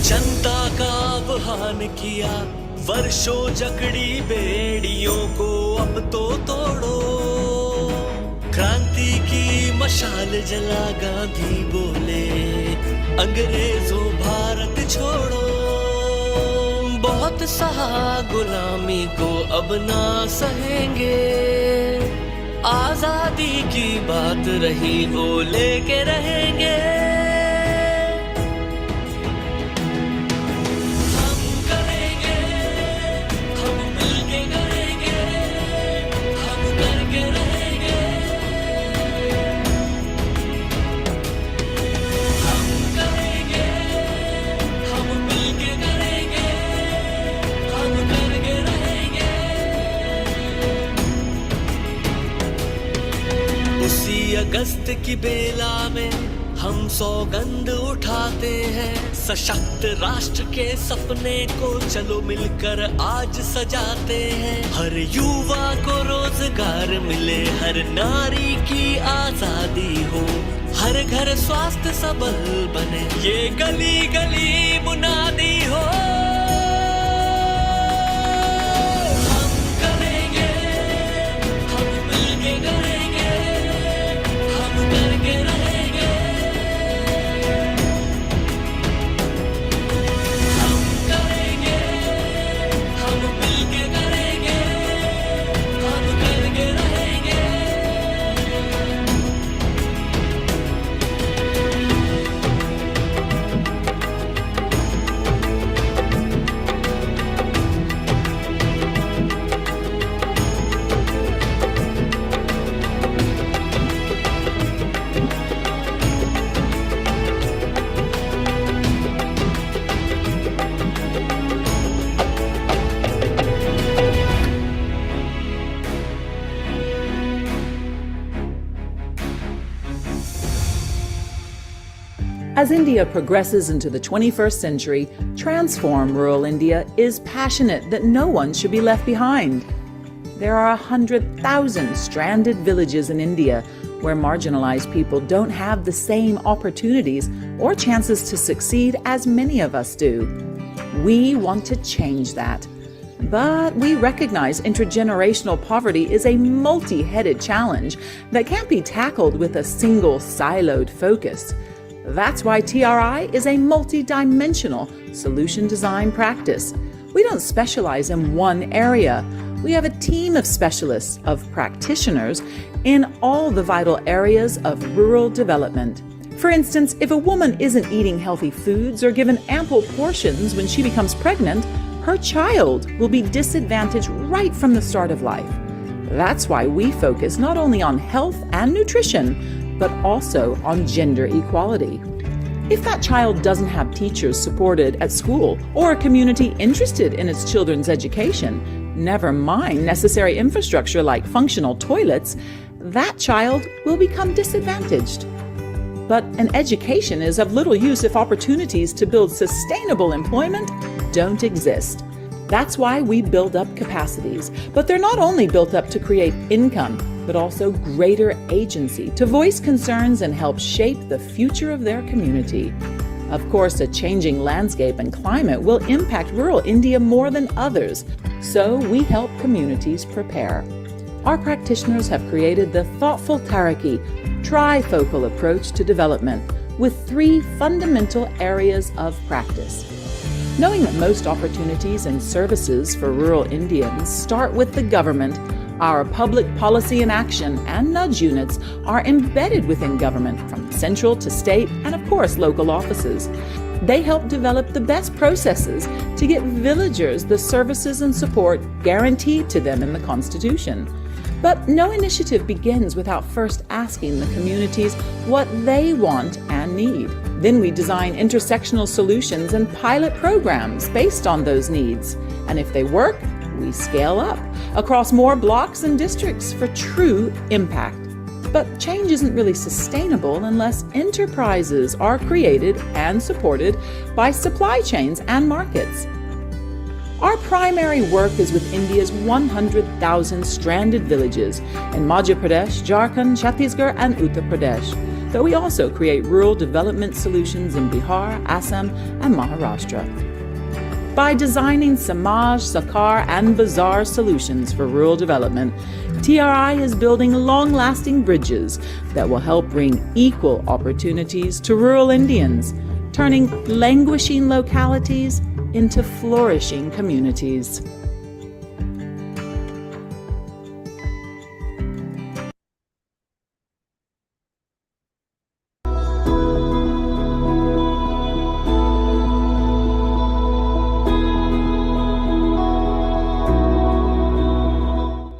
जनता का आह्वान किया, वर्षों जकड़ी बेड़ियों को अब तो तोड़ो। क्रांति की मशाल जला गांधी बोले, अंग्रेजों भारत छोड़ो। बहुत सहा गुलामी को अब ना सहेंगे, आजादी की बात रही वो लेके रहेंगे। अगस्त की बेला में हम सौगंध उठाते हैं, सशक्त राष्ट्र के सपने को चलो मिलकर आज सजाते हैं। हर युवा को रोजगार मिले, हर नारी की आजादी हो, हर घर स्वास्थ्य सबल बने, ये गली गली मुनादी हो। As India progresses into the 21st century, Transform Rural India is passionate that no one should be left behind. There are 100,000 stranded villages in India where marginalized people don't have the same opportunities or chances to succeed as many of us do. We want to change that. But we recognize intergenerational poverty is a multi-headed challenge that can't be tackled with a single siloed focus. That's why TRI is a multi-dimensional solution design practice. We don't specialize in one area. We have a team of specialists, of practitioners, in all the vital areas of rural development. For instance, if a woman isn't eating healthy foods or given ample portions when she becomes pregnant, her child will be disadvantaged right from the start of life. That's why we focus not only on health and nutrition, but also on gender equality. If that child doesn't have teachers supported at school or a community interested in its children's education, never mind necessary infrastructure like functional toilets, that child will become disadvantaged. But an education is of little use if opportunities to build sustainable employment don't exist. That's why we build up capacities. But they're not only built up to create income, but also greater agency to voice concerns and help shape the future of their community. Of course, a changing landscape and climate will impact rural India more than others, so we help communities prepare. Our practitioners have created the thoughtful Colloquy, trifocal approach to development with 3 fundamental areas of practice. Knowing that most opportunities and services for rural Indians start with the government, our public policy and action and nudge units are embedded within government from central to state and, of course, local offices. They help develop the best processes to get villagers the services and support guaranteed to them in the Constitution. But no initiative begins without first asking the communities what they want and need. Then we design intersectional solutions and pilot programs based on those needs. And if they work, we scale up across more blocks and districts for true impact. But change isn't really sustainable unless enterprises are created and supported by supply chains and markets. Our primary work is with India's 100,000 stranded villages in Madhya Pradesh, Jharkhand, Chhattisgarh, and Uttar Pradesh. though we also create rural development solutions in Bihar, Assam, and Maharashtra. By designing Samaj, Sakar, and Bazaar solutions for rural development, TRI is building long-lasting bridges that will help bring equal opportunities to rural Indians, turning languishing localities into flourishing communities.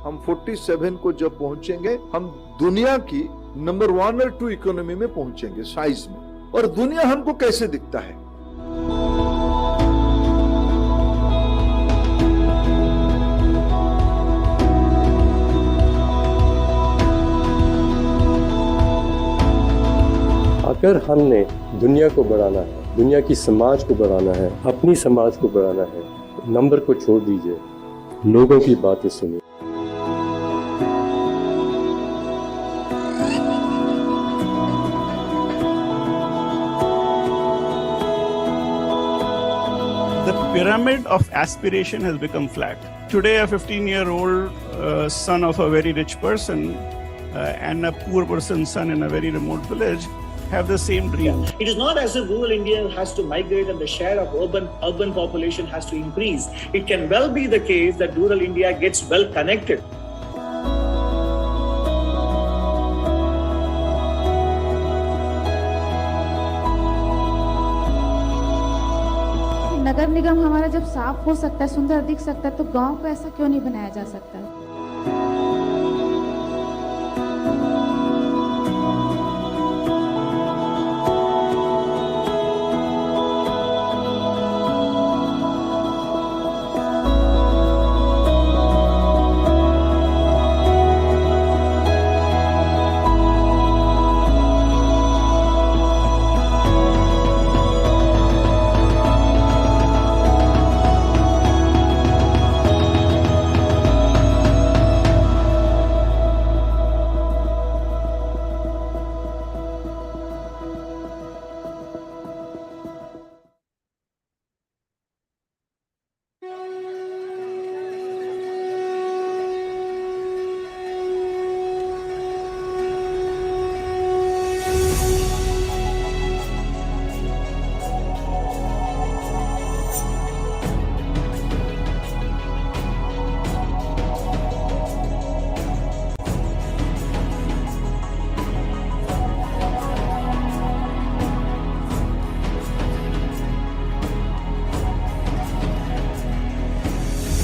हम 47 को जब पहुंचेंगे, हम दुनिया की number 1 और 2 economy में पहुंचेंगे साइज में। और दुनिया हमको कैसे दिखता है? अगर हमने दुनिया को बढ़ाना है, दुनिया की समाज को बढ़ाना है, अपनी समाज को बढ़ाना है, नंबर को छोड़ दीजिए, लोगों की बातें सुनिए। The pyramid of aspiration has become flat. Today, a 15-year-old son of a very rich person and a poor person's son in a very remote village have the same dream. It is not as if rural India has to migrate and the share of urban population has to increase. It can well be the case that rural India gets well connected. नगर निगम हमारा जब साफ हो सकता है, सुंदर दिख सकता है, तो गांव को ऐसा क्यों नहीं बनाया जा सकता?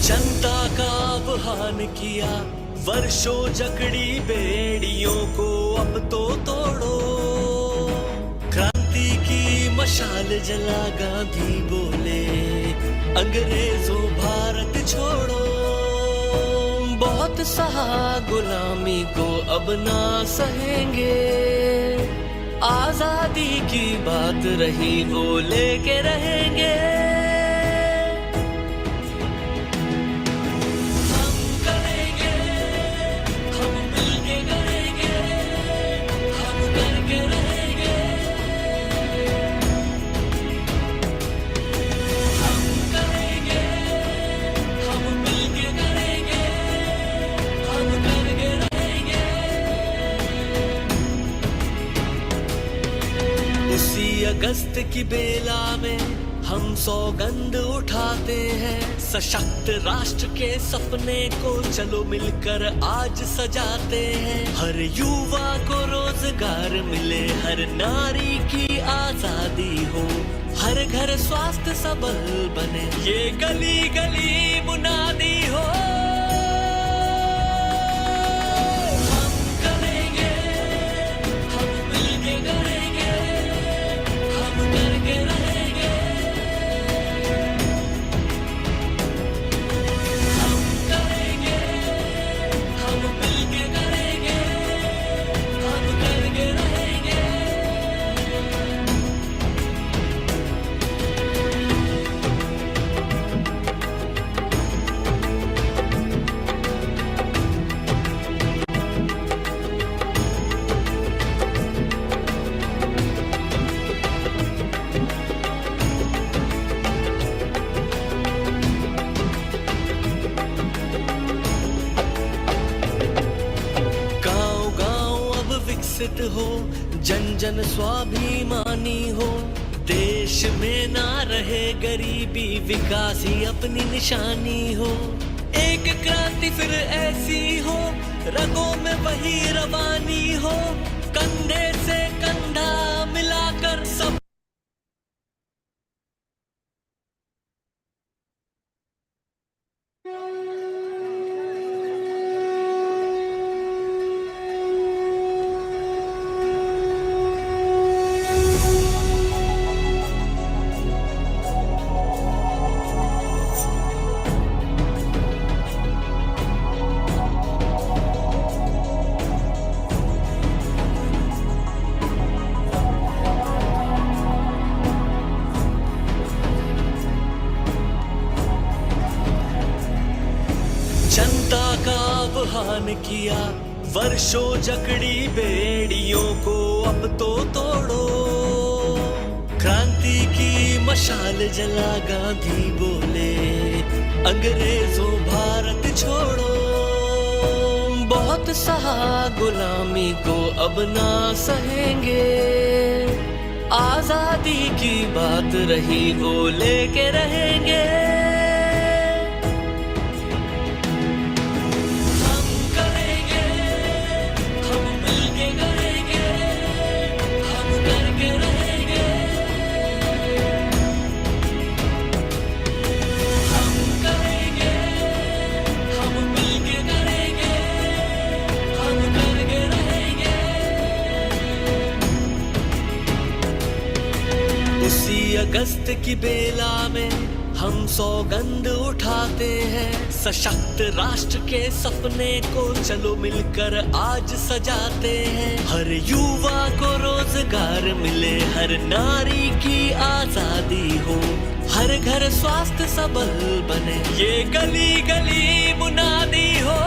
जनता का आह्वान किया, वर्षों जकड़ी बेड़ियों को अब तो तोड़ो। क्रांति की मशाल जला गांधी बोले, अंग्रेजों भारत छोड़ो। बहुत सहा गुलामी को अब ना सहेंगे, आजादी की बात रही वो लेके रहेंगे। अगस्त की बेला में हम सौगंध उठाते हैं, सशक्त राष्ट्र के सपने को चलो मिलकर आज सजाते हैं। हर युवा को रोजगार मिले, हर नारी की आजादी हो, हर घर स्वास्थ्य सबल बने, ये गली गली मुनादी हो। हो, जन जन स्वाभिमानी हो, देश में ना रहे गरीबी, विकास ही अपनी निशानी हो। एक क्रांति फिर ऐसी हो, रगों में वही रवानी हो, कंधे से कंधा मिलाकर सब जनता का आह्वान किया, वर्षों जकड़ी बेड़ियों को अब तो तोड़ो। क्रांति की मशाल जला गांधी बोले, अंग्रेजों भारत छोड़ो। बहुत सहा गुलामी को अब ना सहेंगे, आजादी की बात रही वो लेके रहेंगे। अगस्त की बेला में हम सौगंध उठाते हैं, सशक्त राष्ट्र के सपने को चलो मिलकर आज सजाते हैं। हर युवा को रोजगार मिले, हर नारी की आजादी हो, हर घर स्वास्थ्य सबल बने, ये गली गली मुनादी हो।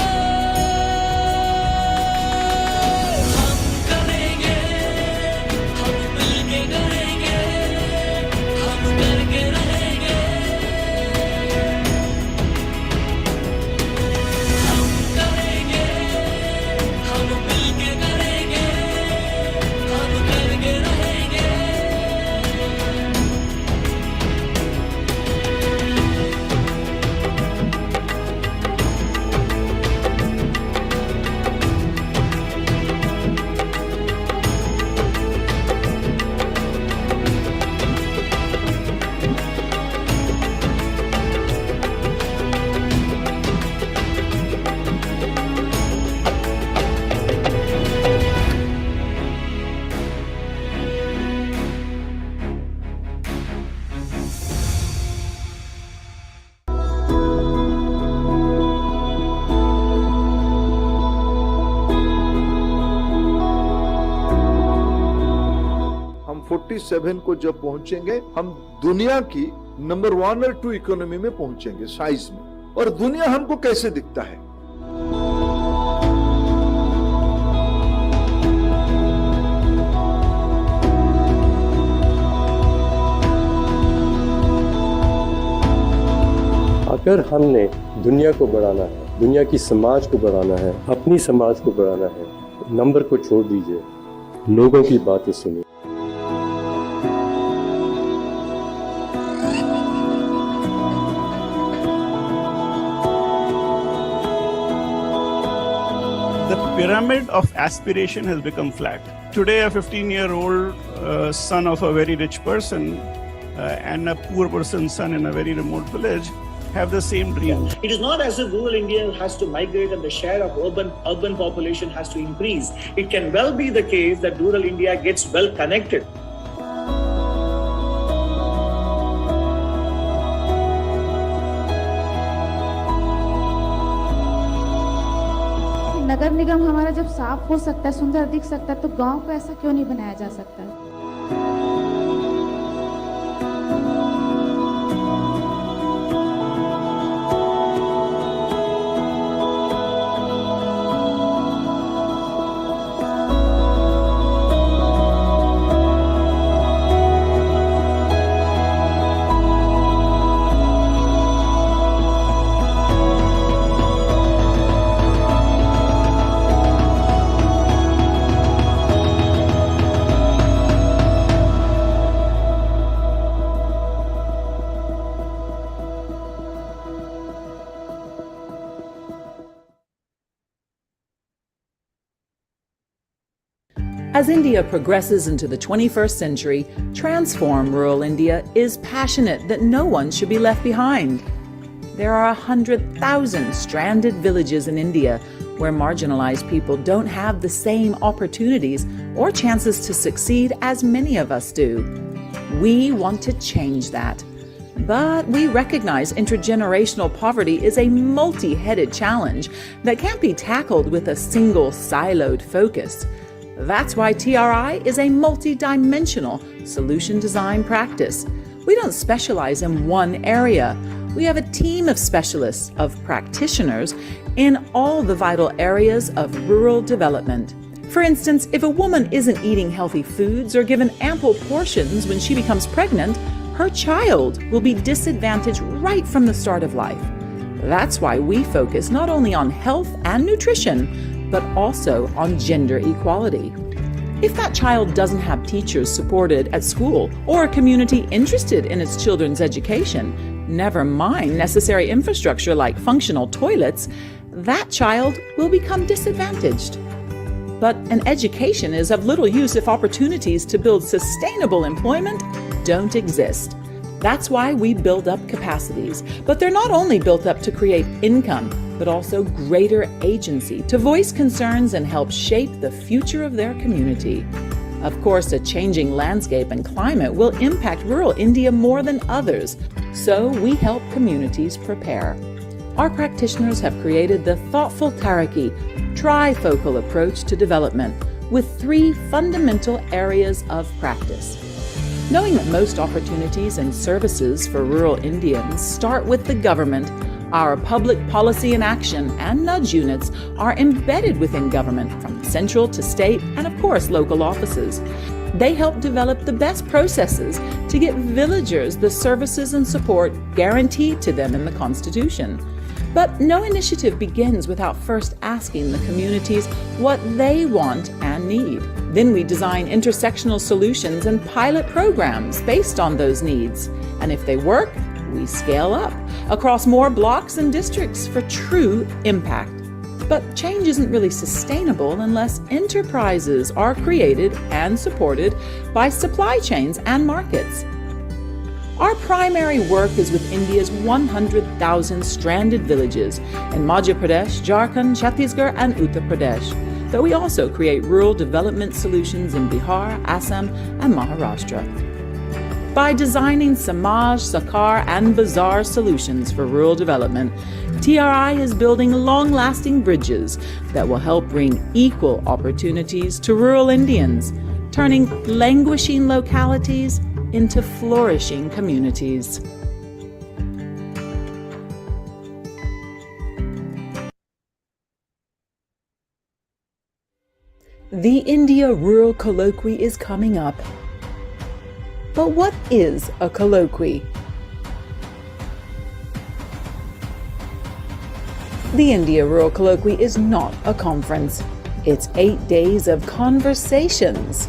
हम 47 को जब पहुंचेंगे, हम दुनिया की नंबर 1 और 2 इकोनॉमी में पहुंचेंगे साइज में। और दुनिया हमको कैसे दिखता है? अगर हमने दुनिया को बढ़ाना है, दुनिया की समाज को बढ़ाना है, अपनी समाज को बढ़ाना है, नंबर को छोड़ दीजिए, लोगों की बातें सुनिए। The pyramid of aspiration has become flat. Today, a 15-year-old son of a very rich person and a poor person's son in a very remote village have the same dream. It is not as if rural India has to migrate and the share of urban population has to increase. It can well be the case that rural India gets well connected. नगर निगम हमारा जब साफ हो सकता है, सुंदर दिख सकता है, तो गांव को ऐसा क्यों नहीं बनाया जा सकता? As India progresses into the 21st century, Transform Rural India is passionate that no one should be left behind. There are 100,000 stranded villages in India where marginalized people don't have the same opportunities or chances to succeed as many of us do. We want to change that. But we recognize intergenerational poverty is a multi-headed challenge that can't be tackled with a single siloed focus. That's why TRI is a multi-dimensional solution design practice. We don't specialize in one area. We have a team of specialists, of practitioners, in all the vital areas of rural development. For instance, if a woman isn't eating healthy foods or given ample portions when she becomes pregnant, her child will be disadvantaged right from the start of life. That's why we focus not only on health and nutrition, but also on gender equality. If that child doesn't have teachers supported at school or a community interested in its children's education, never mind necessary infrastructure like functional toilets, that child will become disadvantaged. But an education is of little use if opportunities to build sustainable employment don't exist. That's why we build up capacities. But they're not only built up to create income, but also greater agency to voice concerns and help shape the future of their community. Of course, a changing landscape and climate will impact rural India more than others, so we help communities prepare. Our practitioners have created the thoughtful Colloquy, trifocal approach to development with 3 fundamental areas of practice. Knowing that most opportunities and services for rural Indians start with the government, our public policy and action and nudge units are embedded within government from central to state and, of course, local offices. They help develop the best processes to get villagers the services and support guaranteed to them in the Constitution. But no initiative begins without first asking the communities what they want and need. Then we design intersectional solutions and pilot programs based on those needs. And if they work, we scale up across more blocks and districts for true impact. But change isn't really sustainable unless enterprises are created and supported by supply chains and markets. Our primary work is with India's 100,000 stranded villages in Madhya Pradesh, Jharkhand, Chhattisgarh, and Uttar Pradesh, though we also create rural development solutions in Bihar, Assam, and Maharashtra. By designing Samaj, Sakar, and Bazaar solutions for rural development, TRI is building long-lasting bridges that will help bring equal opportunities to rural Indians, turning languishing localities into flourishing communities. The India Rural Colloquy is coming up. But what is a colloquy? The India Rural Colloquy is not a conference. It's 8 days of conversations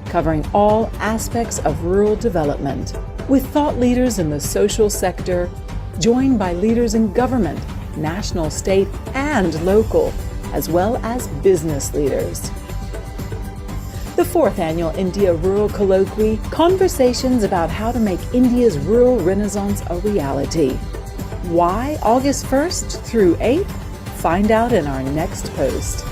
covering all aspects of rural development, with thought leaders in the social sector, joined by leaders in government, national, state, and local, as well as business leaders. The 4th Annual India Rural Colloquy, conversations about how to make India's rural renaissance a reality. Why August 1st through 8th? Find out in our next post.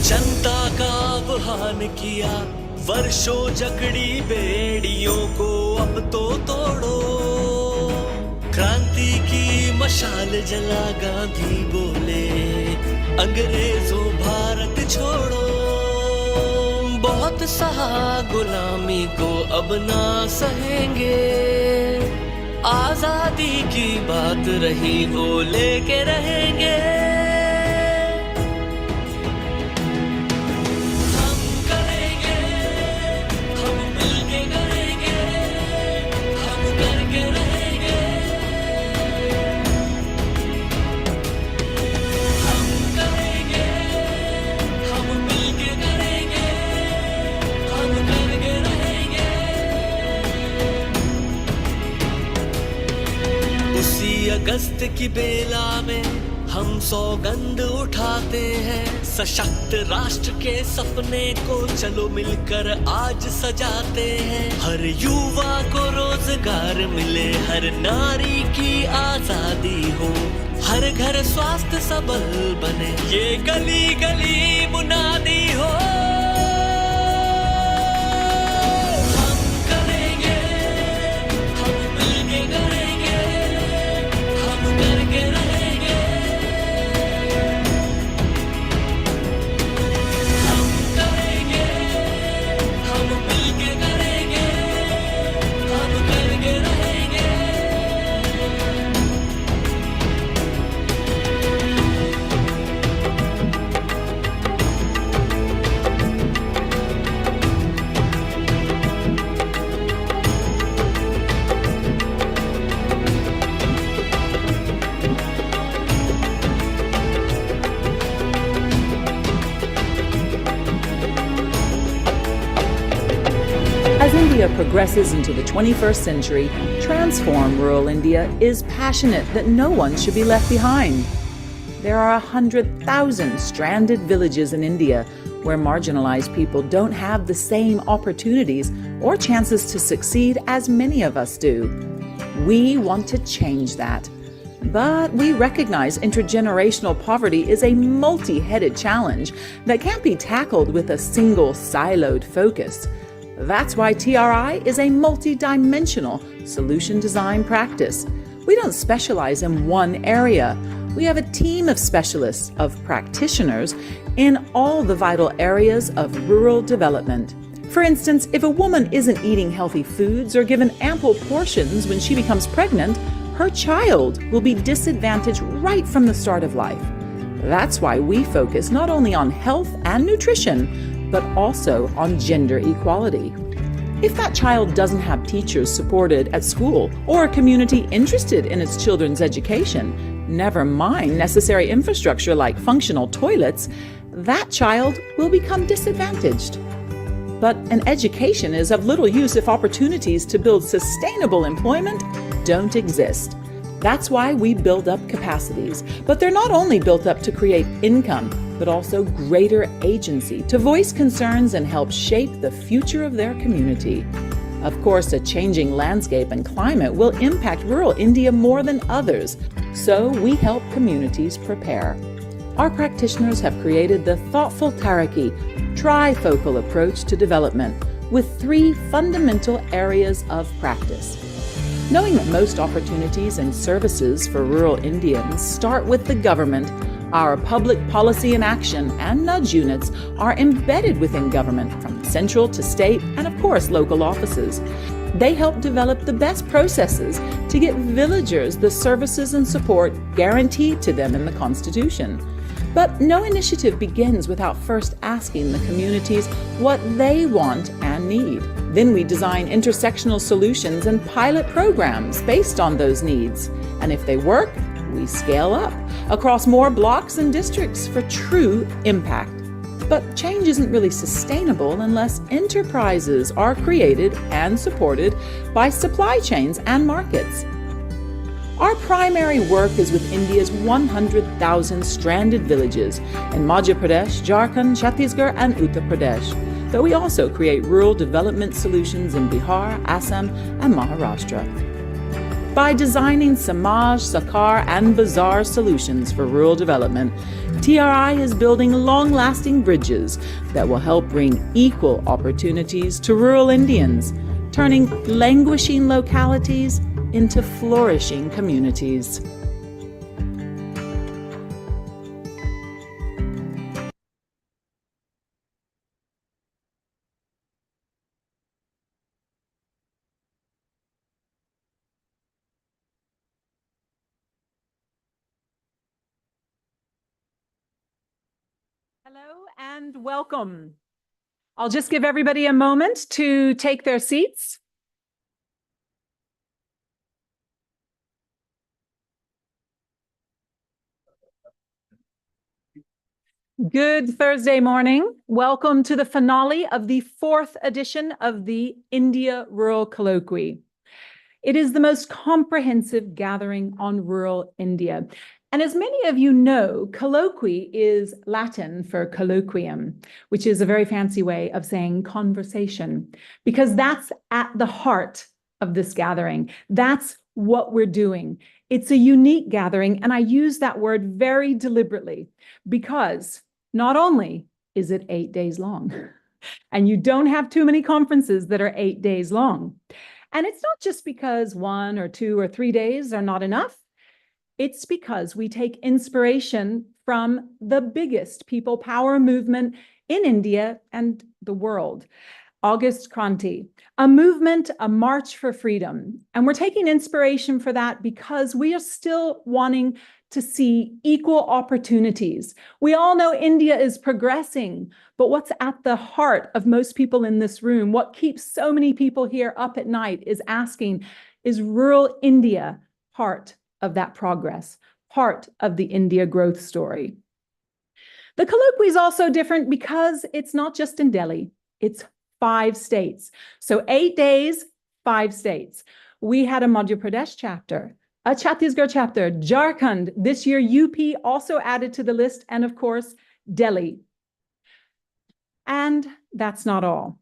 जनता का आह्वान किया, वर्षों जकड़ी बेड़ियों को अब तो तोड़ो। क्रांति की मशाल जला गांधी बोले, अंग्रेजों भारत छोड़ो। बहुत सहा गुलामी को अब ना सहेंगे, आजादी की बात रही वो लेके रहेंगे। हम करेंगे, हम मिलके करेंगे, हम करके रहेंगे। हम करेंगे, हम मिलके करेंगे, हम करके रहेंगे। उसी अगस्त की बेला में हम सौगंध उठाते हैं, सशक्त राष्ट्र के सपने को चलो मिलकर आज सजाते हैं। हर युवा को रोजगार मिले, हर नारी की आजादी हो, हर घर स्वास्थ्य सबल बने, ये गली गली मुनादी हो। हम करेंगे, हम मिलके करेंगे, हम करके रहेंगे। हम करेंगे, हम मिलके करेंगे, हम करके रहेंगे। As India progresses into the 21st century, Transform Rural India is passionate that no one should be left behind. There are 100,000 stranded villages in India where marginalized people don't have the same opportunities or chances to succeed as many of us do. We want to change that. But we recognize intergenerational poverty is a multi-headed challenge that can't be tackled with a single siloed focus. That's why TRI is a multi-dimensional solution design practice. We don't specialize in one area. We have a team of specialists, of practitioners, in all the vital areas of rural development. For instance, if a woman isn't eating healthy foods or given ample portions when she becomes pregnant, her child will be disadvantaged right from the start of life. That's why we focus not only on health and nutrition, but also on gender equality. If that child doesn't have teachers supported at school or a community interested in its children's education, never mind necessary infrastructure like functional toilets, that child will become disadvantaged. But an education is of little use if opportunities to build sustainable employment don't exist. That's why we build up capacities. But they're not only built up to create income, but also greater agency to voice concerns and help shape the future of their community. Of course, a changing landscape and climate will impact rural India more than others, so we help communities prepare. Our practitioners have created the thoughtful Colloquy, trifocal approach to development with 3 fundamental areas of practice. Knowing that most opportunities and services for rural Indians start with the government, our public policy and action and nudge units are embedded within government from central to state and, of course, local offices. They help develop the best processes to get villagers the services and support guaranteed to them in the Constitution. But no initiative begins without first asking the communities what they want and need. Then we design intersectional solutions and pilot programs based on those needs. And if they work, we scale up across more blocks and districts for true impact. But change isn't really sustainable unless enterprises are created and supported by supply chains and markets. Our primary work is with India's 100,000 stranded villages in Madhya Pradesh, Jharkhand, Chhattisgarh, and Uttar Pradesh. But we also create rural development solutions in Bihar, Assam, and Maharashtra. By designing Samaj, Sakar, and Bazaar solutions for rural development, TRI is building long-lasting bridges that will help bring equal opportunities to rural Indians, turning languishing localities into flourishing communities. Hello and welcome. I'll just give everybody a moment to take their seats. Good Thursday morning. Welcome to the finale of the 4th edition of the India Rural Colloquy. It is the most comprehensive gathering on rural India. And as many of you know, colloquy is Latin for colloquium, which is a very fancy way of saying conversation, because that's at the heart of this gathering. That's what we're doing. It's a unique gathering, and I use that word very deliberately because not only is it 8 days long, and you don't have too many conferences that are 8 days long. And it's not just because 1 or 2 or 3 days are not enough. It's because we take inspiration from the biggest people power movement in India and the world, August Kranti, a movement, a march for freedom. And we're taking inspiration for that because we are still wanting to see equal opportunities. We all know India is progressing, but what's at the heart of most people in this room, what keeps so many people here up at night is asking, is rural India part of that progress, part of the India growth story? The colloquy is also different because it's not just in Delhi, it's 5 states. So 8 days, 5 states. We had a Madhya Pradesh chapter, a Chhattisgarh chapter, Jharkhand, this year UP also added to the list, and of course, Delhi. And that's not all.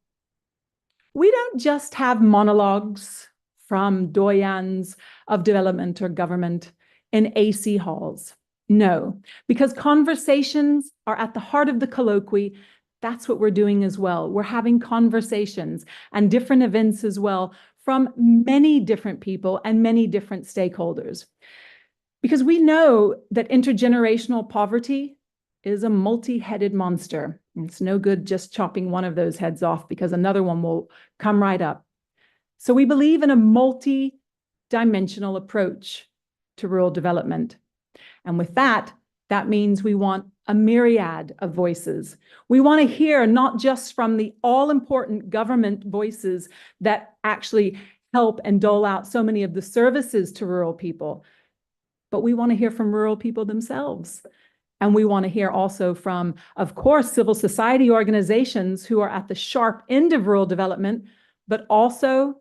We don't just have monologues from doyens of development or government in AC halls. No, because conversations are at the heart of the colloquy. That's what we're doing as well. We're having conversations and different events as well from many different people and many different stakeholders. Because we know that intergenerational poverty is a multi-headed monster. It's no good just chopping one of those heads off because another one will come right up. So we believe in a multi-dimensional approach to rural development. And with that, that means we want a myriad of voices. We want to hear not just from the all-important government voices that actually help and dole out so many of the services to rural people, but we want to hear from rural people themselves. And we want to hear also from, of course, civil society organizations who are at the sharp end of rural development, but also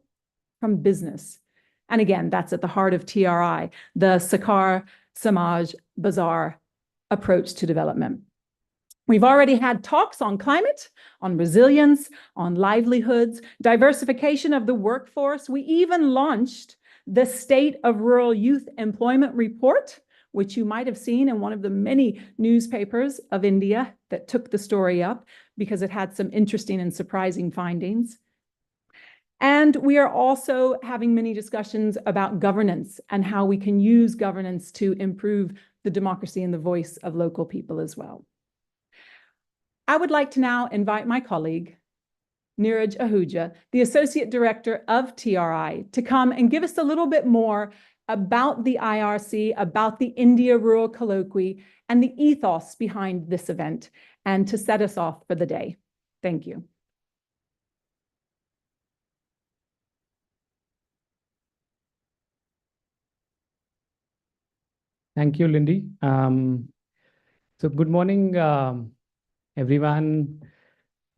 from business. And again, that's at the heart of TRI, the Sakar Samaj Bazaar approach to development. We've already had talks on climate, on resilience, on livelihoods, diversification of the workforce. We even launched the State of Rural Youth Employment Report, which you might have seen in one of the many newspapers of India that took the story up because it had some interesting and surprising findings. And we are also having many discussions about governance and how we can use governance to improve the democracy and the voice of local people as well. I would like to now invite my colleague, Neeraj Ahuja, the Associate Director of TRI, to come and give us a little bit more about the IRC, about the India Rural Colloquy, and the ethos behind this event, and to set us off for the day. Thank you. Thank you, Lindy. So good morning, everyone,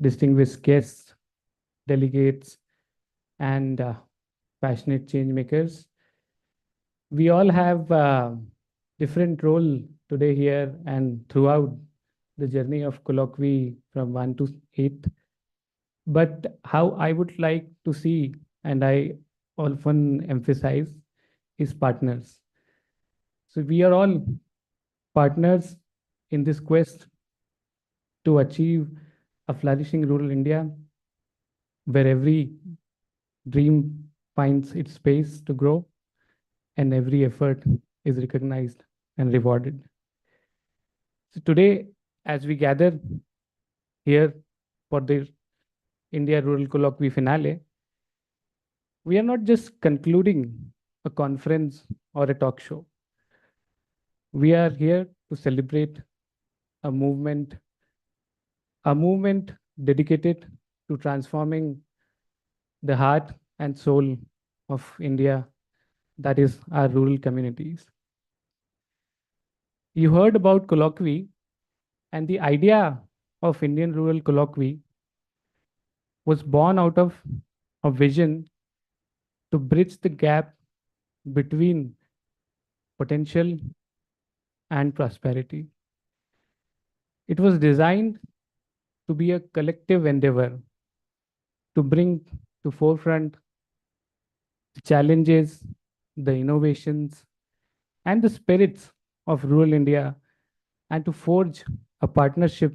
distinguished guests, delegates, and passionate change makers. We all have different role today here and throughout the journey of colloquy from 1 to 8. But how I would like to see, and I often emphasize, is partners. So we are all partners in this quest to achieve a flourishing rural India where every dream finds its space to grow and every effort is recognized and rewarded. So today, as we gather here for the India Rural Colloquy finale, we are not just concluding a conference or a talk show. We are here to celebrate a movement a movement dedicated to transforming the heart and soul of India, that is our rural communities. You heard about Colloquy, and the idea of Indian Rural Colloquy was born out of a vision to bridge the gap between potential and prosperity. It was designed to be a collective endeavor to bring to forefront the challenges, the innovations, and the spirits of rural India, and to forge a partnership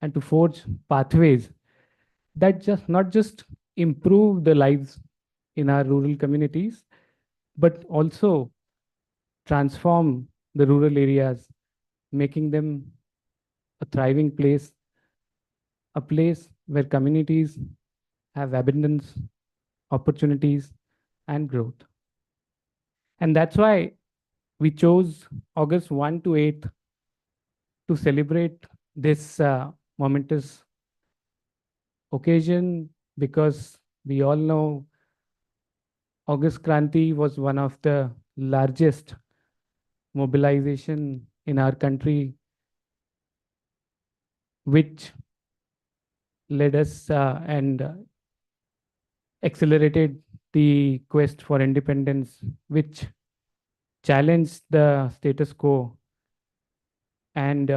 and to forge pathways that just not just improve the lives in our rural communities, but also transform the rural areas, making them a thriving place, a place where communities have abundance, opportunities, and growth. And that's why we chose August 1 to 8th to celebrate this momentous occasion, because we all know August Kranti was one of the largest mobilization in our country, which led us and accelerated the quest for independence, which challenged the status quo and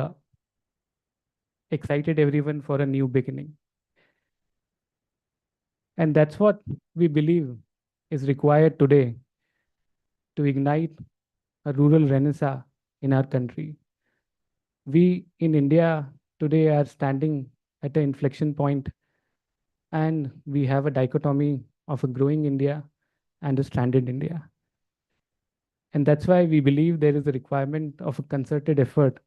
excited everyone for a new beginning. And that's what we believe is required today to ignite a rural renaissance in our country. We in India today are standing at an inflection point, and we have a dichotomy of a growing India and a stranded India. And that's why we believe there is a requirement of a concerted effort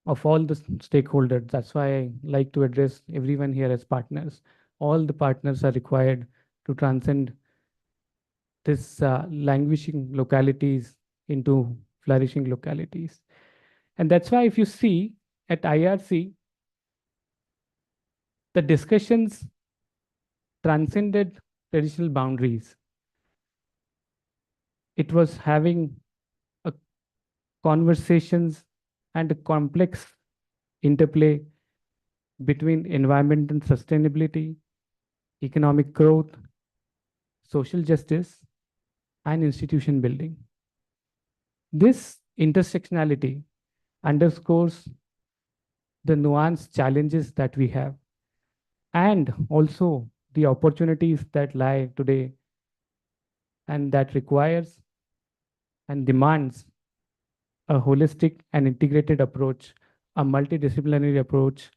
of all the stakeholders. That's why I like to address everyone here as partners. All the partners are required to transcend this languishing localities into flourishing localities. And that's why if you see at IRC, the discussions transcended traditional boundaries. It was having a conversations and a complex interplay between environment and sustainability, economic growth, social justice, and institution building. This intersectionality underscores the nuanced challenges that we have, and also the opportunities that lie today, and that requires and demands a holistic and integrated approach, a multidisciplinary approach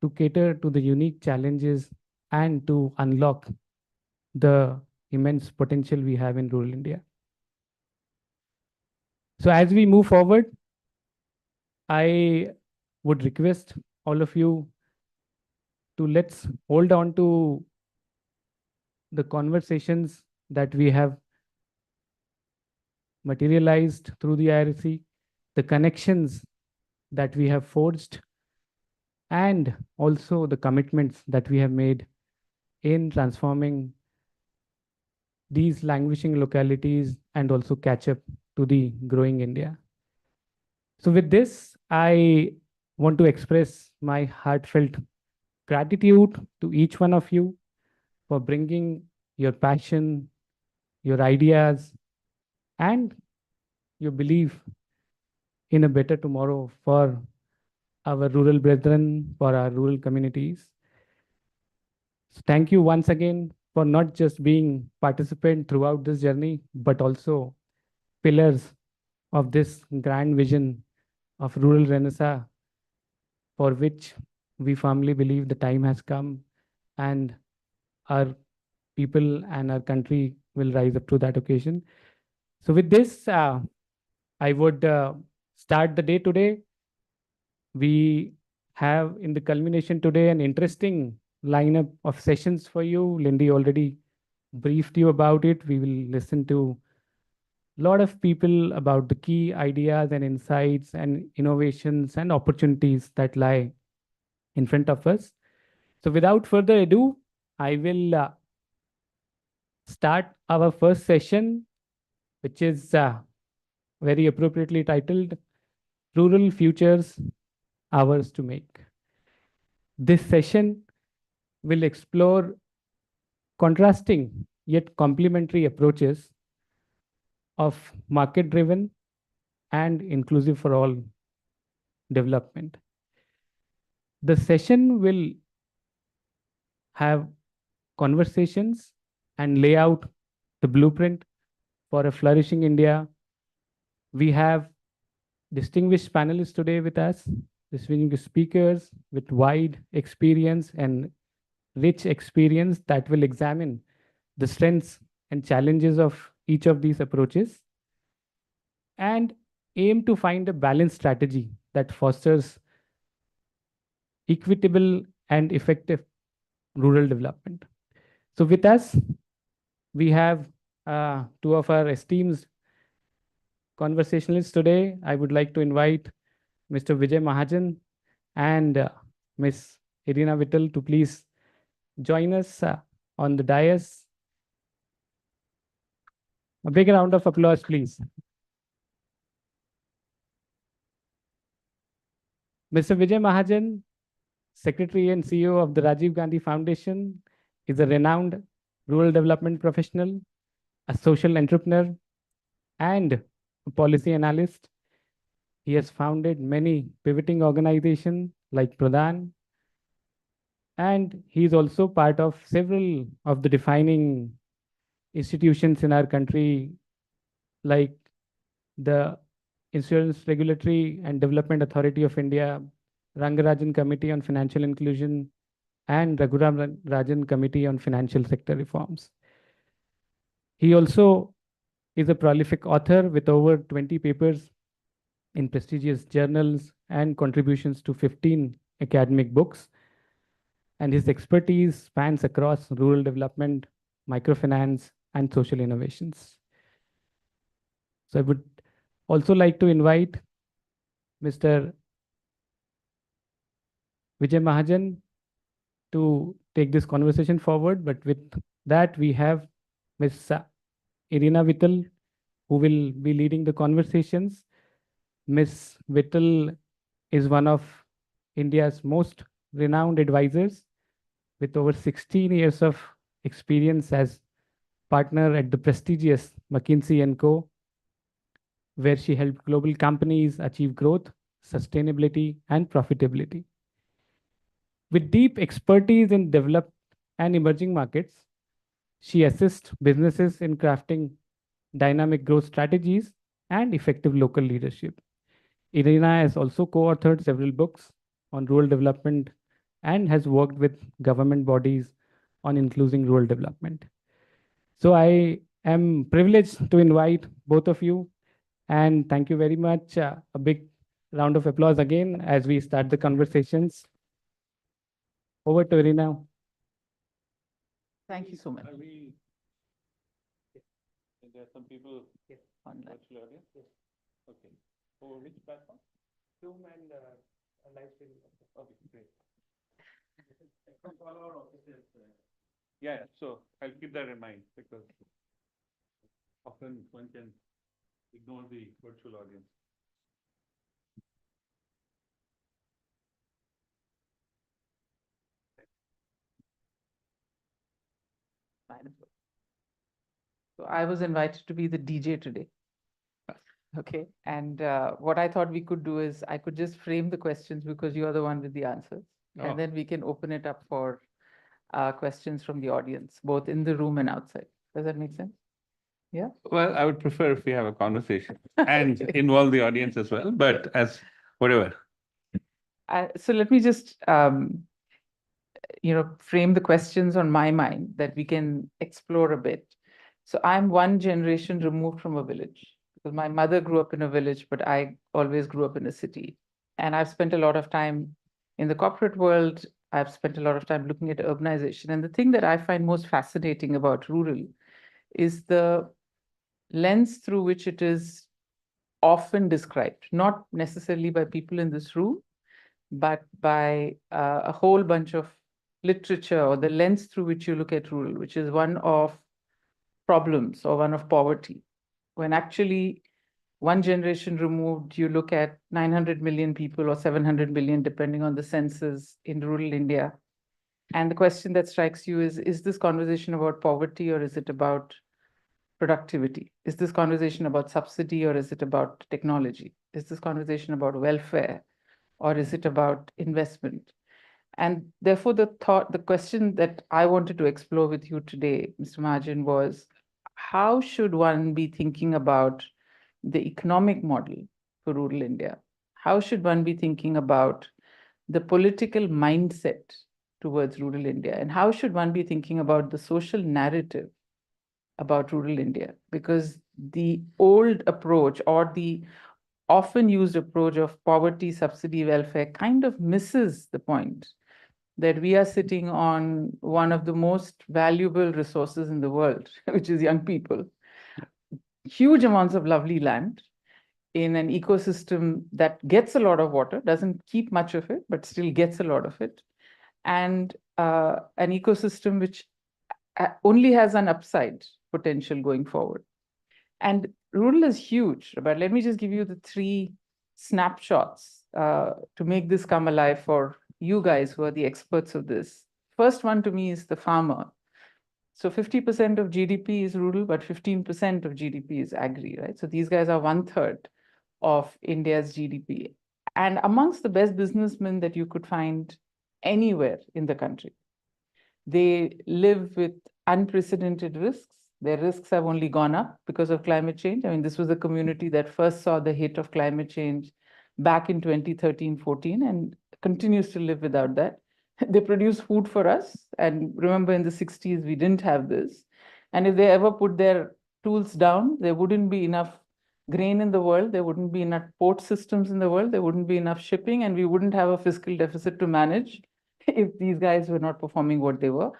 to cater to the unique challenges and to unlock the immense potential we have in rural India. So as we move forward, I would request all of you to let's hold on to the conversations that we have materialized through the IRC, the connections that we have forged, and also the commitments that we have made in transforming these languishing localities and also catch up to the growing India. So with this, I want to express my heartfelt gratitude to each one of you for bringing your passion, your ideas, and your belief in a better tomorrow for our rural brethren, for our rural communities. So thank you once again for not just being participant throughout this journey, but also pillars of this grand vision of rural renaissance, for which we firmly believe the time has come, and our people and our country will rise up to that occasion. So with this, I would start the day today. We have in the culmination today an interesting lineup of sessions for you. Lindy already briefed you about it. We will listen to a lot of people about the key ideas and insights and innovations and opportunities that lie in front of us. So without further ado, I will start our first session, which is very appropriately titled Rural Futures, Ours to Make. This session will explore contrasting yet complementary approaches of market-driven and inclusive for all development. The session will have conversations and lay out the blueprint for a flourishing India. We have distinguished panelists today with us, distinguished speakers with wide experience and rich experience that will examine the strengths and challenges of each of these approaches and aim to find a balanced strategy that fosters equitable and effective rural development. So with us, we have two of our esteemed conversationalists today. I would like to invite Mr. Vijay Mahajan and Ms. Irina Vittal to please join us on the dais. A big round of applause, please. Mr. Vijay Mahajan, Secretary and CEO of the Rajiv Gandhi Foundation, is a renowned rural development professional, a social entrepreneur, and a policy analyst. He has founded many pivoting organizations like Pradhan, and he is also part of several of the defining institutions in our country, like the Insurance Regulatory and Development Authority of India, Rangarajan Committee on Financial Inclusion, and Raghuram Rajan Committee on Financial Sector Reforms. He also is a prolific author with over 20 papers in prestigious journals and contributions to 15 academic books. And his expertise spans across rural development, microfinance, and social innovations. So I would also like to invite Mr. Vijay Mahajan to take this conversation forward. But with that, we have Ms. Irina Vittal, who will be leading the conversations. Ms. Vittal is one of India's most renowned advisors with over 16 years of experience as partner at the prestigious McKinsey & Co., where she helped global companies achieve growth, sustainability, and profitability. With deep expertise in developed and emerging markets, she assists businesses in crafting dynamic growth strategies and effective local leadership. Irina has also co-authored several books on rural development and has worked with government bodies on including rural development. So I am privileged to invite both of you, and thank you very much. A big round of applause again as we start the conversations. Over to Irina. Thank you so much. There are some people Online. virtual audience. Yes. Okay. For which platform? Zoom and live streaming. Okay, great. From all our offices. Yeah, so I'll keep that in mind because often one can ignore the virtual audience. So I was invited to be the DJ today. Okay, and what I thought we could do is I could just frame the questions because you are the one with the answers, and then we can open it up for questions from the audience, both in the room and outside. Does that make sense? Yeah. Well, I would prefer if we have a conversation and involve the audience as well, but as whatever. So let me just frame the questions on my mind that we can explore a bit. So I'm one generation removed from a village because my mother grew up in a village, but I always grew up in a city. And I've spent a lot of time in the corporate world. I've spent a lot of time looking at urbanization. And the thing that I find most fascinating about rural is the lens through which it is often described, not necessarily by people in this room, but by a whole bunch of literature or the lens through which you look at rural, which is one of problems or one of poverty. When actually one generation removed, you look at 900 million people or 700 million, depending on the census in rural India. And the question that strikes you is this conversation about poverty or is it about productivity? Is this conversation about subsidy or is it about technology? Is this conversation about welfare or is it about investment? And therefore, the question that I wanted to explore with you today, Mr. Mahajan, was how should one be thinking about the economic model for rural India? How should one be thinking about the political mindset towards rural India? And how should one be thinking about the social narrative about rural India? Because the old approach or the often used approach of poverty, subsidy, welfare kind of misses the point that we are sitting on one of the most valuable resources in the world, which is young people. Huge amounts of lovely land in an ecosystem that gets a lot of water, doesn't keep much of it, but still gets a lot of it. And an ecosystem which only has an upside potential going forward. And rural is huge, but let me just give you the 3 snapshots to make this come alive for you guys who are the experts of this. First one to me is the farmer. So 50% of GDP is rural, but 15% of GDP is agri, right? So these guys are 1/3 of India's GDP. And amongst the best businessmen that you could find anywhere in the country. They live with unprecedented risks. Their risks have only gone up because of climate change. I mean, this was a community that first saw the hit of climate change back in 2013-14 and continues to live without that. They produce food for us. And remember, in the 60s, we didn't have this. And if they ever put their tools down, there wouldn't be enough grain in the world. There wouldn't be enough port systems in the world. There wouldn't be enough shipping. And we wouldn't have a fiscal deficit to manage if these guys were not performing what they were.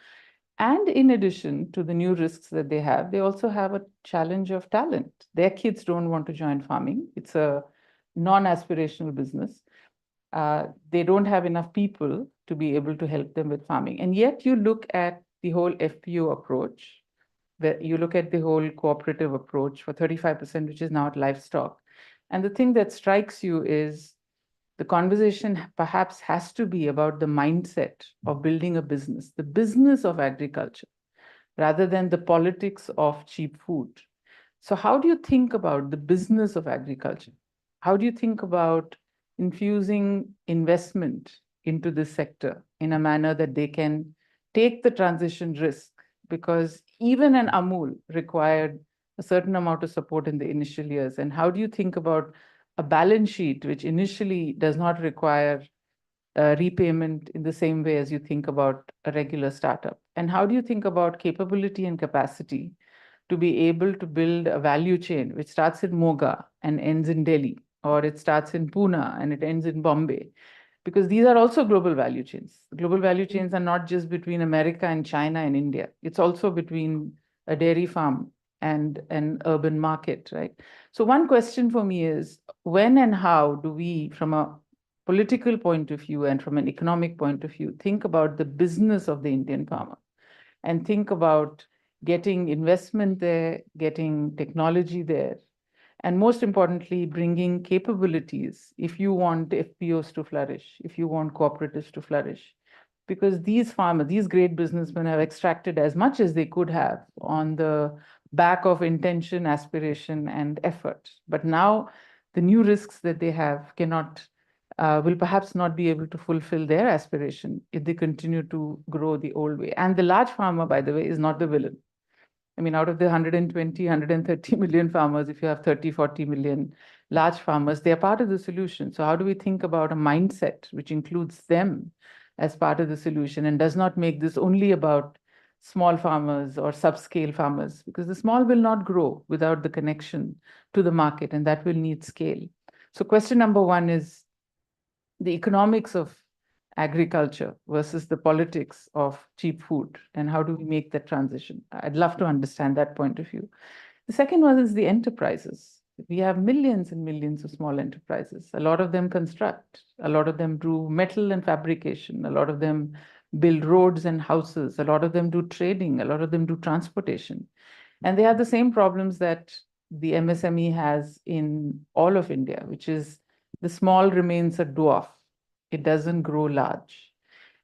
And in addition to the new risks that they have, they also have a challenge of talent. Their kids don't want to join farming. It's a non-aspirational business. They don't have enough people to be able to help them with farming. And yet you look at the whole FPO approach, where you look at the whole cooperative approach for 35%, which is now at livestock. And the thing that strikes you is the conversation perhaps has to be about the mindset of building a business, the business of agriculture, rather than the politics of cheap food. So how do you think about the business of agriculture? How do you think about infusing investment into this sector in a manner that they can take the transition risk? Because even an Amul required a certain amount of support in the initial years. And how do you think about a balance sheet which initially does not require repayment in the same way as you think about a regular startup? And how do you think about capability and capacity to be able to build a value chain which starts in Moga and ends in Delhi, or it starts in Pune and it ends in Bombay? Because these are also global value chains. Global value chains are not just between America and China and India. It's also between a dairy farm and an urban market, right? So one question for me is, when and how do we, from a political point of view and from an economic point of view, think about the business of the Indian farmer and think about getting investment there, getting technology there, and most importantly, bringing capabilities if you want FPOs to flourish, if you want cooperatives to flourish. Because these farmers, these great businessmen have extracted as much as they could have on the back of intention, aspiration, and effort. But now the new risks that they have will perhaps not be able to fulfill their aspiration if they continue to grow the old way. And the large farmer, by the way, is not the villain. I mean, out of the 120, 130 million farmers, if you have 30, 40 million large farmers, they are part of the solution. So how do we think about a mindset which includes them as part of the solution and does not make this only about small farmers or subscale farmers? Because the small will not grow without the connection to the market, and that will need scale. So question number 1 is the economics of agriculture versus the politics of cheap food, and how do we make that transition? I'd love to understand that point of view. The second one is the enterprises. We have millions and millions of small enterprises. A lot of them construct, a lot of them do metal and fabrication, a lot of them build roads and houses, a lot of them do trading, a lot of them do transportation. And they have the same problems that the MSME has in all of India, which is the small remains a dwarf. It doesn't grow large.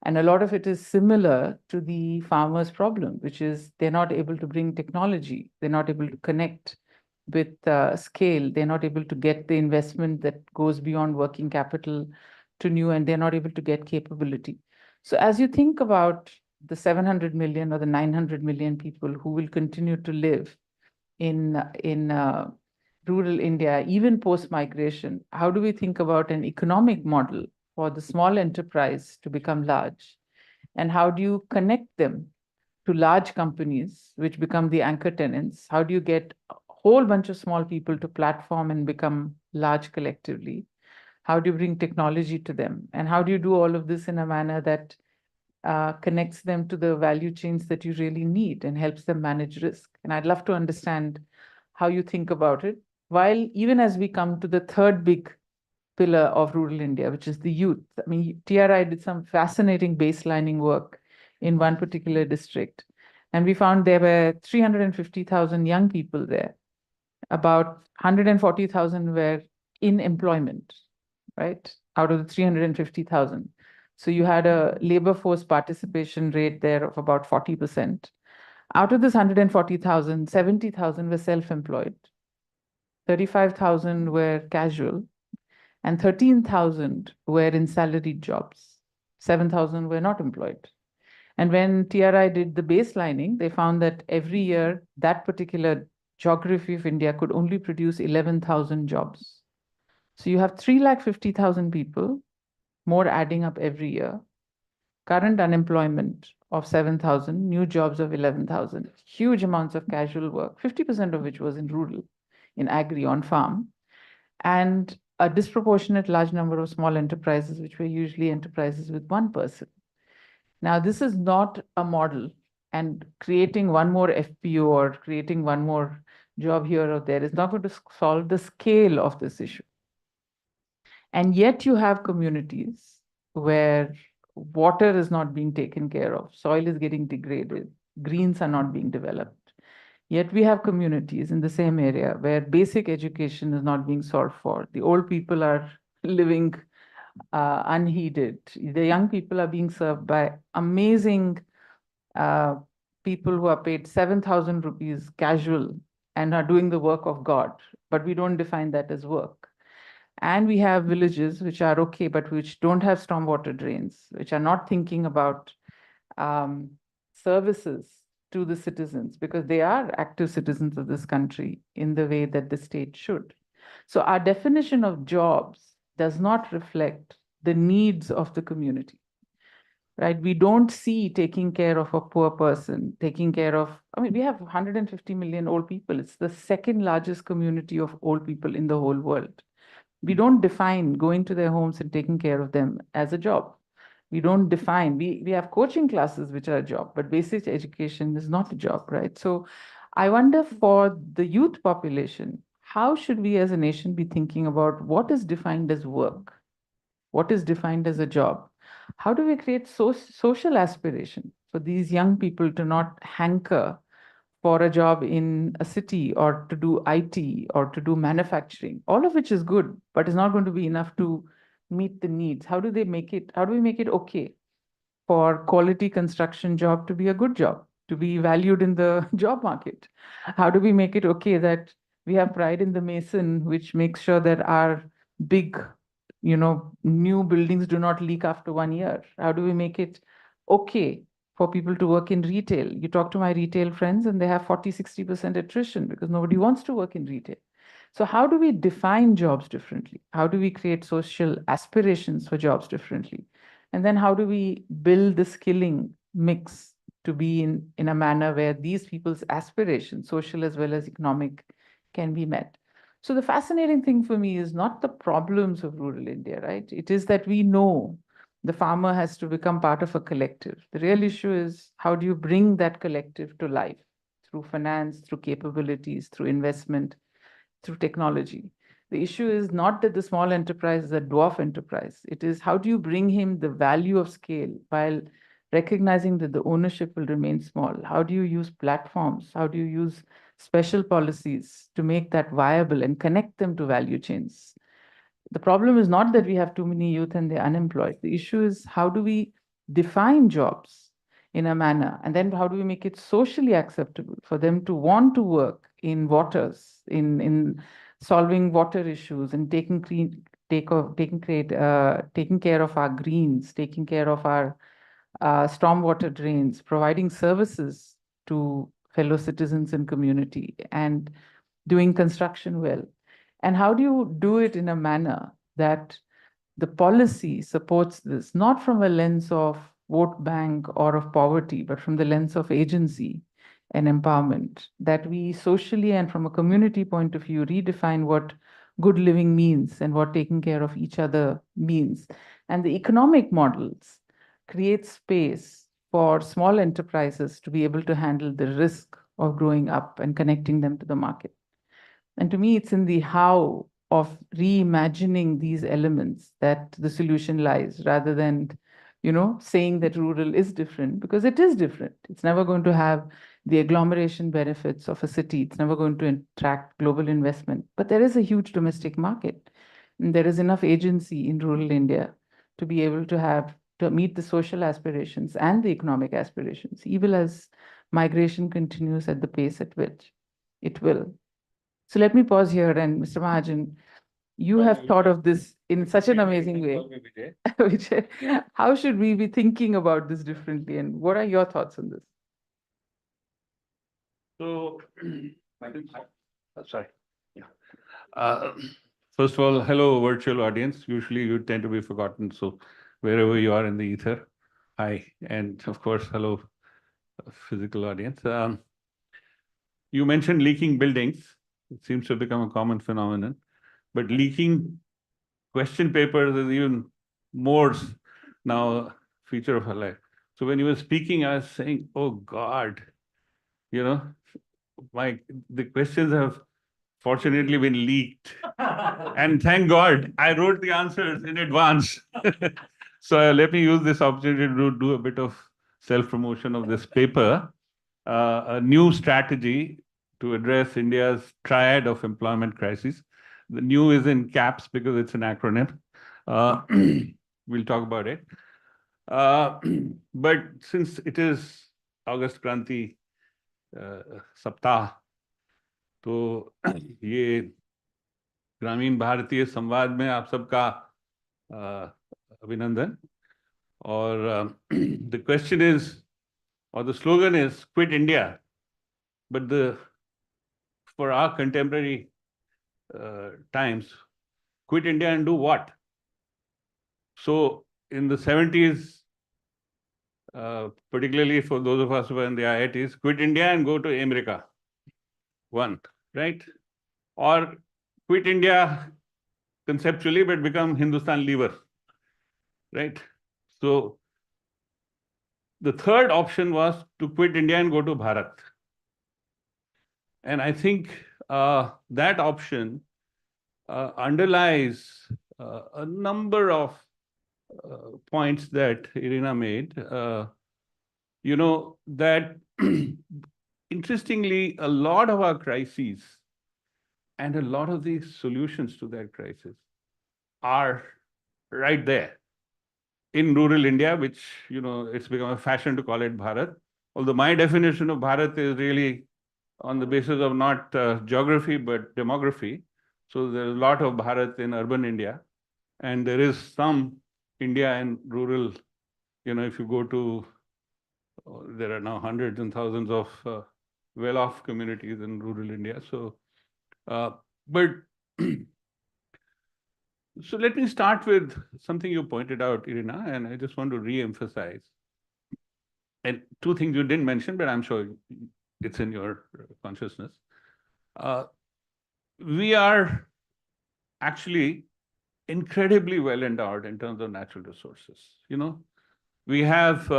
And a lot of it is similar to the farmer's problem, which is they're not able to bring technology. They're not able to connect with scale. They're not able to get the investment that goes beyond working capital to new, and they're not able to get capability. So as you think about the 700 million or the 900 million people who will continue to live in rural India, even post-migration, how do we think about an economic model for the small enterprise to become large? And how do you connect them to large companies, which become the anchor tenants? How do you get a whole bunch of small people to platform and become large collectively? How do you bring technology to them? And how do you do all of this in a manner that connects them to the value chains that you really need and helps them manage risk? And I'd love to understand how you think about it, while even as we come to the third big pillar of rural India, which is the youth. I mean, TRI did some fascinating baselining work in one particular district, and we found there were 350,000 young people there. About 140,000 were in employment, right, out of the 350,000. So you had a labor force participation rate there of about 40%. Out of this 140,000, 70,000 were self-employed, 35,000 were casual, and 13,000 were in salaried jobs. 7,000 were not employed. And when TRI did the baselining, they found that every year that particular geography of India could only produce 11,000 jobs. So you have 350,000 people, more adding up every year, current unemployment of 7,000, new jobs of 11,000, huge amounts of casual work, 50% of which was in rural, in agri, on farm, and a disproportionate large number of small enterprises, which were usually enterprises with one person. Now, this is not a model, and creating one more FPO or creating one more job here or there is not going to solve the scale of this issue. And yet you have communities where water is not being taken care of, soil is getting degraded, greens are not being developed. Yet we have communities in the same area where basic education is not being solved for. The old people are living unheeded. The young people are being served by amazing people who are paid 7,000 rupees casual and are doing the work of God, but we don't define that as work. And we have villages which are okay, but which don't have stormwater drains, which are not thinking about services to the citizens, because they are active citizens of this country in the way that the state should. So our definition of jobs does not reflect the needs of the community, right? We don't see taking care of a poor person, taking care of, I mean, we have 150 million old people. It's the second largest community of old people in the whole world. We don't define going to their homes and taking care of them as a job. We don't define, we have coaching classes which are a job, but basic education is not a job, right? So I wonder, for the youth population, how should we as a nation be thinking about what is defined as work? What is defined as a job? How do we create social aspiration for these young people to not hanker for a job in a city or to do IT or to do manufacturing, all of which is good, but is not going to be enough to meet the needs? How do we make it okay for quality construction job to be a good job, to be valued in the job market? How do we make it okay that we have pride in the mason, which makes sure that our big, new buildings do not leak after 1 year? How do we make it okay for people to work in retail? You talk to my retail friends and they have 40-60% attrition because nobody wants to work in retail. So how do we define jobs differently? How do we create social aspirations for jobs differently? And then how do we build the skilling mix to be in a manner where these people's aspirations, social as well as economic, can be met? So the fascinating thing for me is not the problems of rural India, right? It is that we know the farmer has to become part of a collective. The real issue is, how do you bring that collective to life through finance, through capabilities, through investment, through technology. The issue is not that the small enterprise is a dwarf enterprise. It is how do you bring him the value of scale while recognizing that the ownership will remain small? How do you use platforms? How do you use special policies to make that viable and connect them to value chains? The problem is not that we have too many youth and they're unemployed. The issue is how do we define jobs in a manner, and then how do we make it socially acceptable for them to want to work in waters, in solving water issues and taking care of our greens, taking care of our stormwater drains, providing services to fellow citizens and community, and doing construction well. And how do you do it in a manner that the policy supports this, not from a lens of vote bank or of poverty, but from the lens of agency and empowerment, that we socially and from a community point of view redefine what good living means and what taking care of each other means. And the economic models create space for small enterprises to be able to handle the risk of growing up and connecting them to the market. And to me, it's in the how of reimagining these elements that the solution lies, rather than, saying that rural is different, because it is different. It's never going to have the agglomeration benefits of a city. It's never going to attract global investment. But there is a huge domestic market. And there is enough agency in rural India to be able to meet the social aspirations and the economic aspirations, even as migration continues at the pace at which it will. So let me pause here, and Mr. Mahajan, you have thought of this in such an amazing way. Vijay, how should we be thinking about this differently, and what are your thoughts on this? So, sorry. Yeah. First of all, hello, virtual audience. Usually you tend to be forgotten. So wherever you are in the ether, hi. And of course, hello, physical audience. You mentioned leaking buildings. It seems to have become a common phenomenon. But leaking question papers is even more now a feature of our life. So when you were speaking, I was saying, oh God, the questions have fortunately been leaked. And thank God, I wrote the answers in advance. So let me use this opportunity to do a bit of self-promotion of this paper, a new strategy to address India's triad of employment crises. The new is in caps because it's an acronym. We'll talk about it. But since it is August Kranti Saptah, तो ये ग्रामीण भारतीय संवाद में आप सबका अभिनंदन. और the question is, or the slogan is, quit India. But for our contemporary times, quit India and do what? So in the 70s, particularly for those of us who are in the IITs, quit India and go to America. One, right? Or quit India conceptually, but become Hindustan leaver, right? So the third option was to quit India and go to Bharat. And I think that option underlies a number of points that Irina made. That interestingly, a lot of our crises and a lot of the solutions to that crisis are right there in rural India, which, it's become a fashion to call it Bharat. Although my definition of Bharat is really on the basis of not geography, but demography. So there's a lot of Bharat in urban India, and there is some India in rural. If you go to, there are now hundreds and thousands of well-off communities in rural India. So, so let me start with something you pointed out, Irina, and I just want to re-emphasize. And two things you didn't mention, but I'm sure it's in your consciousness. We are actually incredibly well endowed in terms of natural resources. We have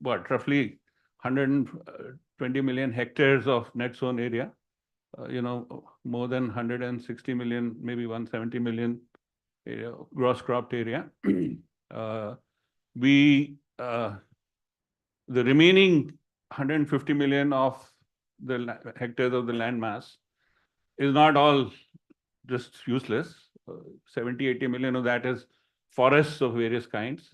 roughly 120 million hectares of net zone area. more than 160 million, maybe 170 million gross cropped area. The remaining 150 million of the hectares of the land mass is not all just useless. 70, 80 million of that is forests of various kinds.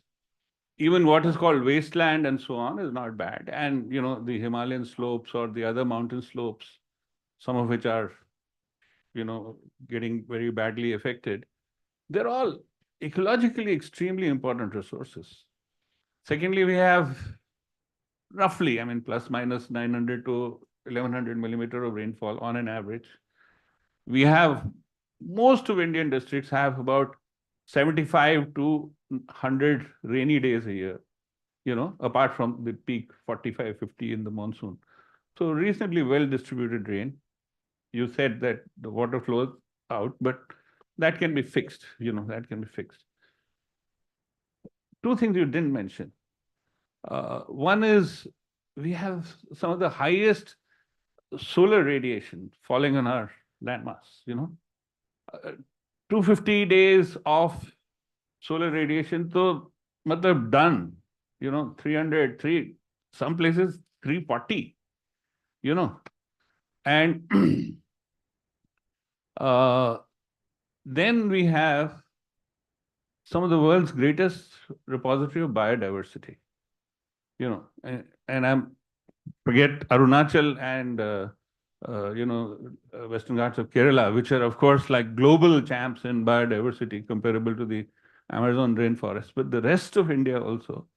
Even what is called wasteland and so on is not bad. And, the Himalayan slopes or the other mountain slopes, some of which are, getting very badly affected, they're all ecologically extremely important resources. Secondly, we have roughly, plus minus 900 to 1100 millimeter of rainfall on an average. We have, most of Indian districts have about 75 to 100 rainy days a year, apart from the peak 45, 50 in the monsoon. So reasonably well distributed rain. You said that the water flows out, but that can be fixed, that can be fixed. Two things you didn't mention. One is we have some of the highest solar radiation falling on our landmass, 250 days of solar radiation, so matlab done, 300, some places 340, and then we have some of the world's greatest repository of biodiversity, and I'm forget Arunachal and Western Ghats of Kerala, which are of course like global champs in biodiversity comparable to the Amazon rainforest, but the rest of India also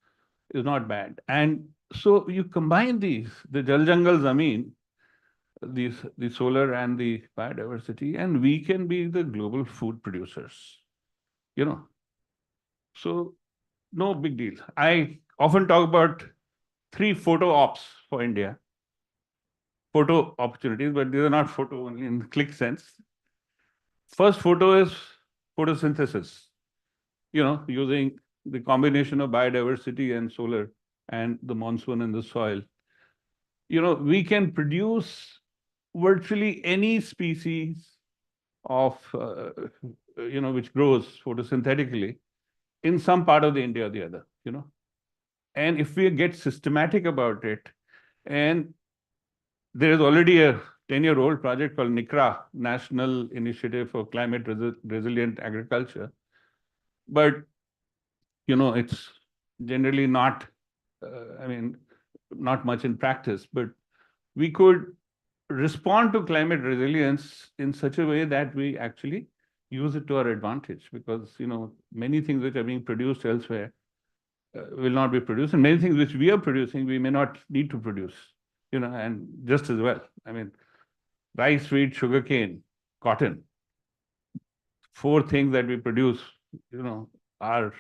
is not bad. And so you combine these, the Jal Jangal Zameen, the solar and the biodiversity, and we can be the global food producers, So no big deal. I often talk about 3 photo ops for India. Photo opportunities, but these are not photo only in the click sense. First photo is photosynthesis, using the combination of biodiversity and solar and the monsoon and the soil. We can produce virtually any species of, which grows photosynthetically in some part of the India or the other, And if we get systematic about it, and there is already a 10-year-old project called NICRA, National Initiative for Climate Resilient Agriculture. But, it's generally not, not much in practice, but we could respond to climate resilience in such a way that we actually use it to our advantage, because, many things which are being produced elsewhere will not be produced, and many things which we are producing, we may not need to produce, and just as well. Rice, wheat, sugarcane, cotton, 4 things that we produce, are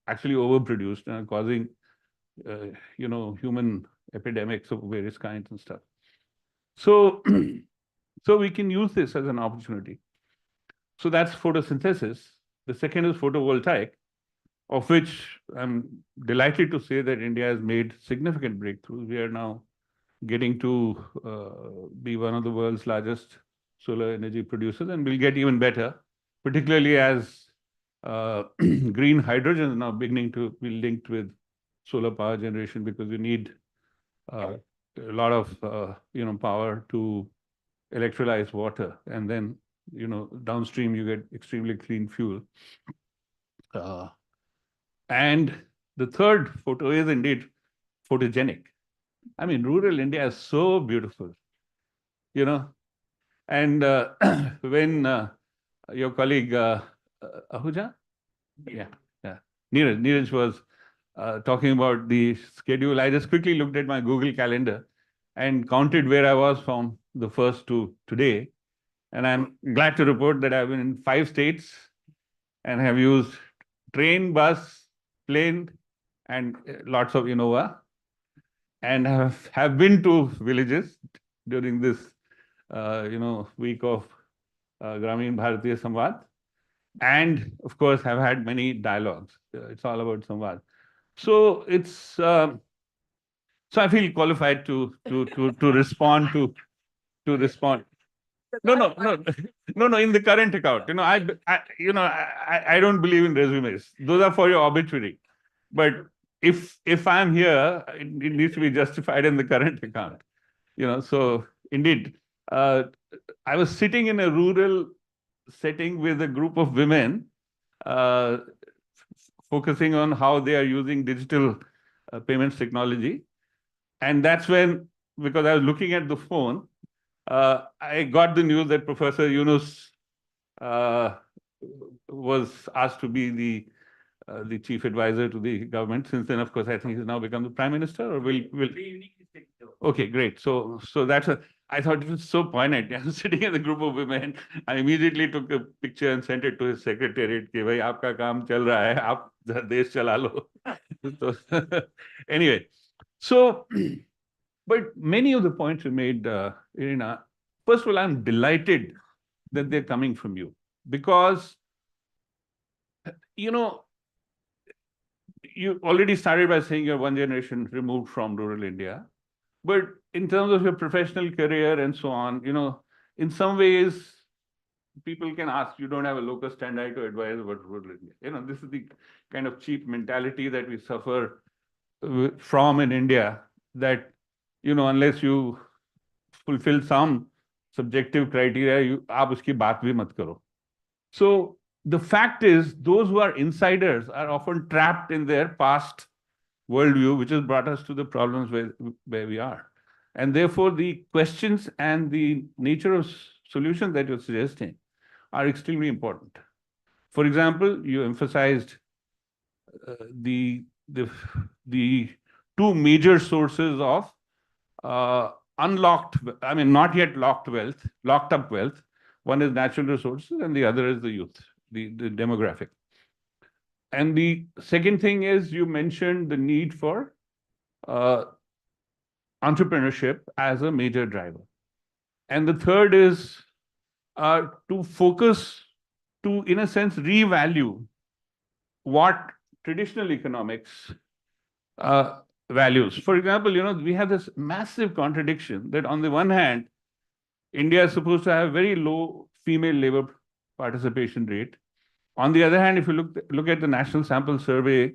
actually overproduced and are causing, human epidemics of various kinds and stuff. So, so we can use this as an opportunity. So that's photosynthesis. The second is photovoltaic, of which I'm delighted to say that India has made significant breakthroughs. We are now getting to be one of the world's largest solar energy producers, and we'll get even better, particularly as green hydrogen is now beginning to be linked with solar power generation, because we need a lot of power to electrolyze water, and then downstream you get extremely clean fuel. And the third photo is indeed photogenic. Rural India is so beautiful, and when your colleague Ahuja, Neeraj was talking about the schedule, I just quickly looked at my Google Calendar and counted where I was from the first to today. And I'm glad to report that I've been in 5 states and have used train, bus, plane, and lots of Innova, and have been to villages during this, week of Grameen Bharatiya Samvad, and of course have had many dialogues. It's all about Samvad. So it's so I feel qualified to respond to respond. No. In the current account, I don't believe in resumes. Those are for your obituary. But if I'm here, it needs to be justified in the current account. So indeed, I was sitting in a rural setting with a group of women, uh, focusing on how they are using digital payments technology, and that's when, because I was looking at the phone, I got the news that Professor Yunus was asked to be the chief advisor to the government. Since then, of course, I think he's now become the prime minister, or will. Okay, great. So I thought it was so poignant. I was sitting in the group of women. I immediately took a picture and sent it to his secretariat. कि भाई आपका काम चल रहा है, आप देश चला लो. So anyway, so but many of the points you made, Irina. First of all, I'm delighted that they're coming from you, because you already started by saying you're one generation removed from rural India. But in terms of your professional career and so on, in some ways, people can ask, you don't have a locus standi to advise about rural India. This is the kind of cheap mentality that we suffer from in India, that, unless you fulfill some subjective criteria, aap uski baat bhi mat karo. So the fact is, those who are insiders are often trapped in their past worldview, which has brought us to the problems where we are. And therefore, the questions and the nature of solutions that you're suggesting are extremely important. For example, you emphasized the two major sources of not yet locked up wealth. One is natural resources, and the other is the youth, the demographic. And the second thing is, you mentioned the need for entrepreneurship as a major driver. And the third is to focus, to, in a sense, revalue what traditional economics values. For example, we have this massive contradiction that on the one hand, India is supposed to have very low female labor participation rate. On the other hand, if you look at the National Sample Survey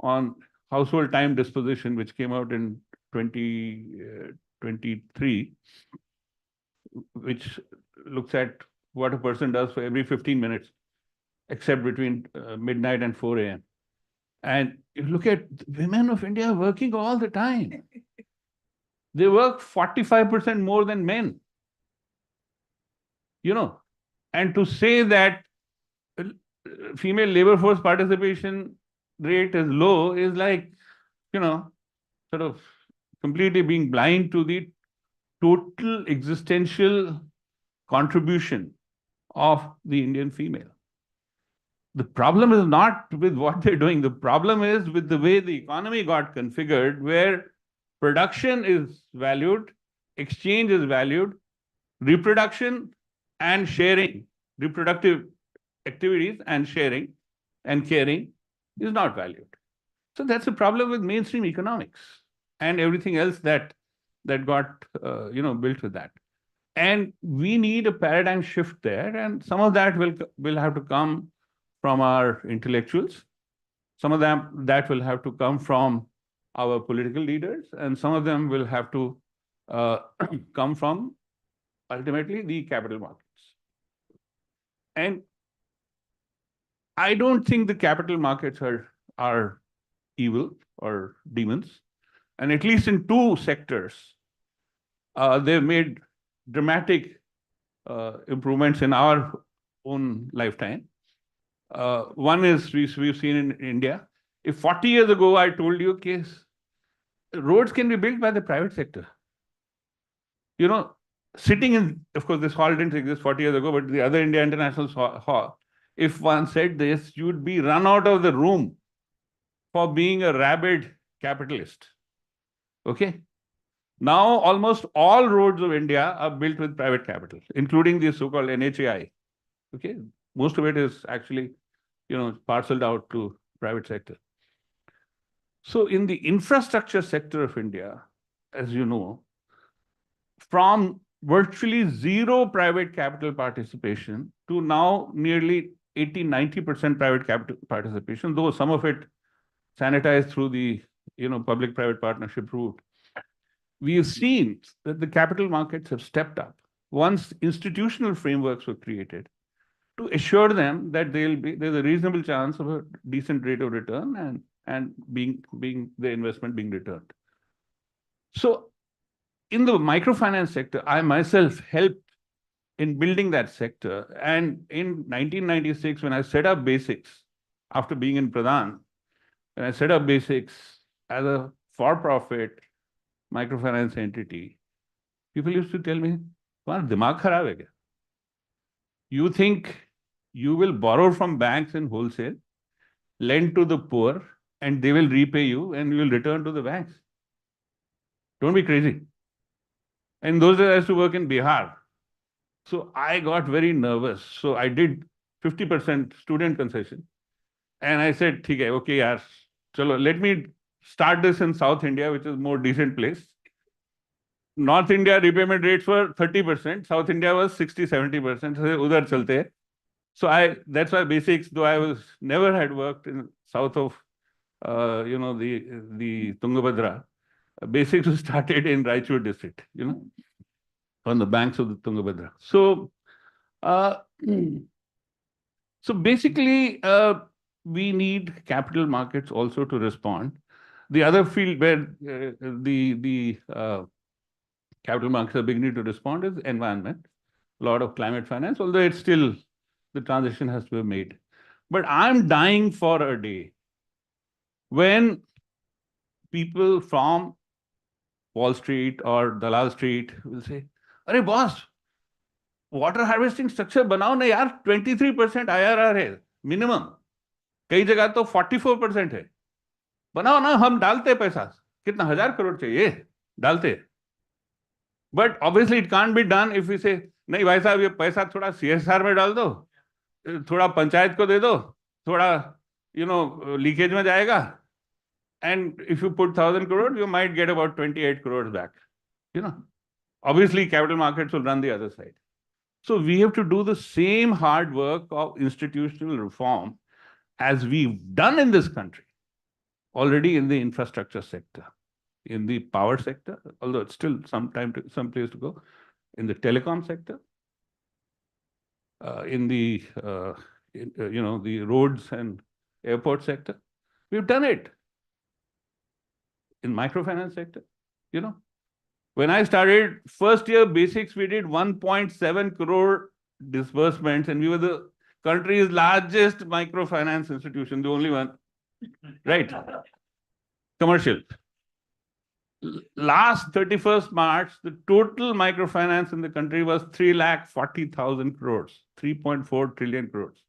on household time disposition, which came out in 2023, which looks at what a person does for every 15 minutes, except between midnight and 4 a.m. And you look at women of India working all the time. They work 45% more than men. And to say that female labor force participation rate is low is like, sort of completely being blind to the total existential contribution of the Indian female. The problem is not with what they're doing. The problem is with the way the economy got configured, where production is valued, exchange is valued, reproduction and sharing, reproductive activities and sharing and caring is not valued. So that's a problem with mainstream economics and everything else that got built with that. And we need a paradigm shift there, and some of that will have to come from our intellectuals. Some of that will have to come from our political leaders, and some of them will have to come from ultimately the capital markets. And I don't think the capital markets are evil or demons. And at least in two sectors, they've made dramatic improvements in our own lifetime. One is we've seen in India. If 40 years ago I told you, okay, roads can be built by the private sector. Sitting in, of course, this hall didn't exist 40 years ago, but the other India International Hall, if one said this, you'd be run out of the room for being a rabid capitalist. Okay? Now, almost all roads of India are built with private capital, including the so-called NHAI. Okay? Most of it is actually, parceled out to private sector. So in the infrastructure sector of India, as you know, from virtually zero private capital participation to now nearly 80-90% private capital participation, though some of it sanitized through the public-private partnership route. We have seen that the capital markets have stepped up once institutional frameworks were created to assure them that there's a reasonable chance of a decent rate of return and being the investment being returned. So in the microfinance sector, I myself helped in building that sector. And in 1996, when I set up Basics, after being in Pradhan, when I set up Basics as a for-profit microfinance entity, people used to tell me, "Tumhara dimag kharab hai kya? You think you will borrow from banks in wholesale, lend to the poor, and they will repay you and you will return to the banks? Don't be crazy." And those days I used to work in Bihar. So I got very nervous. So I did 50% student concession. And I said, "Okay, okay, yaar, chalo, let me start this in South India, which is more decent place." North India repayment rates were 30%. South India was 60-70%. So udhar chalte hai. So that's why Basics, though I never had worked in south of, the Tungabhadra, Basics was started in Raichur district, on the banks of the Tungabhadra. So, so basically, we need capital markets also to respond. The other field where the capital markets are beginning to respond is environment. A lot of climate finance, although it's still, the transition has to be made. But I'm dying for a day when people from Wall Street or Dalal Street will say, "Arey boss, water harvesting structure banao na yaar, 23% IRR hai, minimum. कई जगह तो 44% है, बनाओ ना, हम डालते पैसा, कितना 1000 करोड़ चाहिए, डालते." But obviously it can't be done if we say, "नहीं भाई साहब, ये पैसा थोड़ा CSR में डाल दो, थोड़ा पंचायत को दे दो, थोड़ा लीकेज में जाएगा, and if you put 1000 crores, you might get about 28 crores back." Obviously capital markets will run the other side. So we have to do the same hard work of institutional reform as we've done in this country already in the infrastructure sector, in the power sector, although it's still some place to go, in the telecom sector, in the the roads and airport sector. We've done it. In microfinance sector, when I started first year Basics, we did 1.7 crore disbursements, and we were the country's largest microfinance institution, the only one, right? Commercial. Last 31st March, the total microfinance in the country was 3,40,000 crores, 3.4 trillion crores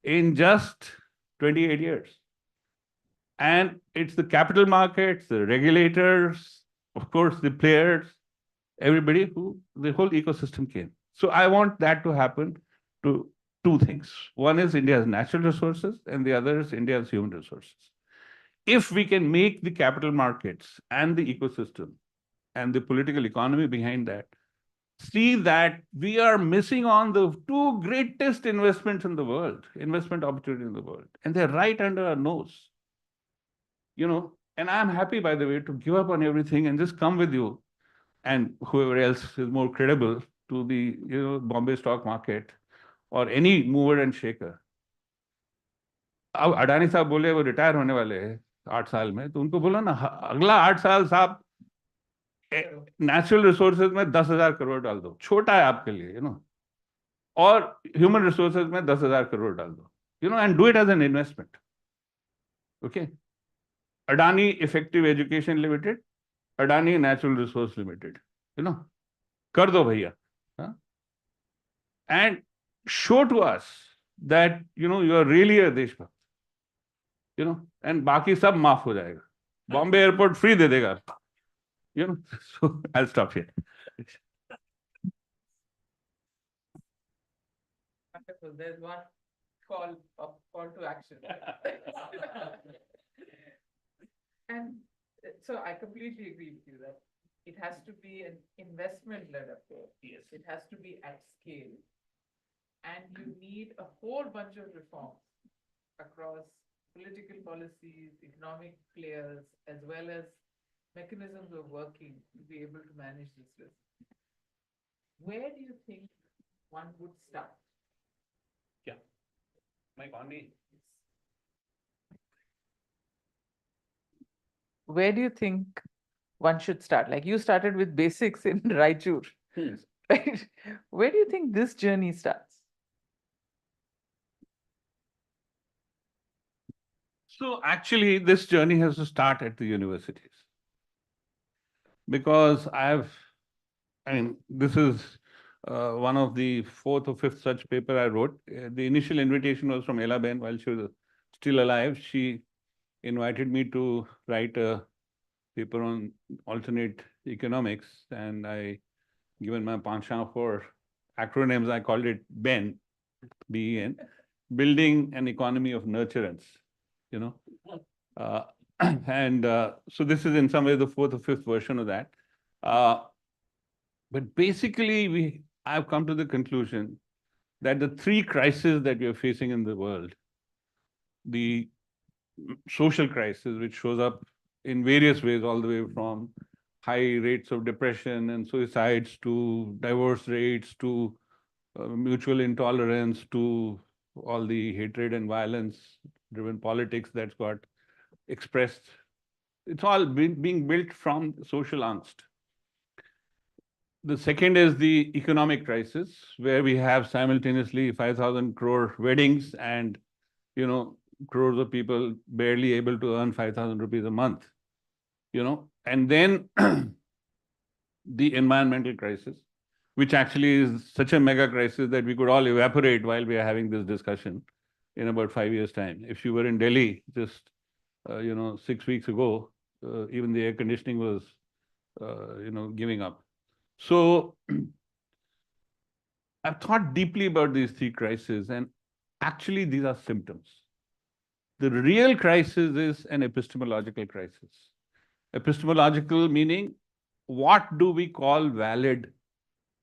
in just 28 years. And it's the capital markets, the regulators, of course, the players, everybody the whole ecosystem came. So I want that to happen to two things. One is India's natural resources, and the other is India's human resources. If we can make the capital markets and the ecosystem and the political economy behind that see that we are missing on the two greatest investments in the world, investment opportunity in the world, and they're right under our nose. And I'm happy, by the way, to give up on everything and just come with you and whoever else is more credible to the Bombay stock market or any mover and shaker. अब अडानी साहब बोले वो retire होने वाले हैं 8 साल में, तो उनको बोलो ना, अगला 8 साल साहब नेचुरल रिसोर्सेज में 10,000 करोड़ डाल दो, छोटा है आपके लिए, और ह्यूमन रिसोर्सेज में 10,000 करोड़ डाल दो, and do it as an investment. Okay. Adani Effective Education Limited, Adani Natural Resource Limited, kar do bhaiya. And show to us that, you are really a Deshbhakt, and baki sab maaf ho jayega. Bombay airport free de dega. So I'll stop here. So there's one call to action. And so I completely agree with you that it has to be an investment-led approach. Yes. It has to be at scale. And you need a whole bunch of reforms across political policies, economic players, as well as mechanisms of working to be able to manage this risk. Where do you think one would start? Yeah. Mike, only. Where do you think one should start? Like you started with basics in Raichur, right? Where do you think this journey starts? So actually, this journey has to start at the universities. Because I mean, this is one of the fourth or fifth such paper I wrote. The initial invitation was from Ella Ben while she was still alive. She invited me to write a paper on alternate economics, and I, given my penchant for acronyms, I called it BEN, B-E-N, Building an Economy of Nurturance, you know. So this is in some way the fourth or fifth version of that. But basically, I've come to the conclusion that the three crises that we are facing in the world, the social crisis, which shows up in various ways, all the way from high rates of depression and suicides to divorce rates to mutual intolerance to all the hatred and violence-driven politics that's got expressed. It's all being built from social angst. The second is the economic crisis, where we have simultaneously 5,000 crore weddings and, you know, crores of people barely able to earn 5,000 rupees a month, you know. And then the environmental crisis, which actually is such a mega crisis that we could all evaporate while we are having this discussion in about 5 years' time. If you were in Delhi just, 6 weeks ago, even the air conditioning was, giving up. So I've thought deeply about these three crises, and actually these are symptoms. The real crisis is an epistemological crisis. Epistemological meaning, what do we call valid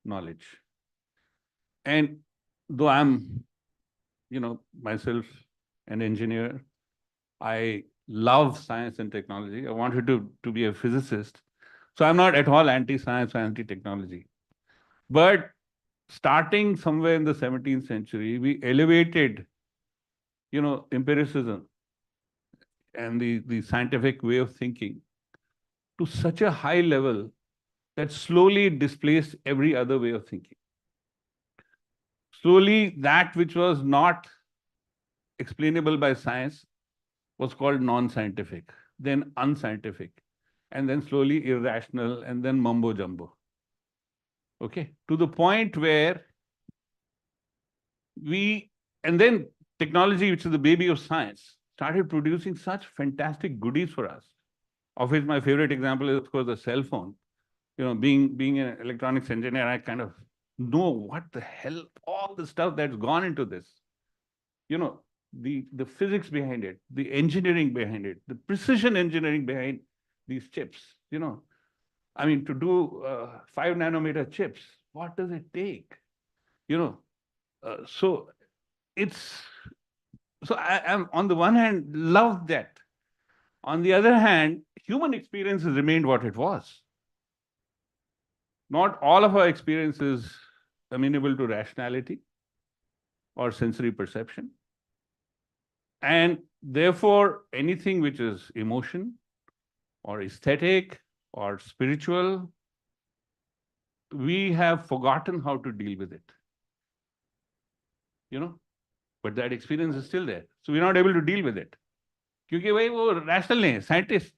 knowledge? And though I'm, myself an engineer, I love science and technology. I wanted to be a physicist. So I'm not at all anti-science or anti-technology. But starting somewhere in the 17th century, we elevated, empiricism and the scientific way of thinking to such a high level that slowly displaced every other way of thinking. Slowly, that which was not explainable by science was called non-scientific, then unscientific, and then slowly irrational, and then mumbo-jumbo. Okay, to the point where and then technology, which is the baby of science, started producing such fantastic goodies for us, of which my favorite example is, of course, the cell phone. Being an electronics engineer, I kind of know what the hell, all the stuff that's gone into this. The physics behind it, the engineering behind it, the precision engineering behind these chips, I mean, to do 5 nanometer chips, what does it take? So I am, on the one hand, love that. On the other hand, human experience has remained what it was. Not all of our experience is amenable to rationality or sensory perception. And therefore, anything which is emotion or aesthetic or spiritual, we have forgotten how to deal with it. But that experience is still there. So we're not able to deal with it. Because bhai, wo rational nahi hai. Scientist,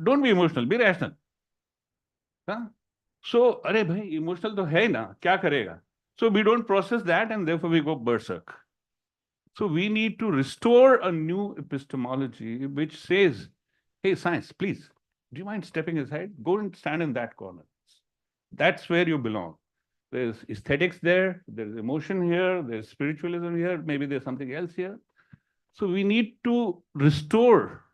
don't be emotional, be rational. Huh? So, arey bhai, emotional to hai na, kya karega? So we don't process that, and therefore we go berserk. So we need to restore a new epistemology which says, hey, science, please, do you mind stepping aside? Go and stand in that corner. That's where you belong. There's aesthetics there, there's emotion here, there's spiritualism here, maybe there's something else here. So we need to restore,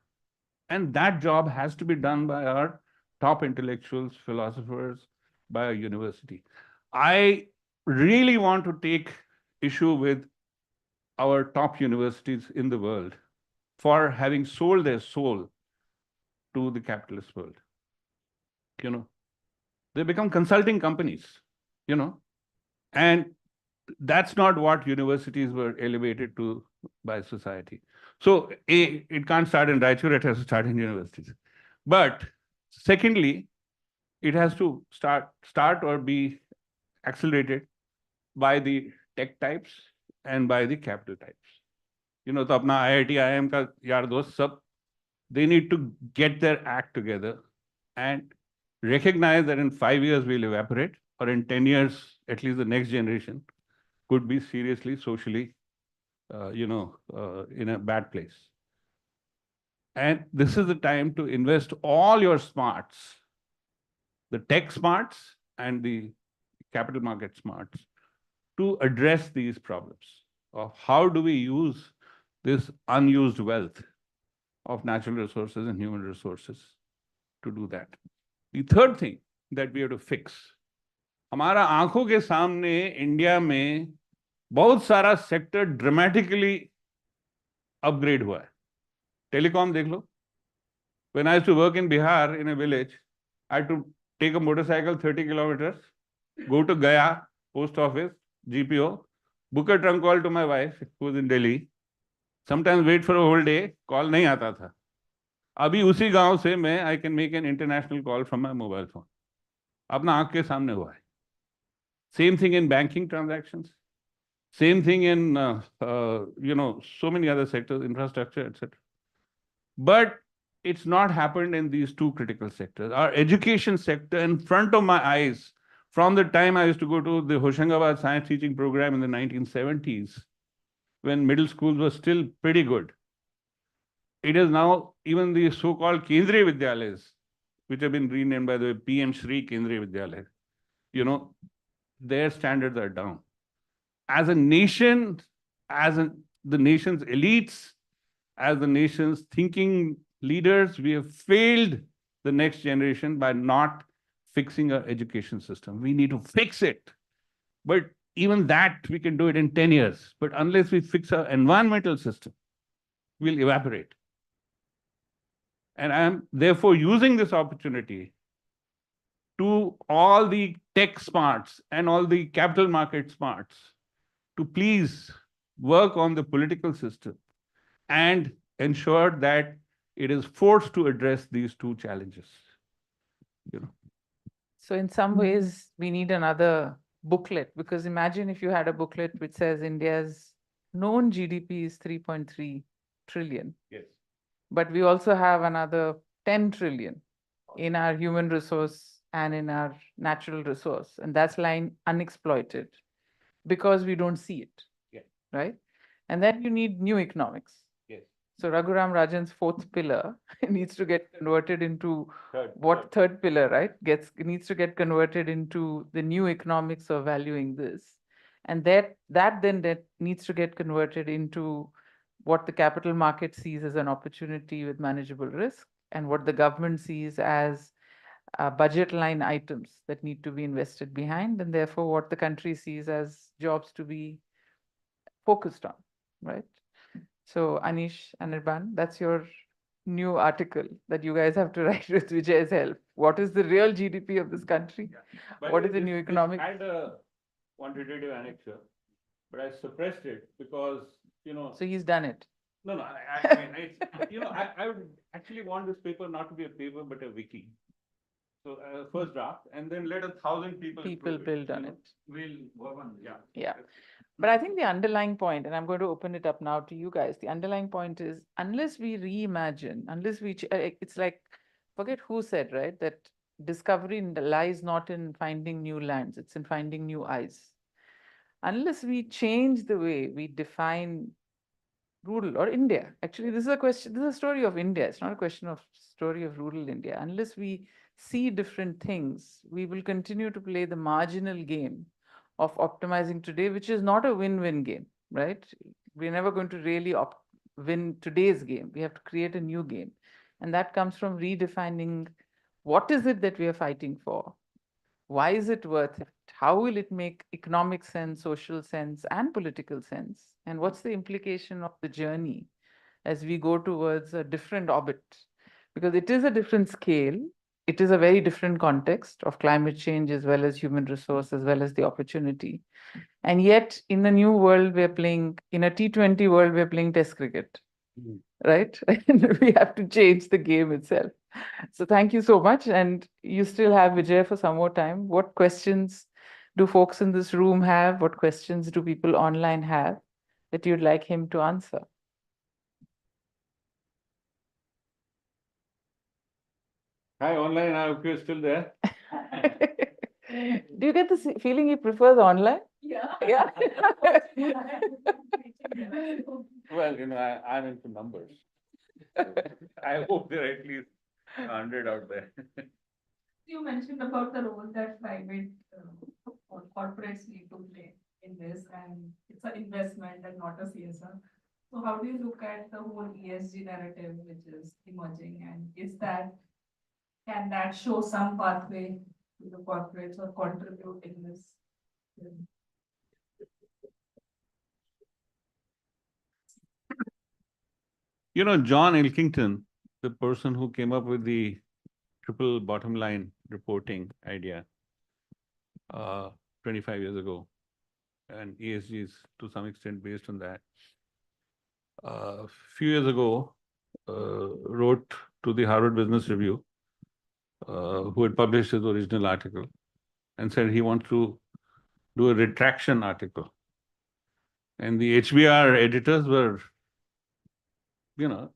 and that job has to be done by our top intellectuals, philosophers by a university. I really want to take issue with our top universities in the world for having sold their soul to the capitalist world. You know, they become consulting companies, you know, and that's not what universities were elevated to by society. So it can't start in Raichur, it has to start in universities. But secondly, it has to start or be accelerated by the tech types and by the capital types. You know, तो अपना IIT, IIM का यार दोस्त सब, they need to get their act together and recognize that in 5 years we'll evaporate, or in 10 years, at least the next generation could be seriously socially, in a bad place. And this is the time to invest all your smarts, the tech smarts and the capital market smarts, to address these problems of how do we use this unused wealth of natural resources and human resources to do that. The third thing that we have to fix, हमारा आंखों के सामने India में बहुत सारा sector dramatically upgrade हुआ है. Telecom देख लो. When I used to work in Bihar in a village, I had to take a motorcycle 30 kilometers, go to Gaya post office, GPO, book a trunk call to my wife who was in Delhi, sometimes wait for a whole day, call नहीं आता था. अभी उसी गांव से मैं I can make an international call from my mobile phone. अपना आंख के सामने हुआ है. Same thing in banking transactions. Same thing in so many other sectors, infrastructure, etc. But it's not happened in these two critical sectors. Our education sector, in front of my eyes, from the time I used to go to the Hoshangabad science teaching program in the 1970s, when middle schools were still pretty good, it is now even the so-called Kendriya Vidyalayas, which have been renamed by the PM Shri Kendriya Vidyalaya, their standards are down. As a nation, the nation's elites, as the nation's thinking leaders, we have failed the next generation by not fixing our education system. We need to fix it. But even that, we can do it in 10 years. But unless we fix our environmental system, we'll evaporate. And I am therefore using this opportunity to all the tech smarts and all the capital market smarts to please work on the political system and ensure that it is forced to address these two challenges. So in some ways, we need another booklet, because imagine if you had a booklet which says India's known GDP is 3.3 trillion. Yes. But we also have another 10 trillion in our human resource and in our natural resource. And that's lying unexploited because we don't see it. Yeah. Right? And then you need new economics. Yes. So Raghuram Rajan's fourth pillar needs to get converted into third pillar, right? Needs to get converted into the new economics of valuing this. And that needs to get converted into what the capital market sees as an opportunity with manageable risk, and what the government sees as budget line items that need to be invested behind, and therefore what the country sees as jobs to be focused on, right? So Anish, Anirban, that's your new article that you guys have to write with Vijay's help. What is the real GDP of this country? Yeah. What is the new economic? I had a quantitative annexure, but I suppressed it because, So he's done it. No, I would actually want this paper not to be a paper, but a wiki. So first draft, and then let 1,000 people build on it. We'll work on, yeah. Yeah. But I think the underlying point, and I'm going to open it up now to you guys, the underlying point is, unless we reimagine, it's like, forget who said, right, that discovery lies not in finding new lands, it's in finding new eyes. Unless we change the way we define rural or India, actually, this is a story of India. It's not a question of story of rural India. Unless we see different things, we will continue to play the marginal game of optimizing today, which is not a win-win game, right? We're never going to really win today's game. We have to create a new game. And that comes from redefining What is it that we are fighting for? Why is it worth it? How will it make economic sense, social sense, and political sense? And what's the implication of the journey as we go towards a different orbit? Because it is a different scale. It is a very different context of climate change as well as human resource, as well as the opportunity. And yet, in a new world, we're playing, in a T20 world, we're playing test cricket, right? And we have to change the game itself. So thank you so much. And you still have Vijay for some more time. What questions do folks in this room have? What questions do people online have that you'd like him to answer? Hi, online, I hope you're still there. Do you get the feeling he prefers online? Yeah. Yeah. Well, I'm into numbers. I hope there are at least 100 out there. You mentioned about the role that private or corporates need to play in this, and it's an investment and not a CSR. So how do you look at the whole ESG narrative which is emerging, and can that show some pathway to the corporates or contribute in this? John Elkington, the person who came up with the triple bottom line reporting idea 25 years ago, and ESG is to some extent based on that. A few years ago, wrote to the Harvard Business Review, who had published his original article, and said he wants to do a retraction article. And the HBR editors were, a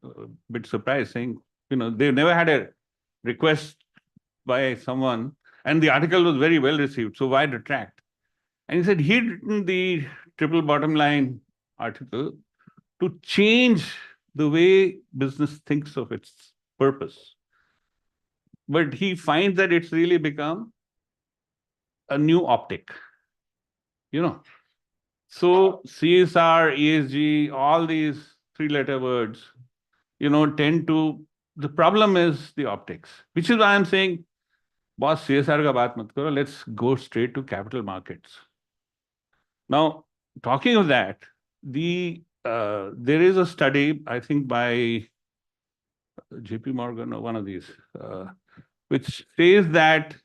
bit surprised, saying, they've never had a request by someone, and the article was very well received, so why retract? And he said he'd written the triple bottom line article to change the way business thinks of its purpose. But he finds that it's really become a new optic, So CSR, ESG, all these three-letter words, tend to, the problem is the optics, which is why I'm saying, boss, CSR ka baat mat karo, let's go straight to capital markets. Now, talking of that, there is a study, I think by JP Morgan or one of these, which says that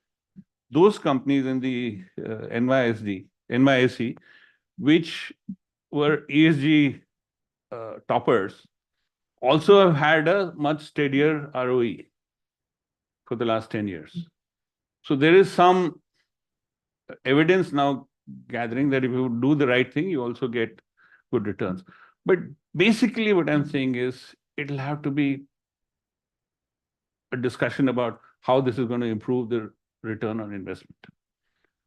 those companies in the NYSE, which were ESG toppers, also have had a much steadier ROE for the last 10 years. So there is some evidence now gathering that if you do the right thing, you also get good returns. But basically what I'm saying is it'll have to be a discussion about how this is going to improve the return on investment.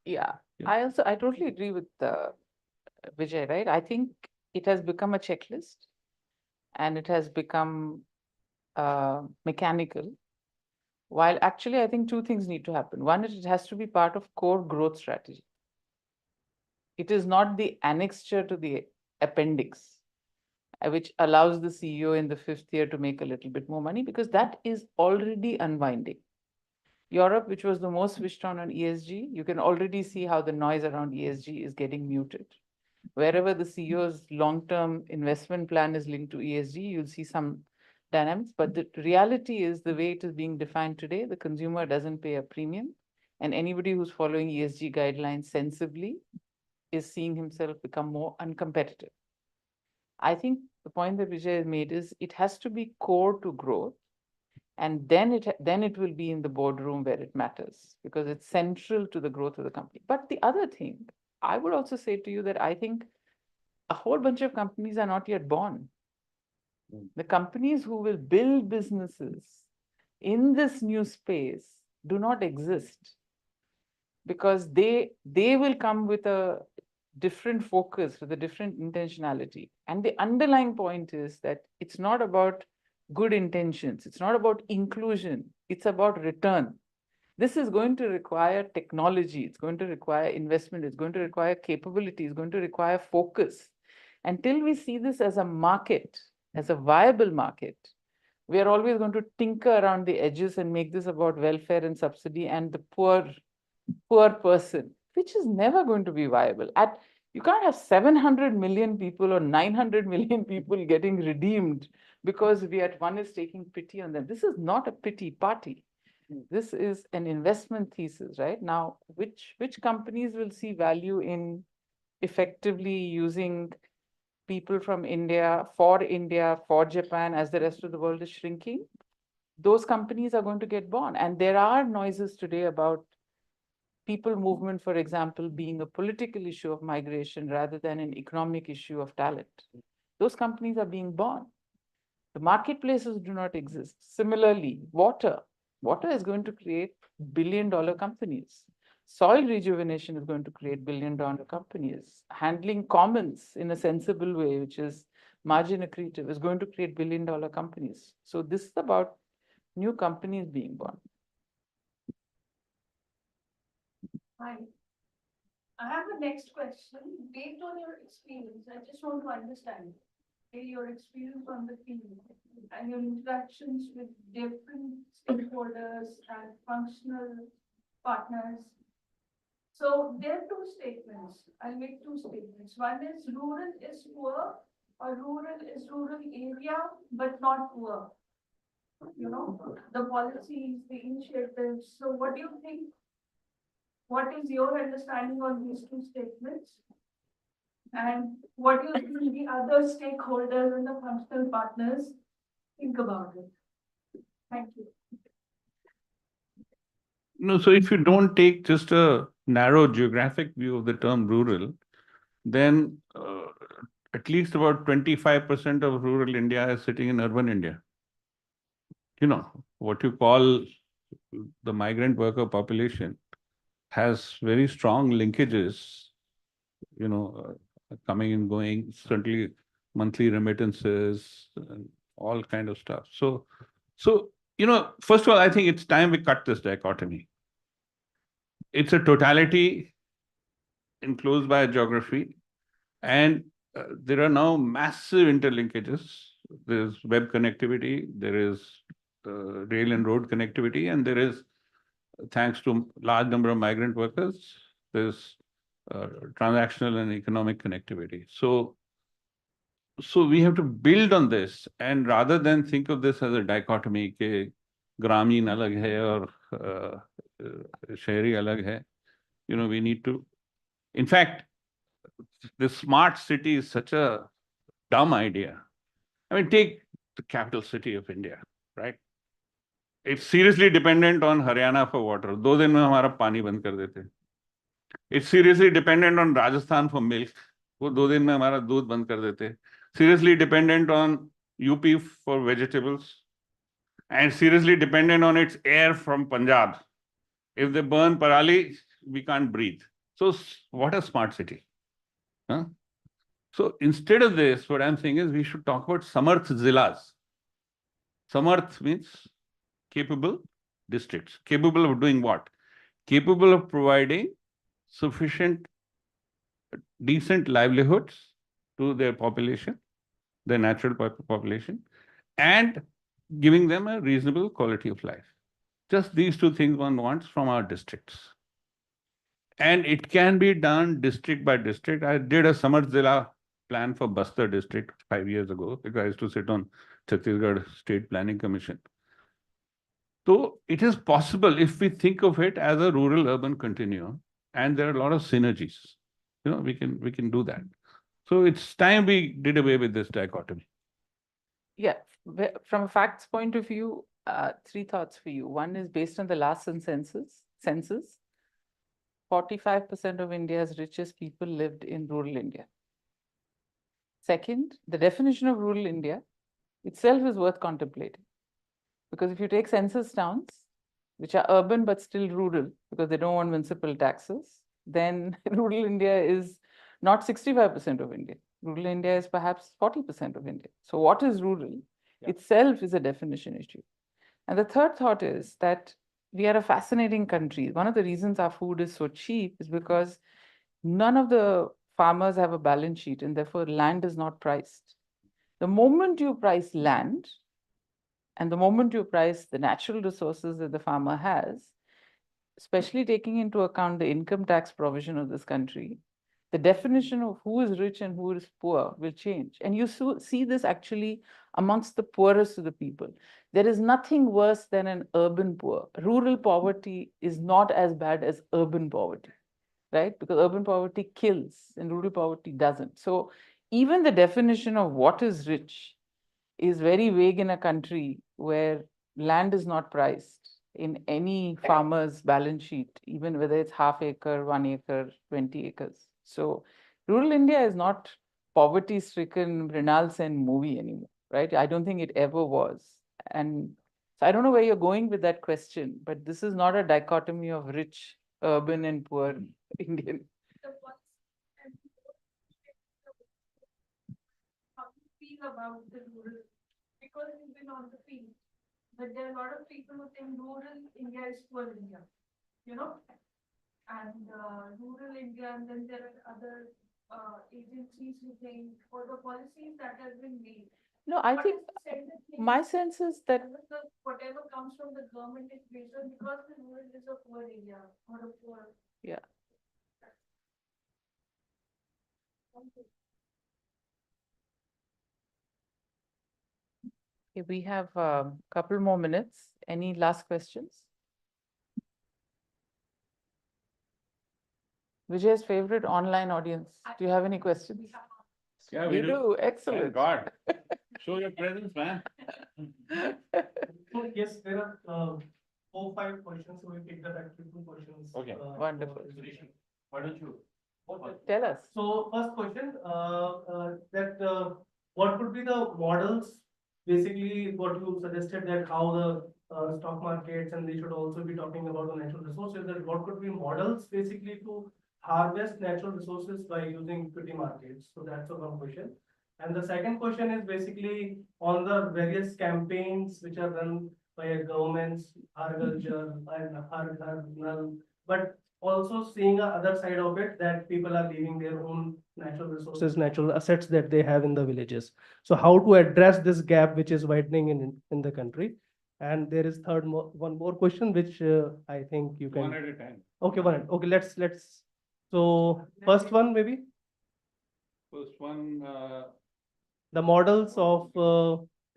Yeah. Yeah. I totally agree with Vijay, right? I think it has become a checklist and it has become mechanical. While actually, I think two things need to happen. One is it has to be part of core growth strategy. It is not the annexure to the appendix, which allows the CEO in the 5th year to make a little bit more money, because that is already unwinding. Europe, which was the most switched on ESG, you can already see how the noise around ESG is getting muted. Wherever the CEO's long-term investment plan is linked to ESG, you'll see some dynamics. But the reality is the way it is being defined today, the consumer doesn't pay a premium. And anybody who's following ESG guidelines sensibly is seeing himself become more uncompetitive. I think the point that Vijay has made is it has to be core to growth. And then it will be in the boardroom where it matters, because it's central to the growth of the company. But the other thing, I would also say to you that I think a whole bunch of companies are not yet born. The companies who will build businesses in this new space do not exist, because they will come with a different focus, with a different intentionality. And the underlying point is that it's not about good intentions. It's not about inclusion. It's about return. This is going to require technology. It's going to require investment. It's going to require capability. It's going to require focus. Until we see this as a market, as a viable market, We are always going to tinker around the edges and make this about welfare and subsidy and the poor person, which is never going to be viable. You can't have 700 million people or 900 million people getting redeemed because one is taking pity on them. This is not a pity party. This is an investment thesis, right? Now, which companies will see value in effectively using people from India, for Japan, as the rest of the world is shrinking? Those companies are going to get born. And there are noises today about people movement, for example, being a political issue of migration rather than an economic issue of talent. Those companies are being born. The marketplaces do not exist. Similarly, water is going to create billion-dollar companies. Soil rejuvenation is going to create billion-dollar companies. Handling commons in a sensible way, which is margin accretive, is going to create billion-dollar companies. So this is about new companies being born. Hi. I have the next question. Based on your experience, I just want to understand your experience on the field and your interactions with different stakeholders and functional partners. So there are two statements. I'll make two statements. One is rural is poor, or rural is rural area, but not poor. You know, the policies, the initiatives. So what do you think? What is your understanding on these two statements? And what do you think the other stakeholders and the functional partners think about it? Thank you. No, so if you don't take just a narrow geographic view of the term rural, then at least about 25% of rural India is sitting in urban India. You know, what you call the migrant worker population has very strong linkages, you know, coming and going, certainly monthly remittances, and all kind of stuff. So, you know, first of all, I think it's time we cut this dichotomy. It's a totality enclosed by a geography, and there are now massive interlinkages. There's web connectivity, there is rail and road connectivity, and there is, thanks to large number of migrant workers, there's transactional and economic connectivity. So we have to build on this, and rather than think of this as a dichotomy, ke Gramin alag hai or Shahri alag hai, you know, we need to, in fact, the smart city is such a dumb idea. I mean, take the capital city of India, right? It's seriously dependent on Haryana for water. 2 दिन में हमारा पानी बंद कर देते. It's seriously dependent on Rajasthan for milk. वो 2 दिन में हमारा दूध बंद कर देते. Seriously dependent on UP for vegetables, and seriously dependent on its air from Punjab. If they burn parali, we can't breathe. So what a smart city. Huh? So instead of this, what I'm saying is we should talk about Samarth Zilas. Samarth means capable districts. Capable of doing what? Capable of providing sufficient, decent livelihoods to their population, their natural population, and giving them a reasonable quality of life. Just these two things one wants from our districts. And it can be done district by district. I did a Samarth Zilla plan for Bastar district 5 years ago, because I used to sit on Chhattisgarh State Planning Commission. So it is possible if we think of it as a rural-urban continuum, and there are a lot of synergies. You know, we can do that. So it's time we did away with this dichotomy. Yeah, from a facts point of view, 3 thoughts for you. One is based on the last census, 45% of India's richest people lived in rural India. Second, the definition of rural India itself is worth contemplating. Because if you take census towns, which are urban but still rural, because they don't want municipal taxes, then rural India is not 65% of India. Rural India is perhaps 40% of India. So what is rural itself is a definition issue. And the third thought is that we are a fascinating country. One of the reasons our food is so cheap is because none of the farmers have a balance sheet, and therefore land is not priced. The moment you price land And the moment you price the natural resources that the farmer has, especially taking into account the income tax provision of this country, the definition of who is rich and who is poor will change. And you see this actually amongst the poorest of the people. There is nothing worse than an urban poor. Rural poverty is not as bad as urban poverty, right? Because urban poverty kills and rural poverty doesn't. So even the definition of what is rich is very vague in a country where land is not priced in any farmer's balance sheet, even whether it's half acre, 1 acre, 20 acres. So rural India is not poverty-stricken Mrinal Sen movie anymore, right? I don't think it ever was. And so I don't know where you're going with that question, but this is not a dichotomy of rich, urban, and poor Indian. How do you feel about the rural? Because you've been on the field, but there are a lot of people who think rural India is poor India, you know, and rural India, and then there are other agencies who think, or the policies that have been made. No, I What think is the standard thing? my sense is that Whatever comes from the government is based on because the rural is a poor area or a poor. yeah. Okay, we have a couple more minutes. Any last questions? Vijay's favorite online audience. Do you have any questions? Yeah, You do, excellent. Thank God. Show your presence, man. So yes, there are 4-5 questions, so we pick the back to 2 questions. Okay. Wonderful. Why don't you? Tell us. So first question, what would be the models? Basically, what you suggested that how the stock markets and they should also be talking about the natural resources. That what could be models basically to harvest natural resources by using equity markets? So that's the one question. And the second question is basically on the various campaigns which are run by governments, agriculture and Har but also seeing the other side of it that people are leaving their own natural resources, natural assets that they have in the villages. So how to address this gap which is widening in the country? And there is one more question which I think you can. One at a time. Okay, okay. Let's. So first one maybe. First one. The models of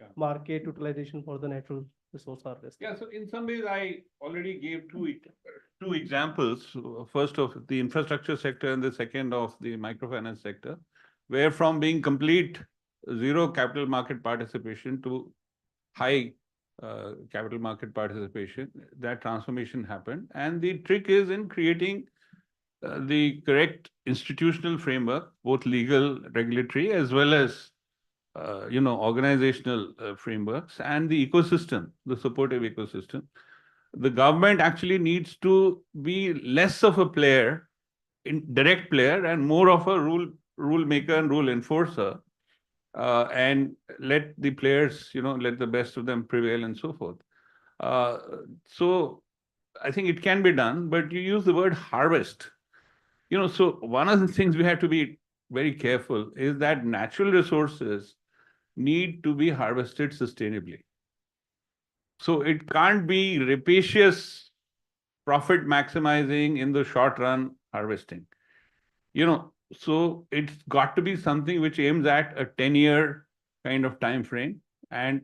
Yeah. market utilization for the natural resource harvest. Yeah, so in some ways, I already gave two examples. First of the infrastructure sector and the second of the microfinance sector, where from being complete zero capital market participation to high capital market participation, that transformation happened. And the trick is in creating the correct institutional framework, both legal, regulatory, as well as organizational frameworks and the ecosystem, the supportive ecosystem. The government actually needs to be less of a player, direct player, and more of a rule maker and rule enforcer, and let the players, let the best of them prevail and so forth. So I think it can be done, but you use the word harvest. So one of the things we have to be very careful is that natural resources need to be harvested sustainably. So it can't be rapacious profit maximizing in the short run harvesting. So it's got to be something which aims at a 10-year kind of time frame and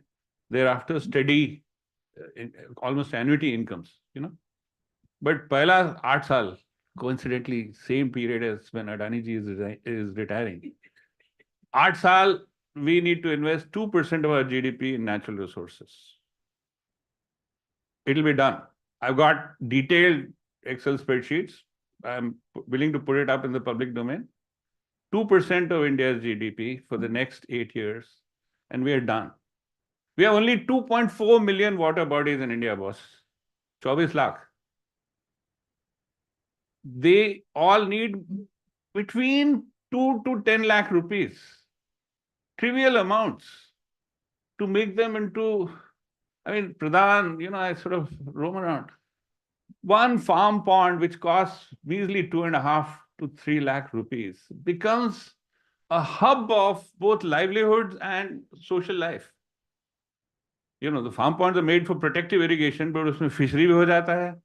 thereafter steady almost annuity incomes, But pehla 8 saal, coincidentally same period as when Adani ji is retiring. 8 saal, we need to invest 2% of our GDP in natural resources. It'll be done. I've got detailed Excel spreadsheets. I'm willing to put it up in the public domain. 2% of India's GDP for the next 8 years, and we are done. We have only 2.4 million water bodies in India, boss. 24 lakh. They all need between 2 to 10 lakh rupees. Trivial amounts to make them into, Pradhan, I sort of roam around. One farm pond, which costs measly 2.5 to 3 lakh rupees, becomes a hub of both livelihoods and social life. the farm ponds are made for protective irrigation, but उसमें fishery भी हो जाता है,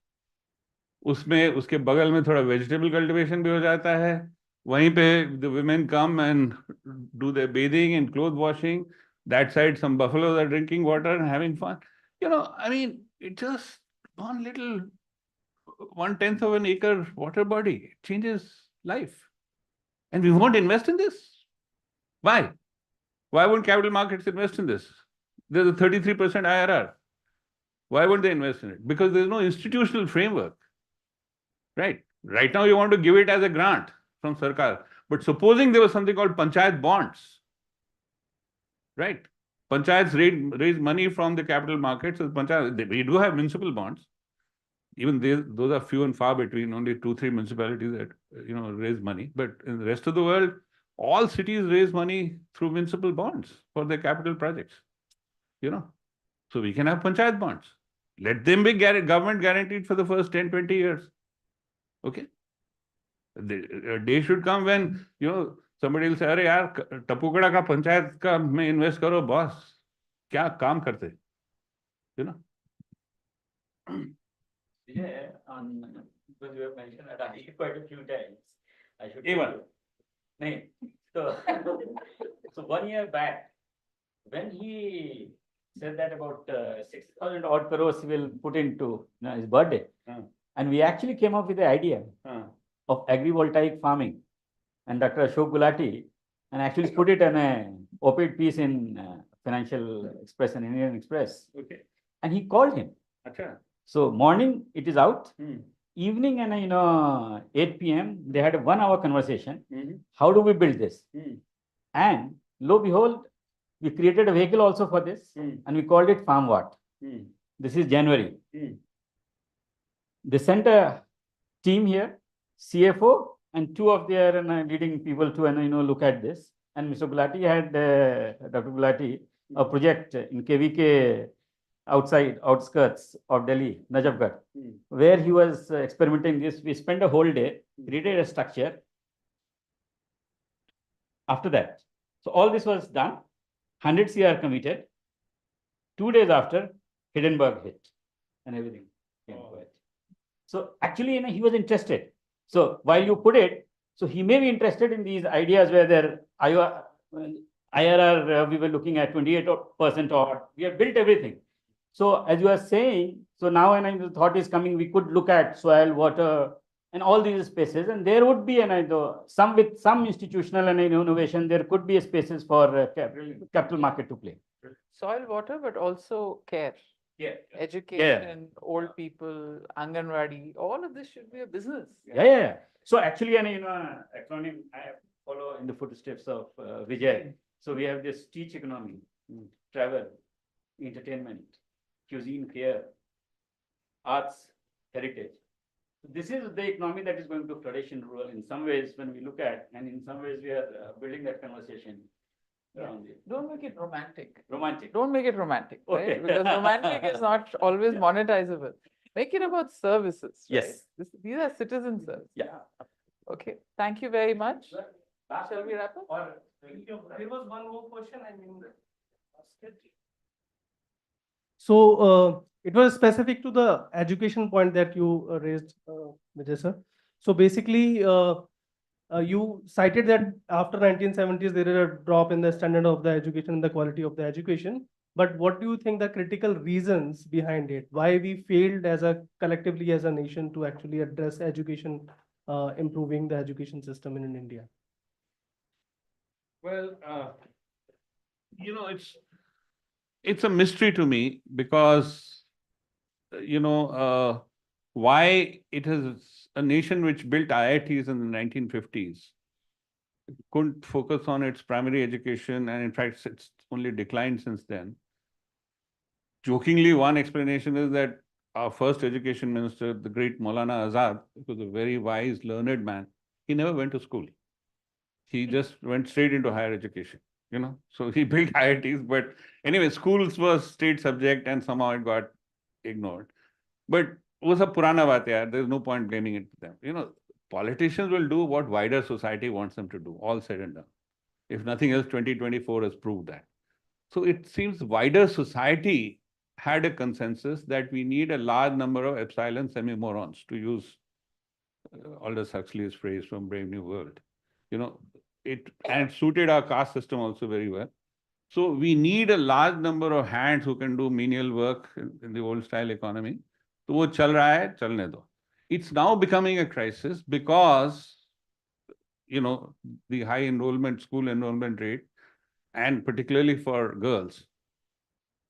उसमें उसके बगल में थोड़ा vegetable cultivation भी हो जाता है, वहीं पे the women come and do their bathing and clothes washing. That side, some buffaloes are drinking water and having fun. I mean, it just one little 1/10 of an acre water body changes life. And we won't invest in this. Why? Why won't capital markets invest in this? There's a 33% IRR. Why won't they invest in it? Because there's no institutional framework. Right? Right now you want to give it as a grant from Sarkar. But supposing there was something called Panchayat bonds. Right? Panchayats raise money from the capital markets. We do have municipal bonds. Even those are few and far between. Only 2-3 municipalities that raise money. But in the rest of the world, all cities raise money through municipal bonds for their capital projects. So we can have panchayat bonds. Let them be government guaranteed for the first 10-20 years. Okay? A day should come when somebody will say, "Arey yaar, Tapukada ka panchayat ka mein invest karo, boss. Kya kaam karte?" Yeah, because you have mentioned that quite a few times. I should Even. Nahin. So, so 1 year back, when he said that about 6,000 odd crores he will put into his birthday, and we actually came up with the idea of agrivoltaic farming, and Dr. Ashok Gulati, and actually put it in a op-ed piece in Financial Express and Indian Express. Okay. And he called him. Achha. So morning it is out. Evening and 8 p.m. they had a 1 hour conversation. How do we build this? And lo behold, we created a vehicle also for this, and we called it Farm What. This is January. They sent a team here, CFO and 2 of their leading people to look at this. And Mr. Gulati had Dr. Gulati a project in KVK outskirts of Delhi, Najafgarh, where he was experimenting this. We spent a whole day, created a structure. After that, so all this was done, 100 CR committed. 2 days after, Hindenburg hit, and everything came quiet. So actually, he was interested. So while you put it, so he may be interested in these ideas where their IRR we were looking at 28% or we have built everything. So as you are saying, so now the thought is coming, we could look at soil, water, and all these spaces, and there would be some with some institutional and innovation, there could be spaces for capital market to play. Soil, water, but also care. Yeah. Education, old people, Anganwadi, all of this should be a business. Yeah. So actually, acronym I follow in the footsteps of Vijay. So we have this teach economy, travel, entertainment, cuisine, care, arts, heritage. This is the economy that is going to flourish in rural in some ways when we look at, and in some ways we are building that conversation around it. Don't make it romantic. Romantic. Don't make it romantic, right? Okay. Because romantic is not always monetizable. Make it about services. Right? Yes. These are citizen services. Yeah. Okay. Thank you very much. Shall we wrap up? There was one more question. So it was specific to the education point that you raised, Vijay sir. So basically, you cited that after 1970s, there is a drop in the standard of the education and the quality of the education. But what do you think the critical reasons behind it? Why we failed collectively as a nation to actually address education, improving the education system in India? Well, it's a mystery to me because, why it is a nation which built IITs in the 1950s couldn't focus on its primary education, and in fact, it's only declined since then. Jokingly, one explanation is that our first education minister, the great Maulana Azad, who was a very wise, learned man, he never went to school. He just went straight into higher education, So he built IITs, but anyway, schools was state subject and somehow it got ignored. But it was a purana baat, yaar. There's no point blaming it to them. Politicians will do what wider society wants them to do, all said and done. If nothing else, 2024 has proved that. So it seems wider society had a consensus that we need a large number of epsilon semi-morons, to use Aldous Huxley's phrase from Brave New World. And it suited our caste system also very well. So we need a large number of hands who can do menial work in the old style economy. So wo chal raha hai, chalne do. It's now becoming a crisis because, the high school enrollment rate, and particularly for girls,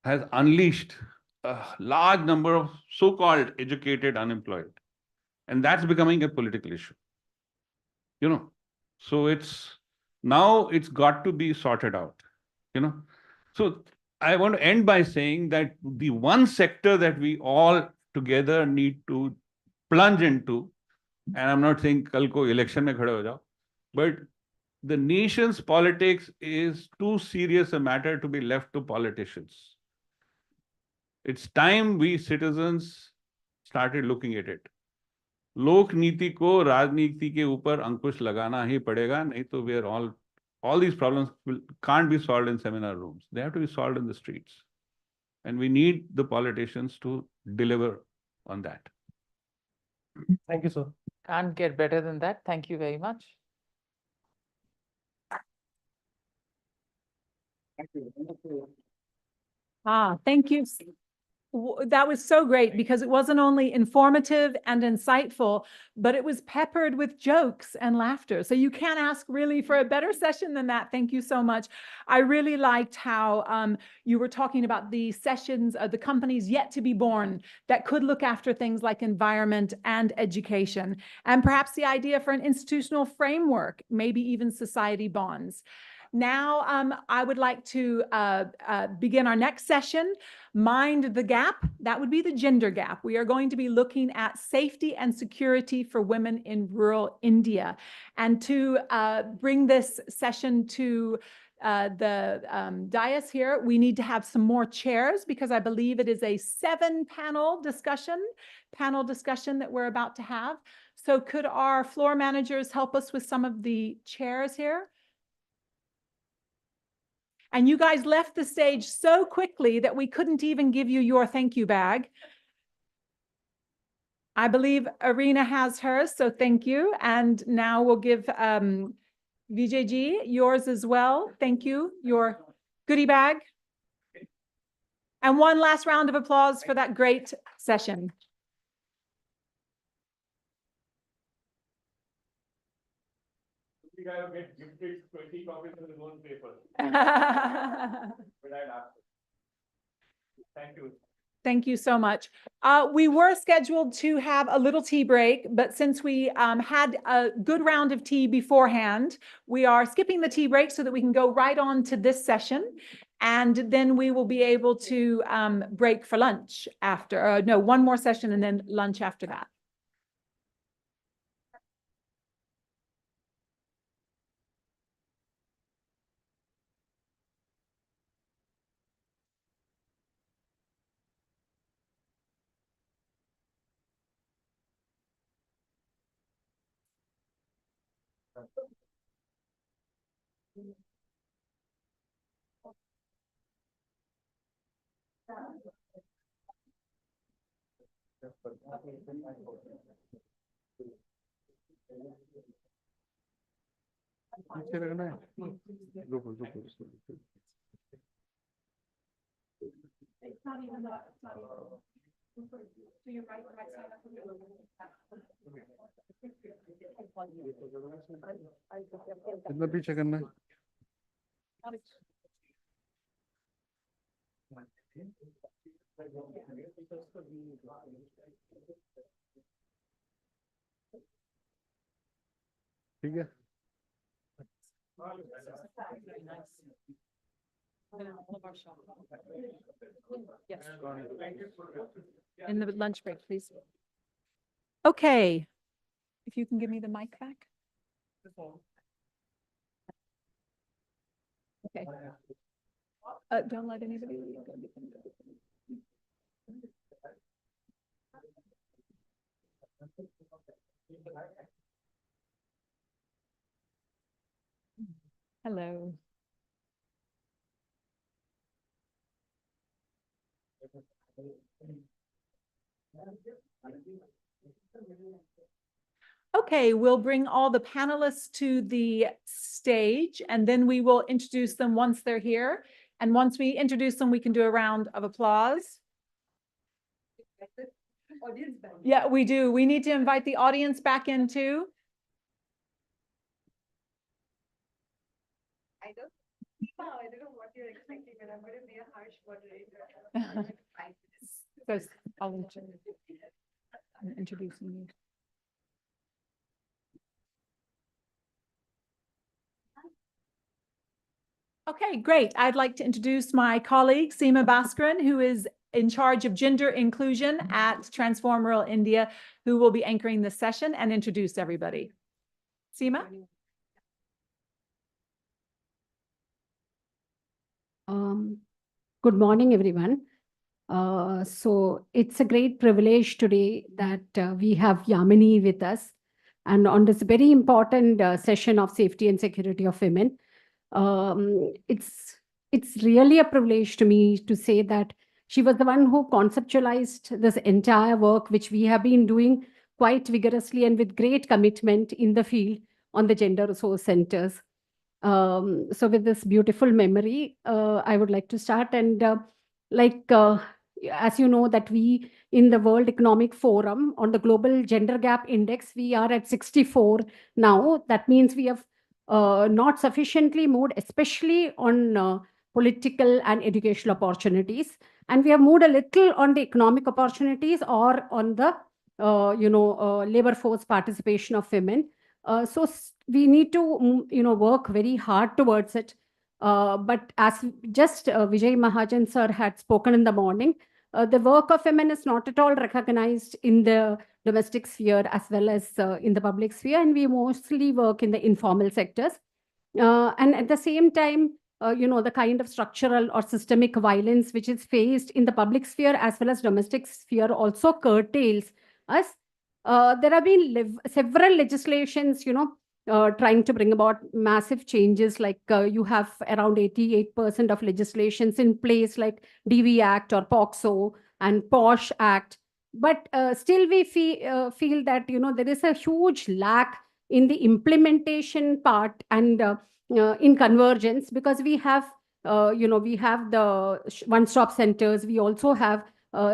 has unleashed a large number of so-called educated unemployed. And that's becoming a political issue. So it's got to be sorted out. So I want to end by saying that the one sector that we all together need to plunge into, and I'm not saying kal ko election mein khade ho jao, but the nation's politics is too serious a matter to be left to politicians. It's time we citizens started looking at it. लोक नीति को राजनीति के ऊपर अंकुश लगाना ही पड़ेगा, नहीं तो we are all these problems can't be solved in seminar rooms. They have to be solved in the streets. And we need the politicians to deliver on that. Thank you, sir. Can't get better than that. Thank you very much. Thank you. That was so great because it wasn't only informative and insightful, but it was peppered with jokes and laughter. So you can't ask really for a better session than that. Thank you so much. I really liked how you were talking about the sessions of the companies yet to be born that could look after things like environment and education, and perhaps the idea for an institutional framework, maybe even society bonds. Now, I would like to begin our next session, Mind the Gap. That would be the gender gap. We are going to be looking at safety and security for women in rural India. And to bring this session to the dais here, we need to have some more chairs because I believe it is a 7-panel discussion that we're about to have. So could our floor managers help us with some of the chairs here? And you guys left the stage so quickly that we couldn't even give you your thank you bag. I believe Arena has hers, so thank you. And now we'll give Vijayji yours as well. Thank you, your goodie bag. And one last round of applause for that great session. You guys get gifted 20 copies of the own paper. Thank you. Thank you so much. We were scheduled to have a little tea break, but since we had a good round of tea beforehand, we are skipping the tea break so that we can go right on to this session. And then we will be able to break for lunch after, no, one more session and then lunch after that. कितना पीछे करना है? ठीक है. Yes. In the lunch break, please. Okay. If you can give me the mic back. Okay. Don't let anybody leave. Hello. Okay, we'll bring all the panelists to the stage and then we will introduce them once they're here. And once we introduce them, we can do a round of applause. Yeah, we do. We need to invite the audience back in too. I don't know what you're expecting, but I'm going to be a harsh moderator. So I'll introduce you. Okay, great. I'd like to introduce my colleague, Seema Bhaskaran, who is in charge of gender inclusion at Transform Rural India, who will be anchoring this session and introduce everybody. Seema? Good morning, everyone. So it's a great privilege today that we have Yamini with us and on this very important session of safety and security of women. It's really a privilege to me to say that she was the one who conceptualized this entire work, which we have been doing quite vigorously and with great commitment in the field on the gender resource centers. So with this beautiful memory, I would like to start and as you know that we in the World Economic Forum on the Global Gender Gap Index, we are at 64 now. That means we have not sufficiently moved, especially on political and educational opportunities. And we have moved a little on the economic opportunities or on the labor force participation of women. So we need to work very hard towards it. But as just Vijay Mahajan sir had spoken in the morning, the work of women is not at all recognized in the domestic sphere as well as in the public sphere, and we mostly work in the informal sectors. And at the same time, the kind of structural or systemic violence which is faced in the public sphere as well as domestic sphere also curtails us. There have been several legislations, trying to bring about massive changes, like you have around 88% of legislations in place, like DV Act or POXO and POSH Act. But still we feel that, there is a huge lack in the implementation part and in convergence, because we have, we have the one-stop centers. We also have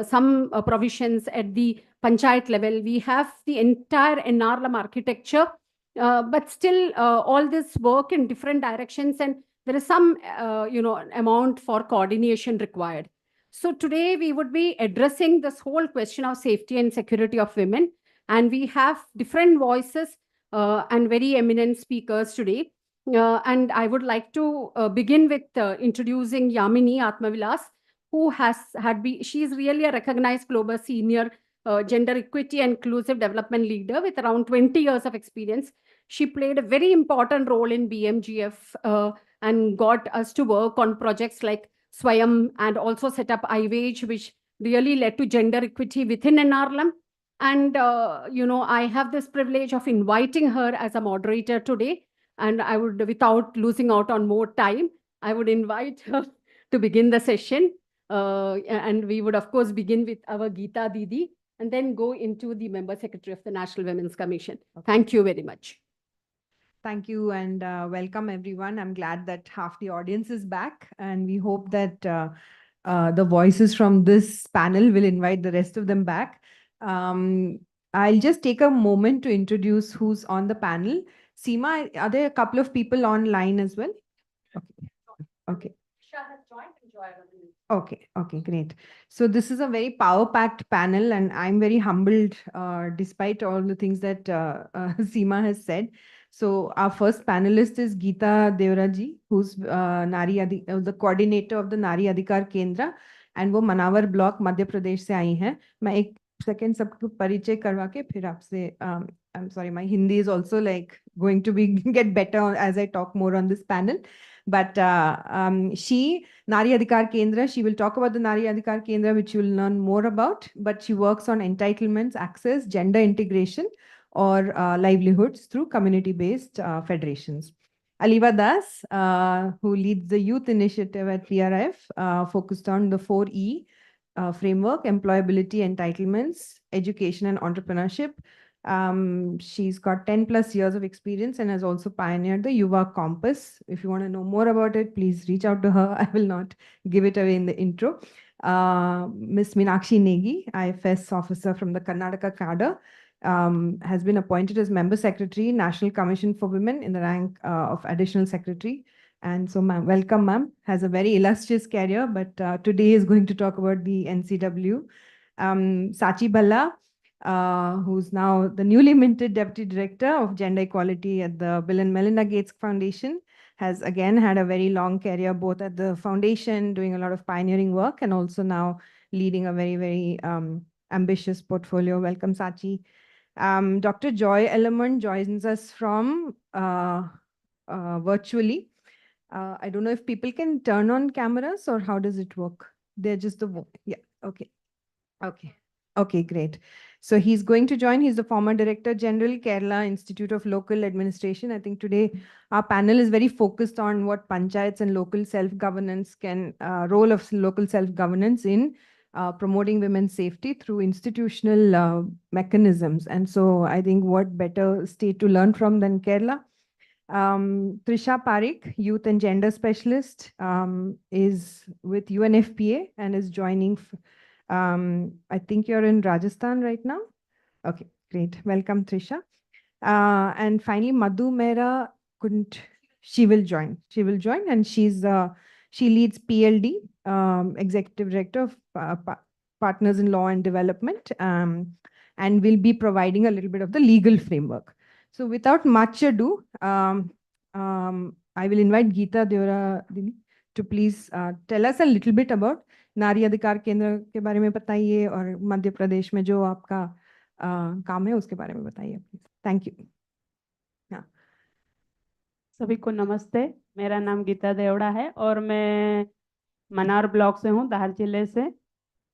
some provisions at the panchayat level. We have the entire NRLM architecture, but still all this work in different directions, and there is some, amount for coordination required. So today we would be addressing this whole question of safety and security of women, and we have different voices and very eminent speakers today. And I would like to begin with introducing Yamini Atmavilas, who she is really a recognized global senior gender equity and inclusive development leader with around 20 years of experience. She played a very important role in BMGF and got us to work on projects like Swayam and also set up iWage, which really led to gender equity within NRLM. And, I have this privilege of inviting her as a moderator today. And I would, without losing out on more time, I would invite her to begin the session. And we would, of course, begin with our Geeta Didi and then go into the Member Secretary of the National Women's Commission. Thank you very much. Thank you and welcome everyone. I'm glad that half the audience is back, and we hope that the voices from this panel will invite the rest of them back. I'll just take a moment to introduce who's on the panel. Seema, are there a couple of people online as well? Okay. Okay, great. So this is a very power-packed panel, and I'm very humbled despite all the things that Seema has said. So our first panelist is Geeta Devaraji, who's the coordinator of the Nari Adhikar Kendra, and वो Manawar block Madhya Pradesh से आई हैं. मैं एक second सबको परिचय करवा के फिर आपसे I'm sorry, my Hindi is also like going to be get better as I talk more on this panel. But she, Nari Adhikar Kendra, she will talk about the Nari Adhikar Kendra, which you will learn more about. But she works on entitlements, access, gender integration, or livelihoods through community-based federations. Aliva Das, who leads the youth initiative at PRF, focused on the 4E, framework, employability, entitlements, education, and entrepreneurship. She's got 10 plus years of experience and has also pioneered the Yuva Compass. If you want to know more about it, please reach out to her. I will not give it away in the intro. Ms. Meenakshi Negi, IFS officer from the Karnataka cadre, has been appointed as member secretary, National Commission for Women in the rank of additional secretary. And so, ma'am, welcome, ma'am. Has a very illustrious career, but today is going to talk about the NCW. Sachi Balla, who's now the newly minted Deputy Director of Gender Equality at the Bill and Melinda Gates Foundation, has again had a very long career both at the foundation, doing a lot of pioneering work, and also now leading a very, very ambitious portfolio. Welcome, Sachi. Dr. Joy Element joins us from virtually. I don't know if people can turn on cameras or how does it work? They're just yeah, okay. Okay, great. So he's going to join. He's the former Director General, Kerala Institute of Local Administration. I think today our panel is very focused on what panchayats and local self-governance role of local self-governance in promoting women's safety through institutional mechanisms. And so I think what better state to learn from than Kerala. Trisha Parikh, Youth and Gender Specialist, is with UNFPA and is joining. I think you're in Rajasthan right now. Okay, great. Welcome, Trisha. And finally, Madhu Mehra she will join. She will join, and she leads PLD, Executive Director of Partners in Law and Development, and will be providing a little bit of the legal framework. So without much ado, I will invite Geeta Deora to please tell us a little bit about नारी अधिकार केंद्र के बारे में बताइए और मध्य प्रदेश में जो आपका काम है उसके बारे में बताइए प्लीज. Thank you. सभी को नमस्ते. मेरा नाम गीता देवड़ा है और मैं मनार ब्लॉक से हूँ, धार जिले से.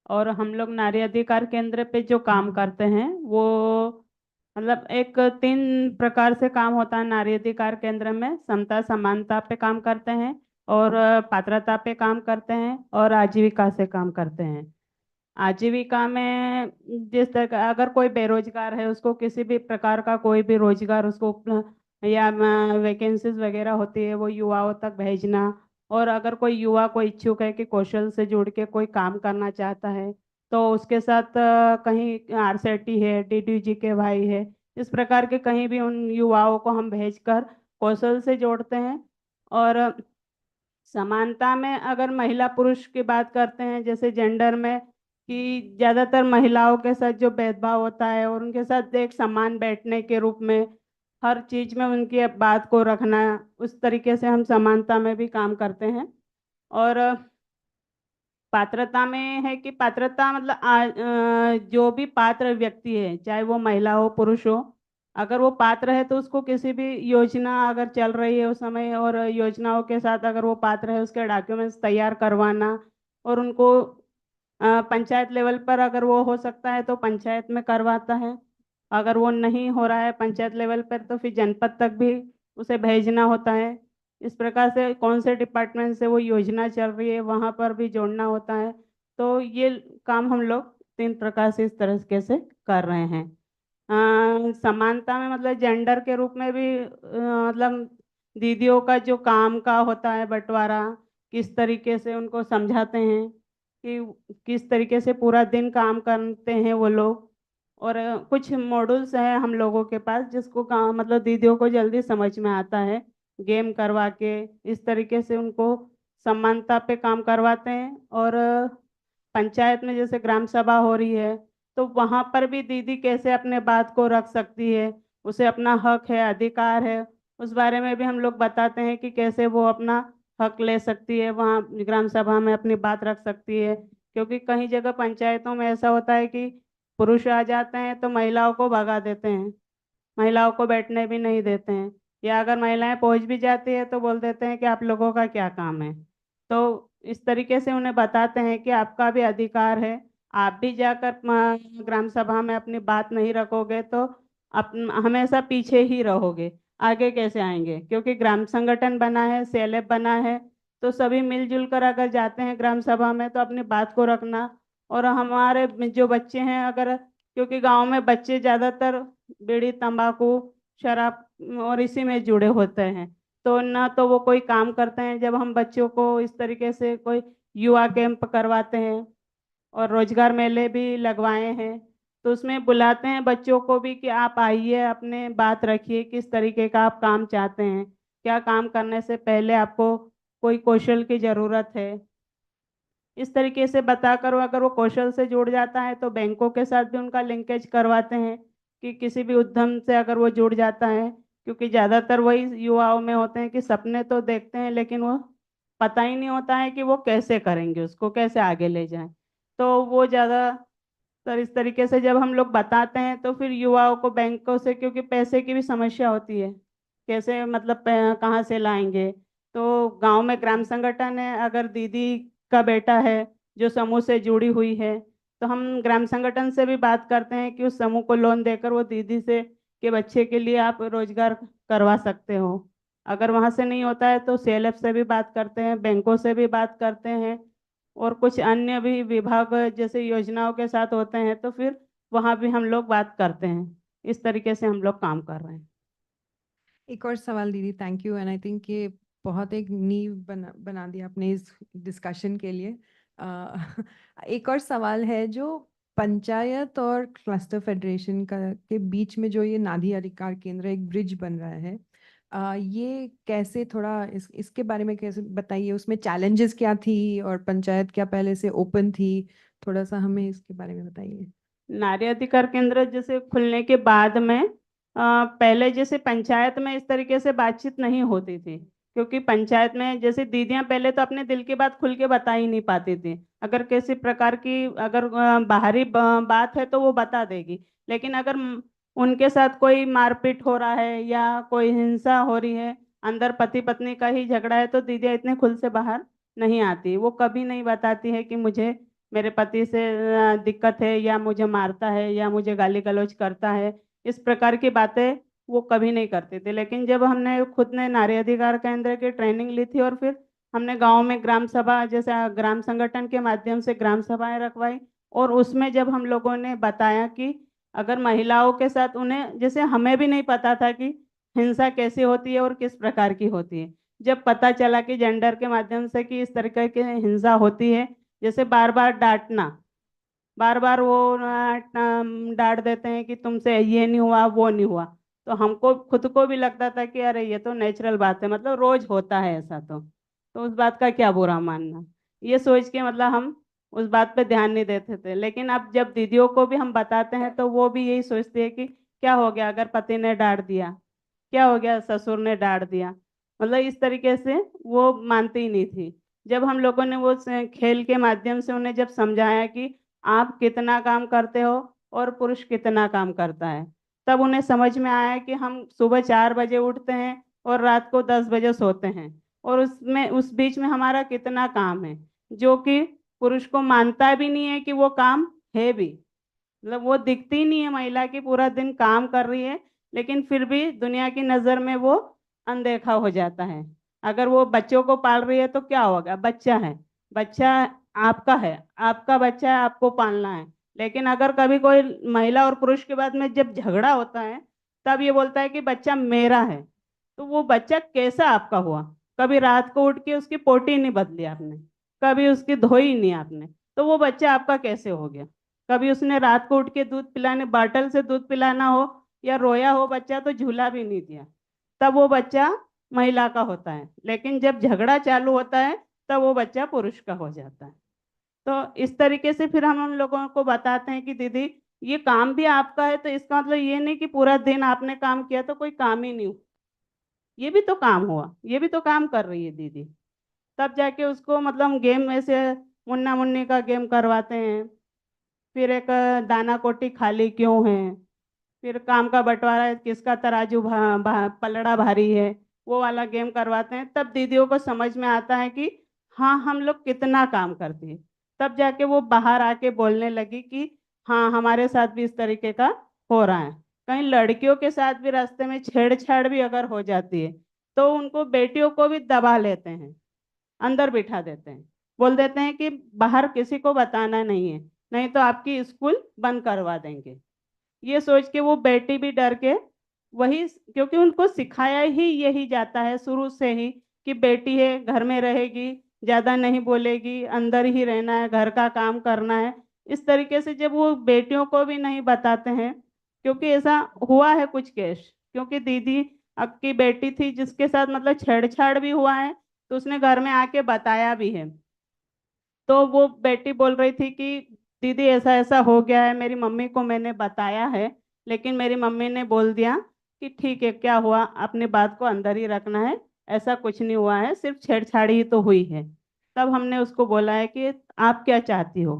और हम लोग नारी अधिकार केंद्र पे जो काम करते हैं वो मतलब एक 3 प्रकार से काम होता है नारी अधिकार केंद्र में. समता समानता पे काम करते हैं और पात्रता पे काम करते हैं और आजीविका से काम करते हैं. आजीविका में जिस तरह अगर कोई बेरोजगार है उसको किसी भी प्रकार का कोई भी रोजगार उसको या वैकेंसीज वगैरह होती है वो युवाओं तक भेजना. और अगर कोई युवा कोई इच्छुक है कि कौशल से जुड़ के कोई काम करना चाहता है तो उसके साथ कहीं आरसेटी है, DDGKY है, इस प्रकार के कहीं भी उन युवाओं को हम भेजकर कौशल से जोड़ते हैं. और समानता में अगर महिला पुरुष की बात करते हैं जैसे जेंडर में कि ज़्यादातर महिलाओं के साथ जो भेदभाव होता है और उनके साथ एक समान बैठने के रूप में हर चीज़ में उनकी बात को रखना, उस तरीके से हम समानता में भी काम करते हैं. और पात्रता में है कि पात्रता मतलब जो भी पात्र व्यक्ति है चाहे वो महिला हो पुरुष हो, अगर वो पात्र है तो उसको किसी भी योजना अगर चल रही है उस समय और योजनाओं के साथ अगर वो पात्र है उसके डॉक्यूमेंट्स तैयार करवाना और उनको पंचायत लेवल पर अगर वो हो सकता है तो पंचायत में करवाता है. अगर वो नहीं हो रहा है पंचायत लेवल पर तो फिर जनपद तक भी उसे भेजना होता है. इस प्रकार से कौन से डिपार्टमेंट से वो योजना चल रही है वहाँ पर भी जोड़ना होता है. तो ये काम हम लोग 3 प्रकार से इस तरीके से कर रहे हैं. समानता में मतलब जेंडर के रूप में भी मतलब दीदियों का जो काम का होता है बंटवारा, किस तरीके से उनको समझाते हैं कि किस तरीके से पूरा दिन काम करते हैं वो लोग. और कुछ मॉड्यूल्स हैं हम लोगों के पास जिसको काम मतलब दीदियों को जल्दी समझ में आता है, गेम करवा के इस तरीके से उनको समानता पे काम करवाते हैं. और पंचायत में जैसे ग्राम सभा हो रही है तो वहाँ पर भी दीदी कैसे अपने बात को रख सकती है, उसे अपना हक है, अधिकार है, उस बारे में भी हम लोग बताते हैं कि कैसे वो अपना हक ले सकती है, वहाँ ग्राम सभा में अपनी बात रख सकती है. क्योंकि कई जगह पंचायतों में ऐसा होता है कि पुरुष आ जाते हैं तो महिलाओं को भगा देते हैं, महिलाओं को बैठने भी नहीं देते हैं, या अगर महिलाएं पहुंच भी जाती है तो बोल देते हैं कि आप लोगों का क्या काम है. तो इस तरीके से उन्हें बताते हैं कि आपका भी अधिकार है, आप भी जाकर ग्राम सभा में अपनी बात नहीं रखोगे तो हमेशा पीछे ही रहोगे, आगे कैसे आएंगे. क्योंकि ग्राम संगठन बना है, सेलेब बना है, तो सभी मिलजुल कर अगर जाते हैं ग्राम सभा में तो अपनी बात को रखना और हमारे में जो बच्चे हैं, अगर क्योंकि गांव में बच्चे ज़्यादातर बीड़ी तंबाकू शराब और इसी में जुड़े होते हैं, तो ना तो वो कोई काम करते हैं। जब हम बच्चों को इस तरीके से कोई युवा कैंप करवाते हैं और रोजगार मेले भी लगवाए हैं, तो उसमें बुलाते हैं बच्चों को भी कि आप आइए, अपने बात रखिए, किस तरीके का आप काम चाहते हैं, क्या काम करने से पहले आपको कोई कौशल की ज़रूरत है। इस तरीके से बताकर अगर वो कौशल से जुड़ जाता है तो बैंकों के साथ भी उनका लिंकेज करवाते हैं कि किसी भी उद्यम से अगर वो जुड़ जाता है, क्योंकि ज़्यादातर वही युवाओं में होते हैं कि सपने तो देखते हैं लेकिन वो पता ही नहीं होता है कि वो कैसे करेंगे, उसको कैसे आगे ले जाएं। तो वो ज़्यादातर इस तरीके से जब हम लोग बताते हैं तो फिर युवाओं को बैंकों से, क्योंकि पैसे की भी समस्या होती है, कैसे मतलब कहाँ से लाएंगे। तो गांव में ग्राम संगठन है, अगर दीदी का बेटा है जो समूह से जुड़ी हुई है, तो हम ग्राम संगठन से भी बात करते हैं कि उस समूह को लोन देकर वो दीदी से के बच्चे के लिए आप रोजगार करवा सकते हो। अगर वहाँ से नहीं होता है तो CLF से भी बात करते हैं, बैंकों से भी बात करते हैं, और कुछ अन्य भी विभाग जैसे योजनाओं के साथ होते हैं तो फिर वहाँ भी हम लोग बात करते हैं। इस तरीके से हम लोग काम कर रहे हैं। एक और सवाल दीदी, thank you, and I think ये बहुत एक नींव बना दिया आपने इस डिस्कशन के लिए। एक और सवाल है, जो पंचायत और क्लस्टर फेडरेशन का के बीच में जो ये नाधी अधिकार केंद्र एक ब्रिज बन रहा है, ये कैसे, थोड़ा इसके बारे में कैसे बताइए, उसमें चैलेंजेस क्या थी और पंचायत क्या पहले से ओपन थी, थोड़ा सा हमें इसके बारे में बताइए। नारी अधिकार केंद्र जैसे खुलने के बाद में पहले जैसे पंचायत में इस तरीके से बातचीत नहीं होती थी, क्योंकि पंचायत में जैसे दीदियां पहले तो अपने दिल की बात खुल के बता ही नहीं पाती थी। अगर किसी प्रकार की अगर बाहरी बात है तो वो बता देगी, लेकिन अगर उनके साथ कोई मारपीट हो रहा है या कोई हिंसा हो रही है, अंदर पति पत्नी का ही झगड़ा है, तो दीदियां इतने खुल से बाहर नहीं आती। वो कभी नहीं बताती है कि मुझे मेरे पति से दिक्कत है, या मुझे मारता है, या मुझे गाली गलौज करता है। इस प्रकार की बातें वो कभी नहीं करते थे। लेकिन जब हमने खुद ने नारी अधिकार केंद्र की ट्रेनिंग ली थी और फिर हमने गांव में ग्राम सभा जैसे ग्राम संगठन के माध्यम से ग्राम सभाएं रखवाई, और उसमें जब हम लोगों ने बताया कि अगर महिलाओं के साथ उन्हें, जैसे हमें भी नहीं पता था कि हिंसा कैसी होती है और किस प्रकार की होती है, जब पता चला कि जेंडर के माध्यम से कि इस तरीके की हिंसा होती है, जैसे बार बार डांटना, बार बार वो डांट देते हैं कि तुमसे ये नहीं हुआ वो नहीं हुआ, तो हमको खुद को भी लगता था कि अरे ये तो नेचुरल बात है, मतलब रोज होता है ऐसा, तो उस बात का क्या बुरा मानना, ये सोच के मतलब हम उस बात पे ध्यान नहीं देते थे। लेकिन अब जब दीदियों को भी हम बताते हैं तो वो भी यही सोचती है कि क्या हो गया अगर पति ने डांट दिया, क्या हो गया ससुर ने डांट दिया, मतलब इस तरीके से वो मानती ही नहीं थी। जब हम लोगों ने वो खेल के माध्यम से उन्हें जब समझाया कि आप कितना काम करते हो और पुरुष कितना काम करता है, तब उन्हें समझ में आया कि हम सुबह 4 बजे उठते हैं और रात को 10 बजे सोते हैं, और उसमें उस बीच में हमारा कितना काम है, जो कि पुरुष को मानता भी नहीं है कि वो काम है भी। मतलब वो दिखती नहीं है महिला की पूरा दिन काम कर रही है, लेकिन फिर भी दुनिया की नज़र में वो अनदेखा हो जाता है। अगर वो बच्चों को पाल रही है तो क्या होगा, बच्चा है, बच्चा आपका है, आपका बच्चा है, आपको पालना है। लेकिन अगर कभी कोई महिला और पुरुष के बाद में जब झगड़ा होता है, तब ये बोलता है कि बच्चा मेरा है, तो वो बच्चा कैसा आपका हुआ? कभी रात को उठ के उसकी पोटी नहीं बदली आपने, कभी उसकी धोई नहीं आपने, तो वो बच्चा आपका कैसे हो गया? कभी उसने रात को उठ के दूध पिलाने, बाटल से दूध पिलाना हो या रोया हो बच्चा तो झूला भी नहीं दिया, तब वो बच्चा महिला का होता है। लेकिन जब झगड़ा चालू होता है तब वो बच्चा पुरुष का हो जाता है। तो इस तरीके से फिर हम लोगों को बताते हैं कि दीदी ये काम भी आपका है, तो इसका मतलब ये नहीं कि पूरा दिन आपने काम किया तो कोई काम ही नहीं हुआ, ये भी तो काम हुआ, ये भी तो काम कर रही है दीदी। तब जाके उसको मतलब हम गेम में से मुन्ना मुन्नी का गेम करवाते हैं, फिर एक दाना कोटी खाली क्यों है, फिर काम का बंटवारा है, किसका तराजू पलड़ा भारी है, वो वाला गेम करवाते हैं। तब दीदियों को समझ में आता है कि हाँ हम लोग कितना काम करते हैं। तब जाके वो बाहर आके बोलने लगी कि हाँ हमारे साथ भी इस तरीके का हो रहा है। कहीं लड़कियों के साथ भी रास्ते में छेड़छाड़ भी अगर हो जाती है तो उनको बेटियों को भी दबा लेते हैं, अंदर बिठा देते हैं, बोल देते हैं कि बाहर किसी को बताना नहीं है, नहीं तो आपकी स्कूल बंद करवा देंगे। ये सोच के वो बेटी भी डर के वही, क्योंकि उनको सिखाया ही यही जाता है शुरू से ही कि बेटी है घर में रहेगी, ज़्यादा नहीं बोलेगी, अंदर ही रहना है, घर का काम करना है। इस तरीके से जब वो बेटियों को भी नहीं बताते हैं, क्योंकि ऐसा हुआ है कुछ केस, क्योंकि दीदी की बेटी थी जिसके साथ मतलब छेड़छाड़ भी हुआ है, तो उसने घर में आके बताया भी है। तो वो बेटी बोल रही थी कि दीदी ऐसा ऐसा हो गया है, मेरी मम्मी को मैंने बताया है, लेकिन मेरी मम्मी ने बोल दिया कि ठीक है, क्या हुआ, अपनी बात को अंदर ही रखना है, ऐसा कुछ नहीं हुआ है, सिर्फ छेड़छाड़ी ही तो हुई है। तब हमने उसको बोला है कि आप क्या चाहती हो,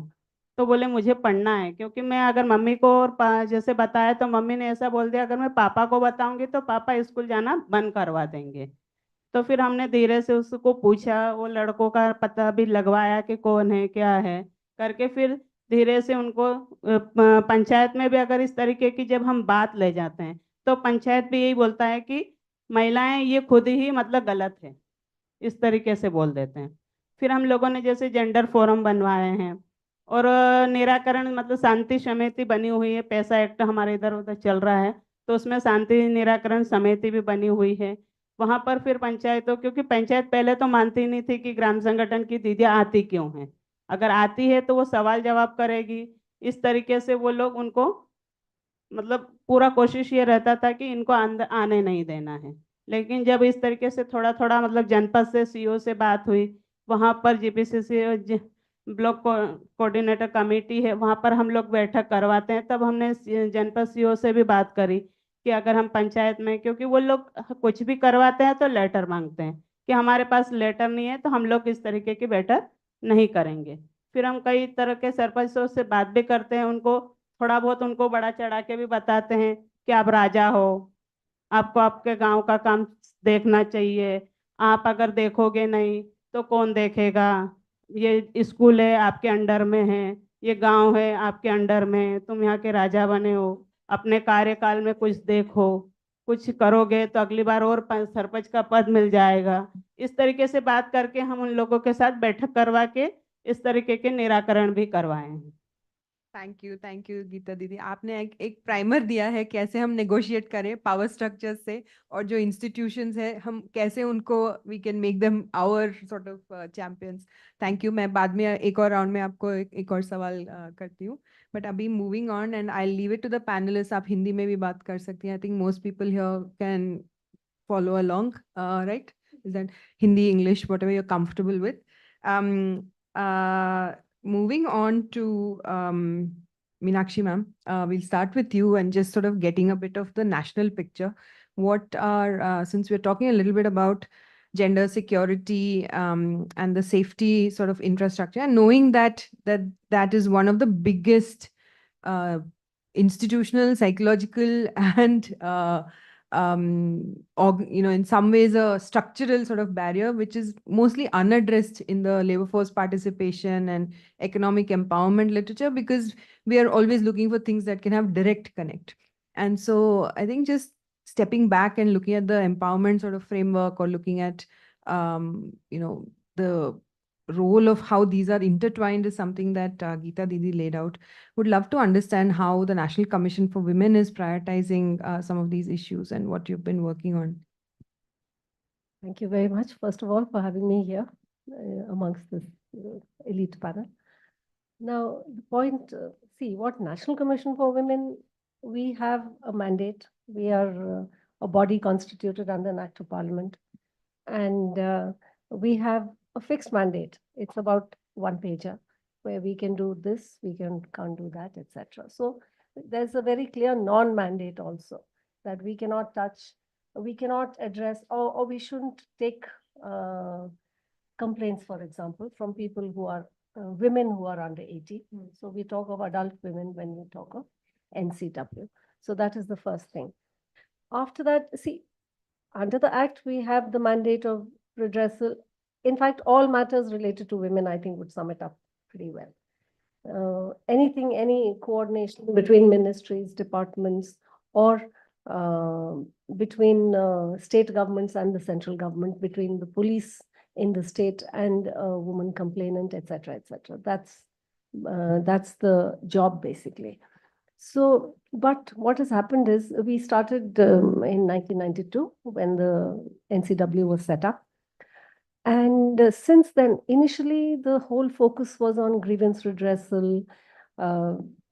तो बोले मुझे पढ़ना है, क्योंकि मैं अगर मम्मी को और जैसे बताया तो मम्मी ने ऐसा बोल दिया अगर मैं पापा को बताऊंगी तो पापा स्कूल जाना बंद करवा देंगे। तो फिर हमने धीरे से उसको पूछा, वो लड़कों का पता भी लगवाया कि कौन है क्या है करके, फिर धीरे से उनको पंचायत में भी अगर इस तरीके की जब हम बात ले जाते हैं तो पंचायत भी यही बोलता है कि महिलाएं ये खुद ही मतलब गलत है, इस तरीके से बोल देते हैं। फिर हम लोगों ने जैसे जेंडर फोरम बनवाए हैं और निराकरण मतलब शांति समिति बनी हुई है, पैसा एक्ट हमारे इधर उधर चल रहा है तो उसमें शांति निराकरण समिति भी बनी हुई है। वहां पर फिर पंचायतों, क्योंकि पंचायत पहले तो मानती नहीं थी कि ग्राम संगठन की दीदियाँ आती क्यों हैं, अगर आती है तो वो सवाल जवाब करेगी, इस तरीके से वो लोग उनको मतलब पूरा कोशिश ये रहता था कि इनको अंदर आने नहीं देना है। लेकिन जब इस तरीके से थोड़ा थोड़ा मतलब जनपद से सीओ से बात हुई, वहाँ पर जीपीसीसी ब्लॉक कोऑर्डिनेटर कमेटी है, वहाँ पर हम लोग बैठक करवाते हैं, तब हमने जनपद सीओ से भी बात करी कि अगर हम पंचायत में, क्योंकि वो लोग कुछ भी करवाते हैं तो लेटर मांगते हैं कि हमारे पास लेटर नहीं है तो हम लोग इस तरीके की बैठक नहीं करेंगे। फिर हम कई तरह के सरपंचों से बात भी करते हैं, उनको थोड़ा बहुत उनको बड़ा चढ़ा के भी बताते हैं कि आप राजा हो, आपको आपके गांव का काम देखना चाहिए, आप अगर देखोगे नहीं तो कौन देखेगा, ये स्कूल है आपके अंडर में है, ये गांव है आपके अंडर में है, तुम यहाँ के राजा बने हो, अपने कार्यकाल में कुछ देखो, कुछ करोगे तो अगली बार और सरपंच का पद मिल जाएगा। इस तरीके से बात करके हम उन लोगों के साथ बैठक करवा के इस तरीके के निराकरण भी करवाए हैं। थैंक यू गीता दीदी। आपने एक प्राइमर दिया है कैसे हम नेगोशिएट करें पावर स्ट्रक्चर से, और जो इंस्टीट्यूशंस है हम कैसे उनको we can make them our sort of champions. Thank you. मैं बाद में एक और राउंड में आपको एक और सवाल करती हूँ, बट अभी moving on and I leave it to the panelist. आप हिंदी में भी बात कर सकती हैं, I think most people here can follow along, right? Is that Hindi, English, whatever you're comfortable with? Moving on to Meenakshi ma'am, we'll start with you and just sort of getting a bit of the national picture. What are, since we're talking a little bit about gender security and the safety sort of infrastructure, and knowing that is one of the biggest institutional, psychological, and in some ways a structural sort of barrier, which is mostly unaddressed in the labor force participation and economic empowerment literature, because we are always looking for things that can have direct connect. And so I think just stepping back and looking at the empowerment sort of framework, or looking at, the role of how these are intertwined, is something that Geeta Didi laid out. Would love to understand how the National Commission for Women is prioritizing some of these issues and what you've been working on. Thank you very much, first of all, for having me here amongst this elite panel. Now, the point, see, what National Commission for Women, we have a mandate. We are a body constituted under an Act of Parliament. And we have a fixed mandate. It's about one pager, where we can do this, we can't do that, etc. So there's a very clear non-mandate also, that we cannot touch, we cannot address, or we shouldn't take complaints, for example, from people who are women who are under 80. So we talk of adult women when we talk of NCW. So that is the first thing. After that, see, under the Act, we have the mandate of redressal. In fact, all matters related to women, I think, would sum it up pretty well. Any coordination between ministries, departments, or between state governments and the central government, between the police in the state and a woman complainant, etc., etc. That's the job basically. So, but what has happened is we started in 1992 when the NCW was set up. And since then, initially, the whole focus was on grievance redressal,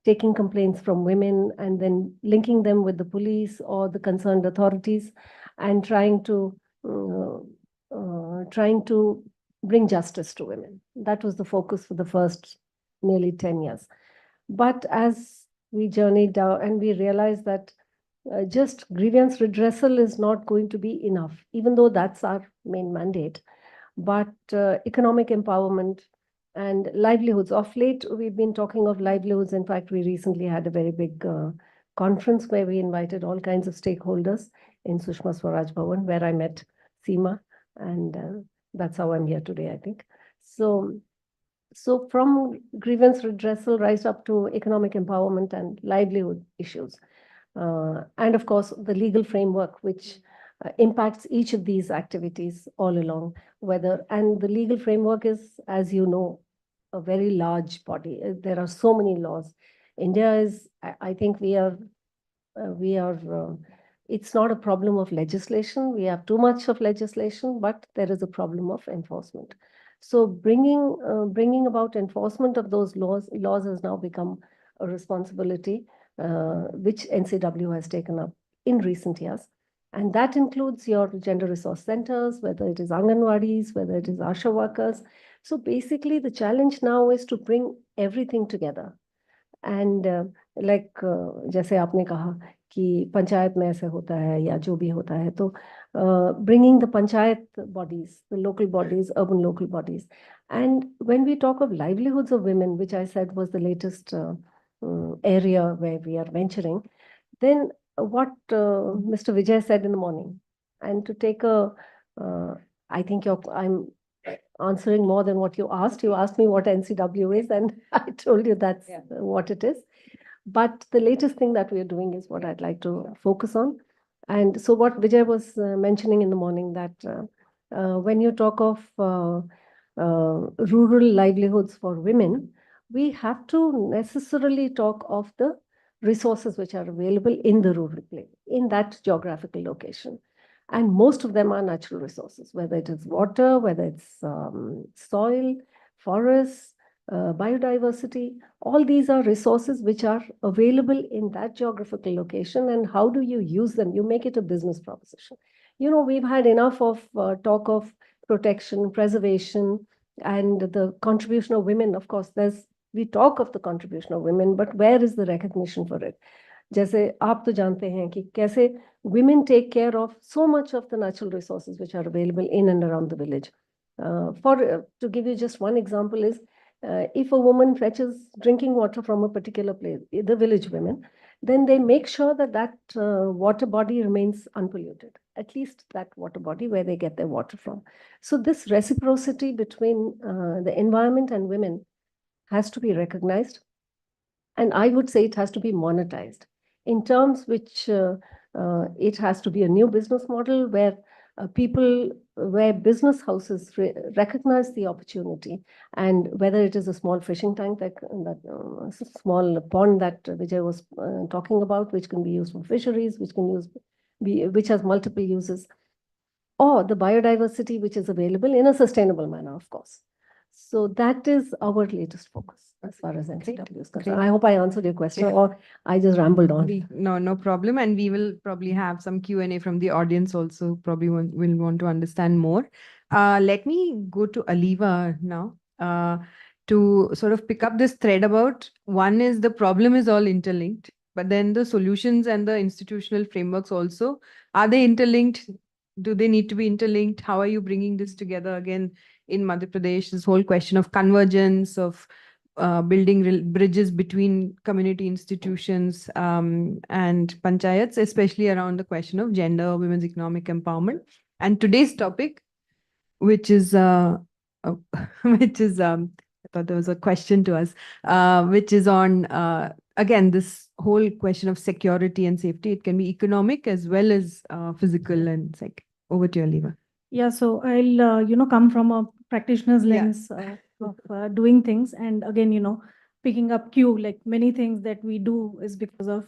taking complaints from women and then linking them with the police or the concerned authorities and trying to bring justice to women. That was the focus for the first nearly 10 years. But as we journeyed down and we realized that just grievance redressal is not going to be enough, even though that's our main mandate. But economic empowerment and livelihoods. Of late, we've been talking of livelihoods. In fact, we recently had a very big conference where we invited all kinds of stakeholders in Sushma Swaraj Bhavan, where I met Seema, and that's how I'm here today, I think. So from grievance redressal rise up to economic empowerment and livelihood issues. And of course, the legal framework, which impacts each of these activities all along, and the legal framework is, as you know, a very large body. There are so many laws. India is, I think it's not a problem of legislation. We have too much of legislation, but there is a problem of enforcement. So bringing about enforcement of those laws has now become a responsibility which NCW has taken up in recent years. And that includes your gender resource centers, whether it is Anganwadis, whether it is Asha workers. So basically the challenge now is to bring everything together. And like जैसे आपने कहा कि पंचायत में ऐसे होता है या जो भी होता है, तो bringing the panchayat bodies, the local bodies, urban local bodies. And when we talk of livelihoods of women, which I said was the latest area where we are venturing, then what Mr. Vijay said in the morning, and to take I think I'm answering more than what you asked. You asked me what NCW is, and I told you that's what it is. But the latest thing that we are doing is what I'd like to focus on. And so what Vijay was mentioning in the morning, that when you talk of rural livelihoods for women, we have to necessarily talk of the resources which are available in the rural place, in that geographical location. And most of them are natural resources, whether it is water, whether it's soil, forests, biodiversity. All these are resources which are available in that geographical location. And how do you use them? You make it a business proposition. You know, we've had enough of talk of protection, preservation, and the contribution of women. Of course, we talk of the contribution of women, but where is the recognition for it? जैसे आप तो जानते हैं कि कैसे women take care of so much of the natural resources which are available in and around the village. To give you just one example is, if a woman fetches drinking water from a particular place, the village women, then they make sure that that water body remains unpolluted, at least that water body where they get their water from. So this reciprocity between the environment and women has to be recognized. And I would say it has to be monetized in terms which it has to be a new business model where where business houses recognize the opportunity, and whether it is a small fishing tank, that small pond that Vijay was talking about, which can be used for fisheries, which has multiple uses, or the biodiversity which is available in a sustainable manner, of course. So that is our latest focus as far as NCW is concerned. I hope I answered your question, or I just rambled on. No problem. And we will probably have some Q&A from the audience also, probably will want to understand more. Let me go to Aliva now to sort of pick up this thread about, one is the problem is all interlinked, but then the solutions and the institutional frameworks also, are they interlinked? Do they need to be interlinked? How are you bringing this together again in Madhya Pradesh? This whole question of convergence, of building bridges between community institutions and panchayats, especially around the question of gender, women's economic empowerment. And today's topic, which is I thought there was a question to us, which is on again this whole question of security and safety. It can be economic as well as physical and psych. Over to you, Aliva. Yeah, so I'll come from a practitioner's lens of doing things, and again picking up cue, like many things that we do is because of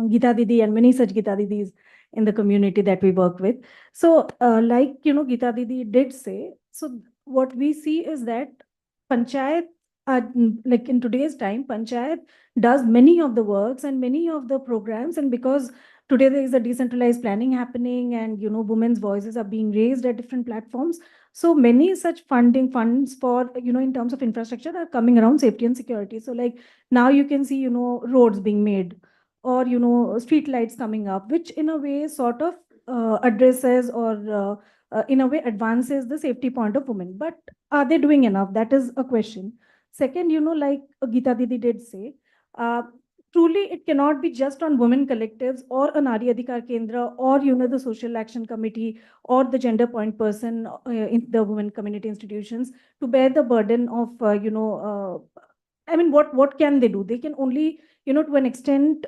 Gita Didi and many such Gita Didis in the community that we work with. So like, Gita Didi did say, so what we see is that Panchayat, like in today's time, Panchayat does many of the works and many of the programs. And because today there is a decentralized planning happening and, women's voices are being raised at different platforms. So many such funds for, in terms of infrastructure are coming around safety and security. So like now you can see, roads being made or, street lights coming up, which in a way sort of addresses or in a way advances the safety point of women. But are they doing enough? That is a question. Second, like Geeta Didi did say, uh, truly it cannot be just on women collectives or a Nari Adhikar Kendra or, the social action committee or the gender point person in the women community institutions to bear the burden of, I mean, what can they do? They can only, to an extent,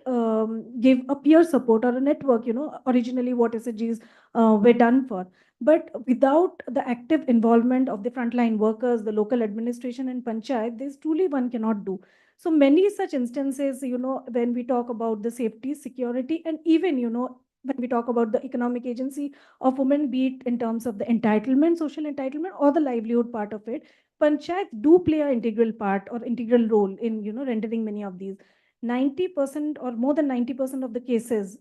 give a peer support or a network, originally what SHGs were done for. But without the active involvement of the frontline workers, the local administration and panchayat, there's truly one cannot do. So many such instances, when we talk about the safety, security, and even, when we talk about the economic agency of women, be it in terms of the entitlement, social entitlement, or the livelihood part of it, panchayats do play an integral part or integral role in, rendering many of these. 90% or more than 90% of the cases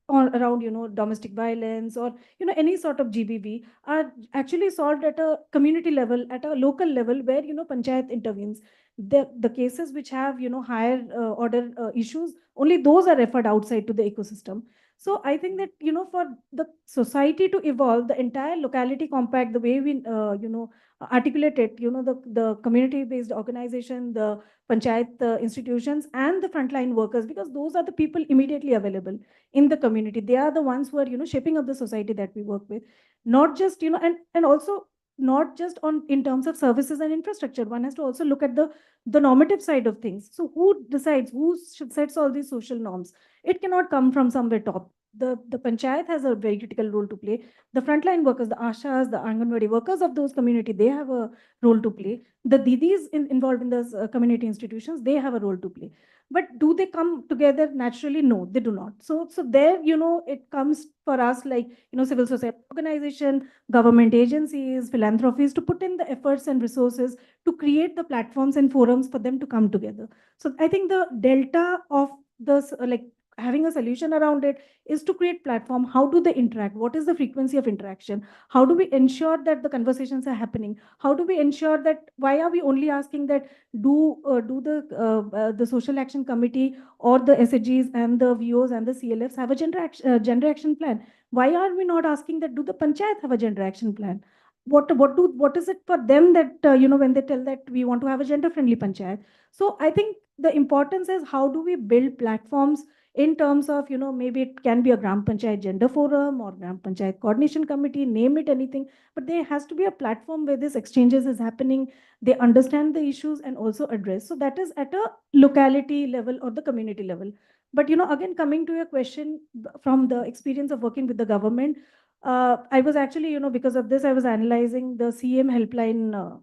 or around, domestic violence or, any sort of GBV are actually solved at a community level, at a local level where, panchayat intervenes. The cases which have, higher order issues, only those are referred outside to the ecosystem. So I think that, for the society to evolve, the entire locality compact, the way we, articulate it, the community-based organization, the panchayat institutions and the frontline workers, because those are the people immediately available in the community. They are the ones who are, shaping up the society that we work with. Not just, and also not just on in terms of services and infrastructure. One has to also look at the normative side of things. So who decides, who sets all these social norms? It cannot come from somewhere top. The panchayat has a very critical role to play. The frontline workers, the ashas, the anganwadi workers of those community, they have a role to play. The didis involved in those community institutions, they have a role to play. But do they come together naturally? No, they do not. So there, it comes for us like, civil society organization, government agencies, philanthropies to put in the efforts and resources to create the platforms and forums for them to come together. So I think the delta of this, like having a solution around it is to create platform. How do they interact? What is the frequency of interaction? How do we ensure that the conversations are happening? How do we ensure that, why are we only asking that do the social action committee or the SHGs and the VOs and the CLFs have a gender action plan? Why are we not asking that do the panchayat have a gender action plan? What is it for them that when they tell that we want to have a gender friendly panchayat? So I think the importance is how do we build platforms in terms of, maybe it can be a Gram Panchayat Gender Forum or Gram Panchayat Coordination Committee, name it anything, but there has to be a platform where this exchanges is happening, they understand the issues and also address. So that is at a locality level or the community level. But, again, coming to your question from the experience of working with the government, I was actually, because of this, I was analyzing the CM helpline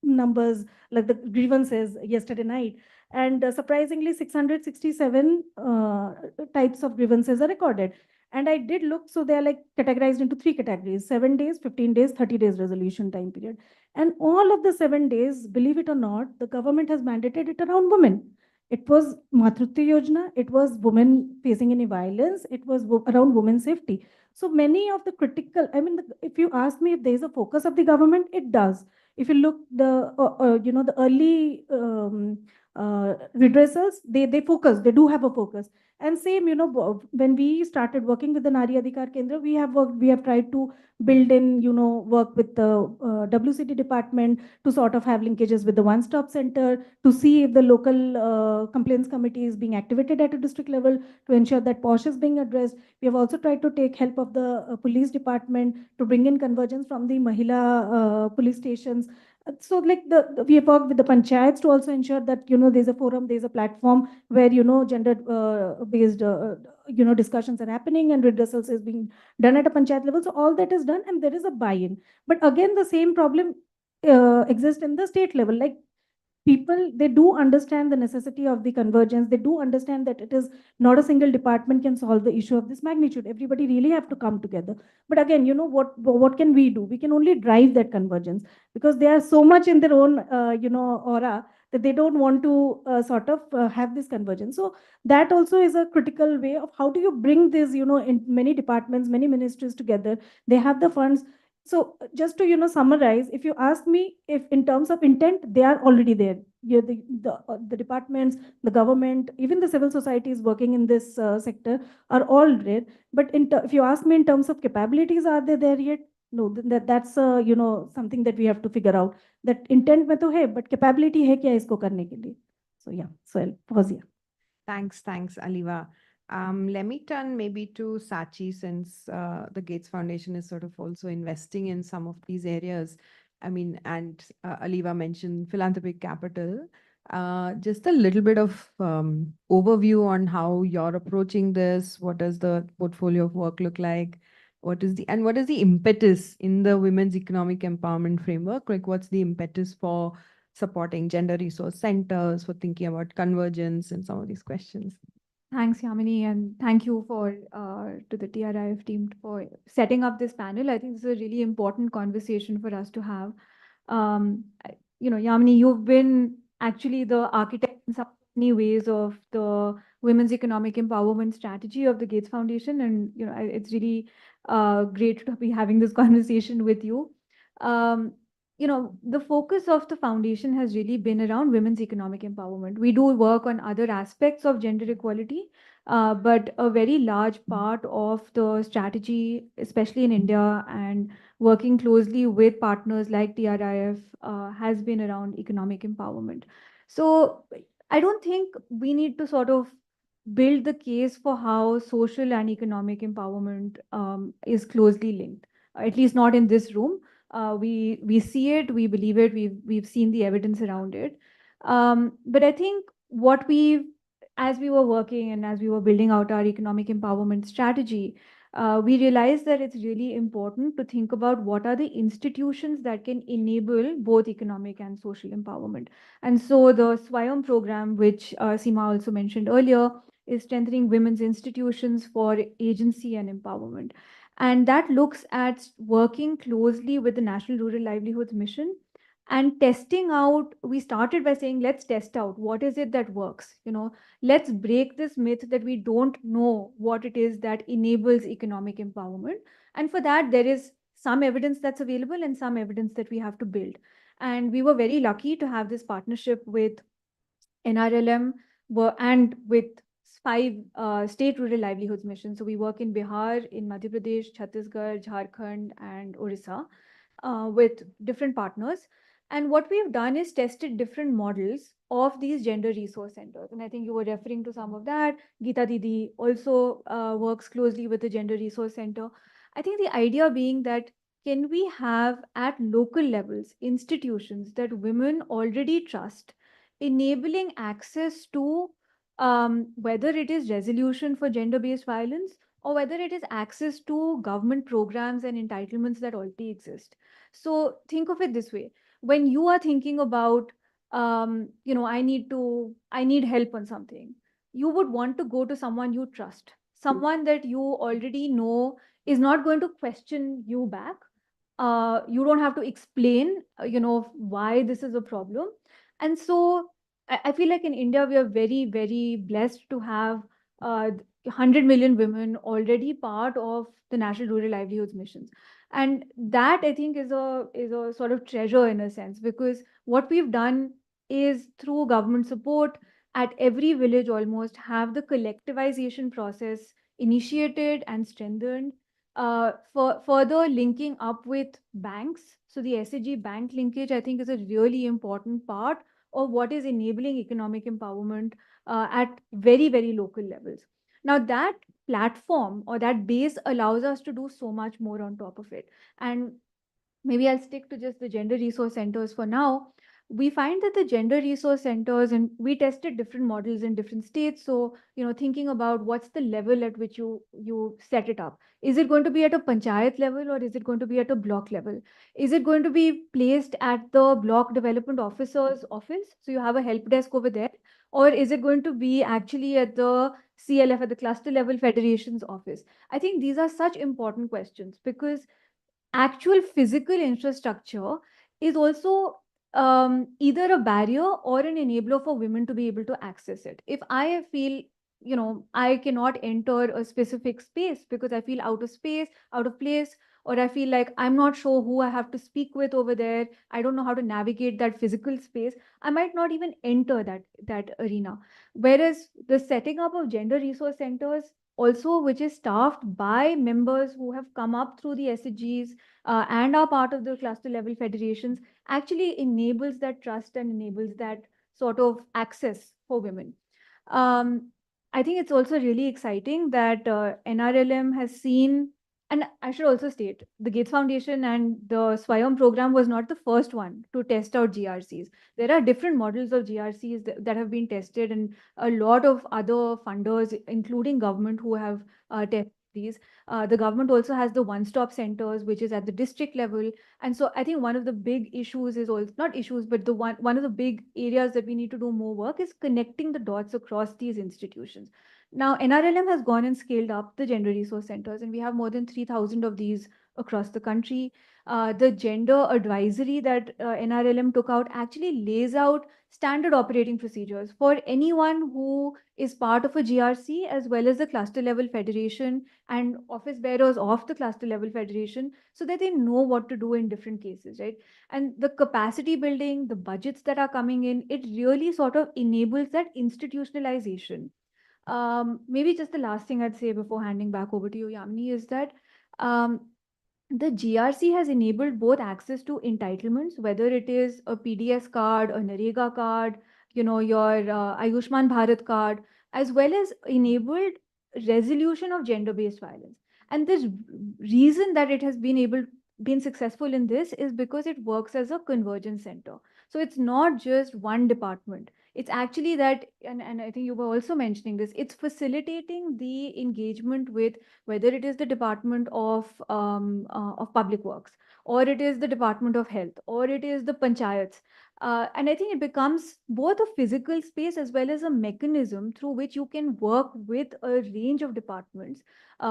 numbers, like the grievances yesterday night. And surprisingly, 667 types of grievances are recorded. And I did look, so they are like categorized into 3 categories: 7 days, 15 days, 30 days resolution time period. And all of the 7 days, believe it or not, the government has mandated it around women. It was Matrutya Yojana, it was women facing any violence, it was around women's safety. So many of the critical, I mean, if you ask me if there is a focus of the government, it does. If you look the early redressals, they focus, they do have a focus. And same, when we started working with the Nari Adhikar Kendra, we have tried to build in, work with the WCT department to sort of have linkages with the one-stop center, to see if the local complaints committee is being activated at a district level to ensure that POSH is being addressed. We have also tried to take help of the police department to bring in convergence from the Mahila police stations. So like we have worked with the panchayats to also ensure that, there's a forum, there's a platform where, gender based, discussions are happening and redressals is being done at a panchayat level. So all that is done and there is a buy-in. But again, the same problem exists in the state level. Like people, they do understand the necessity of the convergence. They do understand that it is not a single department can solve the issue of this magnitude. Everybody really have to come together. But again, what can we do? We can only drive that convergence, because they are so much in their own, aura, that they don't want to have this convergence. So that also is a critical way of how do you bring this, in many departments, many ministries together. They have the funds. So just to summarize, if you ask me, if in terms of intent, they are already there. Yeah, the departments, the government, even the civil societies working in this sector are all there. But if you ask me in terms of capabilities, are they there yet? No, that's something that we have to figure out. That intent में तो है, but capability है क्या इसको करने के लिए? So yeah, so I'll pause here. Thanks, Aliva. Let me turn maybe to Sachi, since the Gates Foundation is sort of also investing in some of these areas. I mean, and Aliva mentioned philanthropic capital. Just a little bit of overview on how you're approaching this. What does the portfolio of work look like? What is the impetus in the women's economic empowerment framework? Like, what's the impetus for supporting gender resource centers, for thinking about convergence and some of these questions? Thanks, Yamini, and thank you to the TRIF team for setting up this panel. I think this is a really important conversation for us to have. Yamini, you've been actually the architect in so many ways of the women's economic empowerment strategy of the Gates Foundation, and it's really great to be having this conversation with you. The focus of the foundation has really been around women's economic empowerment. We do work on other aspects of gender equality, but a very large part of the strategy, especially in India, and working closely with partners like TRIF, has been around economic empowerment. So I don't think we need to sort of build the case for how social and economic empowerment is closely linked, at least not in this room. We see it, we believe it, we've seen the evidence around it. But I think as we were working and as we were building out our economic empowerment strategy, we realized that it's really important to think about what are the institutions that can enable both economic and social empowerment. And so the Swayam program, which Seema also mentioned earlier, is strengthening women's institutions for agency and empowerment. And that looks at working closely with the National Rural Livelihoods Mission and testing out. We started by saying, let's test out what is it that works. Let's break this myth that we don't know what it is that enables economic empowerment. And for that, there is some evidence that's available and some evidence that we have to build. And we were very lucky to have this partnership with NRLM and with 5 state rural livelihoods missions. So we work in Bihar, in Madhya Pradesh, Chhattisgarh, Jharkhand, and Orissa with different partners. And what we've done is tested different models of these gender resource centers. And I think you were referring to some of that. Geeta Didi also works closely with the Gender Resource Center. I think the idea being that can we have at local levels institutions that women already trust, enabling access to whether it is resolution for gender-based violence or whether it is access to government programs and entitlements that already exist. So think of it this way. When you are thinking about, I need help on something, you would want to go to someone you trust, someone that you already know is not going to question you back. You don't have to explain, why this is a problem. And so I feel like in India, we are very, very blessed to have 100 million women already part of the National Rural Livelihoods Missions. And that, I think, is a sort of treasure in a sense, because what we've done is through government support at every village almost have the collectivization process initiated and strengthened. For further linking up with banks. So the SAG bank linkage, I think, is a really important part of what is enabling economic empowerment at very, very local levels. Now that platform or that base allows us to do so much more on top of it. And maybe I'll stick to just the gender resource centers for now. we find that the gender resource centers, and we tested different models in different states. So, thinking about what's the level at which you set it up. Is it going to be at a panchayat level, or is it going to be at a block level? Is it going to be placed at the block development officer's office? So you have a help desk over there, or is it going to be actually at the CLF, at the cluster level federation's office? I think these are such important questions, because actual physical infrastructure is also either a barrier or an enabler for women to be able to access it. If I feel, I cannot enter a specific space because I feel out of space, out of place, or I feel like I'm not sure who I have to speak with over there, I don't know how to navigate that physical space, I might not even enter that arena. Whereas the setting up of gender resource centers, also which is staffed by members who have come up through the SHGs and are part of the cluster level federations, actually enables that trust and enables that sort of access for women. I think it's also really exciting that NRLM has seen, and I should also state, the Gates Foundation and the Swayam program was not the first one to test out GRCs. There are different models of GRCs that have been tested, and a lot of other funders, including government, who have tested these. The government also has the one-stop centers, which is at the district level. And so I think one of the big issues is also, not issues, but one of the big areas that we need to do more work is connecting the dots across these institutions. Now, NRLM has gone and scaled up the gender resource centers, and we have more than 3,000 of these across the country. The gender advisory that NRLM took out actually lays out standard operating procedures for anyone who is part of a GRC, as well as the cluster level federation and office bearers of the cluster level federation, so that they know what to do in different cases, right? And the capacity building, the budgets that are coming in, it really sort of enables that institutionalization. Maybe just the last thing I'd say before handing back over to you, Yamini, is that the GRC has enabled both access to entitlements, whether it is a PDS card, a Narega card, your Ayushman Bharat card, as well as enabled resolution of gender-based violence. And this reason that it has been successful in this is because it works as a convergence center. So it's not just one department. It's actually that, and I think you were also mentioning this, it's facilitating the engagement with whether it is the Department of Public Works, or it is the Department of Health, or it is the panchayats. And I think it becomes both a physical space as well as a mechanism through which you can work with a range of departments,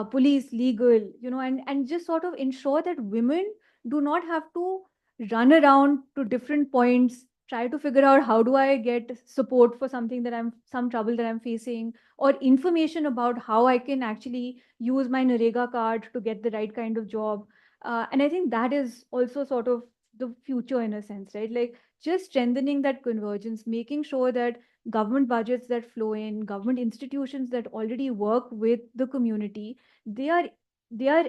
police, legal, and just sort of ensure that women do not have to run around to different points, try to figure out how do I get support for some trouble that I'm facing, or information about how I can actually use my Narega card to get the right kind of job. And I think that is also sort of the future in a sense, right? Like just strengthening that convergence, making sure that government budgets that flow in, government institutions that already work with the community, they are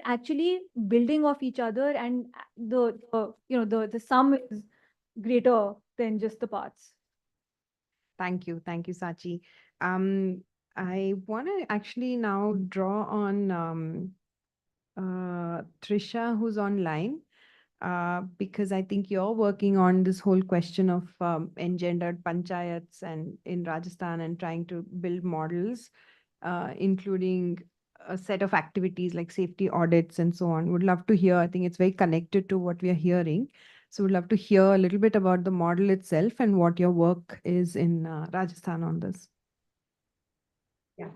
actually building off each other, and the sum is greater than just the parts. Thank you, Sachi. I want to actually now draw on Trisha, who's online, because I think you're working on this whole question of engendered panchayats and in Rajasthan, and trying to build models, including a set of activities like safety audits and so on. Would love to hear. I think it's very connected to what we are hearing. So we'd love to hear a little bit about the model itself and what your work is in Rajasthan on this. Yeah,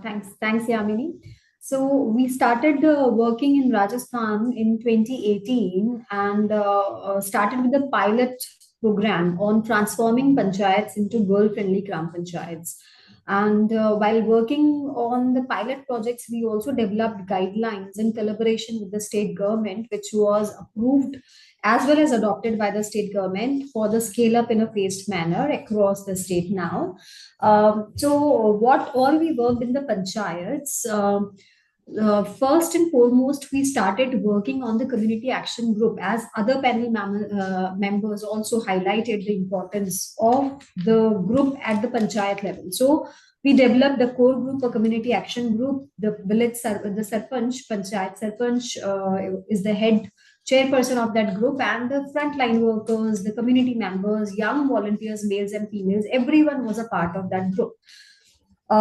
thanks, Yamini. So we started working in Rajasthan in 2018 and started with a pilot program on transforming panchayats into girl-friendly gram panchayats. And while working on the pilot projects, we also developed guidelines in collaboration with the state government, which was approved as well as adopted by the state government for the scale up in a phased manner across the state now. So what all we worked in the panchayats, first and foremost, we started working on the community action group, as other panel members also highlighted the importance of the group at the panchayat level. So we developed a core group, a community action group. The village, the sarpanch, panchayat sarpanch is the head chairperson of that group, and the frontline workers, the community members, young volunteers, males and females, everyone was a part of that group.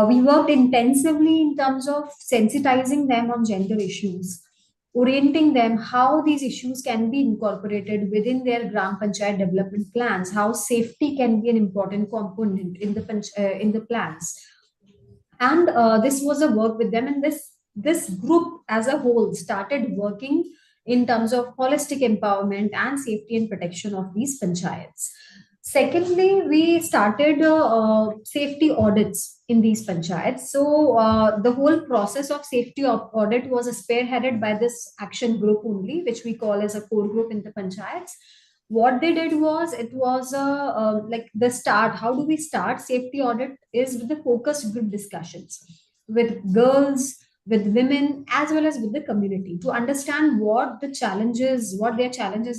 We worked intensively in terms of sensitizing them on gender issues, orienting them how these issues can be incorporated within their Gram Panchayat development plans, how safety can be an important component in the plans. And this was a work with them, and this group as a whole started working in terms of holistic empowerment and safety and protection of these panchayats. Secondly, we started safety audits in these panchayats. So the whole process of safety audit was spearheaded by this action group only, which we call as a core group in the panchayats. What they did was, it was like the start. How do we start safety audit? Is with the focused group discussions with girls, with women, as well as with the community, to understand what their challenges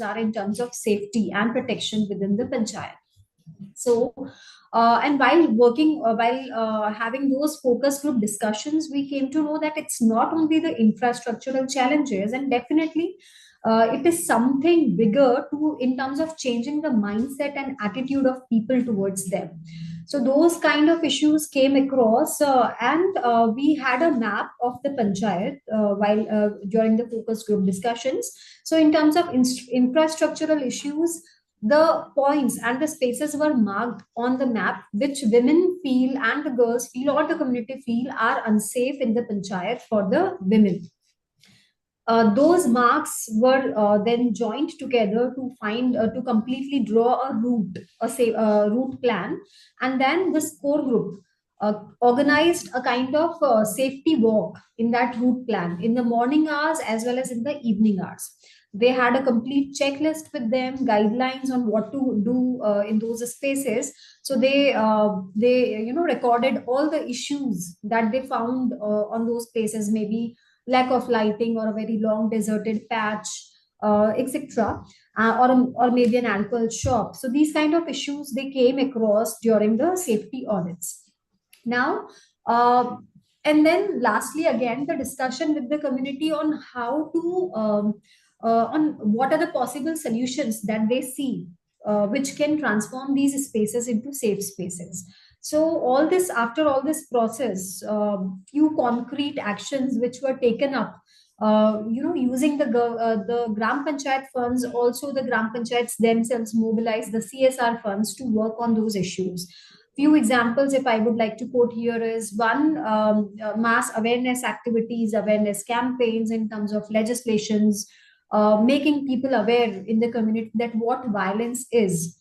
are in terms of safety and protection within the panchayat. So, and while working, while having those focus group discussions, we came to know that it's not only the infrastructural challenges, and definitely it is something bigger to in terms of changing the mindset and attitude of people towards them. So those kind of issues came across, and we had a map of the panchayat while during the focus group discussions. So in terms of infrastructural issues, the points and the spaces were marked on the map which women feel and the girls feel or the community feel are unsafe in the panchayat for the women. Those marks were then joined together to find to completely draw a route, route plan, and then this core group organized a kind of safety walk in that route plan in the morning hours as well as in the evening hours. They had a complete checklist with them, guidelines on what to do in those spaces. So they recorded all the issues that they found on those places, maybe lack of lighting or a very long deserted patch, etc., or maybe an alcohol shop. So these kind of issues they came across during the safety audits. Now, and then lastly, again, the discussion with the community on how to on what are the possible solutions that they see which can transform these spaces into safe spaces. So all this, after all this process, few concrete actions which were taken up, using the Gram Panchayat funds, also the Gram Panchayats themselves mobilize the CSR funds to work on those issues. Few examples, if I would like to quote here, is one, mass awareness activities, awareness campaigns in terms of legislations, making people aware in the community that what violence is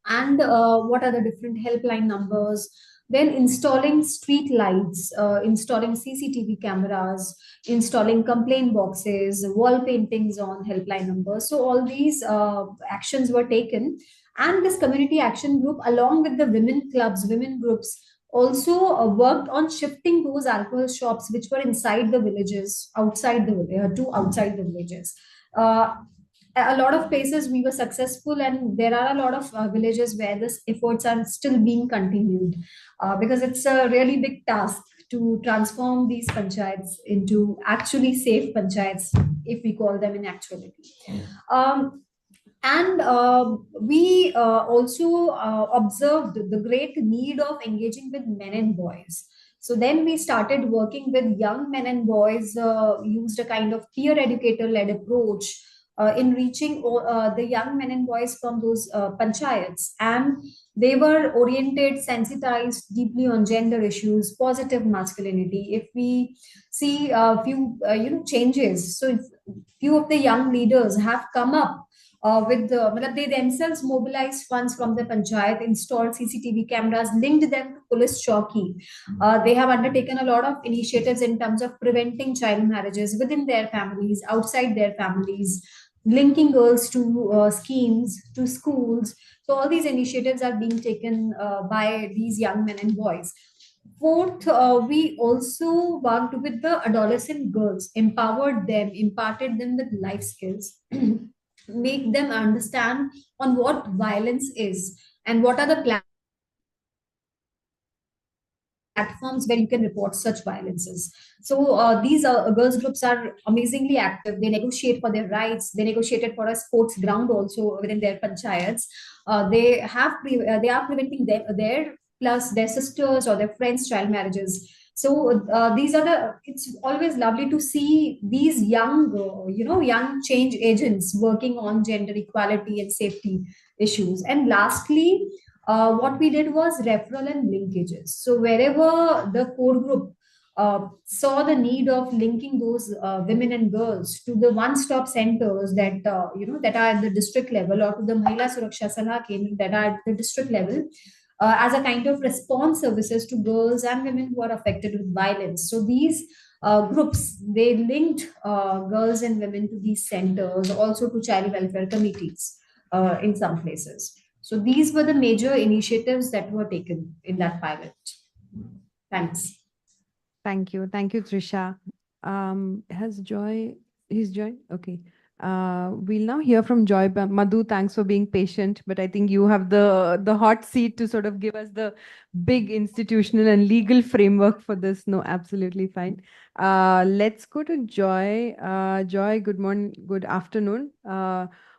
and what are the different helpline numbers. Then installing street lights, installing CCTV cameras, installing complaint boxes, wall paintings on helpline numbers. So all these actions were taken, and this community action group, along with the women clubs, women groups, also worked on shifting those alcohol shops which were inside the villages, outside the outside the villages. A lot of places we were successful, and there are a lot of villages where this efforts are still being continued, because it's a really big task to transform these panchayats into actually safe panchayats, if we call them in actuality. And we also observed the great need of engaging with men and boys. So then we started working with young men and boys, used a kind of peer educator-led approach in reaching the young men and boys from those panchayats. And they were oriented, sensitized deeply on gender issues, positive masculinity. If we see a few changes, so if few of the young leaders have come up they themselves mobilized funds from the panchayat, installed CCTV cameras, linked them to police chowki. They have undertaken a lot of initiatives in terms of preventing child marriages within their families, outside their families, linking girls to schemes, to schools. So all these initiatives are being taken by these young men and boys. Fourth, we also worked with the adolescent girls, empowered them, imparted them with life skills, make them understand on what violence is and what are the plans platforms where you can report such violences. So these girls groups are amazingly active. They negotiate for their rights. They negotiated for a sports ground also within their panchayats. They are preventing their plus their sisters or their friends' child marriages. So these are the. It's always lovely to see these young, young change agents working on gender equality and safety issues. And lastly, what we did was referral and linkages. So wherever the core group saw the need of linking those women and girls to the one-stop centers that that are at the district level, or to the Mahila Suraksha Salah Kendra that are at the district level, as a kind of response services to girls and women who are affected with violence. So these groups, they linked girls and women to these centers, also to child welfare committees in some places. So these were the major initiatives that were taken in that pilot. Thanks. Thank you. Thank you, Trisha. Has Joy, he's joined? Okay. We'll now hear from Joy. Madhu, thanks for being patient, but I think you have the hot seat to sort of give us the big institutional and legal framework for this. No, absolutely fine. Let's go to Joy. Joy, good morning, good afternoon.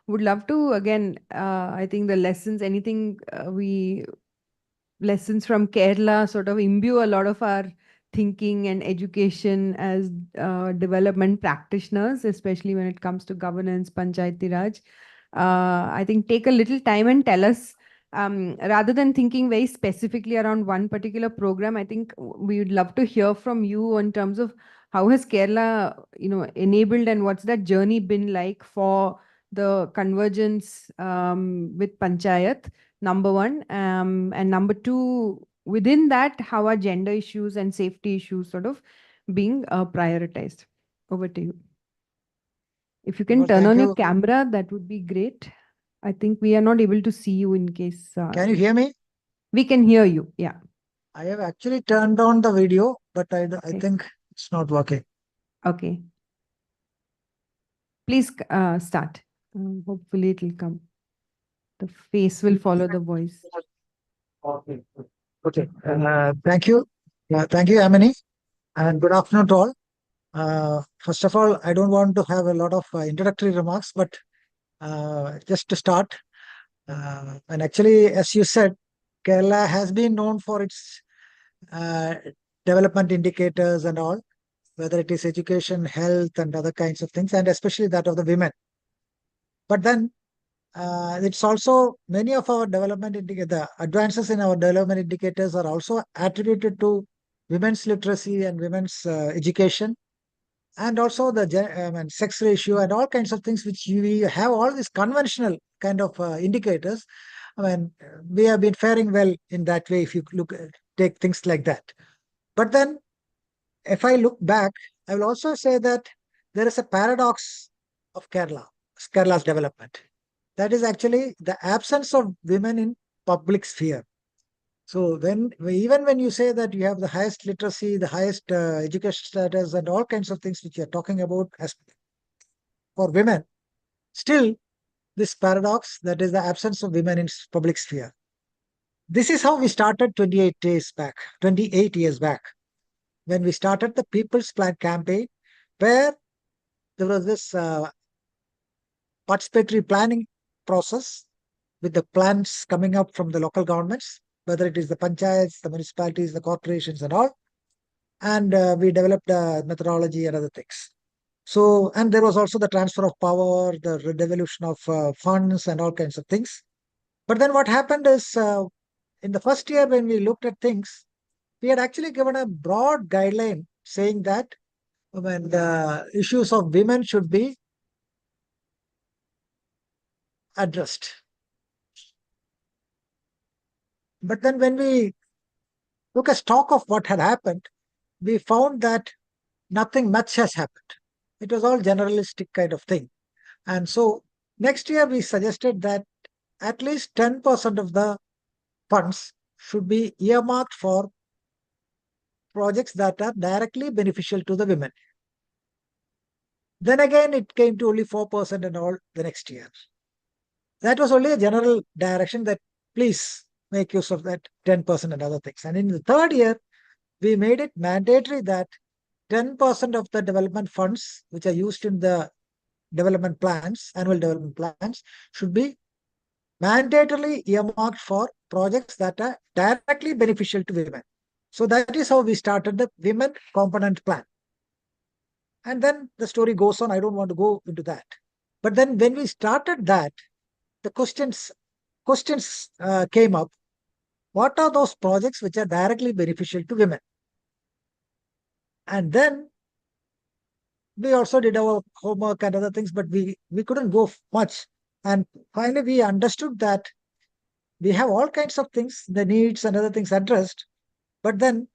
Would love to, again, I think the lessons, anything lessons from Kerala sort of imbue a lot of our thinking and education as development practitioners, especially when it comes to governance, Panchayati Raj. I think take a little time and tell us, rather than thinking very specifically around one particular program, I think we would love to hear from you in terms of how has Kerala, enabled, and what's that journey been like for the convergence with Panchayat, number one. And number two, within that, how are gender issues and safety issues sort of being prioritized? Over to you. If you can Well, turn on thank your you. camera, that would be great. I think we are not able to see you in case. Can you hear me? We can hear you. Yeah. I have actually turned on the video, but I Okay. think it's not working. Okay. Please start. Hopefully it will come. The face will follow the voice. Okay. Okay. Thank you. Thank you, Amini. And good afternoon to all. First of all, I don't want to have a lot of introductory remarks, but just to start, and actually, as you said, Kerala has been known for its development indicators and all, whether it is education, health, and other kinds of things, and especially that of the women. But then it's also many of our development indicators, the advances in our development indicators are also attributed to women's literacy and women's education, and also the sex ratio and all kinds of things, which we have all these conventional kind of indicators. I mean, we have been faring well in that way if you take things like that. But then, if I look back, I will also say that there is a paradox of Kerala's development. That is actually the absence of women in public sphere. So even when you say that you have the highest literacy, the highest education status, and all kinds of things which you are talking about as for women, still this paradox, that is the absence of women in public sphere. This is how we started 28 years back, when we started the People's Plan campaign, where there was this participatory planning process with the plans coming up from the local governments, whether it is the panchayats, the municipalities, the corporations and all. And we developed a methodology and other things. So, and there was also the transfer of power, the devolution of funds and all kinds of things. But then what happened is, in the first year when we looked at things, we had actually given a broad guideline saying that when the issues of women should be addressed. But then when we took a stock of what had happened, we found that nothing much has happened. It was all generalistic kind of thing. And so next year we suggested that at least 10% of the funds should be earmarked for projects that are directly beneficial to the women. Then again, it came to only 4% and all the next year. That was only a general direction that please make use of that 10% and other things. And in the third year, we made it mandatory that 10% of the development funds which are used in the development plans, annual development plans, should be mandatorily earmarked for projects that are directly beneficial to women. So that is how we started the Women Component Plan. And then the story goes on. I don't want to go into that. But then when we started that, the questions came up. What are those projects which are directly beneficial to women? And then we also did our homework and other things, but we couldn't go much. And finally, we understood that we have all kinds of things, the needs and other things addressed. But then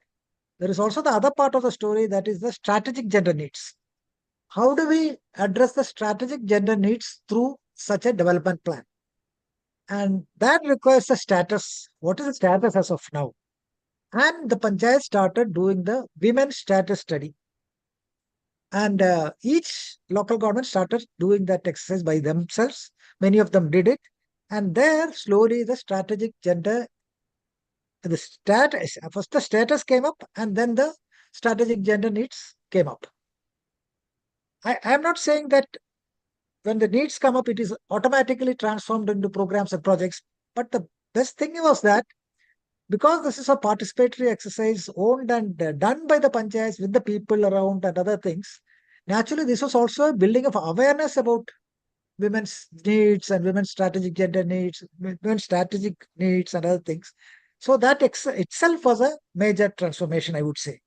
there is also the other part of the story, that is the strategic gender needs. How do we address the strategic gender needs through such a development plan? And that requires a status. What is the status as of now? And the panchayat started doing the women status study. And each local government started doing that exercise by themselves. Many of them did it. And there, slowly, the strategic gender, first the status came up, and then the strategic gender needs came up. I am not saying that when the needs come up, it is automatically transformed into programs and projects. But the best thing was that because this is a participatory exercise owned and done by the panchayats with the people around and other things, naturally, this was also a building of awareness about women's needs and women's strategic gender needs, women's strategic needs and other things. So that itself was a major transformation, I would say.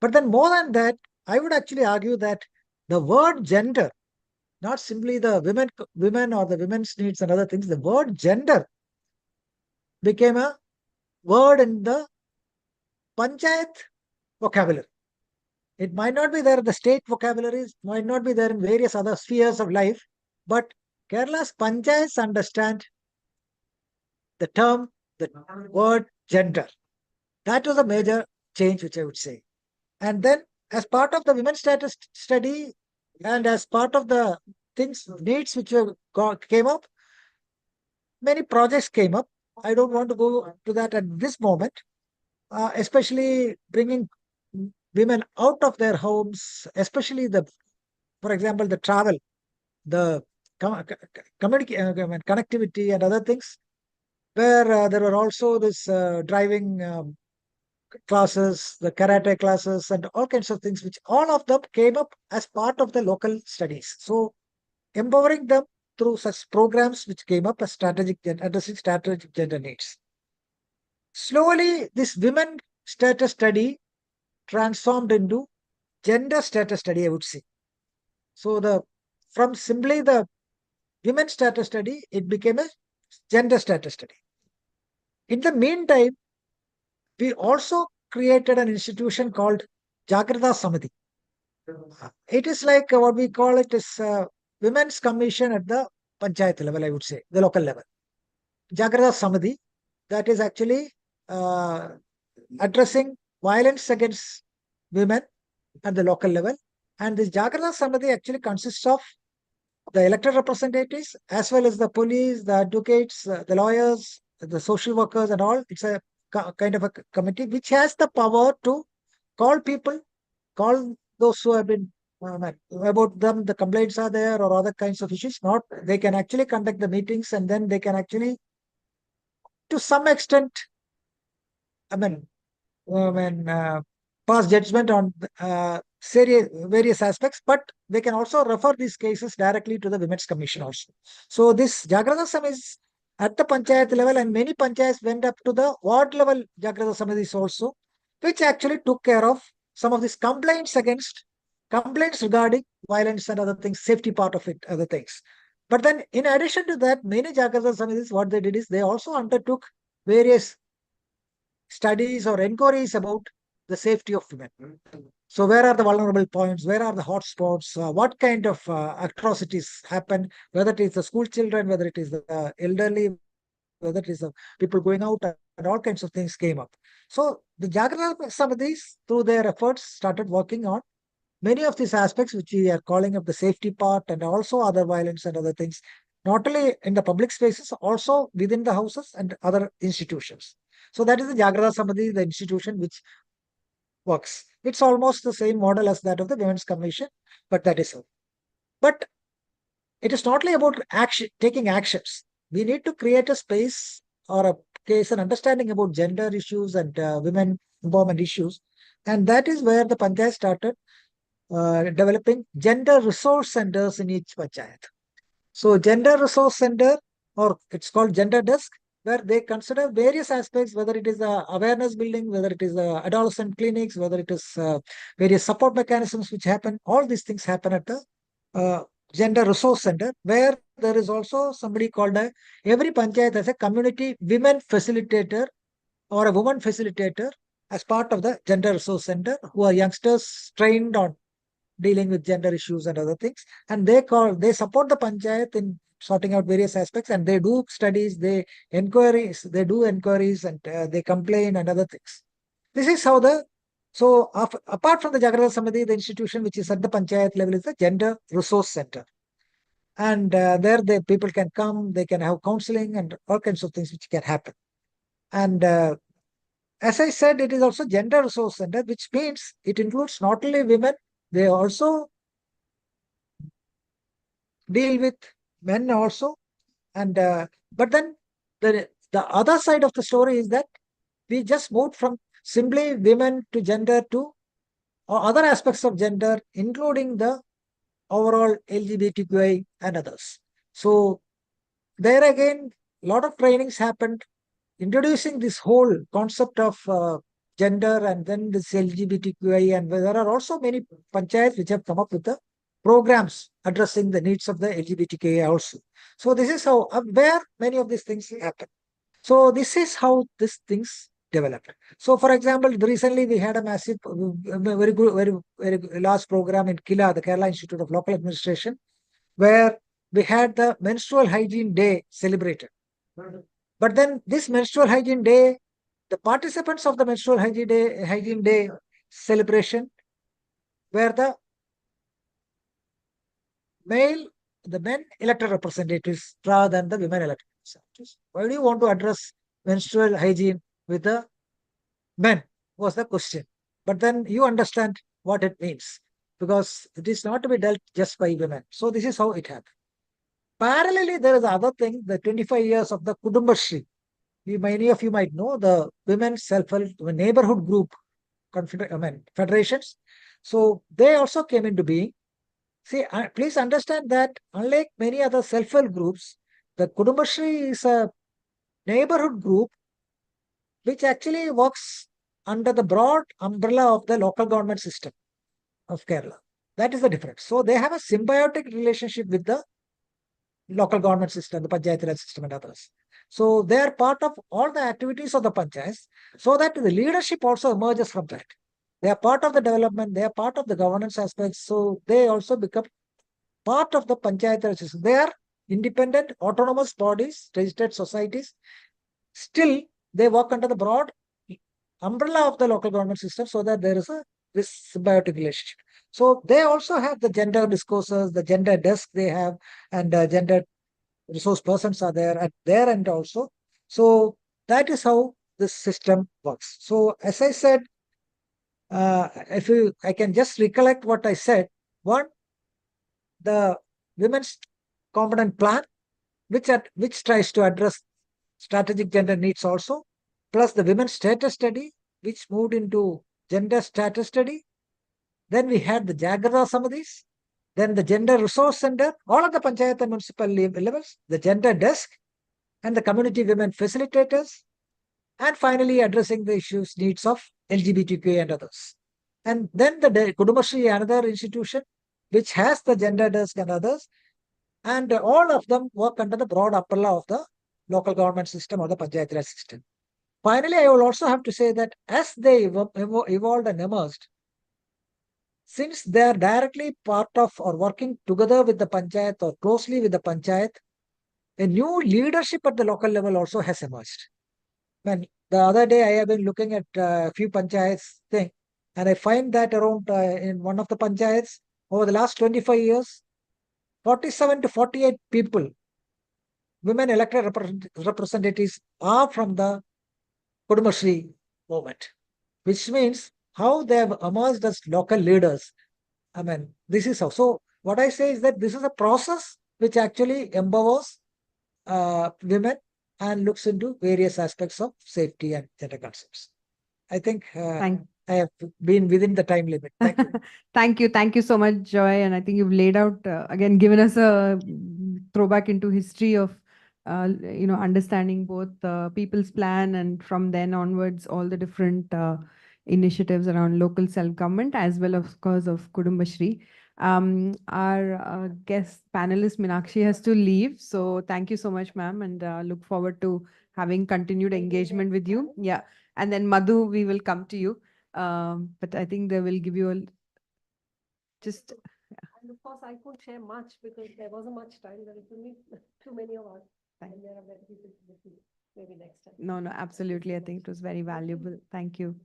But then more than that, I would actually argue that the word gender, not simply the women or the women's needs and other things, the word gender became a word in the panchayat vocabulary. It might not be there in the state vocabularies, might not be there in various other spheres of life, but Kerala's panchayats understand the term, the word gender. That was a major change, which I would say. And then as part of the women's status study and as part of the needs which came up, many projects came up. I don't want to go to that at this moment, especially bringing women out of their homes, especially for example, the travel, the connectivity and other things, where there were also this driving classes, the karate classes, and all kinds of things, which all of them came up as part of the local studies. So empowering them through such programs which came up as addressing strategic gender needs. Slowly, this women status study transformed into gender status study, I would say. So from simply the women status study, it became a gender status study. In the meantime, we also created an institution called Jagrata Samiti. It is like what we call it is Women's Commission at the panchayat level, I would say, the local level. Jagrata Samiti, that is actually addressing violence against women at the local level. And this Jagrata Samiti actually consists of the elected representatives as well as the police, the advocates, the lawyers, the social workers and all. It's a kind of a committee which has the power to call people, call those who have been about them, the complaints are there or other kinds of issues. Not, they can actually conduct the meetings and then they can actually, to some extent, pass judgment on various aspects, but they can also refer these cases directly to the Women's Commission also. So this Jagrata Samiti is at the panchayat level, and many panchayats went up to the ward level Jagrata Samitis also, which actually took care of some of these complaints regarding violence and other things, safety part of it, other things. But then in addition to that, many Jagrata Samitis, what they did is they also undertook various studies or inquiries about the safety of women. So where are the vulnerable points? Where are the hotspots? What kind of atrocities happen? Whether it is the school children, whether it is the elderly, whether it is the people going out, and all kinds of things came up. So the Jagrata Samitis, through their efforts, started working on many of these aspects, which we are calling up the safety part, and also other violence and other things, not only in the public spaces, also within the houses and other institutions. So that is the Jagrata Samiti, the institution which works. It's almost the same model as that of the Women's Commission, but that is so. But it is not only about taking actions. We need to create a space or a case and understanding about gender issues and women empowerment issues. And that is where the panchayat started developing gender resource centers in each panchayat. So gender resource center, or it's called gender desk, where they consider various aspects, whether it is awareness building, whether it is adolescent clinics, whether it is various support mechanisms which happen. All these things happen at the gender resource center, where there is also somebody called every panchayat has a community women facilitator or a woman facilitator as part of the gender resource center, who are youngsters trained on dealing with gender issues and other things. And they support the panchayat in sorting out various aspects, and they do studies, they do inquiries, and they complain and other things. This is how apart from the Jagrata Samiti, the institution which is at the panchayat level is the gender resource center. And there the people can come, they can have counseling and all kinds of things which can happen. And as I said, it is also gender resource center, which means it includes not only women, they also deal with men also. And but then the other side of the story is that we just moved from simply women to gender to other aspects of gender, including the overall LGBTQI and others. So there again, a lot of trainings happened, introducing this whole concept of gender and then this LGBTQI, and there are also many panchayats which have come up with the programs addressing the needs of the LGBTQI also. So this is how where many of these things happen. So this is how these things developed. So for example, recently we had a massive, very good, very large program in Kila, the Kerala Institute of Local Administration, where we had the menstrual hygiene day celebrated. But then this menstrual hygiene day, the participants of the menstrual hygiene day celebration were the men elected representatives rather than the women elected representatives. Why do you want to address menstrual hygiene with the men, was the question. But then you understand what it means, because it is not to be dealt just by women. So this is how it happened. Parallelly, there is other thing, the 25 years of the Kudumbashri. Many of you might know the women's self-help neighborhood group federations. So they also came into being. See, please understand that unlike many other self-help groups, the Kudumbashri is a neighborhood group which actually works under the broad umbrella of the local government system of Kerala. That is the difference. So they have a symbiotic relationship with the local government system, the Panchayat Raj system and others. So they are part of all the activities of the panchayats, so that the leadership also emerges from that. They are part of the development, they are part of the governance aspects, so they also become part of the Panchayat Raj system. They are independent, autonomous bodies, registered societies. Still, they work under the broad umbrella of the local government system, so that there is this symbiotic relationship. So they also have the gender discourses, the gender desk they have, and gender resource persons are there at their end also. So that is how this system works. So as I said, I can just recollect what I said. One, the women's component plan, which tries to address strategic gender needs also, plus the women's status study, which moved into gender status study. Then we had the Jagrata Samitis, then the gender resource center, all of the panchayat and municipal levels, the gender desk, and the community women facilitators, and finally addressing the needs of LGBTQ and others. And then the Kudumbashri, another institution, which has the gender desk and others, and all of them work under the broad umbrella of the local government system or the Panchayat Raj system. Finally, I will also have to say that as they evolved and emerged, since they are directly part of or working together with the panchayat or closely with the panchayat, a new leadership at the local level also has emerged. When the other day I have been looking at a few panchayats thing, and I find that around in one of the panchayats over the last 25 years, 47 to 48 people, women elected representatives, are from the Kudumbashri movement, which means how they have emerged as local leaders. I mean, this is how. So what I say is that this is a process which actually empowers women and looks into various aspects of safety and gender concepts. I think I have been within the time limit. Thank you. Thank you so much, Joy. And I think you've laid out again, given us a throwback into history of understanding both People's Plan and from then onwards all the different initiatives around local self-government as well, of course, of Kudumbashri. Our guest panelist Meenakshi has to leave, so thank you so much, ma'am, and look forward to having continued engagement with you. Yeah, and then Madhu, we will come to you. But I think they will give you a just. And of course, I couldn't share much because there wasn't much time. There were too many of us. And there are many people to listen. Maybe next time. No, absolutely. I think it was very valuable. Thank you.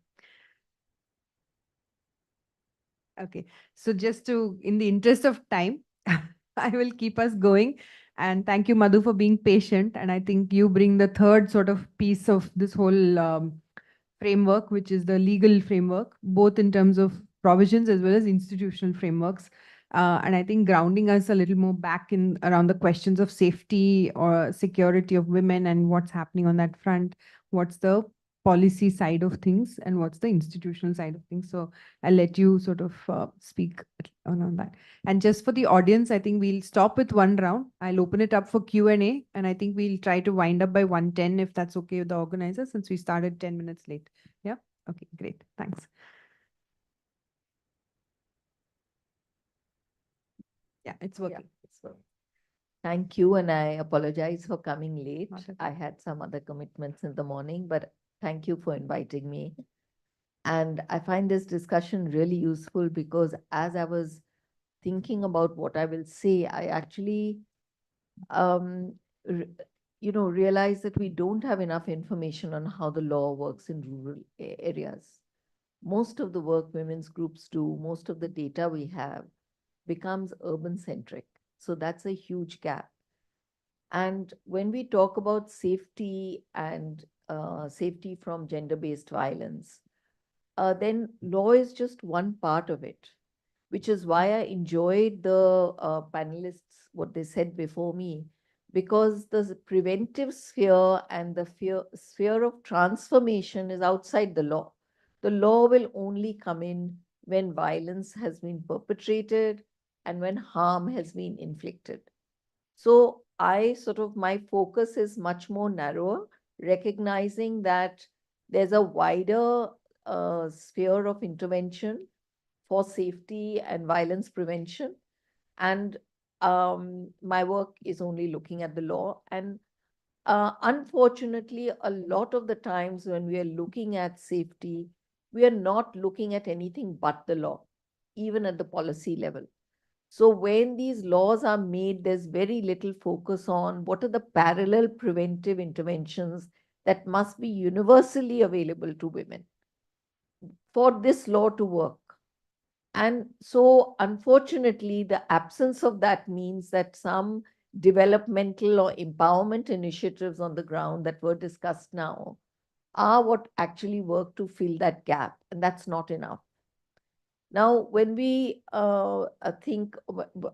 Okay, so just to, in the interest of time, I will keep us going. And thank you, Madhu, for being patient. And I think you bring the third sort of piece of this whole framework, which is the legal framework, both in terms of provisions as well as institutional frameworks. And I think grounding us a little more back in around the questions of safety or security of women and what's happening on that front, what's the policy side of things and what's the institutional side of things. So I'll let you sort of speak on that. And just for the audience, I think we'll stop with one round. I'll open it up for Q&A, and I think we'll try to wind up by 1:10 if that's okay with the organizer, since we started 10 minutes late. Yeah. Okay, great. Thanks. Yeah, it's working. It's working. Thank you, and I apologize for coming late. I had some other commitments in the morning, but thank you for inviting me. And I find this discussion really useful because as I was thinking about what I will say, I actually, realized that we don't have enough information on how the law works in rural areas. Most of the work women's groups do, most of the data we have becomes urban centric. So that's a huge gap. And when we talk about safety and safety from gender-based violence, then law is just one part of it, which is why I enjoyed the panelists, what they said before me, because the preventive sphere and the sphere of transformation is outside the law. The law will only come in when violence has been perpetrated and when harm has been inflicted. So my focus is much more narrower, recognizing that there's a wider sphere of intervention for safety and violence prevention. And my work is only looking at the law. And unfortunately, a lot of the times when we are looking at safety, we are not looking at anything but the law, even at the policy level. So when these laws are made, there's very little focus on what are the parallel preventive interventions that must be universally available to women for this law to work. And so, unfortunately, the absence of that means that some developmental or empowerment initiatives on the ground that were discussed now are what actually work to fill that gap, and that's not enough. Now, when we think,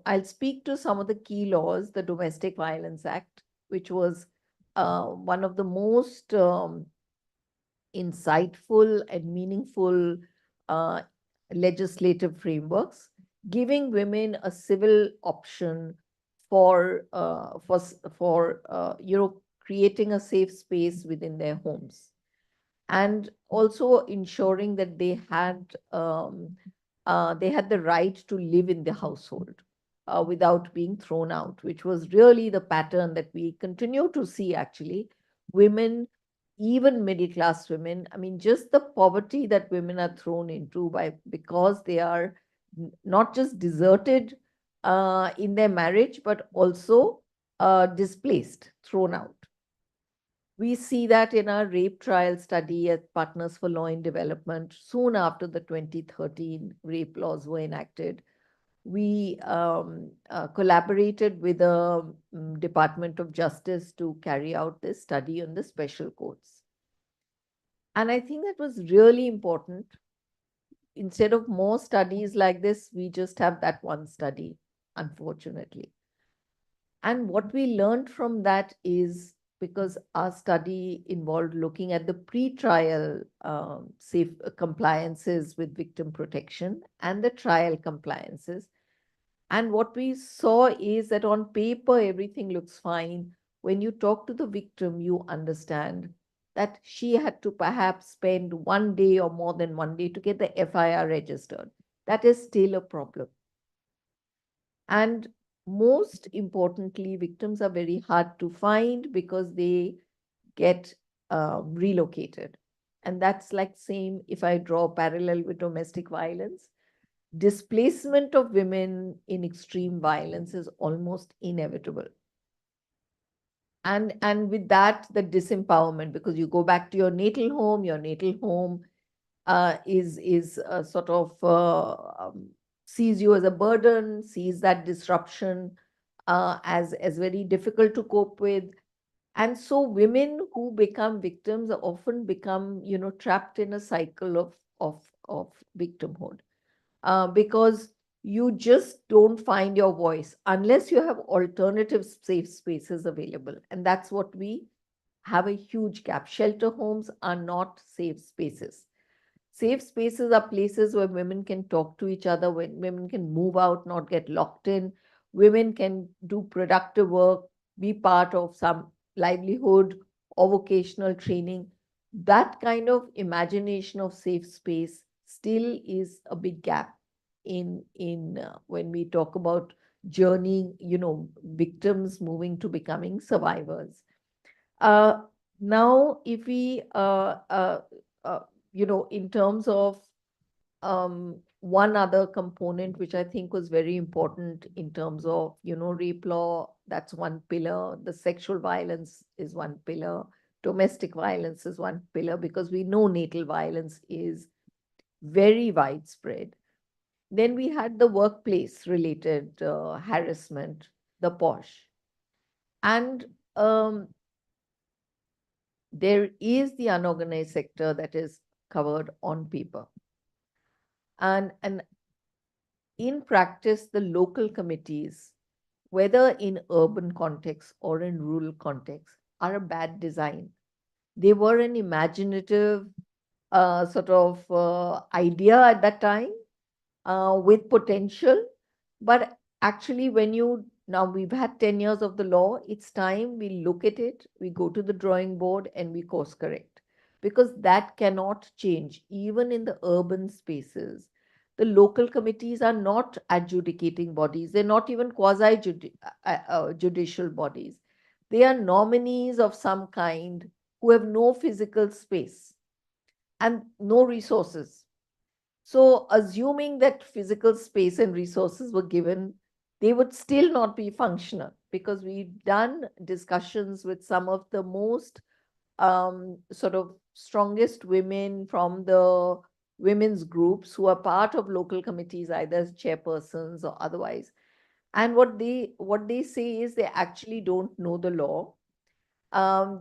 I'll speak to some of the key laws, the Domestic Violence Act, which was one of the most insightful and meaningful legislative frameworks, giving women a civil option for creating a safe space within their homes, and also ensuring that they had the right to live in the household without being thrown out, which was really the pattern that we continue to see actually. Women, even middle-class women, I mean, just the poverty that women are thrown into because they are not just deserted in their marriage, but also displaced, thrown out. We see that in our rape trial study at Partners for Law and Development, soon after the 2013 rape laws were enacted. We collaborated with the Department of Justice to carry out this study on the special courts. And I think that was really important instead of more studies like this, we just have that one study, unfortunately. And what we learned from that is, because our study involved looking at the pre-trial safe compliances with victim protection and the trial compliances. And what we saw is that on paper, everything looks fine. When you talk to the victim, you understand that she had to perhaps spend 1 day or more than 1 day to get the FIR registered. That is still a problem. And most importantly, victims are very hard to find because they get relocated. And that's like same if I draw a parallel with domestic violence. Displacement of women in extreme violence is almost inevitable. And with that, the disempowerment, because you go back to your natal home is sort of sees you as a burden, sees that disruption as very difficult to cope with. And so women who become victims often become, trapped in a cycle of victimhood. Because you just don't find your voice unless you have alternative safe spaces available. And that's what we have a huge gap. Shelter homes are not safe spaces. Safe spaces are places where women can talk to each other, where women can move out, not get locked in. Women can do productive work, be part of some livelihood or vocational training. That kind of imagination of safe space still is a big gap in when we talk about journeying, victims moving to becoming survivors. Now, if we, in terms of one other component, which I think was very important in terms of, rape law, that's one pillar. The sexual violence is one pillar. Domestic violence is one pillar, because we know natal violence is very widespread. Then we had the workplace related harassment, the POSH. And there is the unorganized sector that is covered on paper. And in practice, the local committees, whether in urban context or in rural context, are a bad design. They were an imaginative sort of idea at that time with potential. But actually, now we've had 10 years of the law, it's time we look at it, we go to the drawing board and we course correct. Because that cannot change. Even in the urban spaces, the local committees are not adjudicating bodies. They're not even quasi-judicial bodies. They are nominees of some kind who have no physical space and no resources. So assuming that physical space and resources were given, they would still not be functional, because we've done discussions with some of the most sort of strongest women from the women's groups who are part of local committees, either as chairpersons or otherwise. And what they say is they actually don't know the law.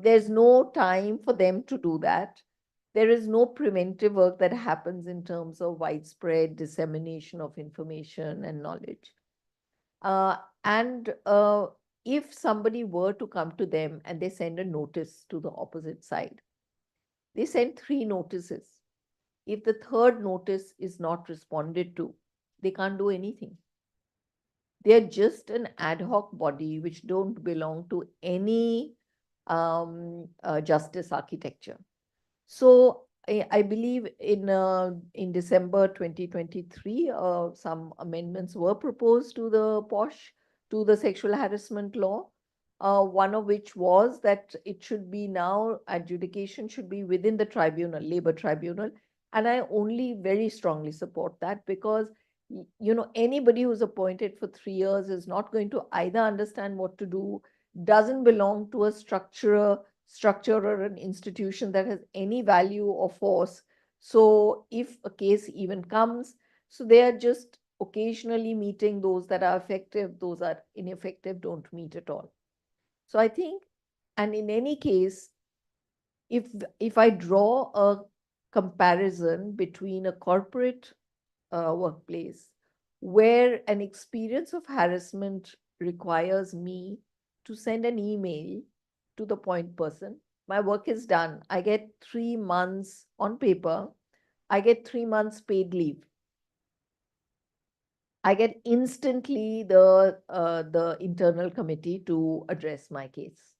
There's no time for them to do that. There is no preventive work that happens in terms of widespread dissemination of information and knowledge. And if somebody were to come to them and they send a notice to the opposite side, they send 3 notices. If the third notice is not responded to, they can't do anything. They're just an ad hoc body which don't belong to any justice architecture. So I believe in December 2023, some amendments were proposed to the POSH, to the sexual harassment law. One of which was that it should be now, adjudication should be within the tribunal, labor tribunal. And I only very strongly support that, because anybody who's appointed for 3 years is not going to either understand what to do, doesn't belong to a structure or an institution that has any value or force. So if a case even comes, so they are just occasionally meeting those that are effective, those are ineffective, don't meet at all. So I think, and in any case, if I draw a comparison between a corporate workplace where an experience of harassment requires me to send an email to the point person. My work is done. I get 3 months on paper. I get 3 months paid leave. I get instantly the internal committee to address my case.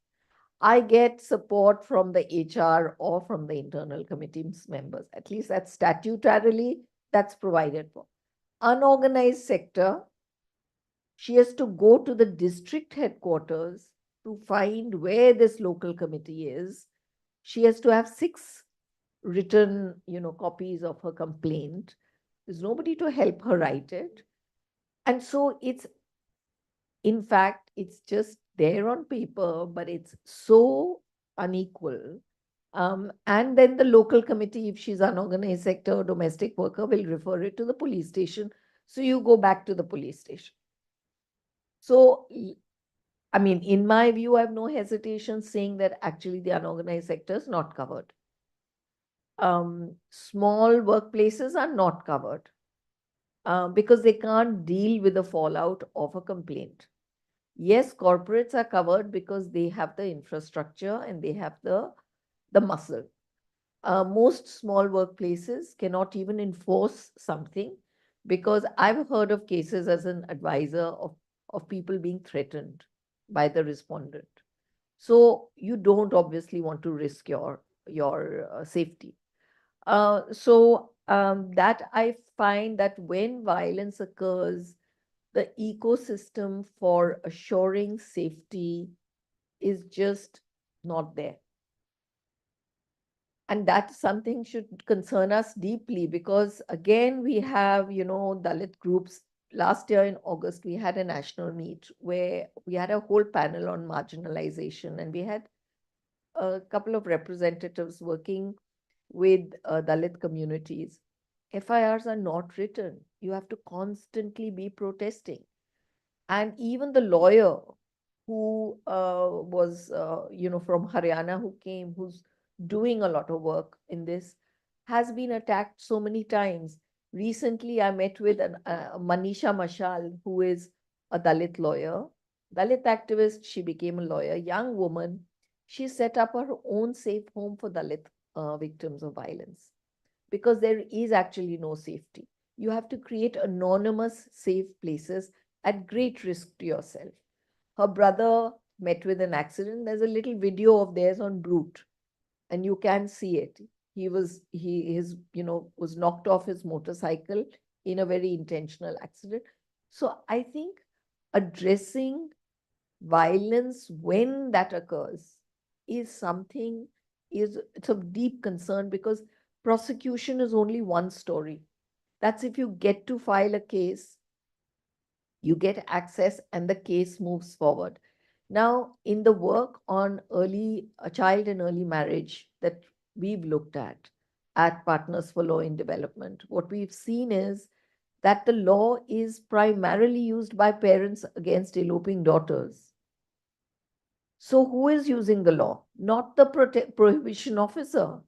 I get support from the HR or from the internal committee's members. At least that's statutorily that's provided for. Unorganized sector, she has to go to the district headquarters to find where this local committee is. She has to have 6 written, copies of her complaint. There's nobody to help her write it. And so in fact, it's just there on paper, but it's so unequal. And then the local committee, if she's unorganized sector or domestic worker, will refer it to the police station. So you go back to the police station. So, I mean, in my view, I have no hesitation saying that actually the unorganized sector is not covered. Small workplaces are not covered because they can't deal with the fallout of a complaint. Yes, corporates are covered because they have the infrastructure and they have the muscle. Most small workplaces cannot even enforce something because I've heard of cases as an advisor of people being threatened by the respondent. So you don't obviously want to risk your safety. So that I find that when violence occurs, the ecosystem for assuring safety is just not there. And that's something should concern us deeply because again, we have, Dalit groups. Last year in August, we had a national meet where we had a whole panel on marginalization and we had a couple of representatives working with Dalit communities. FIRs are not written. You have to constantly be protesting. And even the lawyer who was, from Haryana who came, who's doing a lot of work in this, has been attacked so many times. Recently, I met with Manisha Mashal, who is a Dalit lawyer, Dalit activist. She became a lawyer, young woman. She set up her own safe home for Dalit victims of violence because there is actually no safety. You have to create anonymous, safe places at great risk to yourself. Her brother met with an accident. There's a little video of theirs on Brute, and you can see it. He was knocked off his motorcycle in a very intentional accident. So I think addressing violence when that occurs is something it's of deep concern because prosecution is only one story. That's if you get to file a case, you get access and the case moves forward. Now, in the work on child and early marriage that we've looked at Partners for Law in Development, what we've seen is that the law is primarily used by parents against eloping daughters. So who is using the law? Not the prohibition officer.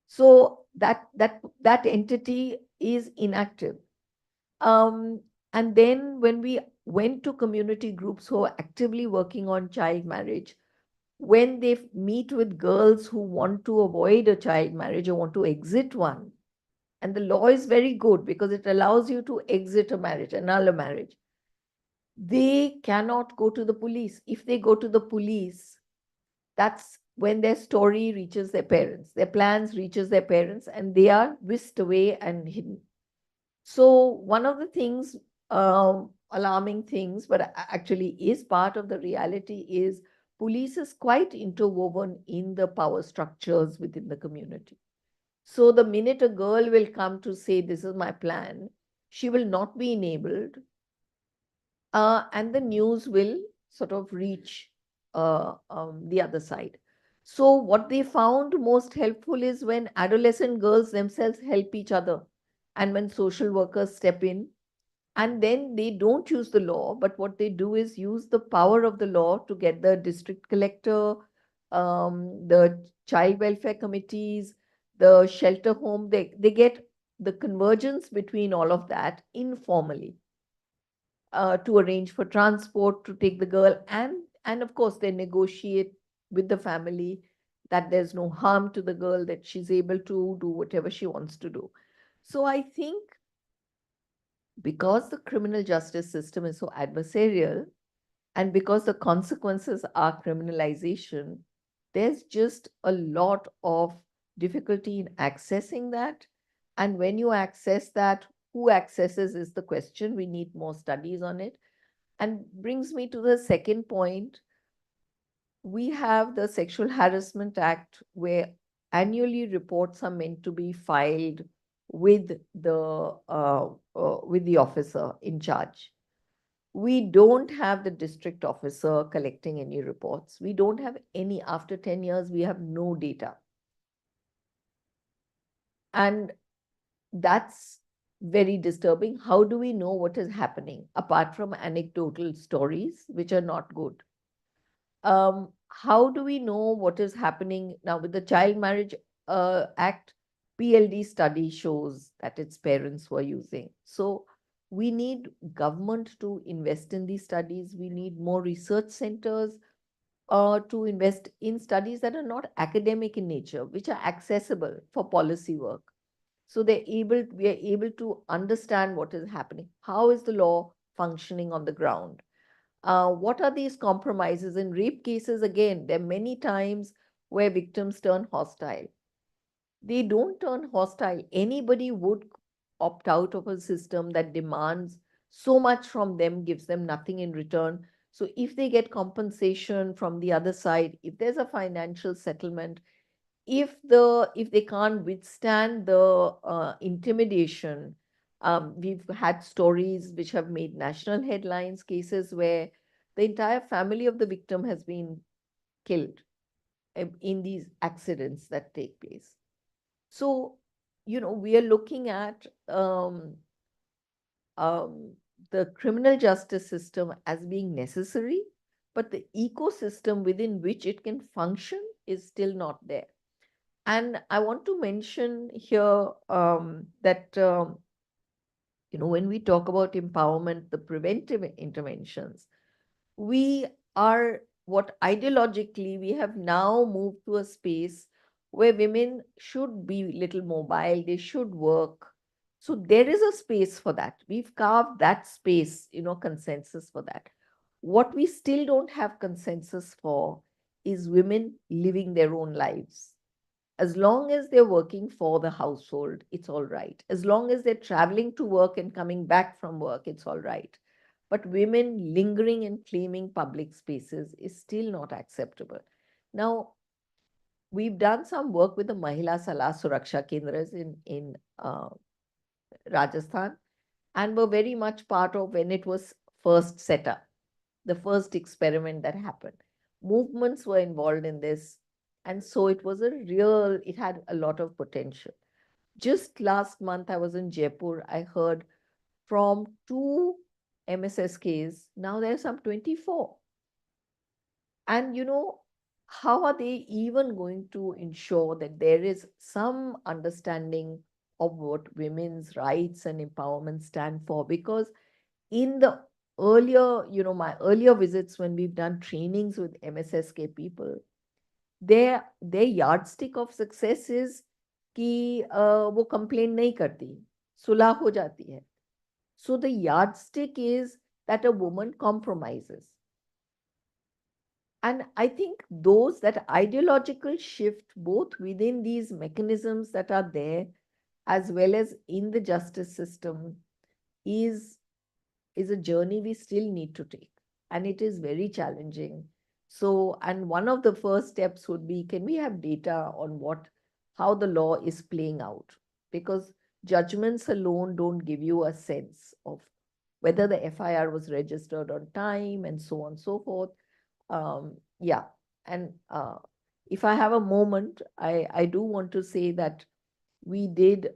So that entity is inactive. And then when we went to community groups who are actively working on child marriage, when they meet with girls who want to avoid a child marriage or want to exit one, and the law is very good because it allows you to exit a marriage, annul a marriage, they cannot go to the police. If they go to the police, that's when their story reaches their parents, their plans reaches their parents, and they are whisked away and hidden. So one of the things, alarming things, but actually is part of the reality is police is quite interwoven in the power structures within the community. So the minute a girl will come to say, this is my plan, she will not be enabled. And the news will sort of reach the other side. So what they found most helpful is when adolescent girls themselves help each other and when social workers step in, and then they don't use the law, but what they do is use the power of the law to get the district collector, the child welfare committees, the shelter home, they get the convergence between all of that informally to arrange for transport to take the girl, and of course they negotiate with the family that there's no harm to the girl, that she's able to do whatever she wants to do. So I think because the criminal justice system is so adversarial, and because the consequences are criminalization, there's just a lot of difficulty in accessing that. And when you access that, who accesses is the question. We need more studies on it. And brings me to the second point. We have the Sexual Harassment Act, where annually reports are meant to be filed with the officer in charge. We don't have the district officer collecting any reports. We don't have any. After 10 years, we have no data. And that's very disturbing. How do we know what is happening apart from anecdotal stories, which are not good? How do we know what is happening now with the Child Marriage Act? PLD study shows that its parents were using. So we need government to invest in these studies. We need more research centers to invest in studies that are not academic in nature, which are accessible for policy work. So we are able to understand what is happening. How is the law functioning on the ground? What are these compromises? In rape cases, again, there are many times where victims turn hostile. They don't turn hostile. Anybody would opt out of a system that demands so much from them, gives them nothing in return. So if they get compensation from the other side, if there's a financial settlement, if they can't withstand the intimidation, we've had stories which have made national headlines, cases where the entire family of the victim has been killed in these accidents that take place. So, we are looking at the criminal justice system as being necessary, but the ecosystem within which it can function is still not there. And I want to mention here that, when we talk about empowerment, the preventive interventions, we are what ideologically we have now moved to a space where women should be little mobile, they should work. So there is a space for that. We've carved that space, consensus for that. What we still don't have consensus for is women living their own lives. As long as they're working for the household, it's all right. As long as they're traveling to work and coming back from work, it's all right. But women lingering and claiming public spaces is still not acceptable. Now, we've done some work with the Mahila Salah Suraksha Kendras in Rajasthan, and were very much part of when it was first set up, the first experiment that happened. Movements were involved in this, and so it had a lot of potential. Just last month, I was in Jaipur. I heard from 2 MSSKs, now there are some 24. And how are they even going to ensure that there is some understanding of what women's rights and empowerment stand for? Because in the earlier, my earlier visits when we've done trainings with MSSK people, their yardstick of success is कि वो complain नहीं करती, सुलह हो जाती है. So the yardstick is that a woman compromises. And I think that ideological shift, both within these mechanisms that are there, as well as in the justice system, is a journey we still need to take. And it is very challenging. So, and one of the first steps would be, can we have data on how the law is playing out? Because judgments alone don't give you a sense of whether the FIR was registered on time and so on and so forth. Yeah. And if I have a moment, I do want to say that we did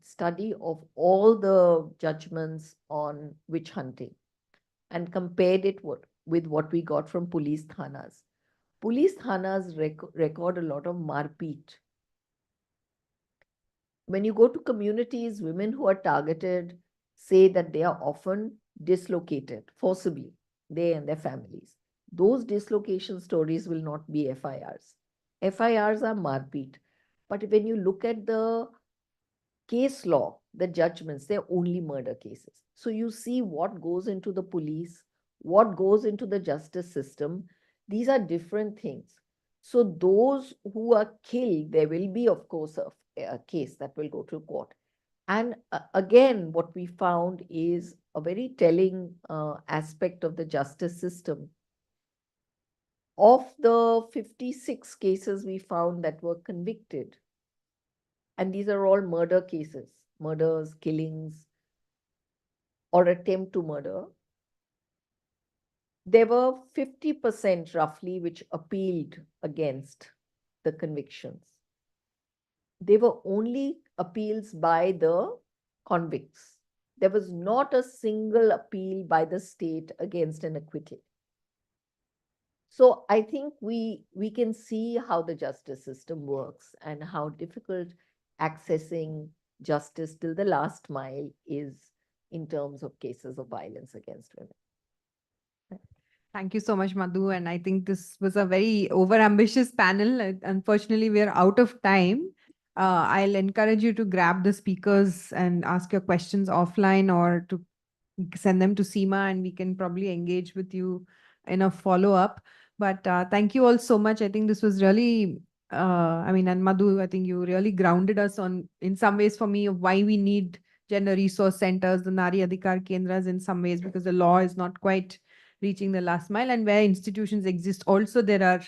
study of all the judgments on witch hunting and compared it with what we got from police thanas. Police thanas record a lot of marpeet. When you go to communities, women who are targeted say that they are often dislocated forcibly, they and their families. Those dislocation stories will not be FIRs. FIRs are marpeat. But when you look at the case law, the judgments, they're only murder cases. So you see what goes into the police, what goes into the justice system. These are different things. So those who are killed, there will be, of course, a case that will go to court. And again, what we found is a very telling aspect of the justice system. Of the 56 cases we found that were convicted, and these are all murder cases, murders, killings, or attempt to murder, there were 50% roughly which appealed against the convictions. They were only appeals by the convicts. There was not a single appeal by the state against an acquittal. So I think we can see how the justice system works and how difficult accessing justice till the last mile is in terms of cases of violence against women. Thank you so much, Madhu. And I think this was a very overambitious panel. Unfortunately, we are out of time. I'll encourage you to grab the speakers and ask your questions offline or to send them to Seema, and we can probably engage with you in a follow-up. But thank you all so much. I think this was really, and Madhu, I think you really grounded us on, in some ways for me, of why we need gender resource centers, the Nari Adhikar Kendras in some ways, because the law is not quite reaching the last mile, and where institutions exist also there are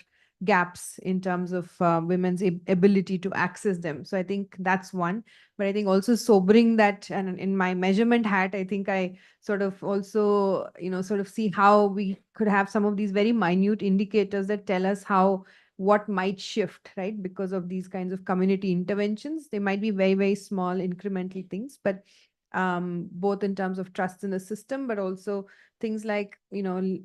gaps in terms of women's ability to access them. So I think that's one. But I think also sobering that, and in my measurement hat, I think I sort of also, sort of see how we could have some of these very minute indicators that tell us how what might shift, right? Because of these kinds of community interventions, they might be very, very small incremental things, but both in terms of trust in the system, but also things like,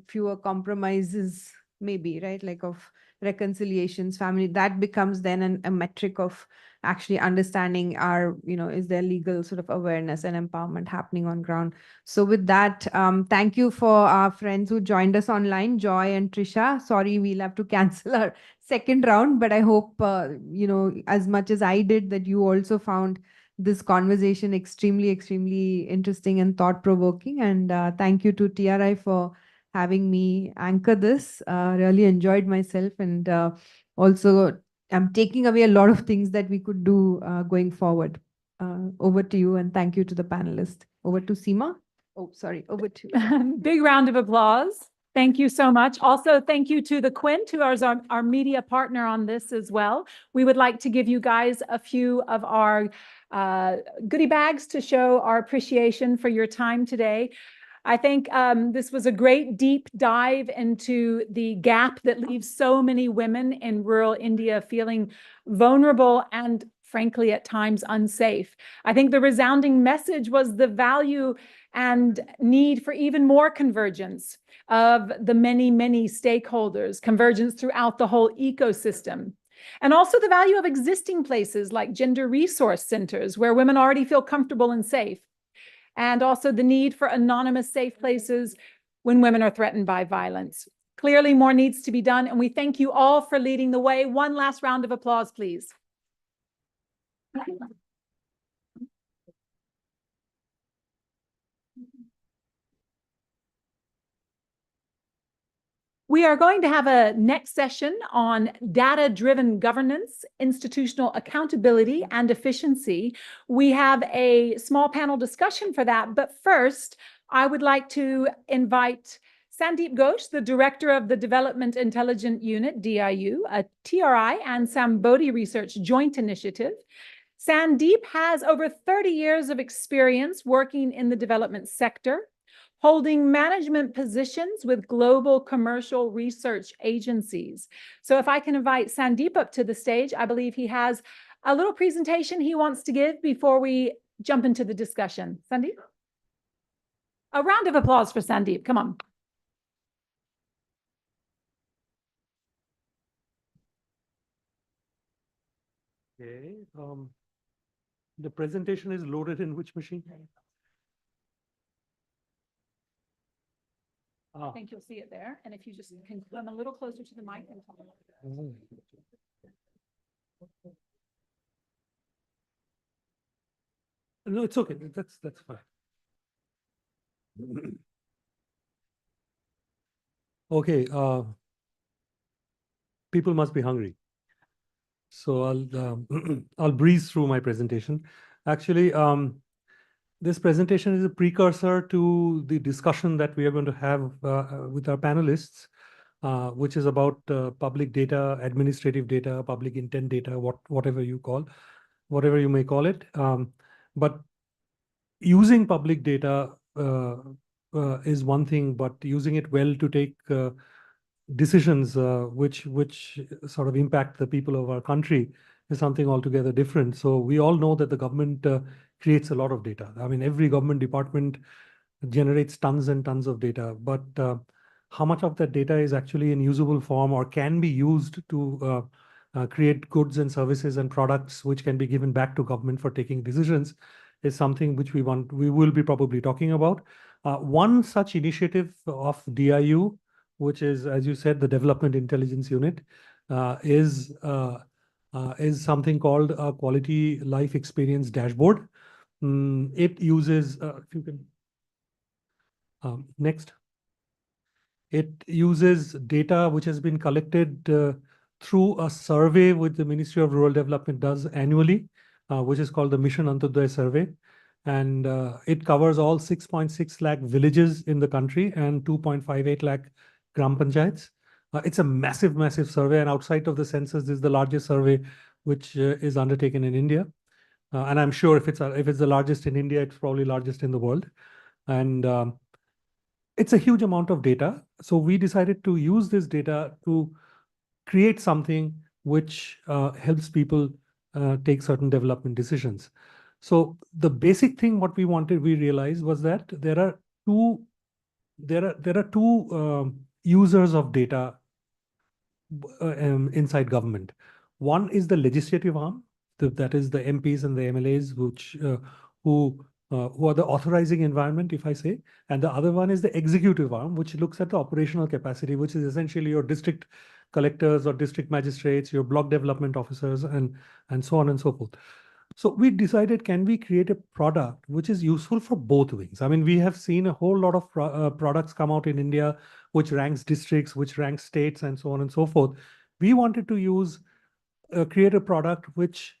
fewer compromises, maybe, right? Like of reconciliations, family, that becomes then a metric of actually understanding our, is there legal sort of awareness and empowerment happening on ground. So with that, thank you for our friends who joined us online, Joy and Trisha. Sorry, we'll have to cancel our second round, but I hope, as much as I did, that you also found this conversation extremely, extremely interesting and thought-provoking. And thank you to TRI for having me anchor this. Really enjoyed myself, and also I'm taking away a lot of things that we could do going forward. Over to you, and thank you to the panelists. Over to Seema. Oh, sorry, over to you. Big round of applause. Thank you so much. Also, thank you to the Quint, who is our media partner on this as well. We would like to give you guys a few of our goodie bags to show our appreciation for your time today. I think this was a great deep dive into the gap that leaves so many women in rural India feeling vulnerable and, frankly, at times unsafe. I think the resounding message was the value and need for even more convergence of the many, many stakeholders, convergence throughout the whole ecosystem. And also the value of existing places like gender resource centers where women already feel comfortable and safe. And also the need for anonymous safe places when women are threatened by violence. Clearly more needs to be done, and we thank you all for leading the way. One last round of applause, please. We are going to have a next session on data-driven governance, institutional accountability, and efficiency. We have a small panel discussion for that, but first, I would like to invite Sandeep Ghosh, the Director of the Development Intelligence Unit, DIU, a TRI and Sambodhi Research joint initiative. Sandeep has over 30 years of experience working in the development sector, holding management positions with global commercial research agencies. So if I can invite Sandeep up to the stage, I believe he has a little presentation he wants to give before we jump into the discussion. Sandeep? A round of applause for Sandeep, come on. Okay. The presentation is loaded in which machine? I think you'll see it there. And if you just can come a little closer to the mic and talk. No, it's okay. That's fine. Okay, people must be hungry. So I'll breeze through my presentation. Actually, this presentation is a precursor to the discussion that we are going to have with our panelists, which is about public data, administrative data, public intent data, whatever you may call it. But using public data is one thing, but using it well to take decisions which sort of impact the people of our country is something altogether different. So we all know that the government creates a lot of data. I mean, every government department generates tons and tons of data, but how much of that data is actually in usable form or can be used to create goods and services and products which can be given back to government for taking decisions is something which we will be probably talking about. One such initiative of DIU, which is, as you said, the Development Intelligence Unit, is something called a Quality Life Experience Dashboard. It uses, if you can, next. It uses data which has been collected through a survey which the Ministry of Rural Development does annually, which is called the Mission Antyodaya Survey. And it covers all 6.6 lakh villages in the country and 2.58 lakh gram panchayats. It's a massive, massive survey. And outside of the census, this is the largest survey which is undertaken in India. And I'm sure if it's the largest in India, it's probably largest in the world. And it's a huge amount of data. So we decided to use this data to create something which helps people take certain development decisions. So the basic thing what we realized was that there are two users of data inside government. One is the legislative arm, that is the MPs and the MLAs, who are the authorizing environment, if I say, and the other one is the executive arm, which looks at the operational capacity, which is essentially your district collectors or district magistrates, your block development officers, and so on and so forth. So we decided, can we create a product which is useful for both wings? I mean, we have seen a whole lot of products come out in India, which ranks districts, which ranks states, and so on and so forth. We wanted to create a product which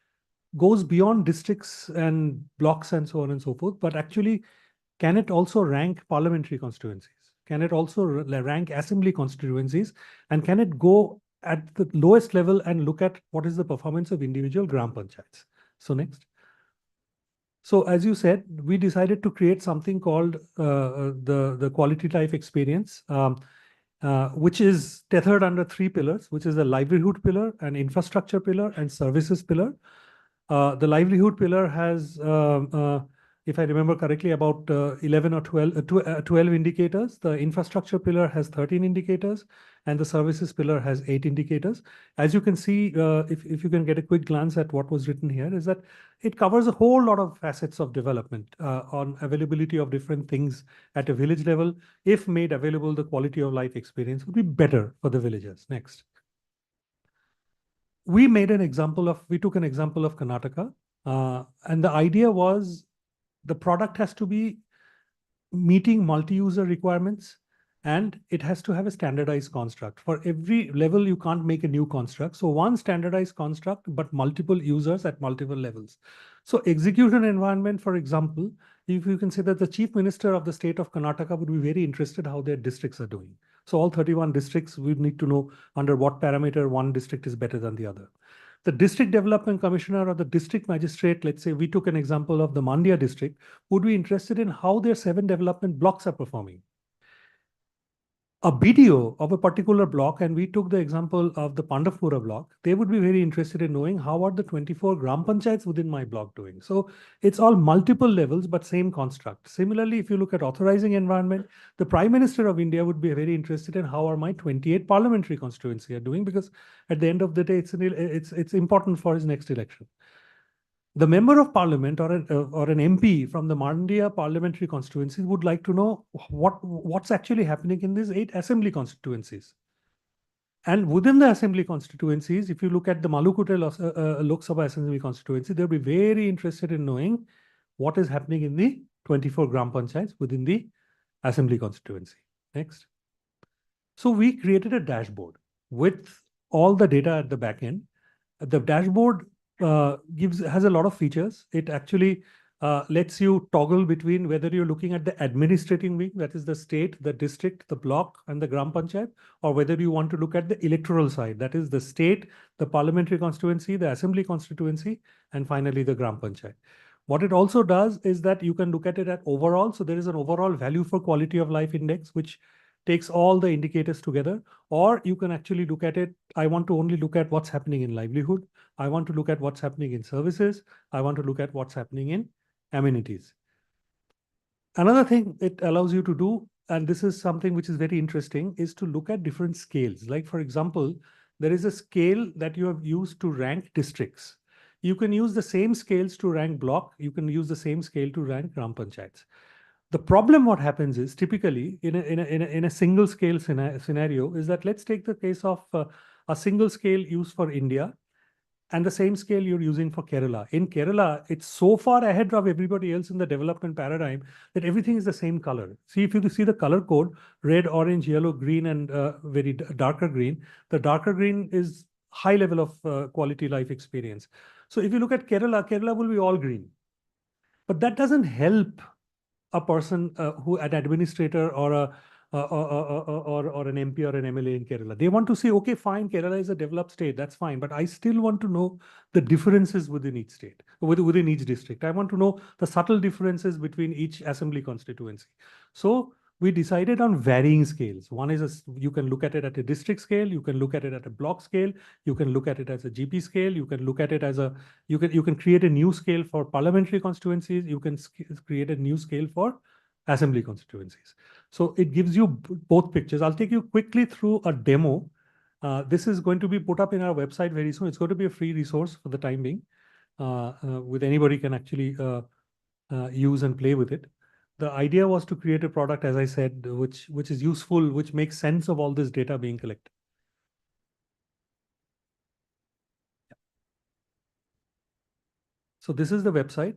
goes beyond districts and blocks and so on and so forth, but actually, can it also rank parliamentary constituencies? Can it also rank assembly constituencies? And can it go at the lowest level and look at what is the performance of individual gram panchayats? So next. So as you said, we decided to create something called the Quality Life Experience, which is tethered under three pillars, which is a livelihood pillar, an infrastructure pillar, and services pillar. The livelihood pillar has, if I remember correctly, about 11 or 12 indicators. The infrastructure pillar has 13 indicators, and the services pillar has 8 indicators. As you can see, if you can get a quick glance at what was written here, is that it covers a whole lot of facets of development on availability of different things at a village level. If made available, the quality of life experience would be better for the villagers. Next. We took an example of Karnataka, and the idea was the product has to be meeting multi-user requirements, and it has to have a standardized construct. For every level, you can't make a new construct. So one standardized construct, but multiple users at multiple levels. So execution environment, for example, if you can say that the chief minister of the state of Karnataka would be very interested how their districts are doing. So all 31 districts, we need to know under what parameter one district is better than the other. The district development commissioner or the district magistrate, let's say we took an example of the Mandya district, would be interested in how their 7 development blocks are performing. A BDO of a particular block, and we took the example of the Pandavpura block, they would be very interested in knowing how are the 24 gram panchayats within my block doing. So it's all multiple levels, but same construct. Similarly, if you look at authorizing environment, the Prime Minister of India would be very interested in how are my 28 parliamentary constituency are doing, because at the end of the day, it's important for his next election. The member of parliament or an MP from the Mandya parliamentary constituency would like to know what's actually happening in these 8 assembly constituencies. And within the assembly constituencies, if you look at the Malukute Lok Sabha assembly constituency, they'll be very interested in knowing what is happening in the 24 gram panchayats within the assembly constituency. Next. So we created a dashboard with all the data at the back end. The dashboard has a lot of features. It actually lets you toggle between whether you're looking at the administrative wing, that is the state, the district, the block, and the gram panchayat, or whether you want to look at the electoral side, that is the state, the parliamentary constituency, the assembly constituency, and finally the gram panchayat. What it also does is that you can look at it at overall. So there is an overall value for quality of life index, which takes all the indicators together, or you can actually look at it. I want to only look at what's happening in livelihood. I want to look at what's happening in services. I want to look at what's happening in amenities. Another thing it allows you to do, and this is something which is very interesting, is to look at different scales. Like, for example, there is a scale that you have used to rank districts. You can use the same scales to rank block. You can use the same scale to rank gram panchayats. The problem what happens is typically in a single scale scenario is that, let's take the case of a single scale used for India and the same scale you're using for Kerala. In Kerala, it's so far ahead of everybody else in the development paradigm that everything is the same color. See, if you see the color code, red, orange, yellow, green, and very darker green, the darker green is high level of quality life experience. So if you look at Kerala, Kerala will be all green. But that doesn't help a person an administrator or an MP or an MLA in Kerala. They want to say, okay, fine, Kerala is a developed state, that's fine, but I still want to know the differences within each state, within each district. I want to know the subtle differences between each assembly constituency. So we decided on varying scales. One is you can look at it at a district scale, you can look at it at a block scale, you can look at it as a GP scale, you can look at it as you can create a new scale for parliamentary constituencies, you can create a new scale for assembly constituencies. So it gives you both pictures. I'll take you quickly through a demo. This is going to be put up in our website very soon. It's going to be a free resource for the time being, with anybody can actually use and play with it. The idea was to create a product, as I said, which is useful, which makes sense of all this data being collected. Yeah. So this is the website.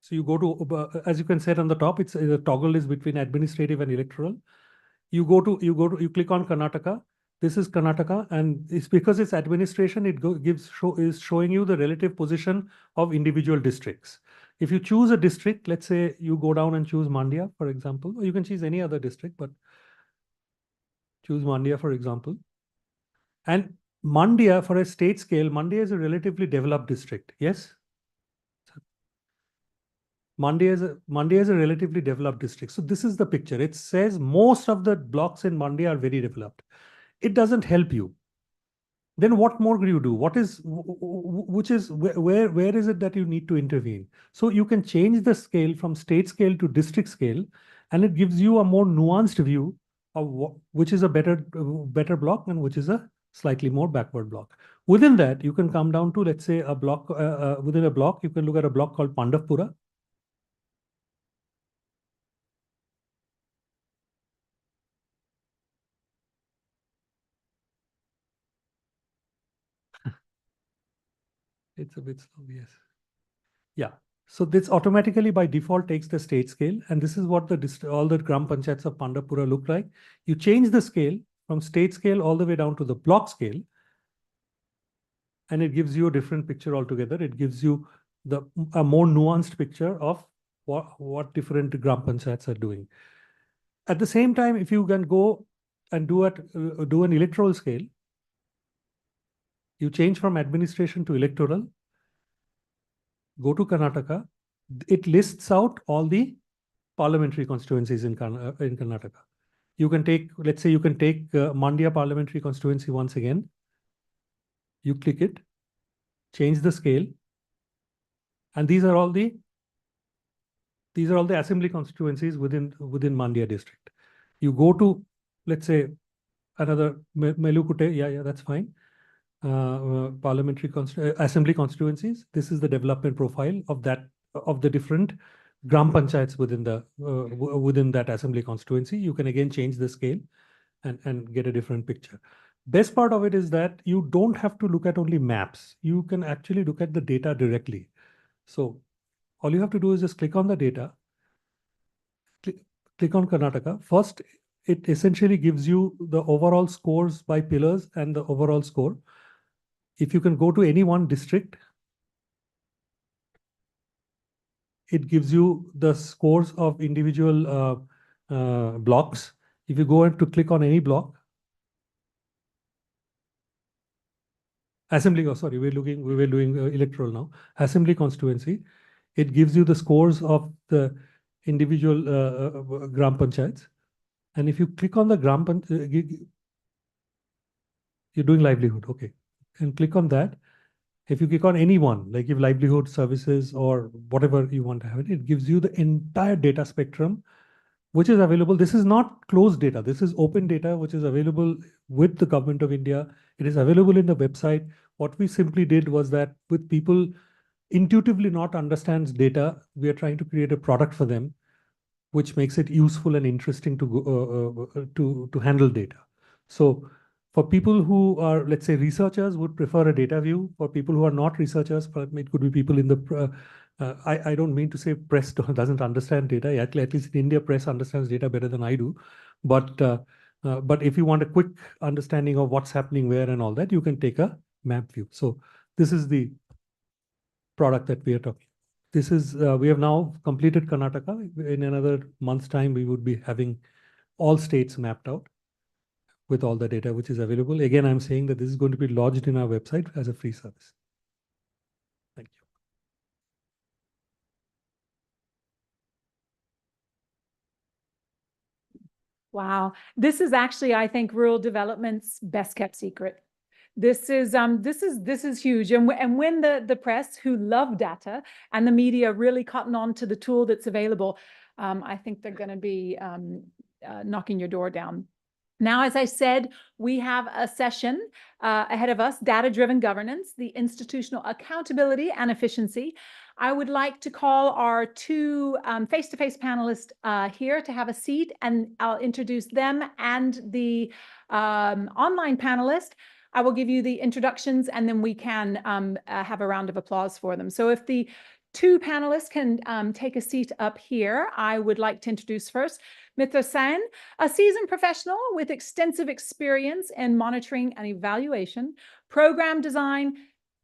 So you go to, as you can see on the top, it's the toggle is between administrative and electoral. You click on Karnataka. This is Karnataka, and it's because it's administration, it is showing you the relative position of individual districts. If you choose a district, let's say you go down and choose Mandya, for example, or you can choose any other district, but choose Mandya, for example. And Mandya, for a state scale, Mandya is a relatively developed district. Yes? Mandya is a relatively developed district. So this is the picture. It says most of the blocks in Mandya are very developed. It doesn't help you. Then what more do you do? Where is it that you need to intervene? So you can change the scale from state scale to district scale, and it gives you a more nuanced view of which is a better block and which is a slightly more backward block. Within that, you can come down to, let's say, a block. Within a block, you can look at a block called Pandavpura. It's a bit slow, yes. Yeah. So this automatically by default takes the state scale, and this is what all the gram panchayats of Pandavpura look like. You change the scale from state scale all the way down to the block scale, and it gives you a different picture altogether. It gives you a more nuanced picture of what different gram panchayats are doing. At the same time, if you can go and do an electoral scale, you change from administration to electoral, go to Karnataka, it lists out all the parliamentary constituencies in Karnataka. You can take, let's say you can take Mandya parliamentary constituency once again. You click it, change the scale, and these are all the assembly constituencies within Mandya district. You go to, let's say, another Melukute, yeah, that's fine. parliamentary assembly constituencies. This is the development profile of the different gram panchayats within within that assembly constituency. You can again change the scale and get a different picture. Best part of it is that you don't have to look at only maps. You can actually look at the data directly. So all you have to do is just click on the data, click on Karnataka. First, it essentially gives you the overall scores by pillars and the overall score. If you can go to any one district, it gives you the scores of individual blocks. If you go to click on any block, assembly, oh, sorry, we were doing electoral now, assembly constituency, it gives you the scores of the individual gram panchayats. And if you click on the gram panchayat, you're doing livelihood, okay. And click on that. If you click on any one, like if livelihood services or whatever you want to have it gives you the entire data spectrum, which is available. This is not closed data. This is open data, which is available with the government of India. It is available in the website. What we simply did was that with people intuitively not understands data, we are trying to create a product for them, which makes it useful and interesting to handle data. So for people who are, let's say, researchers would prefer a data view. For people who are not researchers, it could be people in the, I don't mean to say press doesn't understand data. At least in India, press understands data better than I do. But if you want a quick understanding of what's happening where and all that, you can take a map view. So this is the product that we are talking. This is, we have now completed Karnataka. In another month's time, we would be having all states mapped out with all the data which is available. Again, I'm saying that this is going to be lodged in our website as a free service. Thank you. Wow. This is actually, I think, rural development's best kept secret. This is huge. And when the press who love data and the media really cotton on to the tool that's available, I think they're going to be knocking your door down. Now, as I said, we have a session ahead of us, data-driven governance, the institutional accountability and efficiency. I would like to call our two face-to-face panelists here to have a seat, and I'll introduce them and the online panelist. I will give you the introductions, and then we can have a round of applause for them. So if the two panelists can take a seat up here, I would like to introduce first Mitra Sen, a seasoned professional with extensive experience in monitoring and evaluation, program design,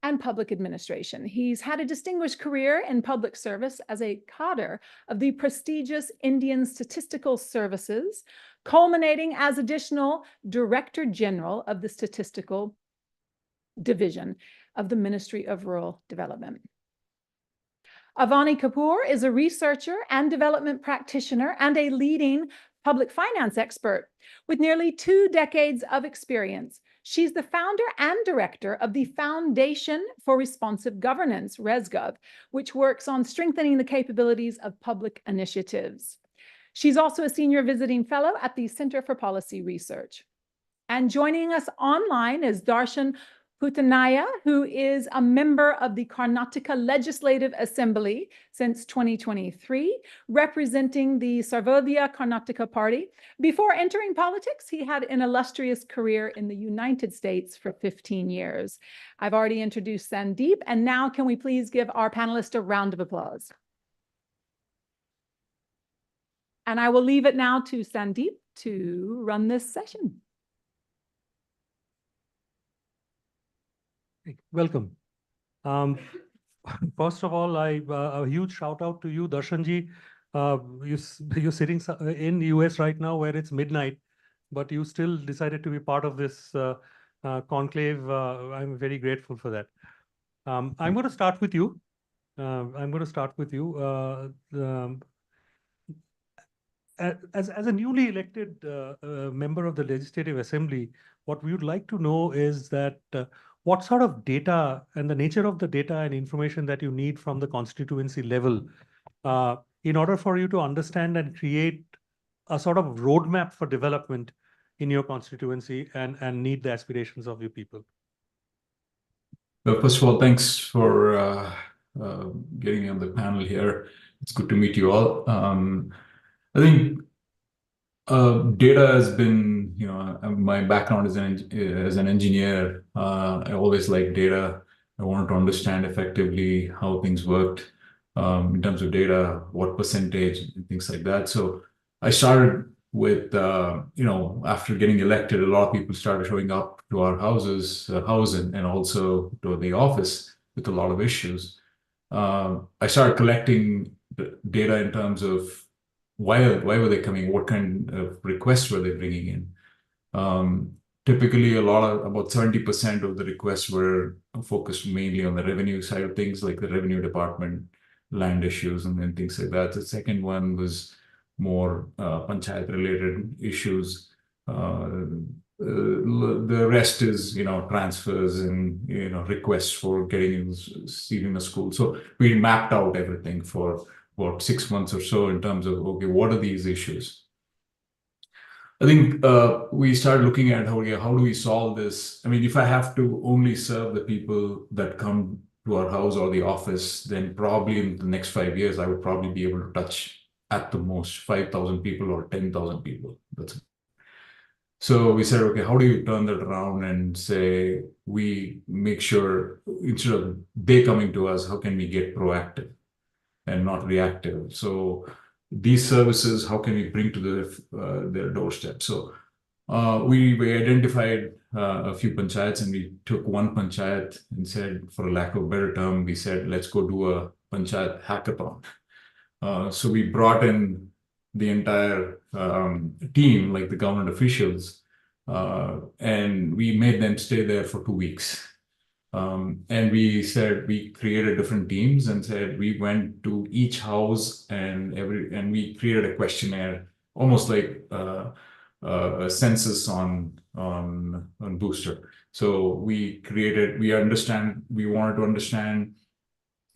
and public administration. He's had a distinguished career in public service as a cadre of the prestigious Indian Statistical Services, culminating as additional Director General of the Statistical Division of the Ministry of Rural Development. Avani Kapoor is a researcher and development practitioner and a leading public finance expert with nearly 2 decades of experience. She's the founder and director of the Foundation for Responsive Governance, ResGov, which works on strengthening the capabilities of public initiatives. She's also a senior visiting fellow at the Center for Policy Research. And joining us online is Darshan Putanaya, who is a member of the Karnataka Legislative Assembly since 2023, representing the Sarvodaya Karnataka Party. Before entering politics, he had an illustrious career in the United States for 15 years. I've already introduced Sandeep, and now can we please give our panelists a round of applause? And I will leave it now to Sandeep to run this session. Welcome. First of all, a huge shout out to you, Darshanji. You're sitting in the US right now where it's midnight, but you still decided to be part of this conclave. I'm very grateful for that. I'm going to start with you. As a newly elected member of the Legislative Assembly, what we would like to know is that what sort of data and the nature of the data and information that you need from the constituency level in order for you to understand and create a sort of roadmap for development in your constituency and meet the aspirations of your people. Well, first of all, thanks for getting me on the panel here. It's good to meet you all. I think data has been, my background is as an engineer. I always liked data. I wanted to understand effectively how things worked in terms of data, what percentage, and things like that. So I started with, after getting elected, a lot of people started showing up to our house and also to the office with a lot of issues. I started collecting the data in terms of why were they coming? What kind of requests were they bringing in? Typically, about 70% of the requests were focused mainly on the revenue side of things, like the revenue department, land issues, and then things like that. The second one was more panchayat related issues. The rest is, transfers and, requests for getting seat in a school. So we mapped out everything for about 6 months or so in terms of, okay, what are these issues? I think we started looking at how do we solve this? I mean, if I have to only serve the people that come to our house or the office, then probably in the next 5 years, I would probably be able to touch at the most 5,000 people or 10,000 people. So we said, okay, how do you turn that around and say, we make sure instead of they coming to us, how can we get proactive and not reactive? So these services, how can we bring to their doorstep? So we identified a few panchayats, and we took one panchayat and said, for lack of a better term, we said, let's go do a panchayat hackathon. So we brought in the entire team, like the government officials, and we made them stay there for 2 weeks. And we said, we created different teams and said, we went to each house and we created a questionnaire, almost like a census on Booster. So we wanted to understand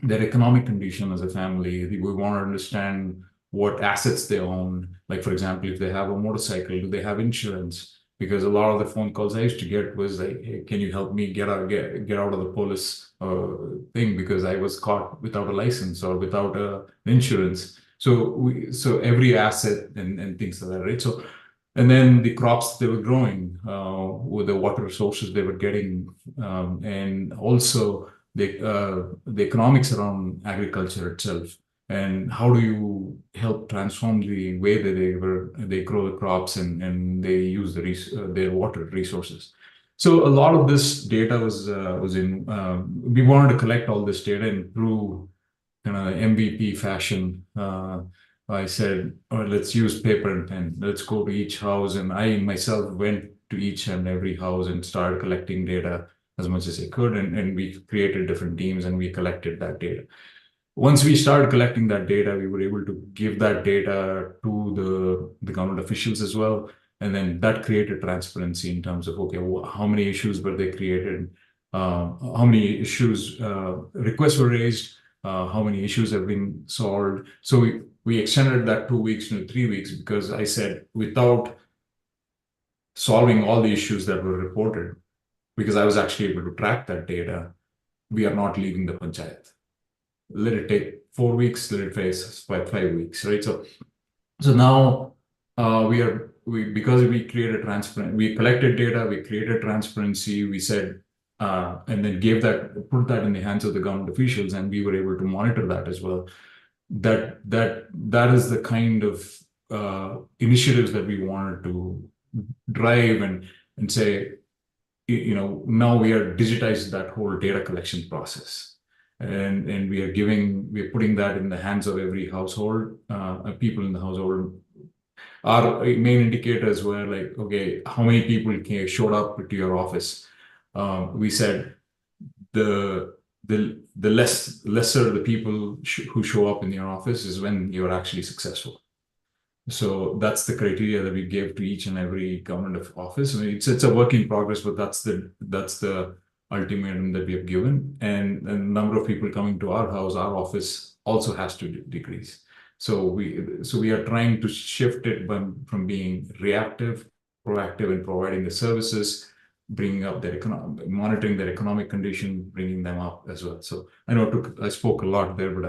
their economic condition as a family. We want to understand what assets they own. Like, for example, if they have a motorcycle, do they have insurance? Because a lot of the phone calls I used to get was like, hey, can you help me get out of the police thing because I was caught without a license or without insurance. So every asset and things like that, right? So, and then the crops they were growing, with the water resources they were getting, and also the economics around agriculture itself, and how do you help transform the way that they grow the crops and they use their water resources. So a lot of this data was in. We wanted to collect all this data and through kind of MVP fashion. I said, let's use paper and pen. Let's go to each house, and I myself went to each and every house and started collecting data as much as I could, and we created different teams and we collected that data. Once we started collecting that data, we were able to give that data to the government officials as well. And then that created transparency in terms of, okay, how many issues were they created? How many issues, requests were raised? How many issues have been solved? So we extended that 2 weeks to 3 weeks because I said, without solving all the issues that were reported, because I was actually able to track that data, we are not leaving the panchayat. Let it take 4 weeks, let it take 5 weeks, right? So now because we collected data, we created transparency, we said, and then put that in the hands of the government officials, and we were able to monitor that as well. That is the kind of initiatives that we wanted to drive and say, now we are digitized that whole data collection process, and we are putting that in the hands of every household, people in the household. Our main indicators were like, okay, how many people showed up to your office? We said the lesser the people who show up in your office is when you're actually successful. So that's the criteria that we gave to each and every government office. I mean, it's a work in progress, but that's the ultimatum that we have given. And the number of people coming to our office also has to decrease. So we are trying to shift it from being reactive, proactive in providing the services, bringing up their monitoring their economic condition, bringing them up as well. So I know I spoke a lot there, but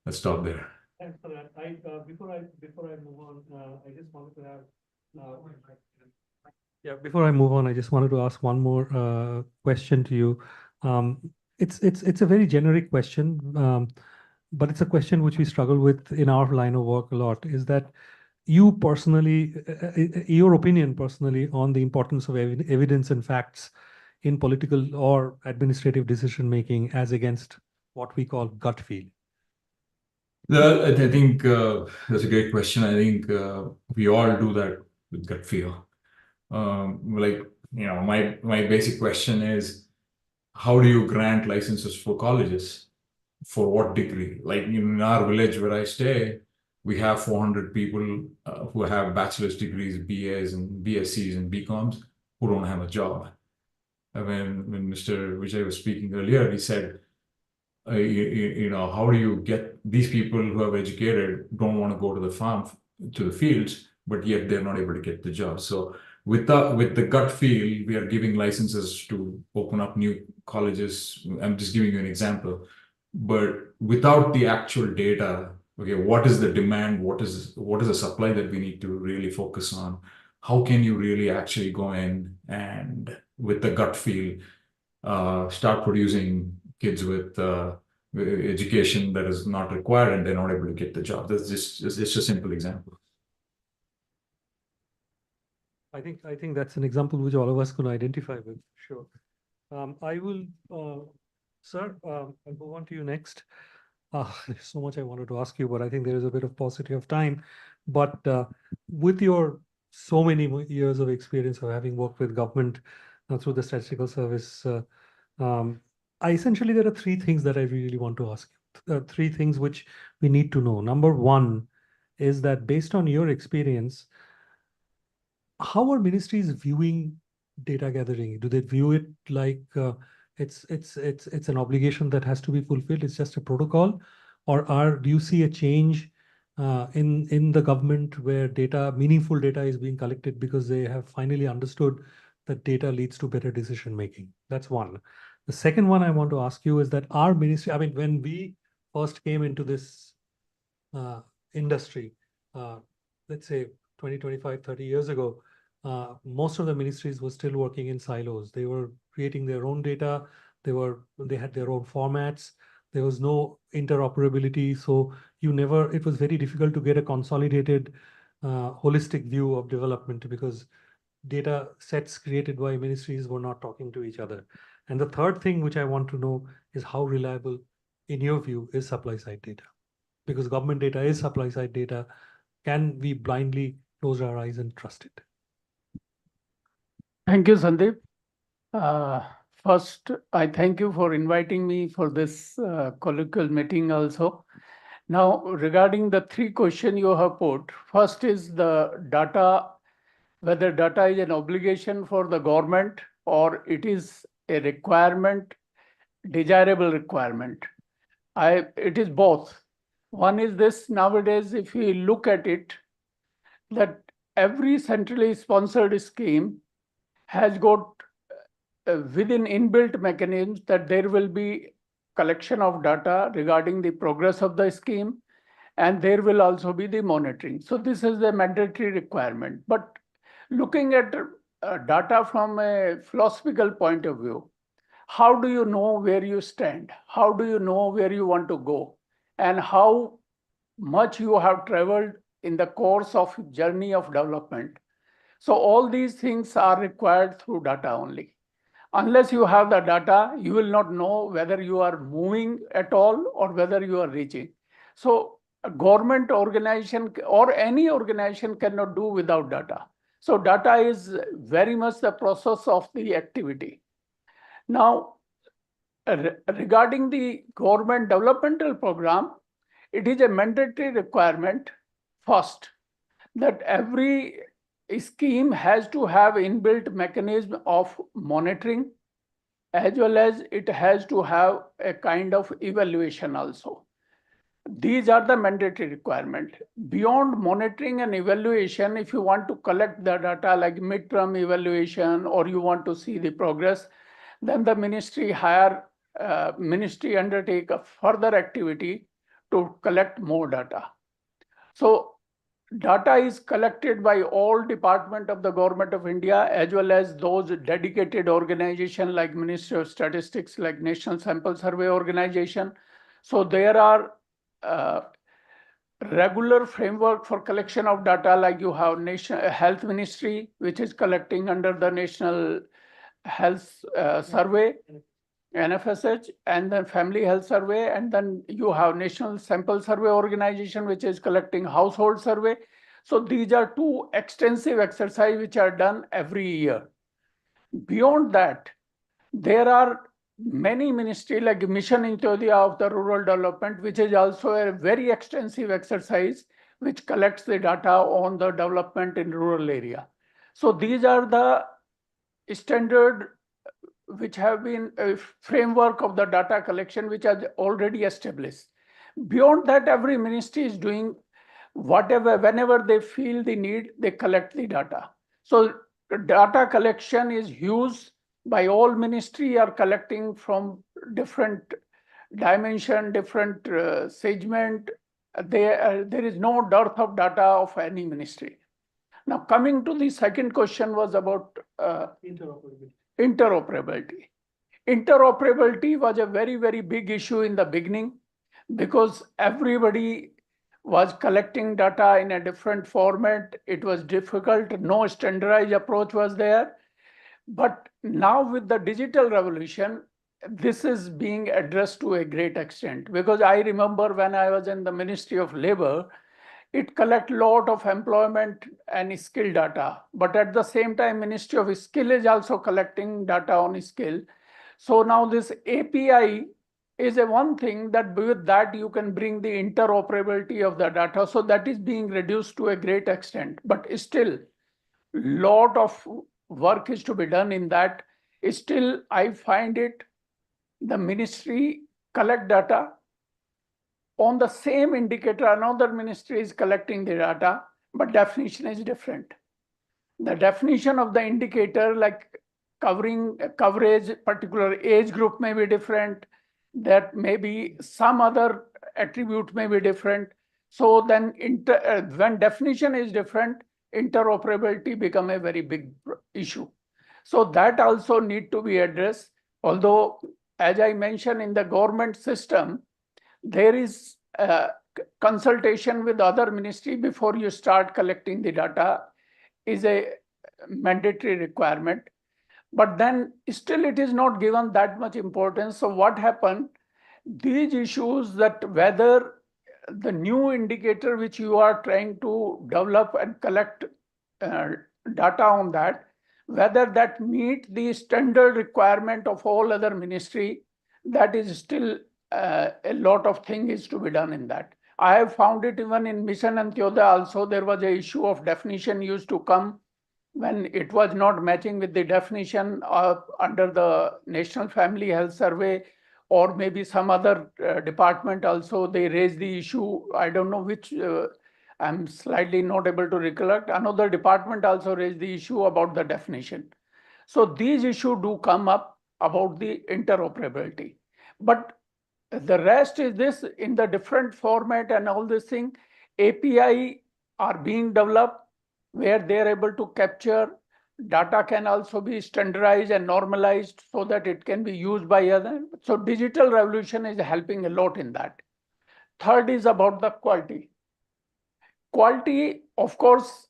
I'll stop there. Thanks for that. Before I move on, I just wanted to have. Before I move on, I just wanted to ask one more question to you. It's a very generic question, but it's a question which we struggle with in our line of work a lot. Is that you personally, your opinion personally on the importance of evidence and facts in political or administrative decision making as against what we call gut feel? I think that's a great question. I think we all do that with gut feel. My basic question is, how do you grant licenses for colleges? For what degree? Like in our village where I stay, we have 400 people who have bachelor's degrees, BAs and BScs and BComs who don't have a job. When Mr. Vijay was speaking earlier, he said, how do you get these people who have educated don't want to go to the farm, to the fields, but yet they're not able to get the job. So with the gut feel, we are giving licenses to open up new colleges. I'm just giving you an example, but without the actual data, okay, what is the demand? What is the supply that we need to really focus on? How can you really actually go in and with the gut feel, start producing kids with education that is not required and they're not able to get the job? That's just a simple example. I think that's an example which all of us can identify with. Sure. I will, sir, I'll move on to you next. There's so much I wanted to ask you, but I think there is a bit of paucity of time. But with your so many years of experience of having worked with government through the statistical service, essentially there are three things that I really want to ask you. Three things which we need to know. Number one is that based on your experience, how are ministries viewing data gathering? Do they view it like it's an obligation that has to be fulfilled? It's just a protocol, or do you see a change in the government where meaningful data is being collected because they have finally understood that data leads to better decision making? That's one. The second one I want to ask you is that our ministry, I mean, when we first came into this industry, let's say 20, 25, 30 years ago, most of the ministries were still working in silos. They were creating their own data. They had their own formats. There was no interoperability. So it was very difficult to get a consolidated, holistic view of development because data sets created by ministries were not talking to each other. And the third thing which I want to know is how reliable, in your view, is supply side data? Because government data is supply side data. Can we blindly close our eyes and trust it? Thank you, Sandeep. First, I thank you for inviting me for this colloquial meeting also. Now, regarding the three questions you have put, first is the data, whether data is an obligation for the government or it is a requirement, desirable requirement. It is both. One is this: nowadays, if we look at it, that every centrally sponsored scheme has got within inbuilt mechanisms that there will be collection of data regarding the progress of the scheme, and there will also be the monitoring. So this is a mandatory requirement. But looking at data from a philosophical point of view, how do you know where you stand? How do you know where you want to go? And how much you have traveled in the course of journey of development? So all these things are required through data only. Unless you have the data, you will not know whether you are moving at all or whether you are reaching. So a government organization or any organization cannot do without data. So data is very much the process of the activity. Now, regarding the government developmental program, it is a mandatory requirement first that every scheme has to have inbuilt mechanism of monitoring, as well as it has to have a kind of evaluation also. These are the mandatory requirement. Beyond monitoring and evaluation, if you want to collect the data like midterm evaluation or you want to see the progress, then the ministry undertake a further activity to collect more data. So data is collected by all departments of the government of India, as well as those dedicated organizations like Ministry of Statistics, like National Sample Survey Organization. So there are regular framework for collection of data, like you have National Health Ministry, which is collecting under the National Health Survey, NFSH, and then Family Health Survey, and then you have National Sample Survey Organization, which is collecting household survey. So these are two extensive exercises which are done every year. Beyond that, there are many ministries like Mission Intyodaya of the Rural Development, which is also a very extensive exercise which collects the data on the development in rural area. So these are the standard which have been a framework of the data collection which are already established. Beyond that, every ministry is doing whatever, whenever they feel the need, they collect the data. So data collection is huge by all ministry are collecting from different dimension, different segment. There is no dearth of data of any ministry. Now coming to the second question was about interoperability. Interoperability was a very, very big issue in the beginning because everybody was collecting data in a different format. It was difficult. No standardized approach was there. But now with the digital revolution, this is being addressed to a great extent. Because I remember when I was in the Ministry of Labor, it collect a lot of employment and skill data. But at the same time, Ministry of Skill is also collecting data on skill. So now this API is a one thing that with that you can bring the interoperability of the data. So that is being reduced to a great extent. But still, lot of work is to be done in that. Still, I find it, the ministry collect data on the same indicator, another ministry is collecting the data, but definition is different. The definition of the indicator, like coverage, particular age group may be different, that maybe some other attribute may be different. So then when definition is different, interoperability become a very big issue. So that also need to be addressed. Although, as I mentioned, in the government system, there is consultation with other ministry before you start collecting the data is a mandatory requirement. But then still it is not given that much importance. So what happened? These issues that whether the new indicator which you are trying to develop and collect data on that, whether that meet the standard requirement of all other ministry, that is still a lot of thing is to be done in that. I have found it even in Mission Antyodaya also, there was a issue of definition used to come when it was not matching with the definition under the National Family Health Survey, or maybe some other department also, they raised the issue. I don't know which, I'm slightly not able to recollect. Another department also raised the issue about the definition. So these issues do come up about the interoperability. But the rest is this in the different format and all this thing. API are being developed where they are able to capture data, can also be standardized and normalized so that it can be used by others. So digital revolution is helping a lot in that. Third is about the quality. Quality, of course,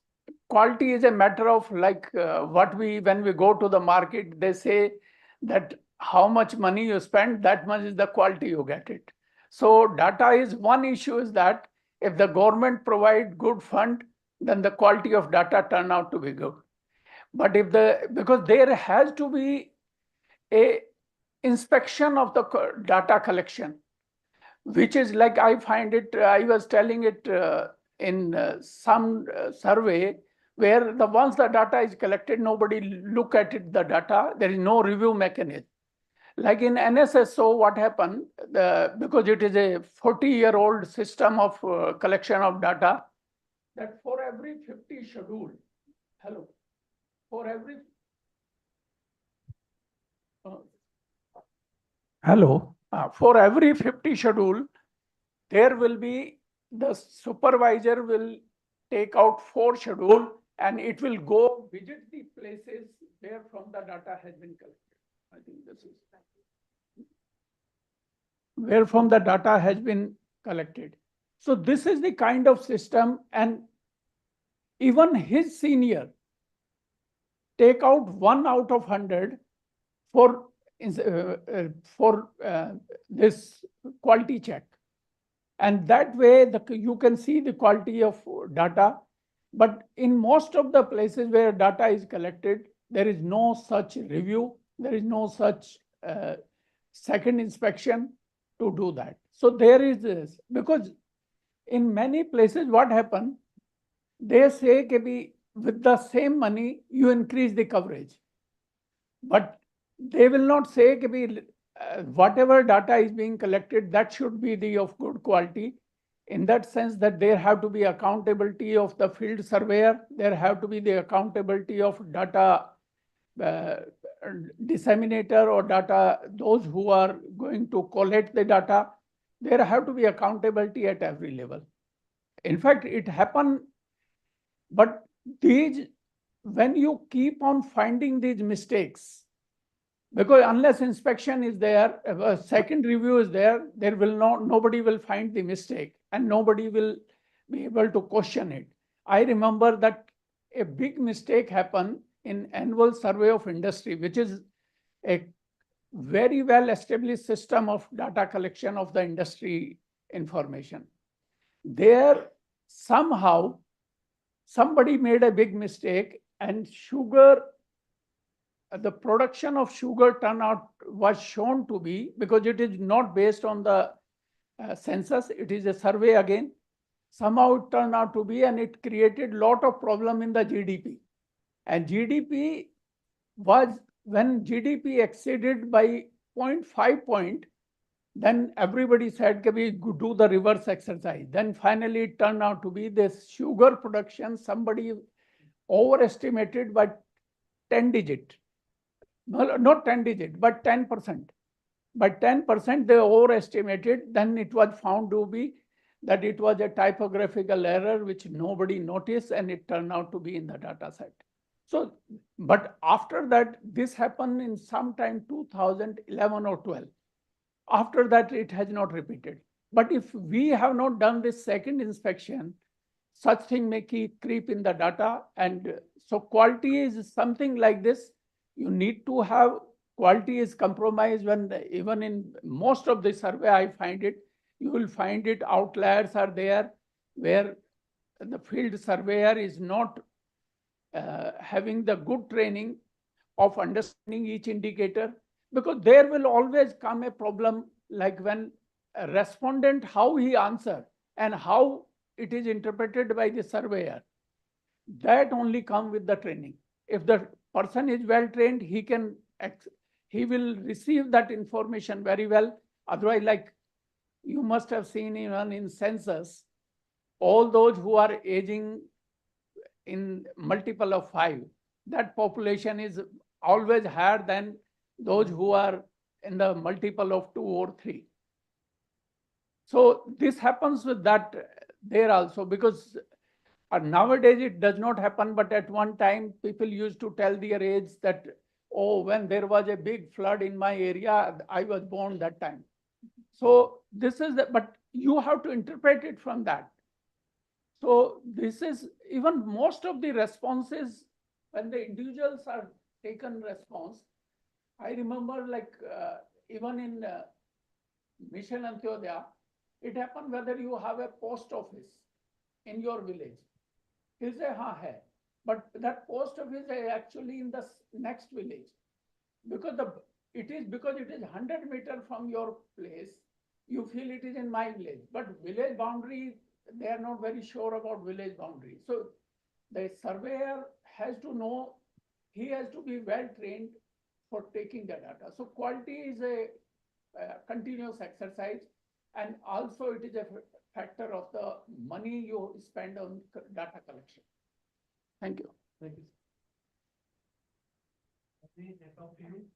quality is a matter of like when we go to the market, they say that how much money you spend, that much is the quality you get it. So data is one issue, is that if the government provide good fund, then the quality of data turn out to be good. But because there has to be a inspection of the data collection, which is like I find it, I was telling it in some survey where once the data is collected, nobody look at it, the data, there is no review mechanism. Like in NSSO, what happened, because it is a 40-year-old system of collection of data, that for every 50 schedule, for every for every 50 schedule, there will be the supervisor will take out 4 schedule and it will go visit the places where from the data has been collected. I think this is where from the data has been collected. So this is the kind of system, and even his senior take out 1 out of 100 for this quality check. And that way you can see the quality of data. But in most of the places where data is collected, there is no such review. There is no such second inspection to do that. So there is this, because in many places what happens, they say that with the same money, you increase the coverage. But they will not say that whatever data is being collected, that should be the of good quality. In that sense that there have to be accountability of the field surveyor, there have to be the accountability of data disseminator or data, those who are going to collect the data, there have to be accountability at every level. In fact, it happened, but when you keep on finding these mistakes, because unless inspection is there, if a second review is there, nobody will find the mistake and nobody will be able to question it. I remember that a big mistake happened in annual survey of industry, which is a very well established system of data collection of the industry information. There somehow somebody made a big mistake, and the production of sugar turnout was shown to be, because it is not based on the census, it is a survey again. Somehow it turned out to be, and it created a lot of problem in the GDP. And GDP was, when GDP exceeded by 0.5 point, then everybody said, we do the reverse exercise. Then finally it turned out to be this sugar production, somebody overestimated by 10 digit. No, not 10 digit, but 10%. But 10% they overestimated, then it was found to be that it was a typographical error which nobody noticed, and it turned out to be in the data set. So, but after that, this happened in sometime 2011 or 12. After that, it has not repeated. But if we have not done this second inspection, such thing may creep in the data. And so quality is something like this. You need to have quality is compromised when even in most of the survey, I find it, you will find it outliers are there where the field surveyor is not having the good training of understanding each indicator, because there will always come a problem like when a respondent, how he answer and how it is interpreted by the surveyor, that only come with the training. If the person is well trained, he will receive that information very well. Otherwise, like you must have seen even in census, all those who are aging in multiple of 5, that population is always higher than those who are in the multiple of 2 or 3. So this happens with that there also, because nowadays it does not happen, but at one time people used to tell their age that, oh, when there was a big flood in my area, I was born that time. So this is but you have to interpret it from that. So this is even most of the responses when the individuals are taken response. I remember like even in Mission Antyodaya, it happened whether you have a post office in your village. He'll say, हाँ है, but that post office is actually in the next village, because it is 100 meters from your place. You feel it is in my village, but village boundary, they are not very sure about village boundary. So the surveyor has to know, he has to be well trained. for taking the data. So quality is a continuous exercise, and also it is a factor of the money you spend on data collection. Thank you. Thank you. Let me talk to you.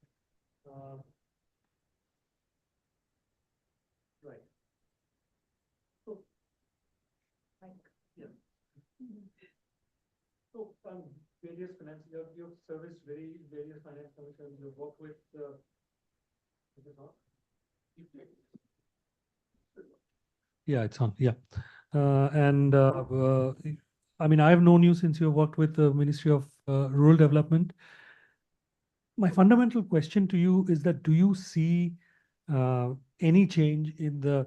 Right. So, yeah. So, various finance, you've serviced various finance commissions, you've worked with, is it on? Yeah, it's on. Yeah. I mean, I've known you since you worked with the Ministry of Rural Development. My fundamental question to you is that do you see any change in the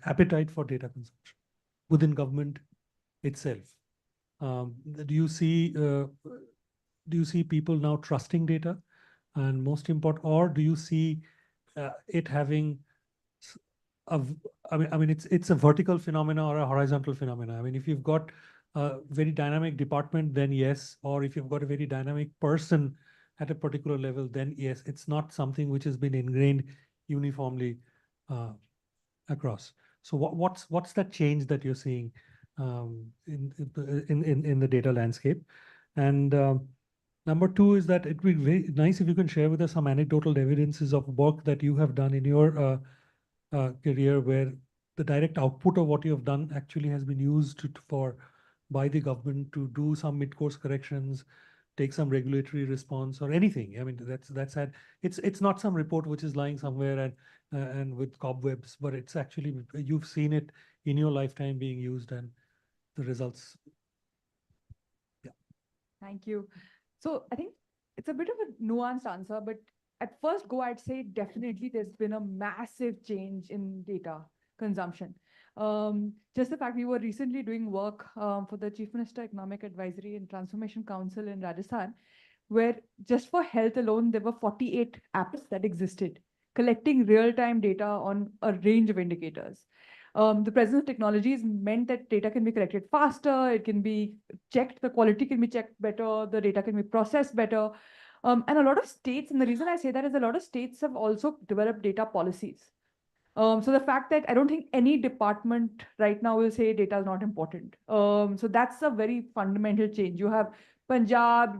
appetite for data consumption within government itself? Do you see people now trusting data, and most important, or do you see it having I mean, it's a vertical phenomena or a horizontal phenomena. I mean, if you've got a very dynamic department, then yes, or if you've got a very dynamic person at a particular level, then yes, it's not something which has been ingrained uniformly across. So what's that change that you're seeing in the data landscape? And number two is that it'd be very nice if you can share with us some anecdotal evidences of work that you have done in your career where the direct output of what you have done actually has been used by the government to do some mid-course corrections, take some regulatory response or anything. I mean, that's it's not some report which is lying somewhere and with cobwebs, but it's actually you've seen it in your lifetime being used and the results. Yeah. Thank you. So I think it's a bit of a nuanced answer, but at first go, I'd say definitely there's been a massive change in data consumption. Just the fact we were recently doing work for the Chief Minister Economic Advisory and Transformation Council in Rajasthan, where just for health alone, there were 48 apps that existed, collecting real-time data on a range of indicators. The presence of technologies meant that data can be collected faster, it can be checked, the quality can be checked better, the data can be processed better. And a lot of states, and the reason I say that is a lot of states have also developed data policies. So the fact that I don't think any department right now will say data is not important. So that's a very fundamental change. You have Punjab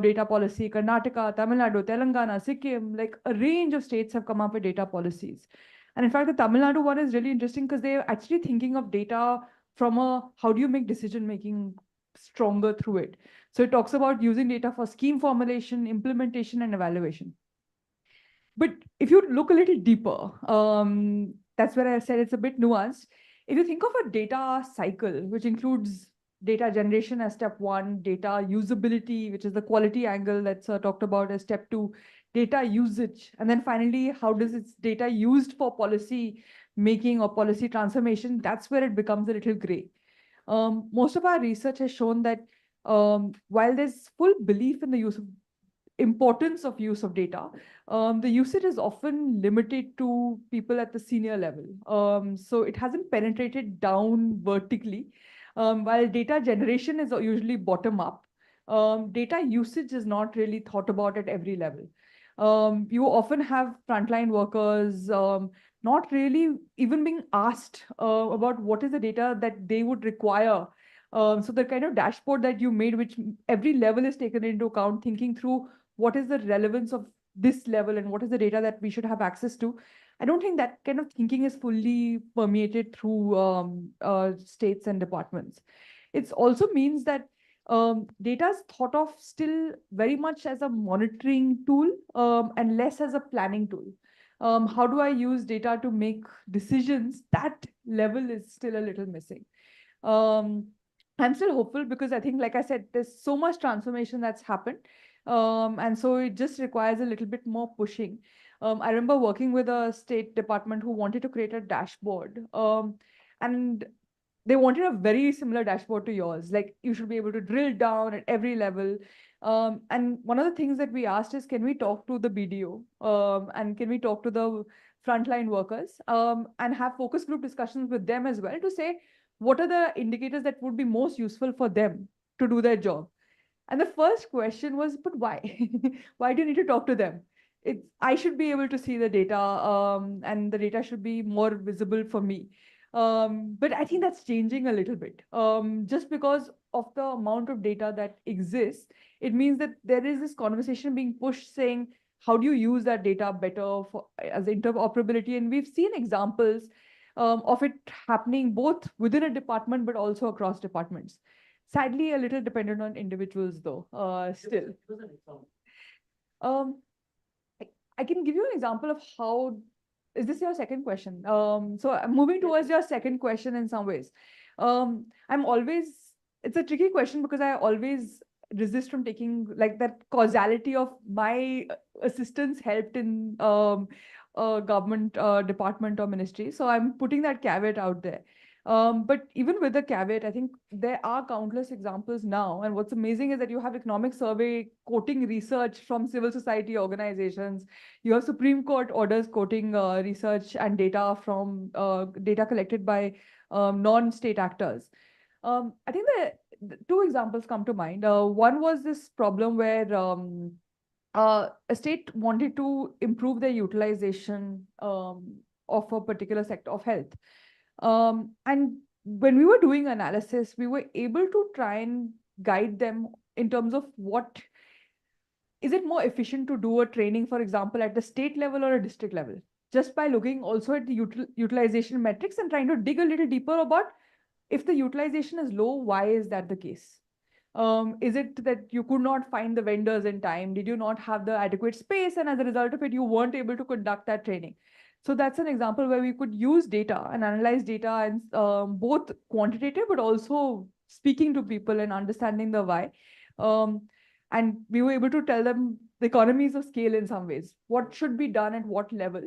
data policy, Karnataka, Tamil Nadu, Telangana, Sikkim, like a range of states have come up with data policies. And in fact, the Tamil Nadu one is really interesting because they're actually thinking of data from how do you make decision making stronger through it. So it talks about using data for scheme formulation, implementation, and evaluation. But if you look a little deeper, that's where I said it's a bit nuanced. If you think of a data cycle, which includes data generation as step one, data usability, which is the quality angle that's talked about as step two, data usage, and then finally, how does its data used for policy making or policy transformation, that's where it becomes a little gray. Most of our research has shown that while there's full belief in the importance of use of data, the usage is often limited to people at the senior level. So it hasn't penetrated down vertically. While data generation is usually bottom up, data usage is not really thought about at every level. You often have frontline workers not really even being asked about what is the data that they would require. So the kind of dashboard that you made, which every level is taken into account, thinking through what is the relevance of this level and what is the data that we should have access to. I don't think that kind of thinking is fully permeated through states and departments. It also means that data is thought of still very much as a monitoring tool and less as a planning tool. How do I use data to make decisions? That level is still a little missing. I'm still hopeful because I think, like I said, there's so much transformation that's happened. And so it just requires a little bit more pushing. I remember working with a state department who wanted to create a dashboard. And they wanted a very similar dashboard to yours. Like you should be able to drill down at every level. And one of the things that we asked is, can we talk to the BDO? And can we talk to the frontline workers and have focus group discussions with them as well to say, what are the indicators that would be most useful for them to do their job? And the first question was, but why? Why do you need to talk to them? I should be able to see the data, and the data should be more visible for me. But I think that's changing a little bit. Just because of the amount of data that exists, it means that there is this conversation being pushed saying, how do you use that data better as interoperability? And we've seen examples of it happening both within a department, but also across departments. Sadly, a little dependent on individuals, though, still. I can give you an example of how. Is this your second question? So I'm moving towards your second question in some ways. It's a tricky question because I always resist from taking like that causality of my assistance helped in a government department or ministry. So I'm putting that caveat out there. But even with the caveat, I think there are countless examples now. And what's amazing is that you have economic survey quoting research from civil society organizations. You have Supreme Court orders quoting research and data from data collected by non-state actors. I think the two examples come to mind. One was this problem where a state wanted to improve their utilization of a particular sector of health. And when we were doing analysis, we were able to try and guide them in terms of what is it more efficient to do a training, for example, at the state level or a district level, just by looking also at the utilization metrics and trying to dig a little deeper about if the utilization is low, why is that the case? Is it that you could not find the vendors in time? Did you not have the adequate space? And as a result of it, you weren't able to conduct that training. So that's an example where we could use data and analyze data and both quantitative, but also speaking to people and understanding the why. And we were able to tell them the economies of scale in some ways, what should be done at what level,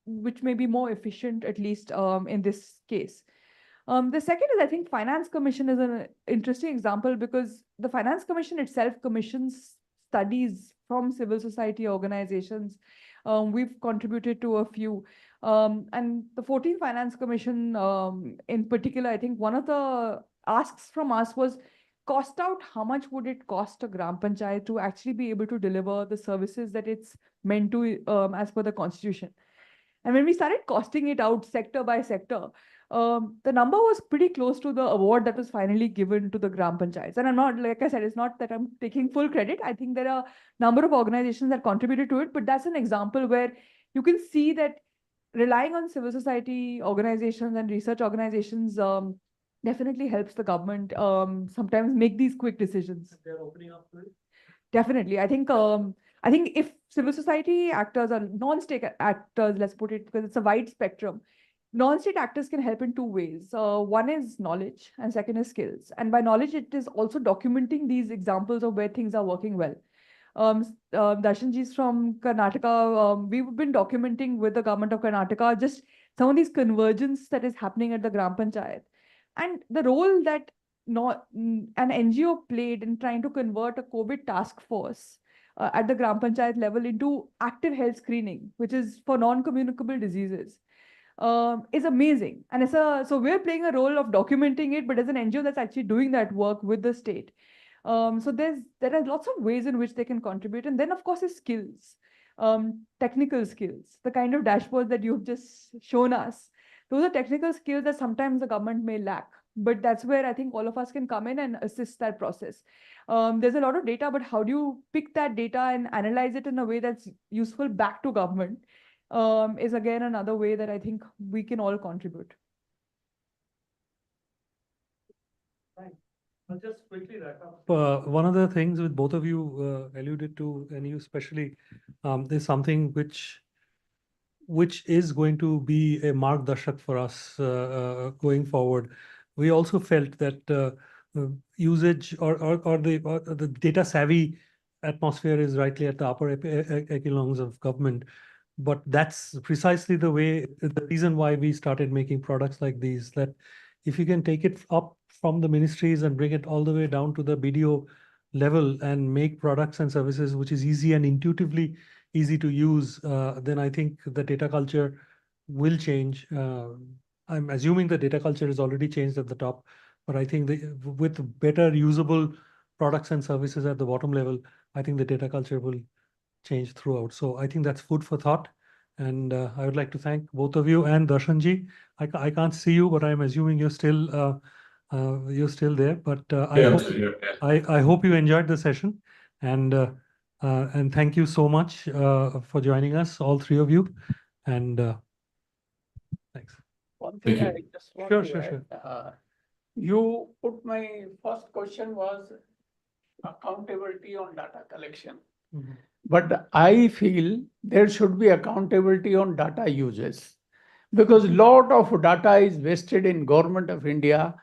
which may be more efficient, at least in this case. The second is, I think, Finance Commission is an interesting example because the Finance Commission itself commissions studies from civil society organizations. We've contributed to a few. And the 14th Finance Commission in particular, I think one of the asks from us was cost out how much would it cost a Gram Panchayat to actually be able to deliver the services that it's meant to as per the Constitution. And when we started costing it out sector by sector, the number was pretty close to the award that was finally given to the Gram Panchayats. And I'm not, like I said, it's not that I'm taking full credit. I think there are a number of organizations that contributed to it, but that's an example where you can see that relying on civil society organizations and research organizations definitely helps the government sometimes make these quick decisions. They're opening up to it. Definitely. I think if civil society actors or non-state actors, let's put it, because it's a wide spectrum, non-state actors can help in two ways. One is knowledge and second is skills. And by knowledge, it is also documenting these examples of where things are working well. Darshanji's from Karnataka. We've been documenting with the government of Karnataka just some of these convergence that is happening at the Gram Panchayat. And the role that an NGO played in trying to convert a COVID task force at the Gram Panchayat level into active health screening, which is for non-communicable diseases, is amazing. And so we're playing a role of documenting it, but as an NGO that's actually doing that work with the state. So there are lots of ways in which they can contribute. And then, of course, is skills, technical skills, the kind of dashboards that you've just shown us. Those are technical skills that sometimes the government may lack. But that's where I think all of us can come in and assist that process. There's a lot of data, but how do you pick that data and analyze it in a way that's useful back to government is again another way that I think we can all contribute. I'll just quickly wrap up. One of the things with both of you alluded to, and you especially, is something which is going to be a margdarshak for us going forward. We also felt that usage or the data savvy atmosphere is rightly at the upper echelons of government. But that's precisely the reason why we started making products like these, that if you can take it up from the ministries and bring it all the way down to the BDO level and make products and services which is easy and intuitively easy to use, then I think the data culture will change. I'm assuming the data culture is already changed at the top, but I think with better usable products and services at the bottom level, I think the data culture will change throughout. So I think that's food for thought. And I would like to thank both of you and Darshanji. I can't see you, but I'm assuming you're still there. But I hope you enjoyed the session. And thank you so much for joining us, all three of you. And thanks. One thing I just want to Sure. add, you put my first question was accountability on data collection. But I feel there should be accountability on data uses, because a lot of data is wasted in Government of India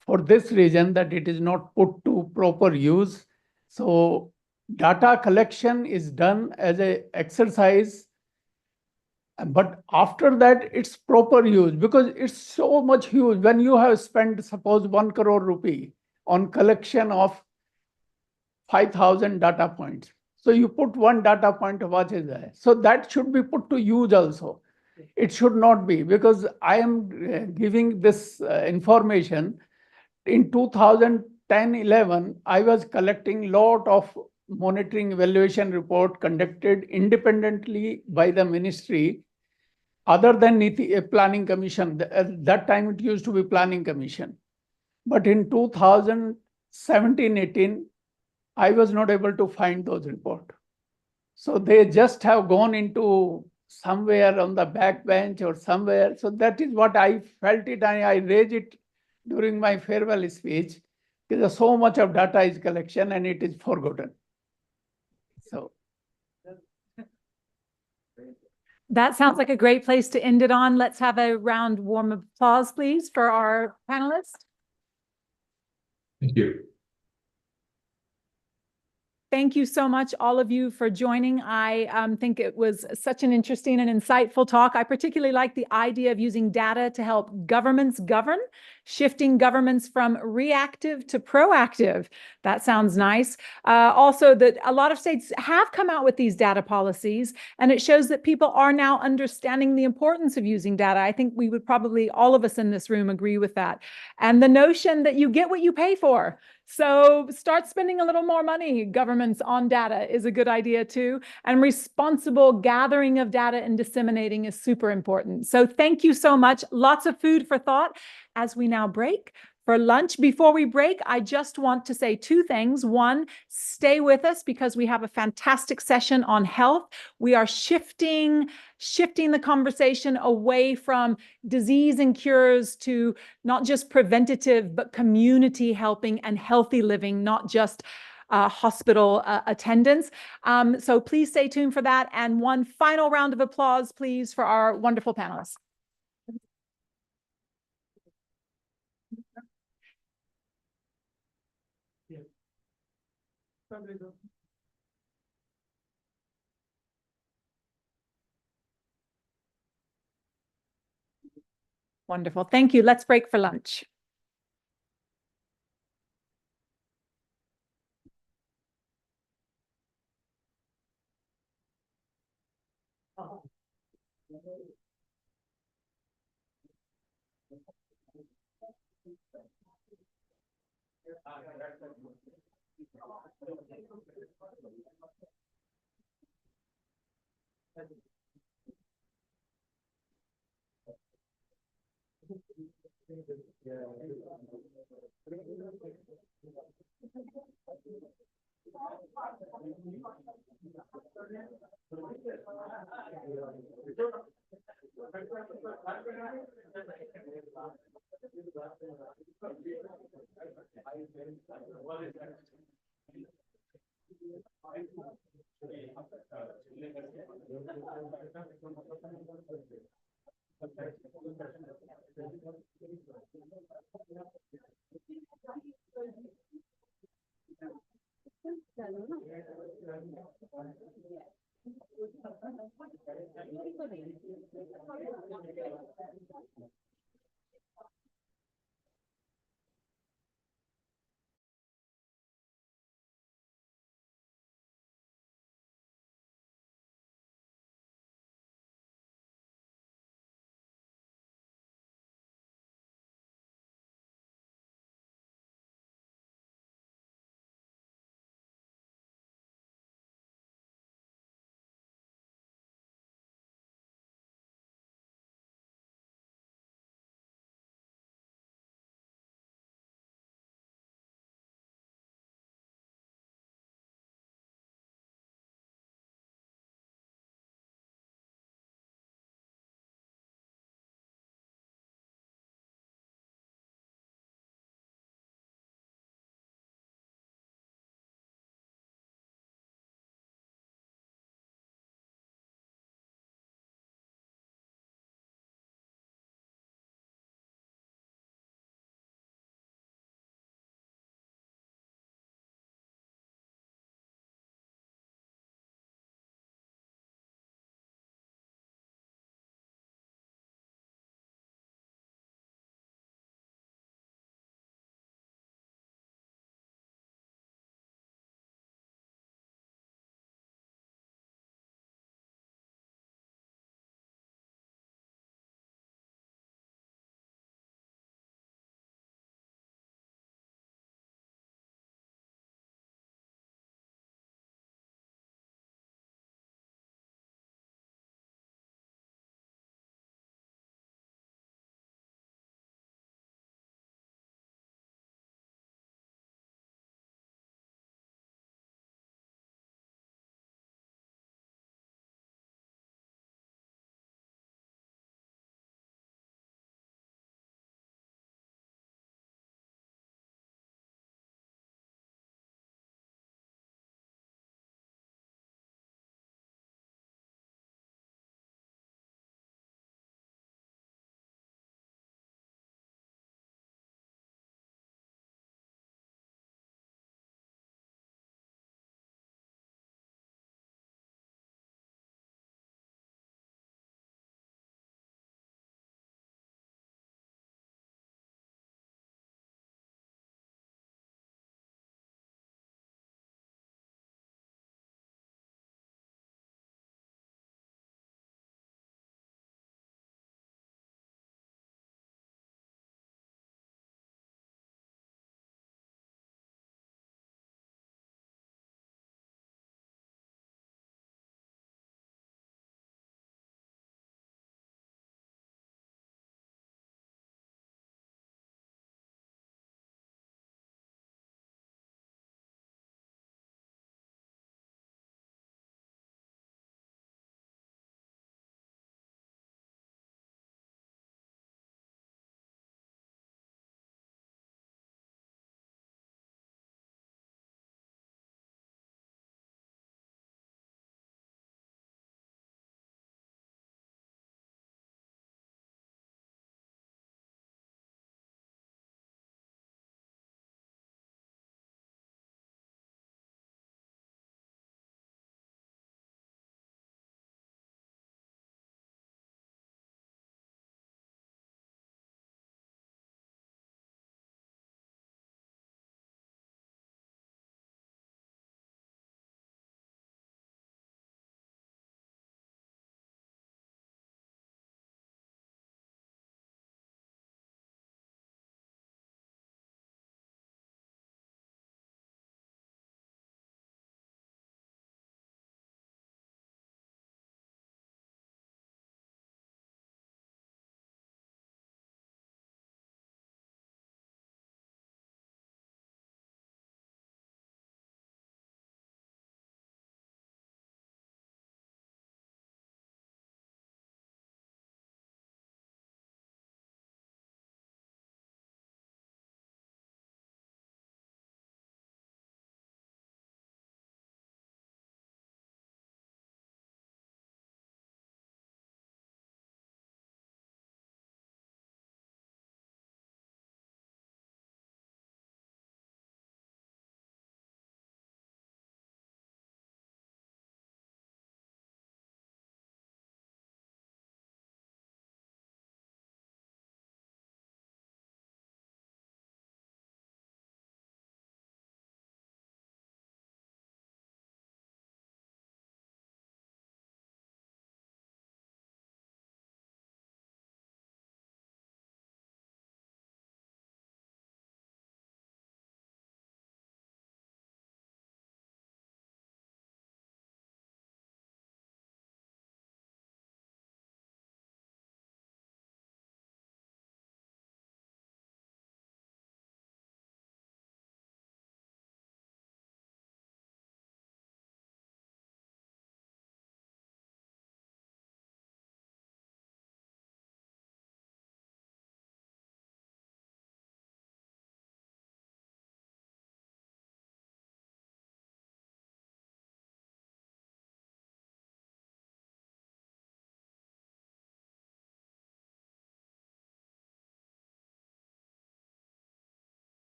for this reason that it is not put to proper use. So data collection is done as an exercise, but after that it's proper use, because it's so much huge. When you have spent, suppose 1 crore rupee on collection of 5,000 data points. So you put one data point, what is that? So that should be put to use also. It should not be, because I am giving this information. In 2010-11, I was collecting lot of monitoring evaluation report conducted independently by the ministry, other than Planning Commission. At that time, it used to be Planning Commission. But in 2017-18, I was not able to find those reports. So they just have gone into somewhere on the back bench or somewhere. So that is what I felt it, and I raised it during my farewell speech, because so much of data is collection and it is forgotten. So that sounds like a great place to end it on. Let's have a round warm applause, please, for our panelists. Thank you. Thank you so much, all of you, for joining. I think it was such an interesting and insightful talk. I particularly like the idea of using data to help governments govern, shifting governments from reactive to proactive. That sounds nice. Also, that a lot of states have come out with these data policies, and it shows that people are now understanding the importance of using data. I think we would probably, all of us in this room, agree with that. And the notion that you get what you pay for. So start spending a little more money, governments, on data is a good idea too. And responsible gathering of data and disseminating is super important. So thank you so much. Lots of food for thought as we now break for lunch. Before we break, I just want to say two things. One, stay with us because we have a fantastic session on health. We are shifting the conversation away from disease and cures to not just preventative, but community helping and healthy living, not just hospital attendance. So please stay tuned for that. And one final round of applause, please, for our wonderful panelists. Wonderful. Thank you. Let's break for lunch.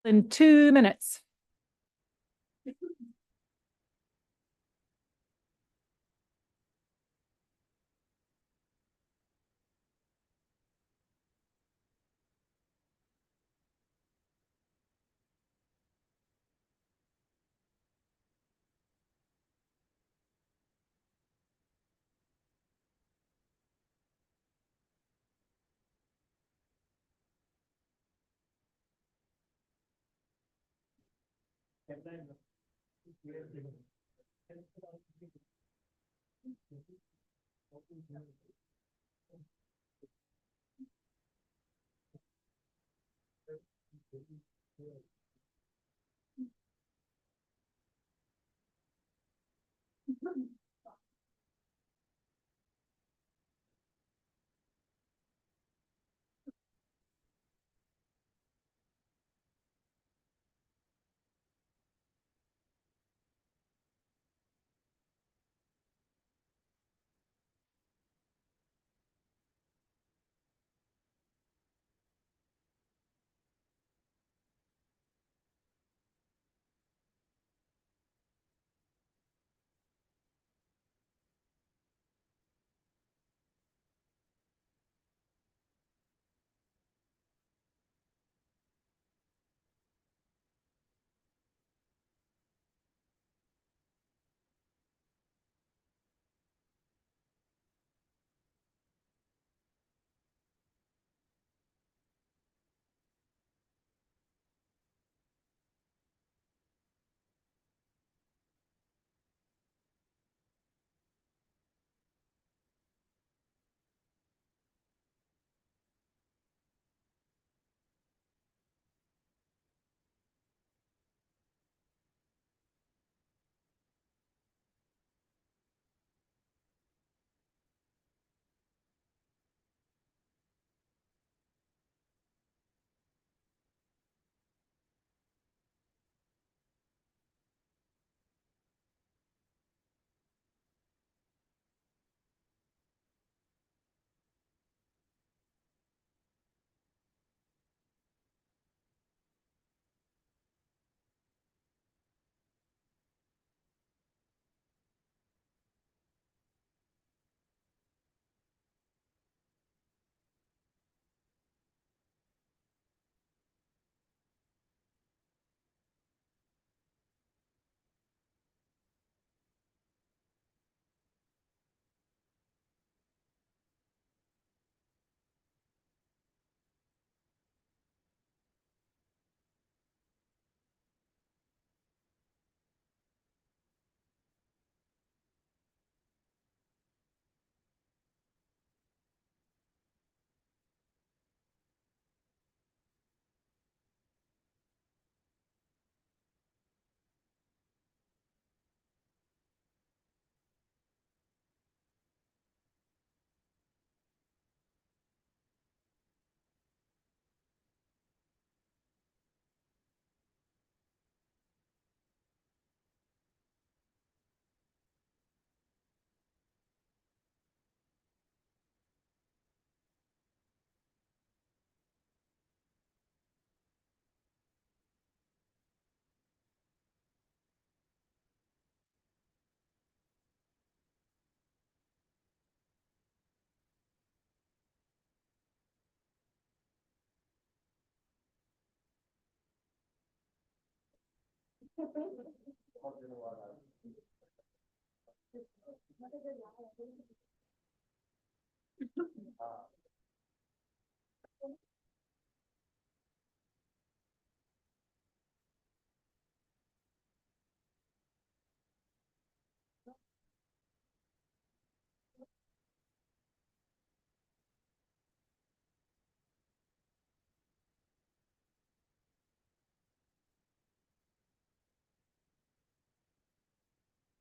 In 2 minutes.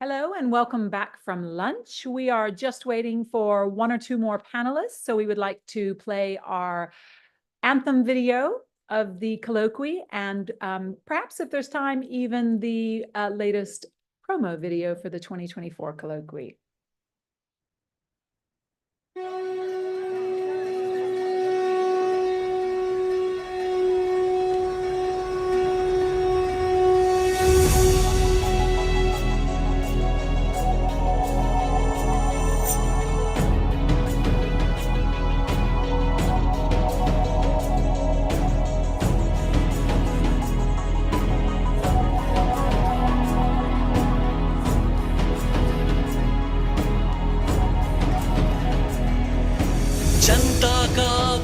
Hello and welcome back from lunch. We are just waiting for 1 or 2 more panelists. So we would like to play our anthem video of the colloquy and perhaps if there's time, even the latest promo video for the 2024 colloquy.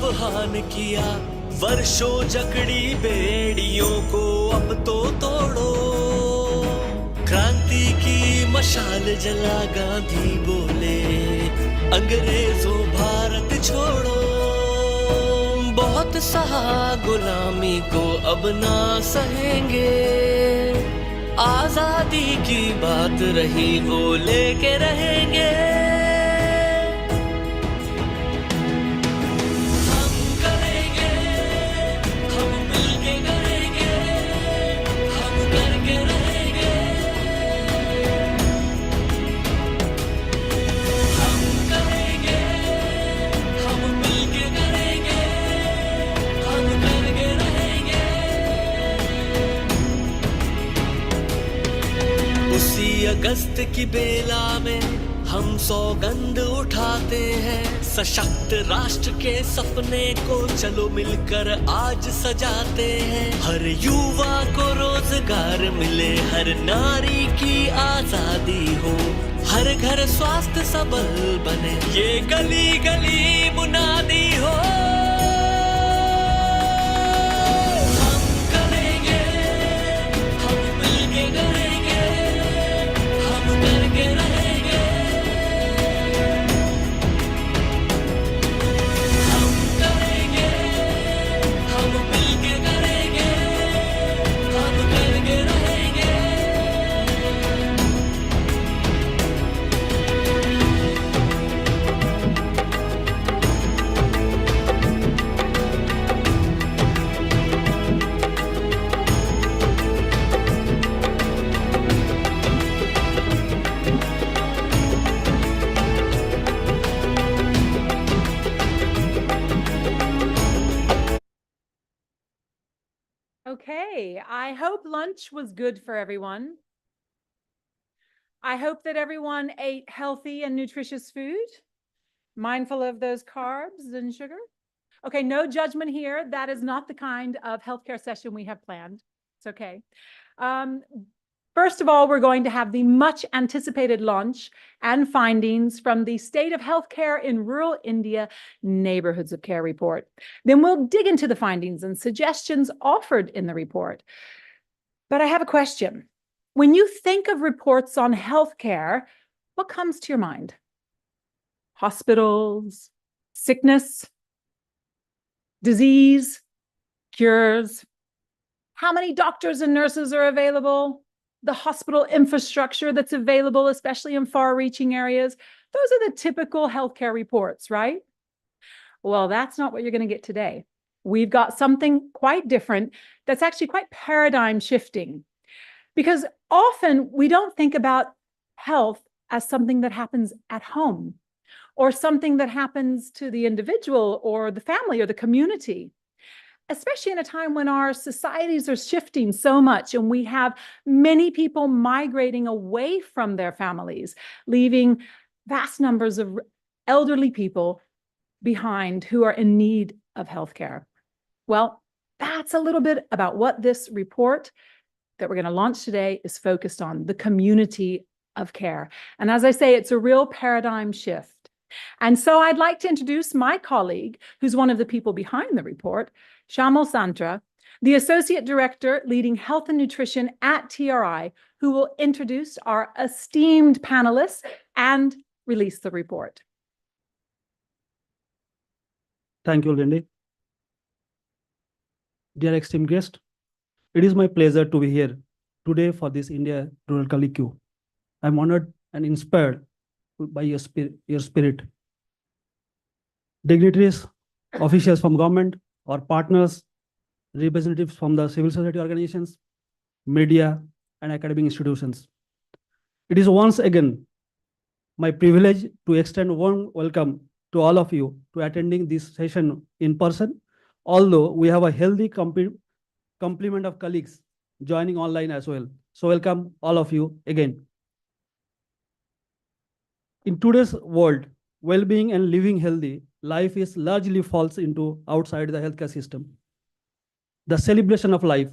आह्वान किया, वर्षों जकड़ी बेड़ियों को अब तो तोड़ो। क्रांति की मशाल जला गांधी बोले, अंग्रेजों भारत छोड़ो। बहुत सहा गुलामी को अब ना सहेंगे, आजादी की बात रही वो लेके रहेंगे। हम करेंगे, हम मिलके करेंगे, हम करके रहेंगे। हम करेंगे, हम मिलके करेंगे, हम करके रहेंगे। उसी अगस्त की बेला में हम सौगंध उठाते हैं, सशक्त राष्ट्र के सपने को चलो मिलकर आज सजाते हैं। हर युवा को रोजगार मिले, हर नारी की आजादी हो, हर घर स्वास्थ्य सबल बने, ये गली गली मुनादी हो। हम करेंगे, हम मिलके करेंगे, हम करके रहेंगे। हम करेंगे, हम मिलके करेंगे, हम करके रहेंगे। Okay, I hope lunch was good for everyone. I hope that everyone ate healthy and nutritious food, mindful of those carbs and sugar. Okay, no judgment here. That is not the kind of healthcare session we have planned. It's okay. First of all, we're going to have the much anticipated launch and findings from the State of Healthcare in Rural India Neighborhoods of Care report. Then we'll dig into the findings and suggestions offered in the report. But I have a question. When you think of reports on healthcare, what comes to your mind? Hospitals, sickness, disease, cures, how many doctors and nurses are available, the hospital infrastructure that's available, especially in far-reaching areas. Those are the typical healthcare reports, right? Well, that's not what you're going to get today. We've got something quite different that's actually quite paradigm shifting, because often we don't think about health as something that happens at home or something that happens to the individual or the family or the community, especially in a time when our societies are shifting so much and we have many people migrating away from their families, leaving vast numbers of elderly people behind who are in need of healthcare. Well, that's a little bit about what this report that we're going to launch today is focused on, the community of care. And as I say, it's a real paradigm shift. And so I'd like to introduce my colleague, who's one of the people behind the report, Shamal Santra, the Associate Director leading Health and Nutrition at TRI, who will introduce our esteemed panelists and release the report. Thank you, Lindy. Dear esteemed guest, it is my pleasure to be here today for this India Rural Colloquy. I'm honored and inspired by your spirit. Dignitaries, officials from government, our partners, representatives from the civil society organizations, media, and academic institutions. It is once again my privilege to extend a warm welcome to all of you to attending this session in person, although we have a healthy complement of colleagues joining online as well. So welcome all of you again. In today's world, well-being and living healthy life is largely falls into outside the healthcare system. The celebration of life,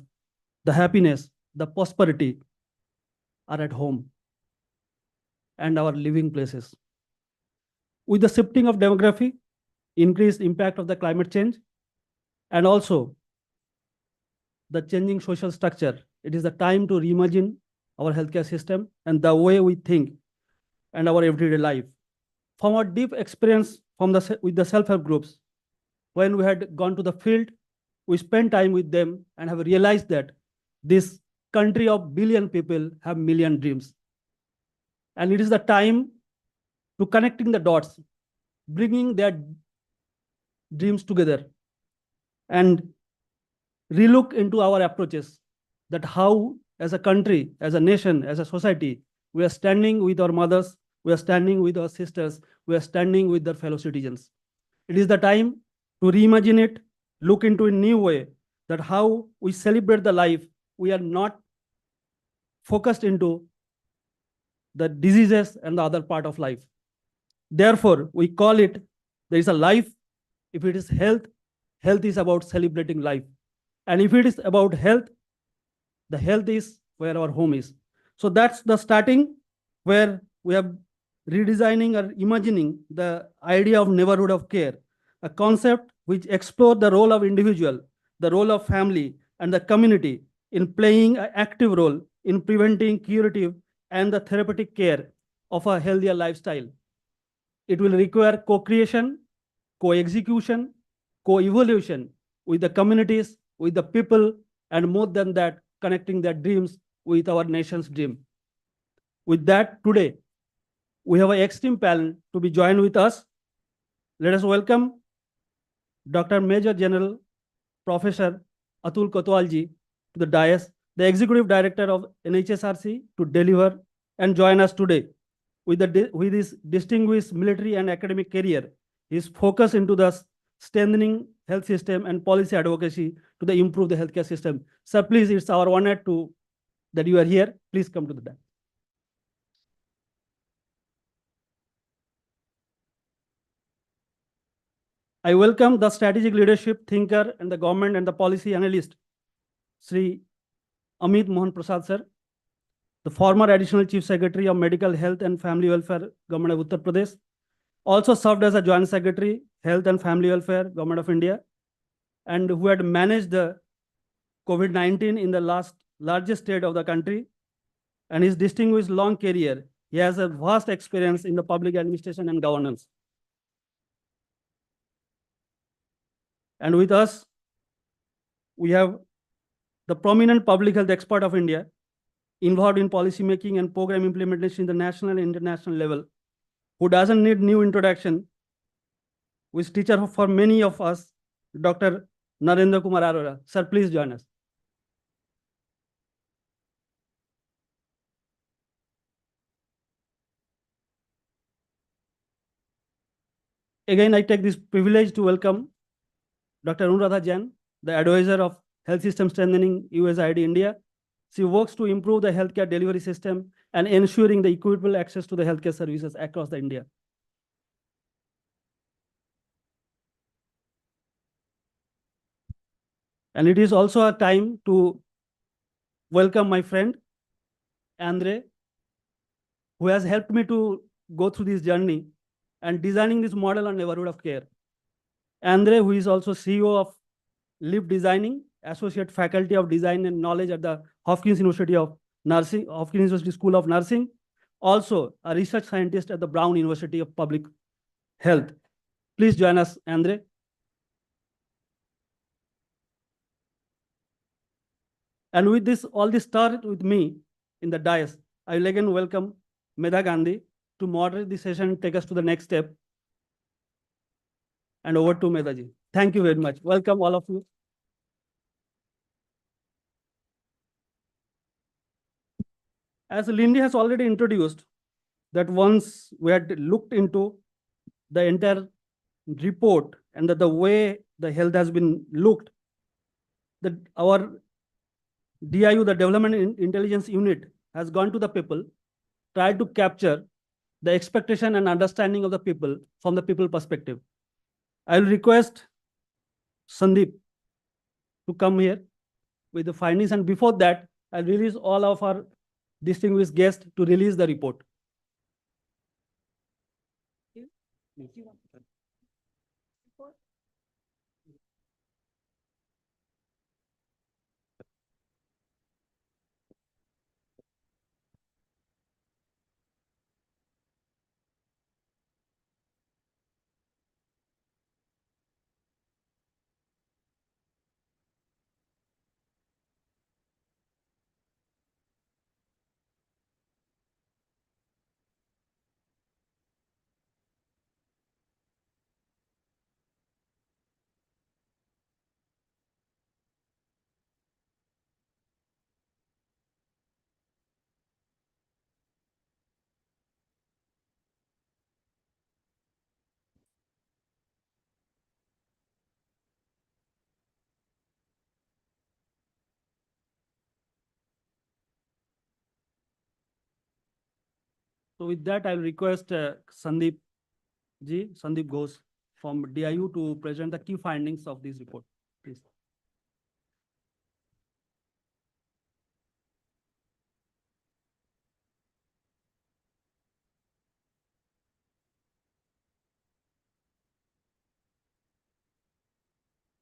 the happiness, the prosperity are at home and our living places. With the shifting of demography, increased impact of the climate change, and also the changing social structure. It is the time to reimagine our healthcare system and the way we think and our everyday life. From our deep experience with the self-help groups, when we had gone to the field, we spent time with them and have realized that this country of billion people have million dreams. And it is the time to connecting the dots, bringing their dreams together and relook into our approaches, that how as a country, as a nation, as a society, we are standing with our mothers, we are standing with our sisters, we are standing with their fellow citizens. It is the time to reimagine it, look into a new way, that how we celebrate the life. We are not focused into the diseases and the other part of life. Therefore, we call it, there is a life. If it is health, health is about celebrating life. And if it is about health, the health is where our home is. So that's the starting where we are redesigning or imagining the idea of neighborhood of care, a concept which explores the role of individual, the role of family and the community in playing an active role in preventing, curative and the therapeutic care of a healthier lifestyle. It will require co-creation, co-execution, co-evolution with the communities, with the people, and more than that, connecting their dreams with our nation's dream. With that, today, we have an extreme panel to be joined with us. Let us welcome Dr. Major General Professor Atul Kotwalji to the dais, the Executive Director of NHSRC, to deliver and join us today. With his distinguished military and academic career, his focus into the strengthening health system and policy advocacy to improve the healthcare system. Sir, please, it's our honor that you are here. Please come to the dais. I welcome the strategic leadership thinker and the government and the policy analyst, Sri Amit Mohan Prasad sir, the former Additional Chief Secretary of Medical Health and Family Welfare, Government of Uttar Pradesh, also served as a Joint Secretary, Health and Family Welfare, Government of India, and who had managed the COVID-19 in the largest state of the country. And his distinguished long career, he has a vast experience in the public administration and governance. And with us, we have the prominent public health expert of India, involved in policy making and program implementation in the national and international level, who doesn't need new introduction, who is teacher for many of us, Dr. Narendra Kumar Arora. Sir, please join us. Again, I take this privilege to welcome Dr. Anuradha Jain, the advisor of Health System Strengthening USAID India. She works to improve the healthcare delivery system and ensuring the equitable access to the healthcare services across the India. And it is also a time to welcome my friend, Andre, who has helped me to go through this journey and designing this model on neighborhood of care. Andre, who is also CEO of Live Designing, Associate Faculty of Design and Knowledge at the Hopkins University of Nursing, Hopkins University School of Nursing, also a research scientist at the Brown University of Public Health. Please join us, Andre. And with this, all this started with me in the dais. I will again welcome Medha Gandhi to moderate the session and take us to the next step. And over to Medha ji. Thank you very much. Welcome all of you. As Lindy has already introduced, that once we had looked into the entire report and that the way the health has been looked, that our DIU, the Development Intelligence Unit, has gone to the people, tried to capture the expectation and understanding of the people from the people perspective. I will request Sandeep to come here with the findings, and before that, I'll release all of our distinguished guests to release the report. So with that, I'll request Sandeep Ghosh from DIU to present the key findings of this report, please.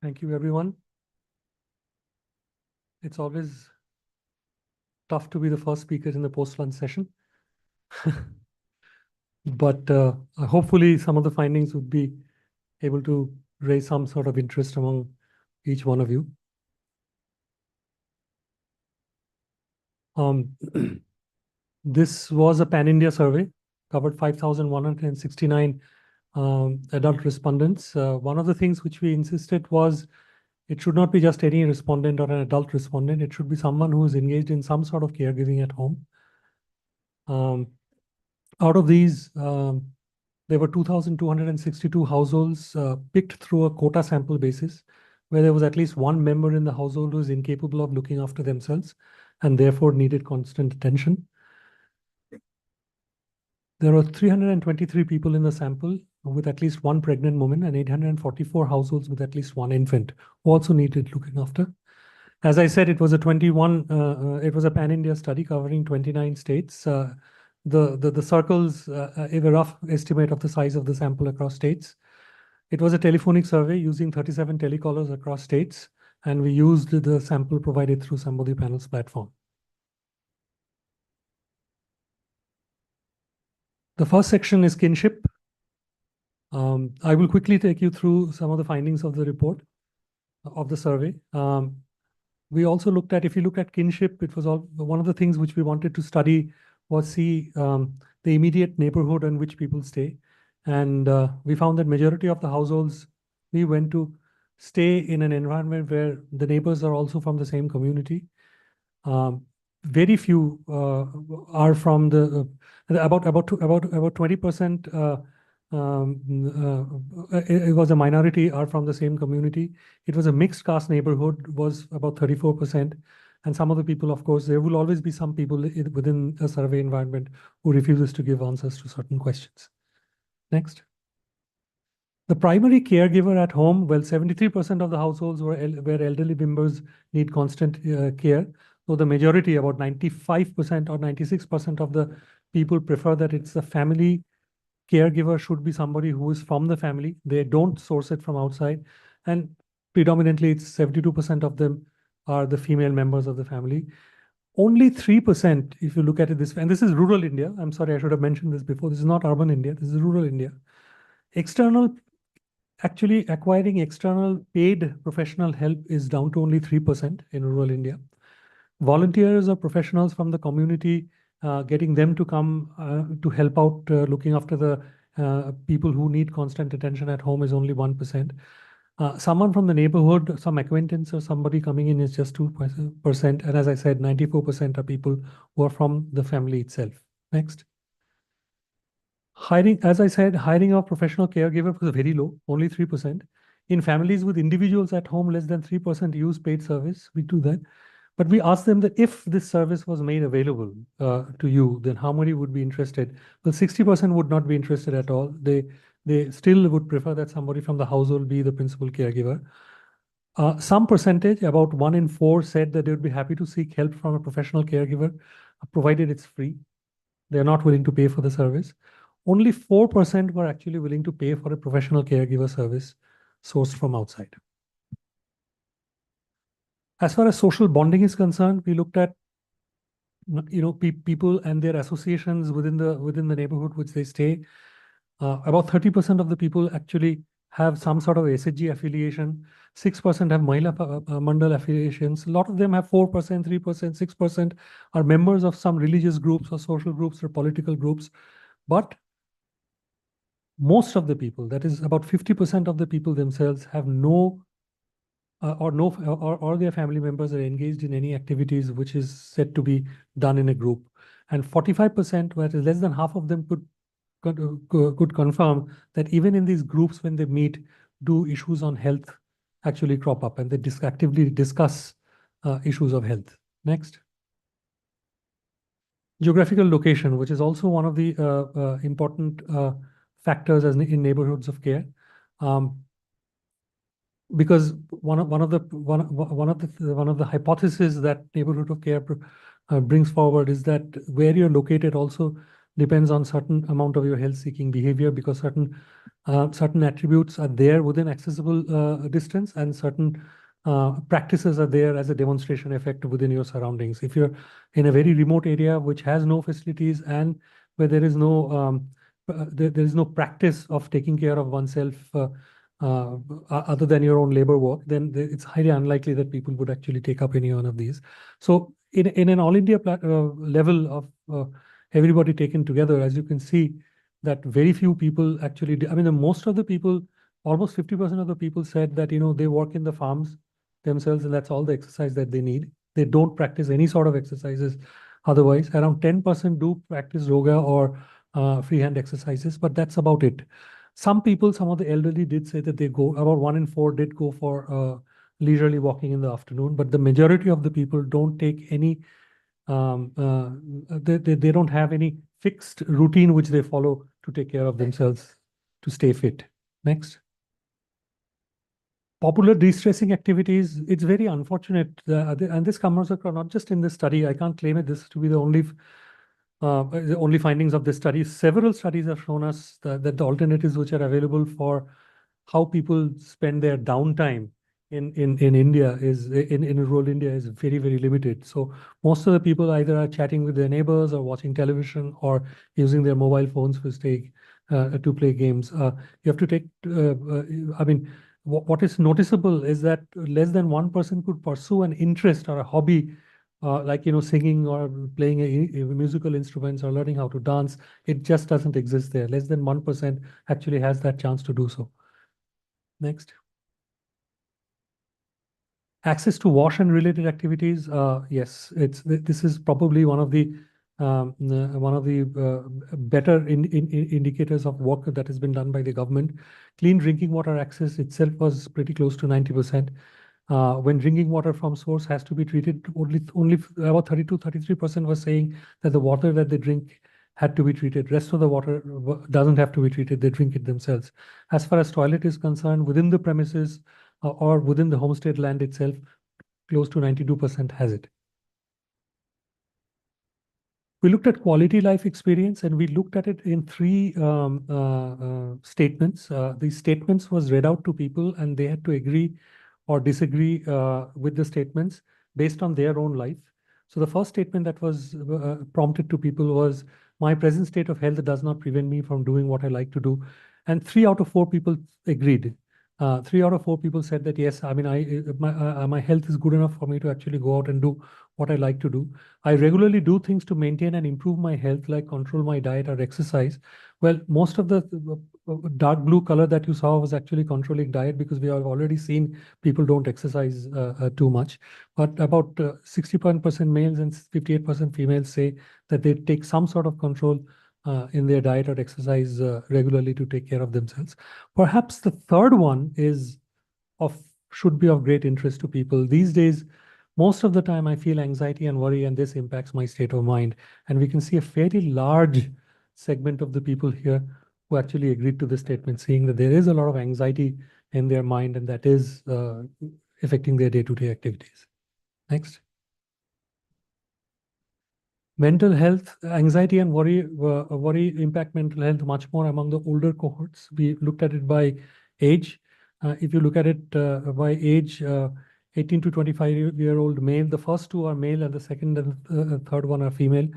Thank you, everyone. It's always tough to be the first speaker in the post-lunch session. But hopefully some of the findings would be able to raise some sort of interest among each one of you. This was a pan-India survey, covered 5,169 adult respondents. One of the things which we insisted was it should not be just any respondent or an adult respondent. It should be someone who is engaged in some sort of caregiving at home. Out of these, there were 2,262 households picked through a quota sample basis, where there was at least one member in the household who is incapable of looking after themselves and therefore needed constant attention. There were 323 people in the sample with at least one pregnant woman and 844 households with at least one infant who also needed looking after. As I said, it was a pan-India study covering 29 states. The circles give a rough estimate of the size of the sample across states. It was a telephonic survey using 37 telecallers across states, and we used the sample provided through Sambodhi Panel's platform. The first section is kinship. I will quickly take you through some of the findings of the report, of the survey. We also looked at, if you look at kinship, it was one of the things which we wanted to study was see the immediate neighborhood in which people stay. And we found that majority of the households we went to stay in an environment where the neighbors are also from the same community. Very few are from the about 20%. It was a minority are from the same community. It was a mixed caste neighborhood, was about 34%. And some of the people, of course, there will always be some people within a survey environment who refuses to give answers to certain questions. Next. The primary caregiver at home, well, 73% of the households where elderly members need constant care. So the majority, about 95% or 96% of the people prefer that it's a family caregiver should be somebody who is from the family. They don't source it from outside. And predominantly, it's 72% of them are the female members of the family. Only 3%, if you look at it this way, and this is rural India. I'm sorry, I should have mentioned this before. This is not urban India. This is rural India. Actually acquiring external paid professional help is down to only 3% in rural India. Volunteers or professionals from the community, getting them to come to help out looking after the people who need constant attention at home is only 1%. Someone from the neighborhood, some acquaintance or somebody coming in is just 2%. And as I said, 94% are people who are from the family itself. Next. Hiring, as I said, hiring of professional caregiver was very low, only 3%. In families with individuals at home, less than 3% use paid service. We do that. But we asked them that if this service was made available to you, then how many would be interested? Well, 60% would not be interested at all. They still would prefer that somebody from the household be the principal caregiver. Some percentage, about 1 in 4, said that they would be happy to seek help from a professional caregiver, provided it's free. They're not willing to pay for the service. Only 4% were actually willing to pay for a professional caregiver service. sourced from outside. As far as social bonding is concerned, we looked at people and their associations within the neighborhood which they stay. About 30% of the people actually have some sort of SHG affiliation. 6% have Mahila Mandal affiliations. A lot of them have 4%, 3%, 6% are members of some religious groups or social groups or political groups. But most of the people, that is about 50% of the people themselves, have no or their family members are engaged in any activities which is said to be done in a group. And 45%, whereas less than half of them could confirm that even in these groups, when they meet, do issues on health actually crop up, and they actively discuss issues of health. Next. Geographical location, which is also one of the important factors in neighborhoods of care. Because one of the hypotheses that neighborhood of care brings forward is that where you're located also depends on certain amount of your health-seeking behavior, because certain attributes are there within accessible distance, and certain practices are there as a demonstration effect within your surroundings. If you're in a very remote area which has no facilities and where there is no practice of taking care of oneself other than your own labor work, then it's highly unlikely that people would actually take up any one of these. So in an all India level of everybody taken together, as you can see, that very few people actually do. I mean, most of the people, almost 50% of the people said that, they work in the farms themselves and that's all the exercise that they need. They don't practice any sort of exercises otherwise. Around 10% do practice yoga or freehand exercises, but that's about it. Some people, some of the elderly did say that they go, about 1 in 4 did go for leisurely walking in the afternoon, but the majority of the people don't take any, they don't have any fixed routine which they follow to take care of themselves to stay fit. Next. Popular de-stressing activities, it's very unfortunate, and this comes across not just in this study. I can't claim it this to be the only findings of this study. Several studies have shown us that the alternatives which are available for how people spend their downtime in India in rural India is very, very limited. So most of the people either are chatting with their neighbors or watching television or using their mobile phones to play games. You have to take, I mean, what is noticeable is that less than 1% could pursue an interest or a hobby like singing or playing a musical instruments or learning how to dance. It just doesn't exist there. Less than 1% actually has that chance to do so. Next. Access to wash and related activities. Yes, this is probably one of the better indicators of work that has been done by the government. Clean drinking water access itself was pretty close to 90%. When drinking water from source has to be treated, only about 33% was saying that the water that they drink had to be treated. Rest of the water doesn't have to be treated. They drink it themselves. As far as toilet is concerned, within the premises or within the homestead land itself, close to 92% has it. We looked at quality life experience and we looked at it in 3 statements. These statements was read out to people and they had to agree or disagree with the statements based on their own life. So the first statement that was prompted to people was, my present state of health does not prevent me from doing what I like to do. And 3 out of 4 people agreed. 3 out of 4 people said that, yes, I mean, my health is good enough for me to actually go out and do what I like to do. I regularly do things to maintain and improve my health, like control my diet or exercise. Well, most of the dark blue color that you saw was actually controlling diet, because we have already seen people don't exercise too much. But about 61% males and 58% females say that they take some sort of control in their diet or exercise regularly to take care of themselves. Perhaps the third one should be of great interest to people. These days, most of the time I feel anxiety and worry, and this impacts my state of mind. And we can see a fairly large segment of the people here who actually agreed to this statement, saying that there is a lot of anxiety in their mind and that is affecting their day-to-day activities. Next. Mental health, anxiety and worry impact mental health much more among the older cohorts. We looked at it by age. If you look at it by age, 18 to 25-year-old male, the first two are male and the second and third one are female.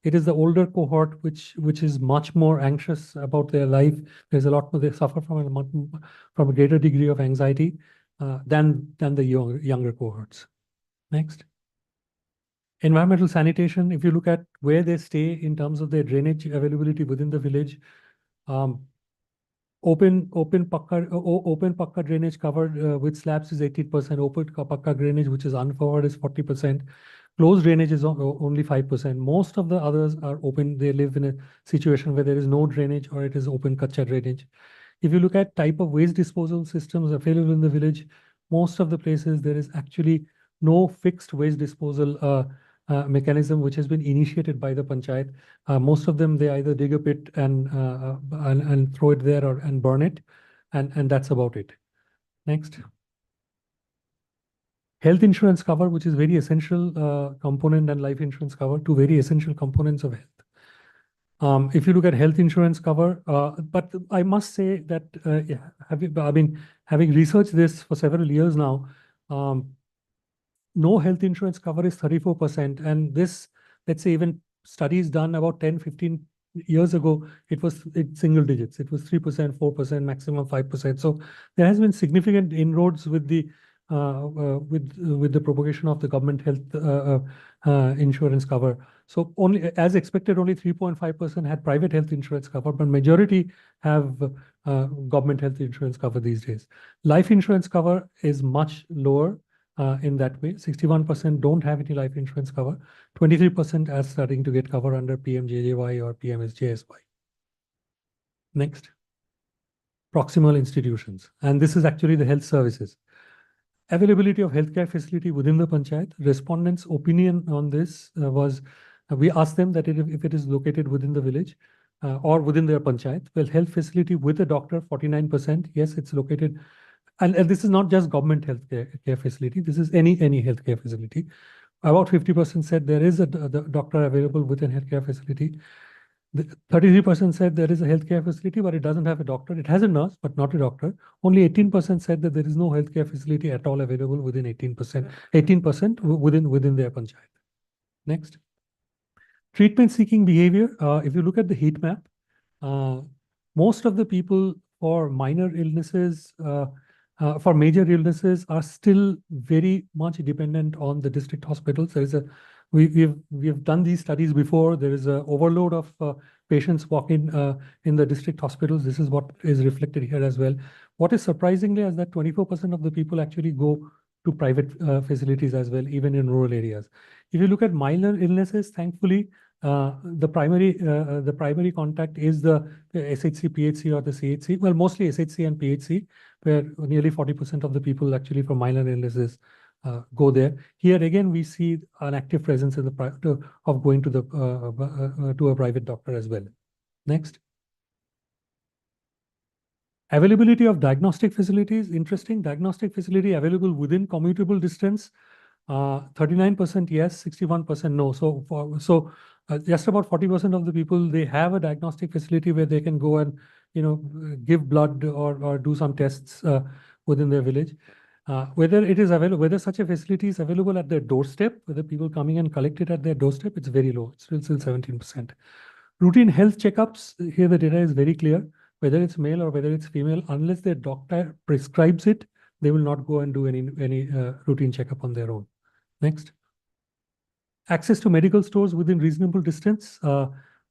It is the older cohort which is much more anxious about their life. There's a lot more, they suffer from a greater degree of anxiety than the younger cohorts. Next. Environmental sanitation, if you look at where they stay in terms of their drainage availability within the village, open pakka drainage covered with slabs is 80%, open pakka drainage which is uncovered is 40%, closed drainage is only 5%. Most of the others are open. They live in a situation where there is no drainage or it is open kacha drainage. If you look at type of waste disposal systems available in the village, most of the places there is actually no fixed waste disposal mechanism which has been initiated by the panchayat. Most of them, they either dig a pit and throw it there and burn it, and that's about it. Next. Health insurance cover, which is very essential component, and life insurance cover, two very essential components of health. If you look at health insurance cover, but I must say that having researched this for several years now, no health insurance cover is 34%. And this, let's say, even studies done about 10, 15 years ago, it's single digits. It was 3%, 4%, maximum 5%. So there has been significant inroads with the propagation of the government health insurance cover. So only, as expected, only 3.5% had private health insurance cover, but majority have government health insurance cover these days. Life insurance cover is much lower. In that way, 61% don't have any life insurance cover, 23% are starting to get cover under PMJJY or PMSJSY. Next, proximal institutions, and this is actually the health services. Availability of healthcare facility within the panchayat. Respondents' opinion on this was, we asked them that if it is located within the village or within their panchayat, well, health facility with a doctor, 49%, yes, it's located. And this is not just government healthcare facility. This is any healthcare facility. About 50% said there is a doctor available within healthcare facility. 33% said there is a healthcare facility, but it doesn't have a doctor. It has a nurse, but not a doctor. Only 18% said that there is no healthcare facility at all available within 18%. 18% within their panchayat. Next. Treatment-seeking behavior. If you look at the heat map, most of the people for minor illnesses, for major illnesses are still very much dependent on the district hospitals. There is we've done these studies before. There is an overload of patients walking in the district hospitals. This is what is reflected here as well. What is surprisingly is that 24% of the people actually go to private facilities as well, even in rural areas. If you look at minor illnesses, thankfully, the primary contact is the SHC, PHC, or the CHC. Well, mostly SHC and PHC, where nearly 40% of the people actually for minor illnesses go there. Here again, we see an active presence in the of going to the to a private doctor as well. Next. Availability of diagnostic facilities. Interesting. Diagnostic facility available within commutable distance. 39% yes, 61% no. So just about 40% of the people, they have a diagnostic facility where they can go and give blood or do some tests within their village. Whether it is available, whether such a facility is available at their doorstep, whether people coming and collect it at their doorstep, it's very low. It's still 17%. Routine health checkups. Here the data is very clear. Whether it's male or whether it's female, unless their doctor prescribes it, they will not go and do any routine checkup on their own. Next. Access to medical stores within reasonable distance.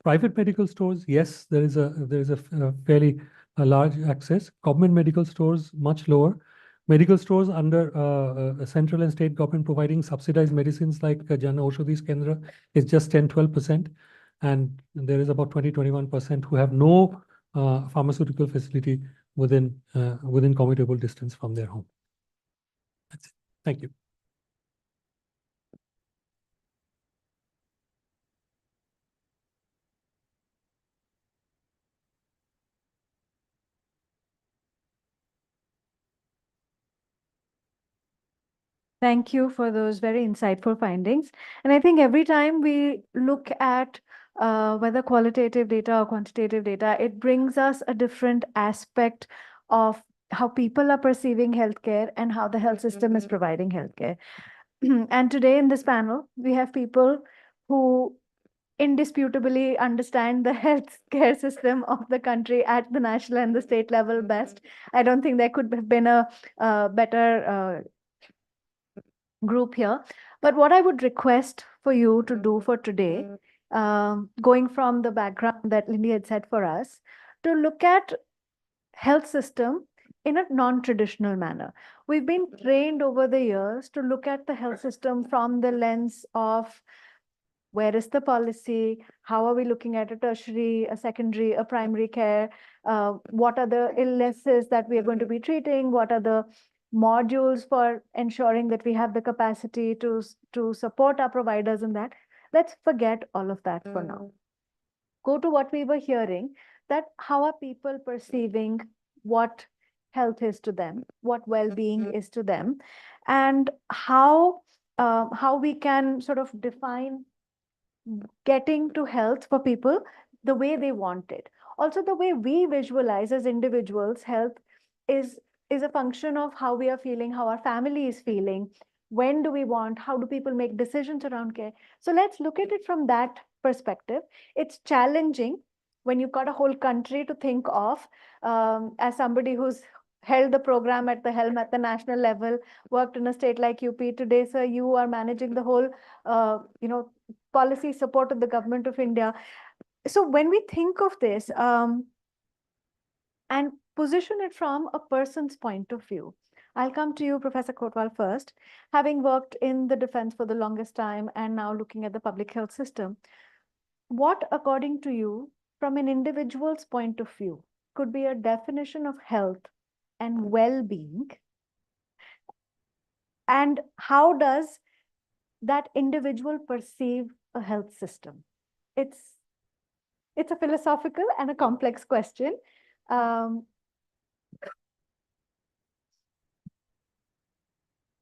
Private medical stores, yes, there is a fairly large access. Government medical stores, much lower. Medical stores under central and state government providing subsidized medicines like Jan Aushadhi Kendra is just 10-12%. And there is about 20-21% who have no pharmaceutical facility within commutable distance from their home. That's it. Thank you. Thank you for those very insightful findings. And I think every time we look at whether qualitative data or quantitative data, it brings us a different aspect of how people are perceiving healthcare and how the health system is providing healthcare. And today in this panel, we have people who indisputably understand the healthcare system of the country at the national and the state level best. I don't think there could have been a better group here. But what I would request for you to do for today, going from the background that Lindy had said for us, to look at health system in a non-traditional manner. We've been trained over the years to look at the health system from the lens of where is the policy, how are we looking at a tertiary, a secondary, a primary care, what are the illnesses that we are going to be treating, what are the modules for ensuring that we have the capacity to support our providers in that. Let's forget all of that for now. Go to what we were hearing, that how are people perceiving what health is to them, what well-being is to them, and how we can sort of define getting to health for people the way they want it. Also, the way we visualize as individuals, health is a function of how we are feeling, how our family is feeling, when do we want, how do people make decisions around care. So let's look at it from that perspective. It's challenging when you've got a whole country to think of. As somebody who's held the program at the helm at the national level, worked in a state like UP today, sir, you are managing the whole, policy support of the government of India. So when we think of this and position it from a person's point of view, I'll come to you, Professor Kotwal, first. Having worked in the defense for the longest time and now looking at the public health system, what, according to you, from an individual's point of view, could be a definition of health and well-being? And how does that individual perceive a health system? It's a philosophical and a complex question. Out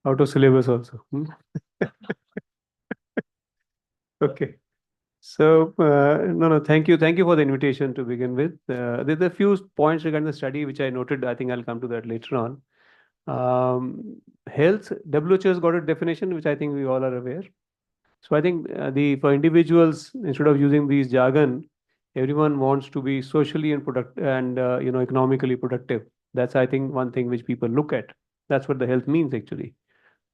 of syllabus also. Okay. So, no, thank you for the invitation to begin with. There's a few points regarding the study which I noted. I think I'll come to that later on. Health, WHO has got a definition which I think we all are aware. So I think for individuals, instead of using these jargon, everyone wants to be socially and economically productive. That's, I think, one thing which people look at. That's what the health means actually.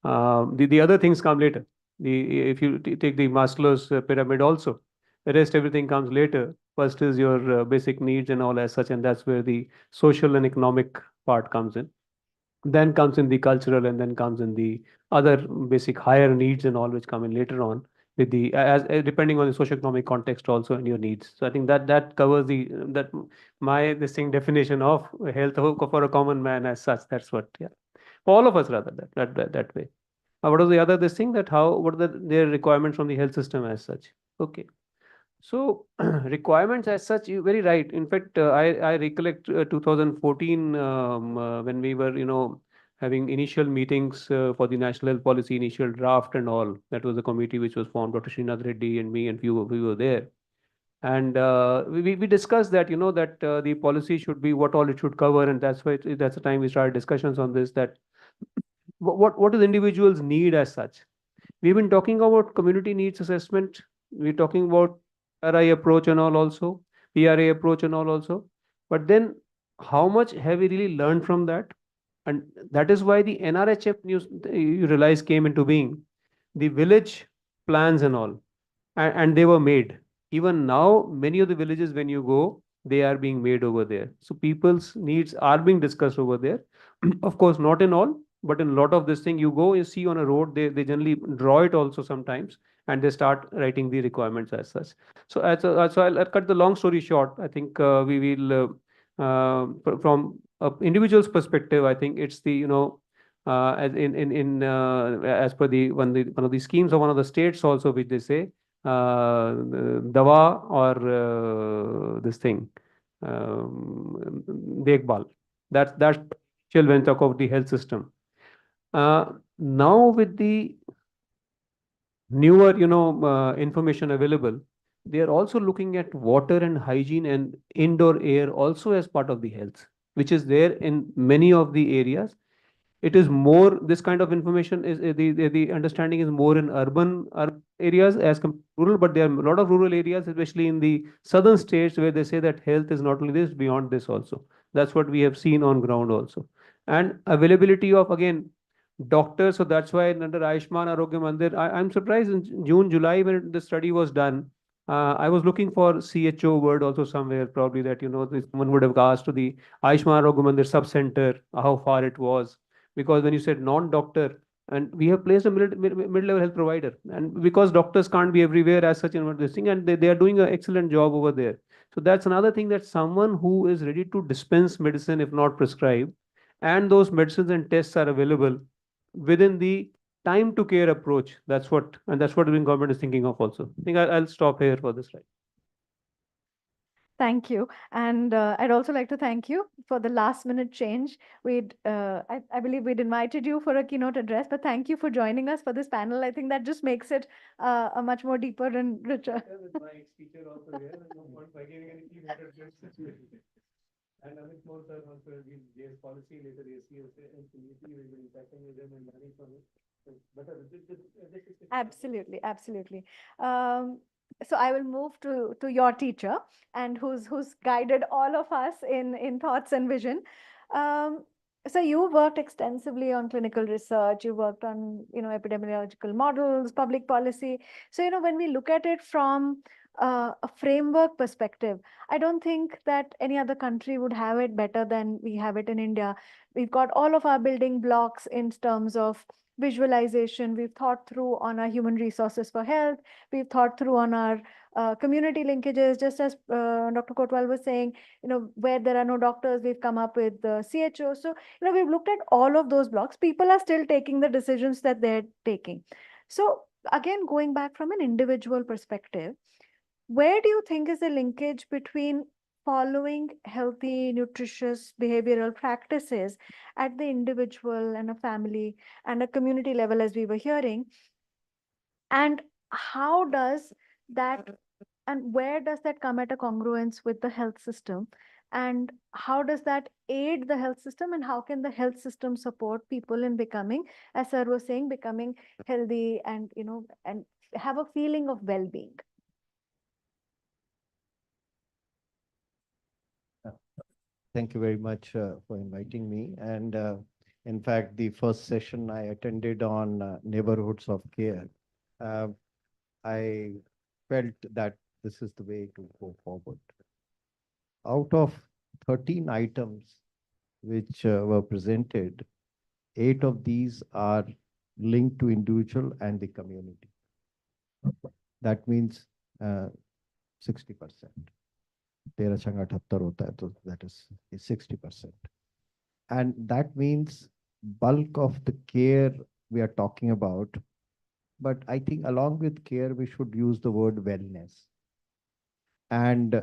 The other things come later. If you take the Maslow's pyramid also, the rest everything comes later. First is your basic needs and all as such, and that's where the social and economic part comes in. Then comes in the cultural, and then comes in the other basic higher needs and all which come in later on with the depending on the socioeconomic context also and your needs. So I think that covers this thing definition of health for a common man as such. That's what, yeah, for all of us rather that way. What was the other this thing that what are their requirements from the health system as such? Okay. So requirements as such, you're very right. In fact, I recollect 2014 when we were, having initial meetings for the National Health Policy initial draft and all. That was a committee which was formed. Dr. Srinath Reddy and me and we were there. And we discussed that, that the policy should be what all it should cover. And that's why that's the time we started discussions on this, that what do the individuals need as such. We've been talking about community needs assessment. We're talking about RI approach and all also, PRA approach and all also. But then how much have we really learned from that? And that is why the NRHF news, you realize, came into being. The village plans and all, and they were made. Even now, many of the villages, when you go, they are being made over there. So people's needs are being discussed over there. Of course, not in all, but in a lot of this thing, you see on a road, they generally draw it also sometimes, and they start writing the requirements as such. So I'll cut the long story short. I think we will, from an individual's perspective, I think it's the, as per one of the schemes of one of the states also, which they say, dawa or this thing, dekbal. That's when talk of the health system. Now with the newer, information available, they are also looking at water and hygiene and indoor air also as part of the health. which is there in many of the areas. It is more, this kind of information is the understanding is more in urban areas as rural, but there are a lot of rural areas, especially in the southern states, where they say that health is not only this, beyond this also. That's what we have seen on ground also. And availability of, again, doctors. So that's why under Ayushman Arogya Mandir, I'm surprised in June, July, when the study was done, I was looking for CHO word also somewhere, probably that, someone would have asked to the Ayushman Arogya Mandir sub-center, how far it was. Because when you said non-doctor, and we have placed a mid-level health provider, and because doctors can't be everywhere as such in this thing, and they are doing an excellent job over there. So that's another thing, that someone who is ready to dispense medicine, if not prescribe, and those medicines and tests are available within the time to care approach. That's what the government is thinking of also. I think I'll stop here for this, right? Thank you. And I'd also like to thank you for the last minute change. I believe we'd invited you for a keynote address, but thank you for joining us for this panel. I think that just makes it a much more deeper and richer. And Amit Moore sir also has been JS policy, later ACS, and community, we will be interacting with them and learning from it. Absolutely, absolutely. So I will move to your teacher, and who's guided all of us in thoughts and vision. So you worked extensively on clinical research. You worked on epidemiological models, public policy. So when we look at it from a framework perspective, I don't think that any other country would have it better than we have it in India. We've got all of our building blocks in terms of visualization. We've thought through on our human resources for health. We've thought through on our community linkages, just as Dr. Kotwal was saying, where there are no doctors, we've come up with the CHO. So, we've looked at all of those blocks. People are still taking the decisions that they're taking. So again, going back from an individual perspective, where do you think is the linkage between following healthy, nutritious behavioral practices at the individual and a family and a community level, as we were hearing? And how does that, and where does that come at a congruence with the health system? And how does that aid the health system? And how can the health system support people in becoming, as sir was saying, becoming healthy and, and have a feeling of well-being? Thank you very much for inviting me. And in fact, the first session I attended on neighborhoods of care, I felt that this is the way to go forward. Out of 13 items which were presented, 8 of these are linked to individual and the community. That means 60%. That is 60%. And that means bulk of the care we are talking about. But I think along with care, we should use the word wellness. And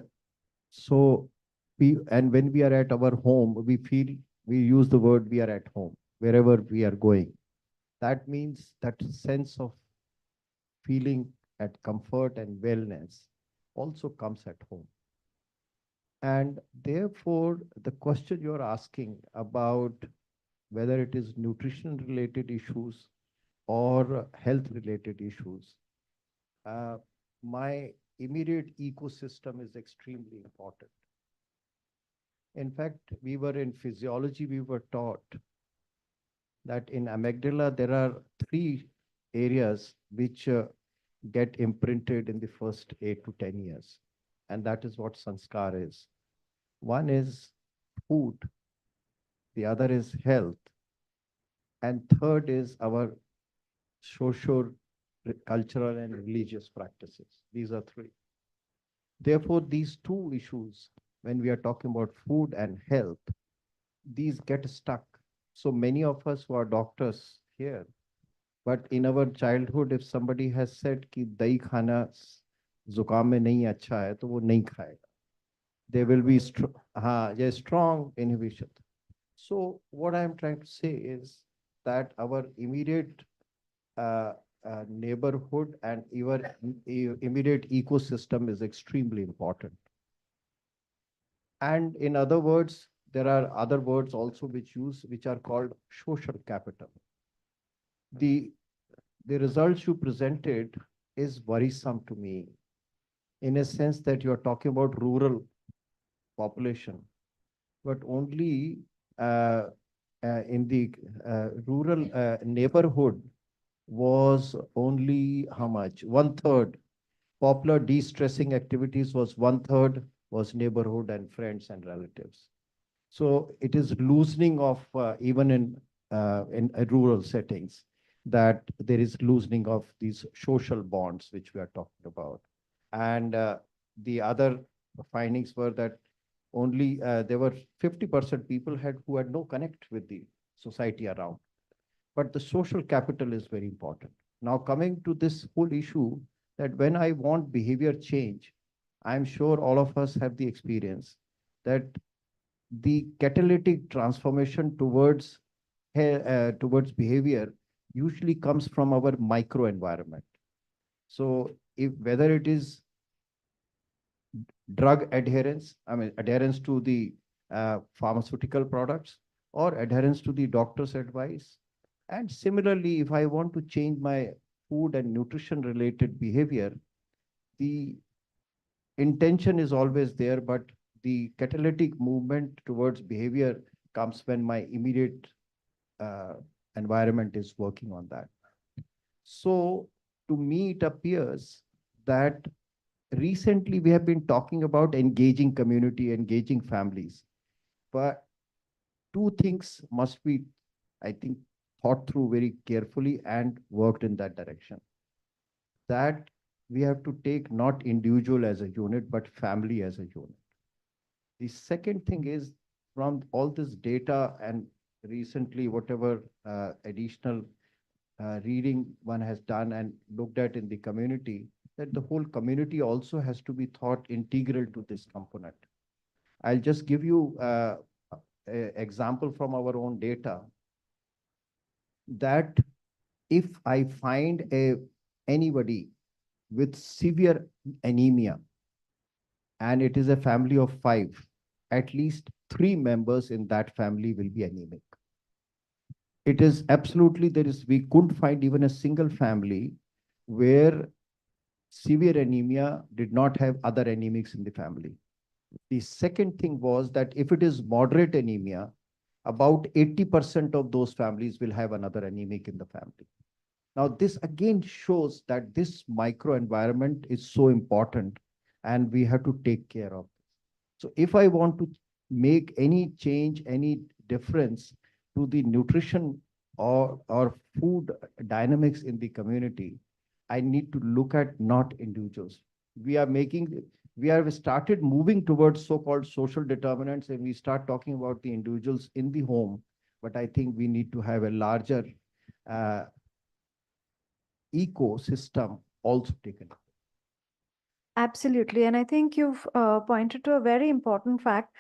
so when we are at our home, we use the word we are at home, wherever we are going. That means that sense of feeling at comfort and wellness also comes at home. And therefore, the question you're asking about whether it is nutrition related issues or health related issues, my immediate ecosystem is extremely important. In fact, we were in physiology, we were taught that in amygdala, there are 3 areas which get imprinted in the first 8 to 10 years. And that is what sanskar is. One is food, the other is health, and third is our social, cultural, and religious practices. These are 3. Therefore, these 2 issues, when we are talking about food and health, these get stuck. So many of us who are doctors here, but in our childhood, if somebody has said ki dahi khana zukam mein nahi acha hai, to wo nahi khayega. There will be strong inhibition. So what I'm trying to say is that our immediate neighborhood and even immediate ecosystem is extremely important. And in other words, there are other words also which are called social capital. The results you presented is worrisome to me, in a sense that you are talking about rural population, but only in the rural neighborhood was only how much? 1/3. Popular de-stressing activities was 1/3 was neighborhood and friends and relatives. So it is loosening of even in rural settings, that there is loosening of these social bonds which we are talking about. And the other findings were that only there were 50% people who had no connect with the society around. But the social capital is very important. Now coming to this whole issue, that when I want behavior change, I'm sure all of us have the experience that the catalytic transformation towards behavior usually comes from our microenvironment. So whether it is drug adherence, adherence to the pharmaceutical products, or adherence to the doctor's advice. And similarly, if I want to change my food and nutrition related behavior, the intention is always there, but the catalytic movement towards behavior comes when my immediate environment is working on that. So to me, it appears that recently we have been talking about engaging community, engaging families, but two things must be, I think, thought through very carefully and worked in that direction. That we have to take not individual as a unit, but family as a unit. The second thing is, from all this data and recently whatever additional reading one has done and looked at in the community, that the whole community also has to be thought integral to this component. I'll just give you an example from our own data, that if I find anybody with severe anemia, and it is a family of 5, at least 3 members in that family will be anemic. It is absolutely, we couldn't find even a single family where severe anemia did not have other anemics in the family. The second thing was that if it is moderate anemia, about 80% of those families will have another anemic in the family. Now, this again shows that this microenvironment is so important and we have to take care of it. So if I want to make any change, any difference to the nutrition or food dynamics in the community, I need to look at not individuals. We have started moving towards so-called social determinants, and we start talking about the individuals in the home. But I think we need to have a larger ecosystem also taken. Absolutely. And I think you've pointed to a very important fact.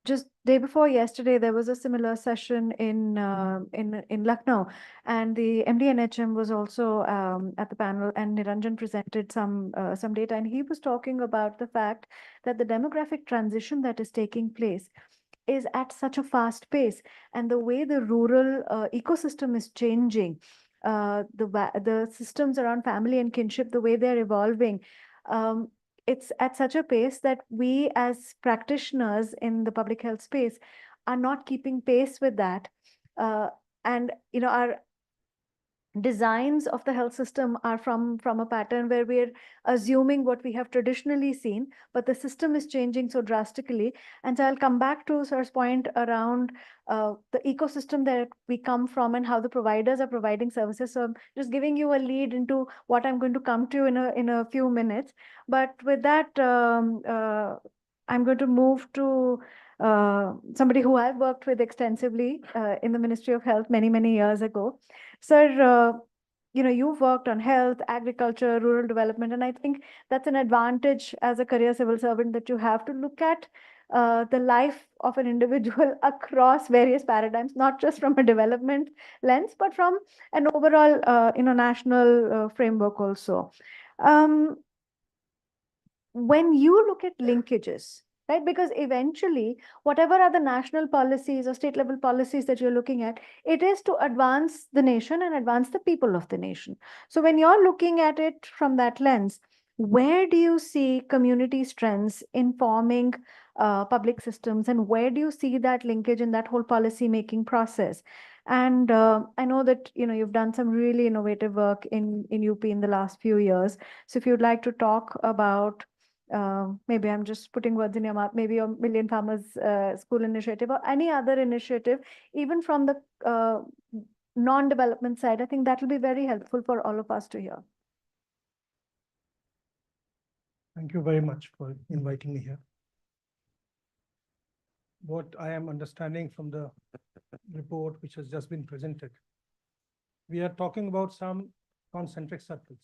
Just day before yesterday, there was a similar session in Lucknow, and the MD-NHM was also at the panel, and Niranjan presented some data, and he was talking about the fact that the demographic transition that is taking place is at such a fast pace, and the way the rural ecosystem is changing, the systems around family and kinship, the way they're evolving. It's at such a pace that we as practitioners in the public health space are not keeping pace with that. And our designs of the health system are from a pattern where we're assuming what we have traditionally seen, but the system is changing so drastically. And so I'll come back to Sir's point around the ecosystem that we come from and how the providers are providing services. So I'm just giving you a lead into what I'm going to come to in a few minutes. But with that, I'm going to move to somebody who I've worked with extensively in the Ministry of Health many years ago. Sir, you've worked on health, agriculture, rural development, and I think that's an advantage as a career civil servant, that you have to look at the life of an individual across various paradigms, not just from a development lens, but from an overall national framework also. When you look at linkages right? Because eventually, whatever are the national policies or state level policies that you're looking at, it is to advance the nation and advance the people of the nation. So when you're looking at it from that lens, where do you see community strengths in forming public systems, and where do you see that linkage in that whole policy making process? And I know that you've done some really innovative work in UP in the last few years. So if you'd like to talk about maybe I'm just putting words in your mouth, maybe a Million Farmers School initiative or any other initiative, even from the non-development side, I think that will be very helpful for all of us to hear. Thank you very much for inviting me here. What I am understanding from the report which has just been presented, we are talking about some concentric circles,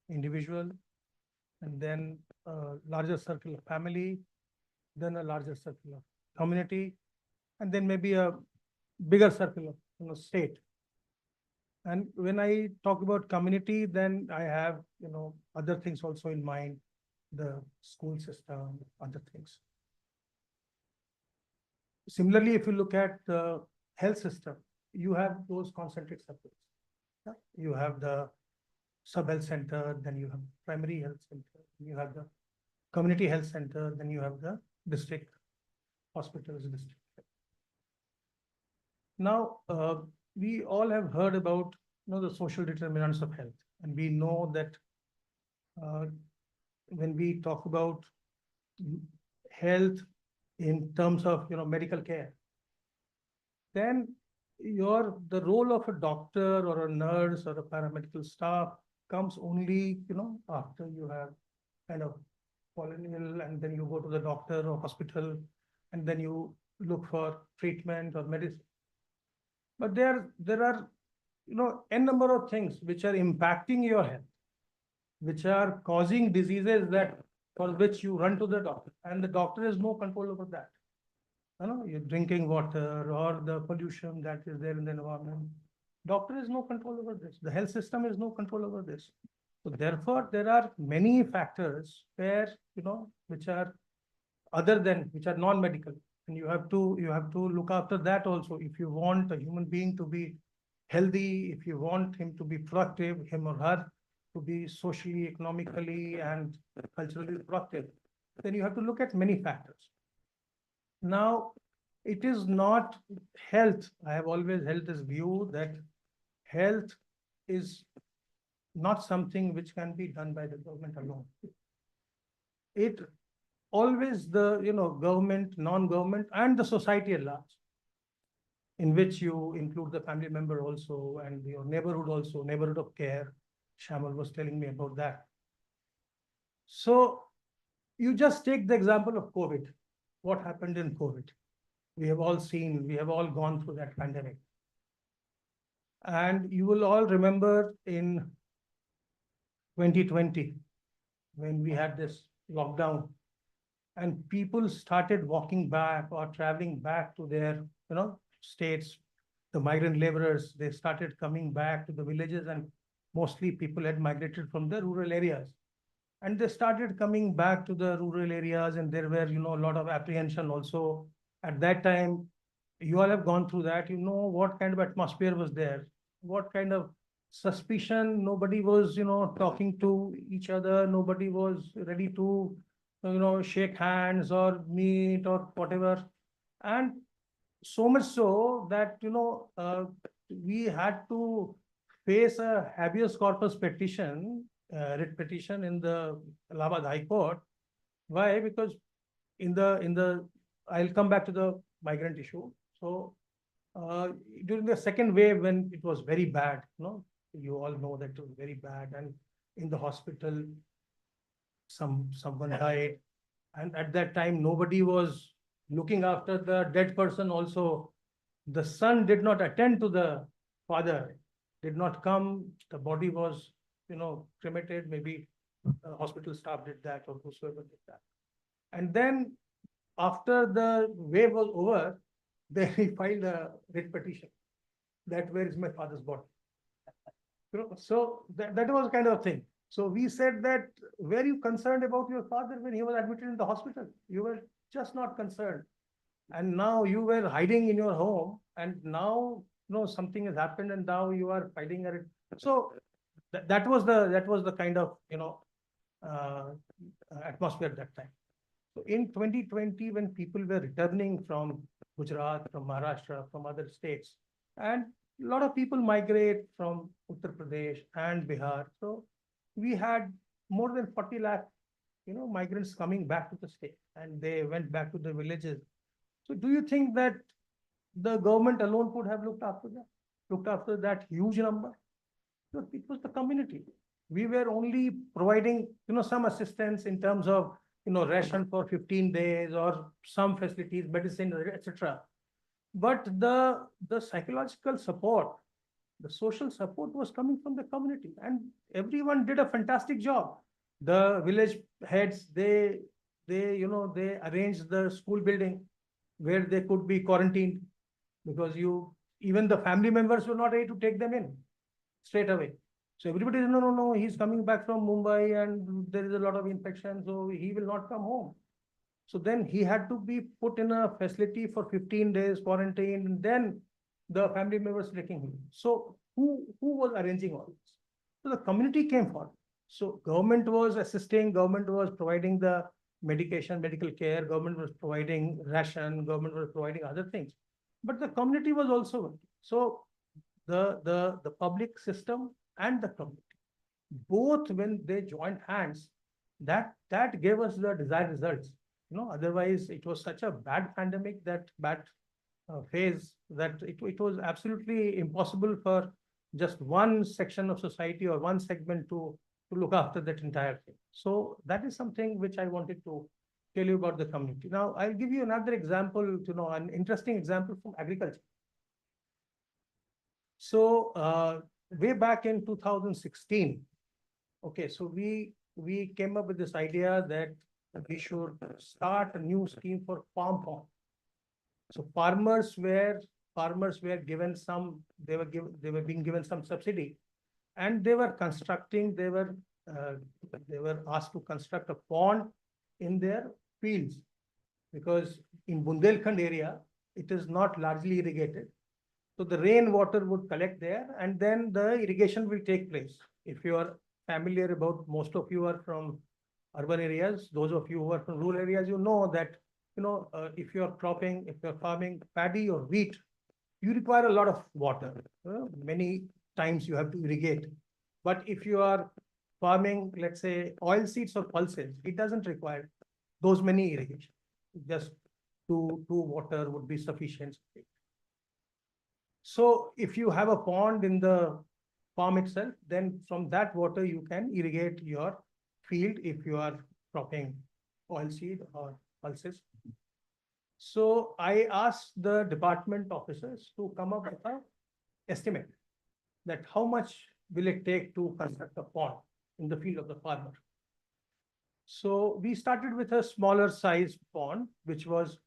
individual, and then a larger circle of family, then a larger circle of community, and then maybe a bigger circle of state. And when I talk about community, then I have other things also in mind, the school system, other things. Similarly, if you look at the health system, you have those concentric circles. Yeah? You have the sub-health center, then you have primary health center, you have the community health center, then you have the district hospitals, district. Now, we all have heard about the social determinants of health, and we know that when we talk about health in terms of medical care, then the role of a doctor or a nurse or a paramedical staff comes only after you have kind of fallen ill, and then you go to the doctor or hospital, and then you look for treatment or medicine. But there are n number of things which are impacting your health, which are causing diseases for which you run to the doctor, and the doctor has no control over that. Your drinking water or the pollution that is there in the environment. Doctor has no control over this. The health system has no control over this. So therefore, there are many factors where, which are which are non-medical. And you have to look after that also. If you want a human being to be healthy, if you want him to be productive, him or her to be socially, economically, and culturally productive, then you have to look at many factors. Now, it is not health. I have always held this view that health is not something which can be done by the government alone. It always the government, non-government, and the society at large, in which you include the family member also and your neighborhood also, neighborhood of care. Shamal was telling me about that. So you just take the example of COVID. What happened in COVID? We have all seen, we have all gone through that pandemic. And you will all remember in 2020, when we had this lockdown, and people started walking back or traveling back to their states. The migrant laborers, they started coming back to the villages, and mostly people had migrated from the rural areas. And they started coming back to the rural areas, and there were a lot of apprehension also. At that time, you all have gone through that. You know what kind of atmosphere was there, what kind of suspicion. Nobody was talking to each other. Nobody was ready to shake hands or meet or whatever. And so much so that we had to face a habeas corpus petition, writ petition in the Allahabad High Court. Why? Because I'll come back to the migrant issue. So during the second wave, when it was very bad, you all know that it was very bad, and in the hospital, someone died, and at that time nobody was looking after the dead person also. The son did not attend to the father, did not come. The body was cremated. Maybe hospital staff did that, or whosoever did that. And then after the wave was over, then he filed a writ petition that where is my father's body. So that was kind of a thing. So we said that, were you concerned about your father when he was admitted in the hospital? You were just not concerned. And now you were hiding in your home, and now something has happened, and now you are fighting at it. So that was the kind of atmosphere at that time. So in 2020, when people were returning from Gujarat, from Maharashtra, from other states, and a lot of people migrate from Uttar Pradesh and Bihar. So we had more than 40 lakh, migrants coming back to the state, and they went back to the villages. So do you think that the government alone could have looked after that huge number? No, it was the community. We were only providing, some assistance in terms of, ration for 15 days or some facilities, medicine, etc. But the psychological support, the social support was coming from the community, and everyone did a fantastic job. The village heads, they arranged the school building where they could be quarantined, because even the family members were not able to take them in straight away. So everybody said, no, he's coming back from Mumbai and there is a lot of infection, so he will not come home. So then he had to be put in a facility for 15 days quarantine, and then the family members taking him. So who was arranging all this? So the community came forward. So government was assisting, government was providing the medication, medical care, government was providing ration, government was providing other things. But the community was also working. So the public system and the community, both, when they joined hands, that gave us the desired results. Otherwise it was such a bad pandemic, that bad phase, that it was absolutely impossible for just one section of society or one segment to look after that entire thing. So that is something which I wanted to tell you about the community. Now I'll give you another example, an interesting example from agriculture. So way back in 2016, okay, so we came up with this idea that we should start a new scheme for farm pond. So farmers were given some, they were being given some subsidy, and they were constructing, they were asked to construct a pond in their fields, because in Bundelkhand area, it is not largely irrigated. So the rainwater would collect there, and then the irrigation will take place. If you are familiar about, most of you are from urban areas, those of you who are from rural areas, you know that, if you're cropping, if you're farming paddy or wheat, you require a lot of water. Many times you have to irrigate. But if you are farming, let's say, oilseeds or pulses, it doesn't require those many irrigation. Just two water would be sufficient. So if you have a pond in the farm itself, then from that water you can irrigate your field if you are cropping oilseed or pulses. So I asked the department officers to come up with an estimate that how much will it take to construct a pond in the field of the farmer. So we started with a smaller size pond, which was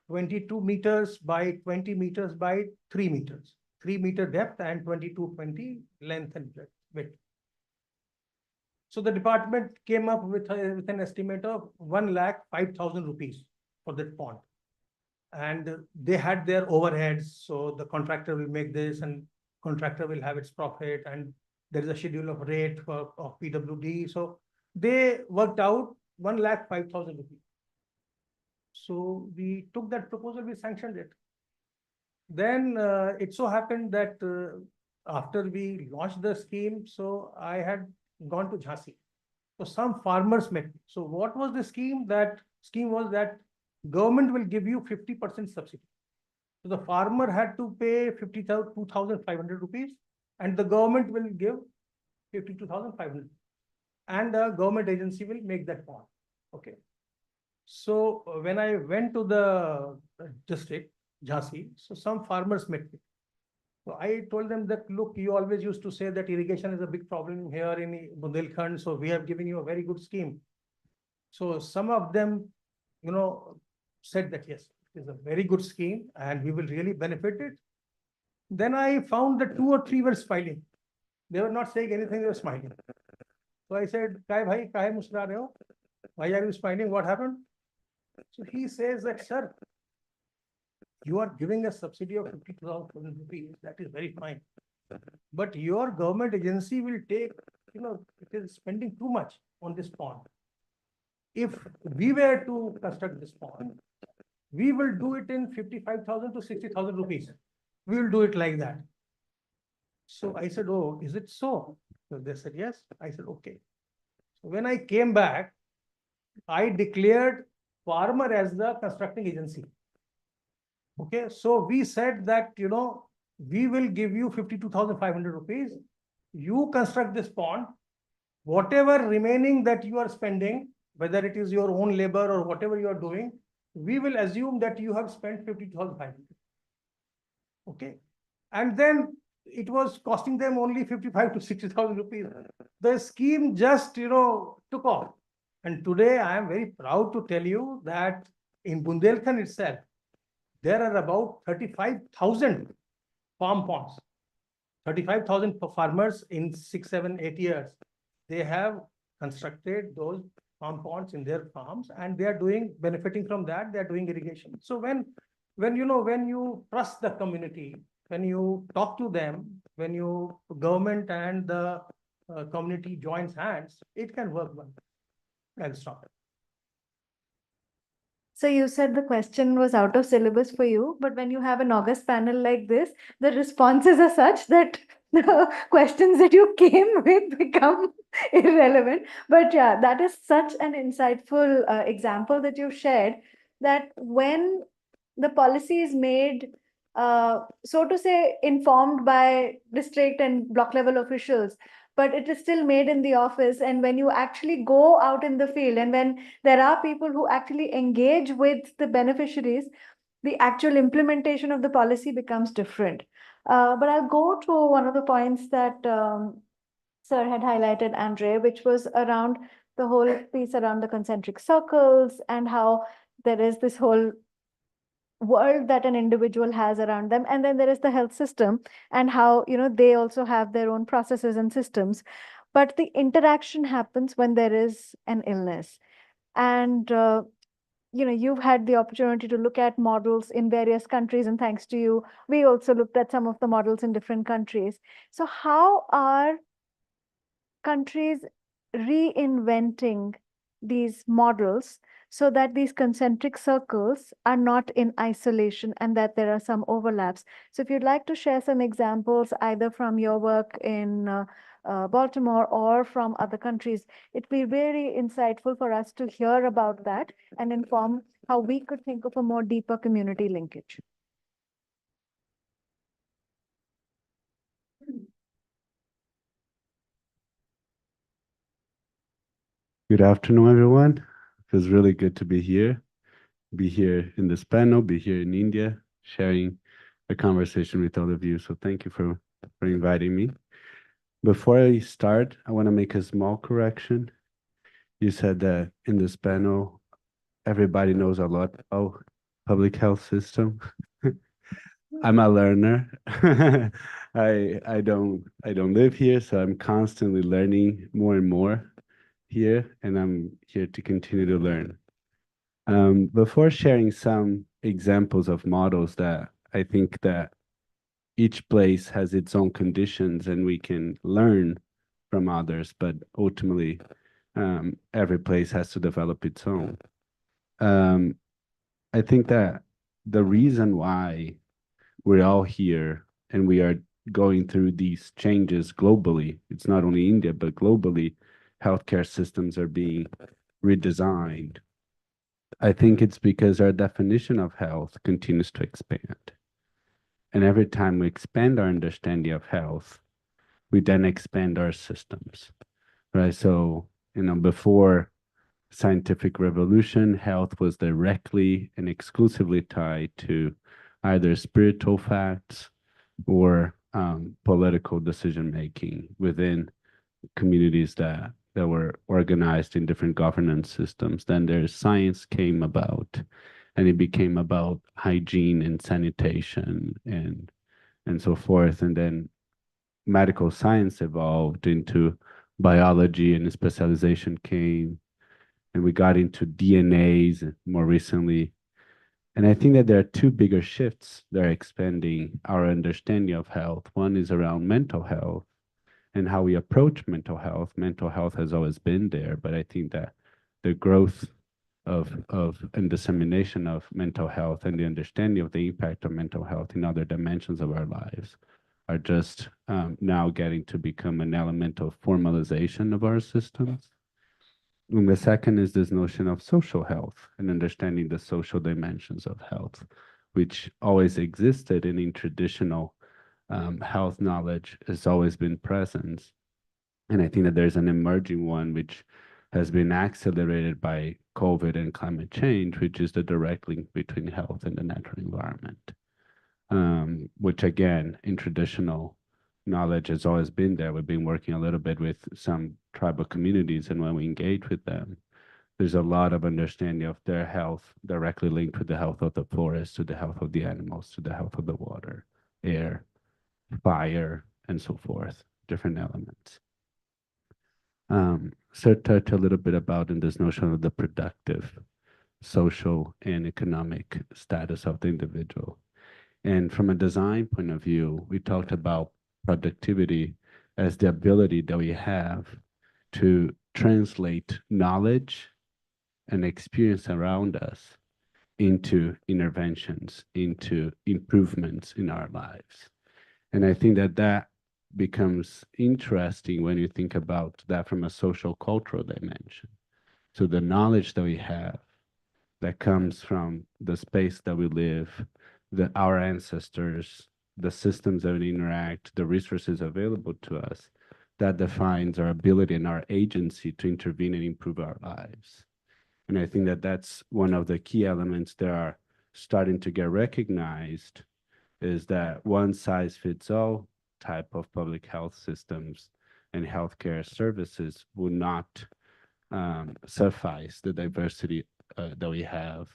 22 meters by 20 meters by 3 meters, 3 meter depth and 22-20 length and width. So the department came up with an estimate of 1,05,000 rupees for that pond. And they had their overheads. So the contractor will make this, and contractor will have its profit, and there is a schedule of rate of PWD. So they worked out 1,05,000 rupees. So we took that proposal, we sanctioned it. Then it so happened that after we launched the scheme, so I had gone to Jhansi. So some farmers met me. So what was the scheme? That scheme was that government will give you 50% subsidy. So the farmer had to pay 52,500 rupees, and the government will give 52,500. And the government agency will make that pond. Okay. So when I went to the district, Jhansi, so some farmers met me. So I told them that, look, you always used to say that irrigation is a big problem here in Bundelkhand, so we have given you a very good scheme. So some of them, said that yes, it is a very good scheme and we will really benefit it. Then I found that 2 or 3 were smiling. They were not saying anything, they were smiling. So I said, kahe musra rahe ho? Why are you smiling? What happened? So he says that, sir, you are giving a subsidy of 50,000 rupees. That is very fine. But your government agency will take, it is spending too much on this pond. If we were to construct this pond, we will do it in 55,000 to 60,000 rupees. We will do it like that. So I said, oh, is it so? So they said, yes. I said, okay. So when I came back, I declared farmer as the constructing agency. Okay, so we said that, we will give you 52,500 rupees. You construct this pond. Whatever remaining that you are spending, whether it is your own labor or whatever you are doing, we will assume that you have spent 50,500. Okay, and then it was costing them only 55 to 60,000 rupees. The scheme just, took off. And today I am very proud to tell you that in Bundelkhand itself, there are about 35,000 farm ponds. 35,000 farmers in 6, 7, 8 years. They have constructed those farm ponds in their farms, and they are benefiting from that. They are doing irrigation. So when you trust the community, when you talk to them, when government and the community joins hands, it can work well. I'll stop. So you said the question was out of syllabus for you, but when you have an August panel like this, the responses are such that the questions that you came with become irrelevant. But yeah, that is such an insightful example that you shared, that when the policy is made, so to say, informed by district and block level officials, but it is still made in the office. And when you actually go out in the field, and when there are people who actually engage with the beneficiaries, the actual implementation of the policy becomes different. But I'll go to one of the points that Sir had highlighted, Andre, which was around the whole piece around the concentric circles and how there is this whole world that an individual has around them, and then there is the health system and how they also have their own processes and systems, but the interaction happens when there is an illness. And you've had the opportunity to look at models in various countries, and thanks to you, we also looked at some of the models in different countries. So how are countries reinventing these models so that these concentric circles are not in isolation and that there are some overlaps? So if you'd like to share some examples, either from your work in Baltimore or from other countries, it'd be very insightful for us to hear about that and inform how we could think of a more deeper community linkage. Good afternoon, everyone. Feels really good to be here in this panel, be here in India, sharing a conversation with all of you. So thank you for inviting me. Before I start, I want to make a small correction. You said that in this panel, everybody knows a lot about public health system. I'm a learner. I don't live here, so I'm constantly learning more and more here, and I'm here to continue to learn. Before sharing some examples of models that I think that each place has its own conditions and we can learn from others, but ultimately every place has to develop its own. I think that the reason why we're all here and we are going through these changes globally, it's not only India, but globally, healthcare systems are being redesigned. I think it's because our definition of health continues to expand. And every time we expand our understanding of health, we then expand our systems, right? So, before scientific revolution, health was directly and exclusively tied to either spiritual facts or political decision-making within communities that were organized in different governance systems. Then there's science came about, and it became about hygiene and sanitation and so forth. And then medical science evolved into biology and specialization came, and we got into DNAs more recently. And I think that there are two bigger shifts that are expanding our understanding of health. One is around mental health and how we approach mental health. Mental health has always been there, but I think that the growth of and dissemination of mental health and the understanding of the impact of mental health in other dimensions of our lives are just now getting to become an element of formalization of our systems. And the second is this notion of social health and understanding the social dimensions of health, which always existed in traditional health knowledge, has always been present. And I think that there's an emerging one which has been accelerated by COVID and climate change, which is the direct link between health and the natural environment, which again, in traditional knowledge has always been there. We've been working a little bit with some tribal communities, and when we engage with them, there's a lot of understanding of their health directly linked with the health of the forest, to the health of the animals, to the health of the water, air, fire, and so forth, different elements. So touch a little bit about in this notion of the productive social and economic status of the individual. And from a design point of view, we talked about productivity as the ability that we have to translate knowledge and experience around us into interventions, into improvements in our lives. And I think that that becomes interesting when you think about that from a social cultural dimension. So the knowledge that we have that comes from the space that we live, our ancestors, the systems that we interact, the resources available to us, that defines our ability and our agency to intervene and improve our lives. And I think that that's one of the key elements that are starting to get recognized, is that one size fits all type of public health systems and healthcare services will not suffice the diversity that we have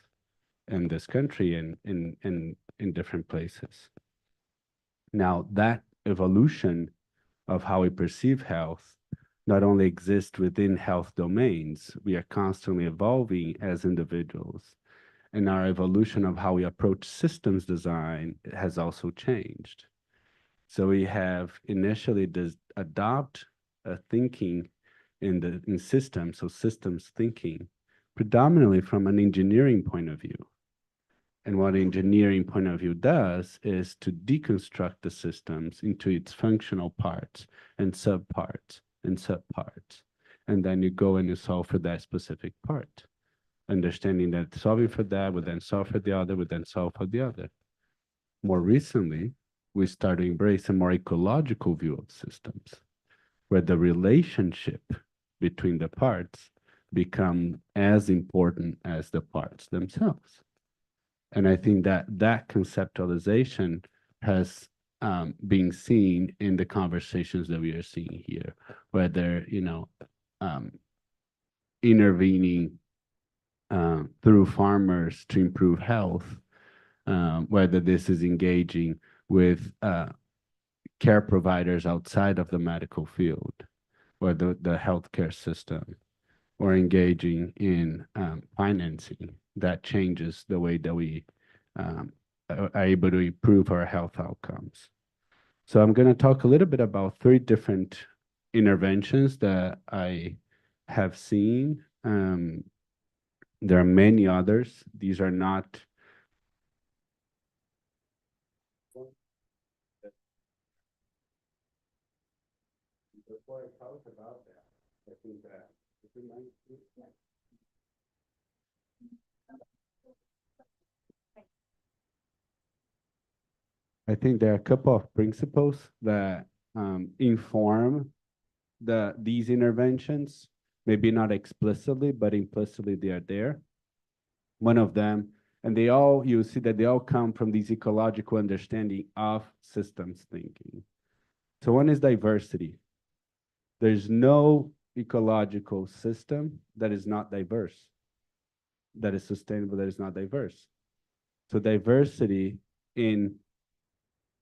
in this country and in different places. Now, that evolution of how we perceive health not only exists within health domains, we are constantly evolving as individuals. And our evolution of how we approach systems design has also changed. So we have initially adopt a thinking in systems, so systems thinking, predominantly from an engineering point of view. And what engineering point of view does is to deconstruct the systems into its functional parts and subparts and subparts. And then you go and you solve for that specific part, understanding that solving for that would then solve for the other, would then solve for the other. More recently, we start to embrace a more ecological view of systems, where the relationship between the parts become as important as the parts themselves. And I think that that conceptualization has been seen in the conversations that we are seeing here, whether, intervening through farmers to improve health, whether this is engaging with care providers outside of the medical field or the healthcare system, or engaging in financing that changes the way that we are able to improve our health outcomes. So I'm going to talk a little bit about 3 different interventions that I have seen. There are many others. These are not before I talk about that, I think that I think there are a couple of principles that inform these interventions, maybe not explicitly, but implicitly they are there. One of them, and you see that they all come from this ecological understanding of systems thinking. So one is diversity. There's no ecological system that is not diverse, that is sustainable, that is not diverse. So diversity in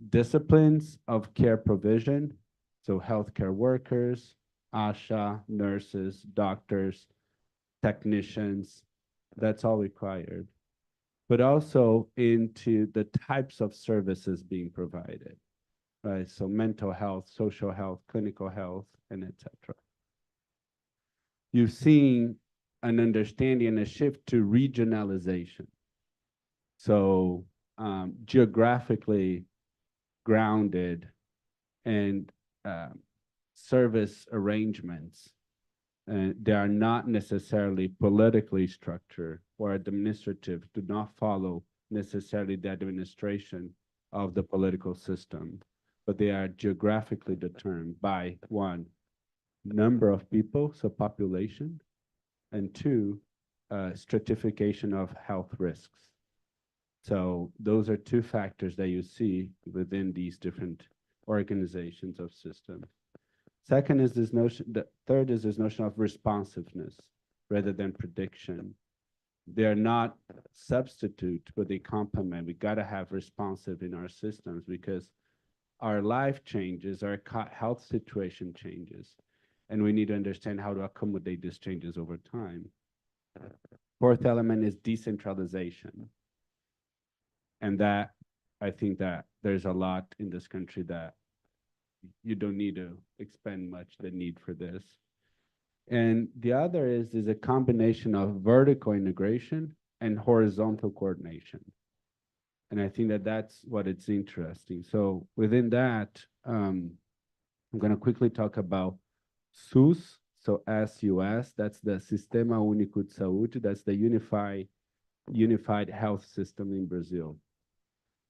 disciplines of care provision, so healthcare workers, ASHA, nurses, doctors, technicians. That's all required. But also into the types of services being provided, right? So mental health, social health, clinical health, and etc. You've seen an understanding and a shift to regionalization. So geographically grounded and service arrangements. They are not necessarily politically structured or administrative, do not follow necessarily the administration of the political system, but they are geographically determined by one, number of people, so population, and two, stratification of health risks. So those are two factors that you see within these different organizations of systems. Second is this notion, the third is this notion of responsiveness rather than prediction. They're not substitute, but they complement. We got to have responsive in our systems because our life changes, our health situation changes, and we need to understand how to accommodate these changes over time. Fourth element is decentralization. And that, I think that there's a lot in this country that you don't need to expend much the need for this. And the other is a combination of vertical integration and horizontal coordination. And I think that that's what it's interesting. So within that, I'm going to quickly talk about SUS, so SUS, that's the Sistema Único de Saúde, that's the unified health system in Brazil.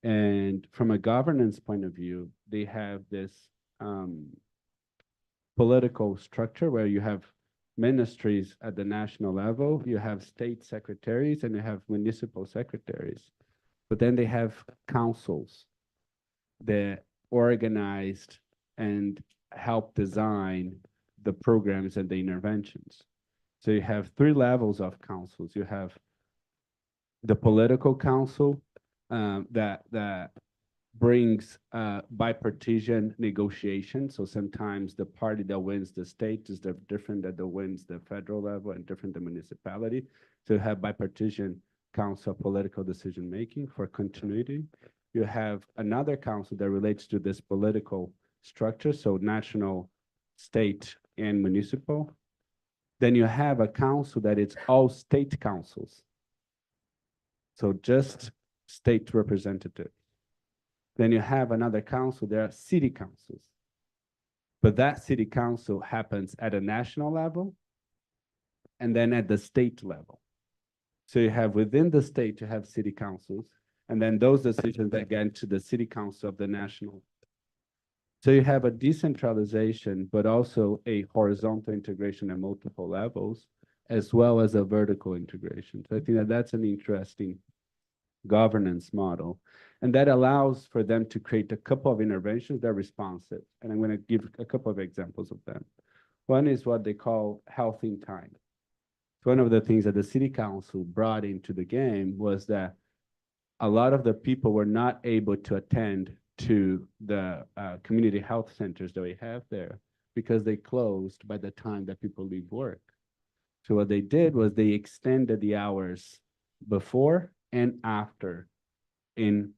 And from a governance point of view, they have this political structure where you have ministries at the national level, you have state secretaries, and you have municipal secretaries. But then they have councils that organized and help design the programs and the interventions. So you have three levels of councils. You have the political council, that brings bipartisan negotiation. So sometimes the party that wins the state is different that wins the federal level and different the municipality. So you have bipartisan council political decision making for continuity. You have another council that relates to this political structure, so national, state, and municipal. Then you have a council that it's all state councils. So just state representatives. Then you have another council, there are city councils. But that city council happens at a national level and then at the state level. So you have within the state, you have city councils, and then those decisions that get to the city council of the national. So you have a decentralization, but also a horizontal integration at multiple levels, as well as a vertical integration. So I think that that's an interesting governance model. And that allows for them to create a couple of interventions that are responsive. And I'm going to give a couple of examples of them. One is what they call health in time. So one of the things that the city council brought into the game was that a lot of the people were not able to attend to the community health centers that we have there because they closed by the time that people leave work. So what they did was they extended the hours before and after in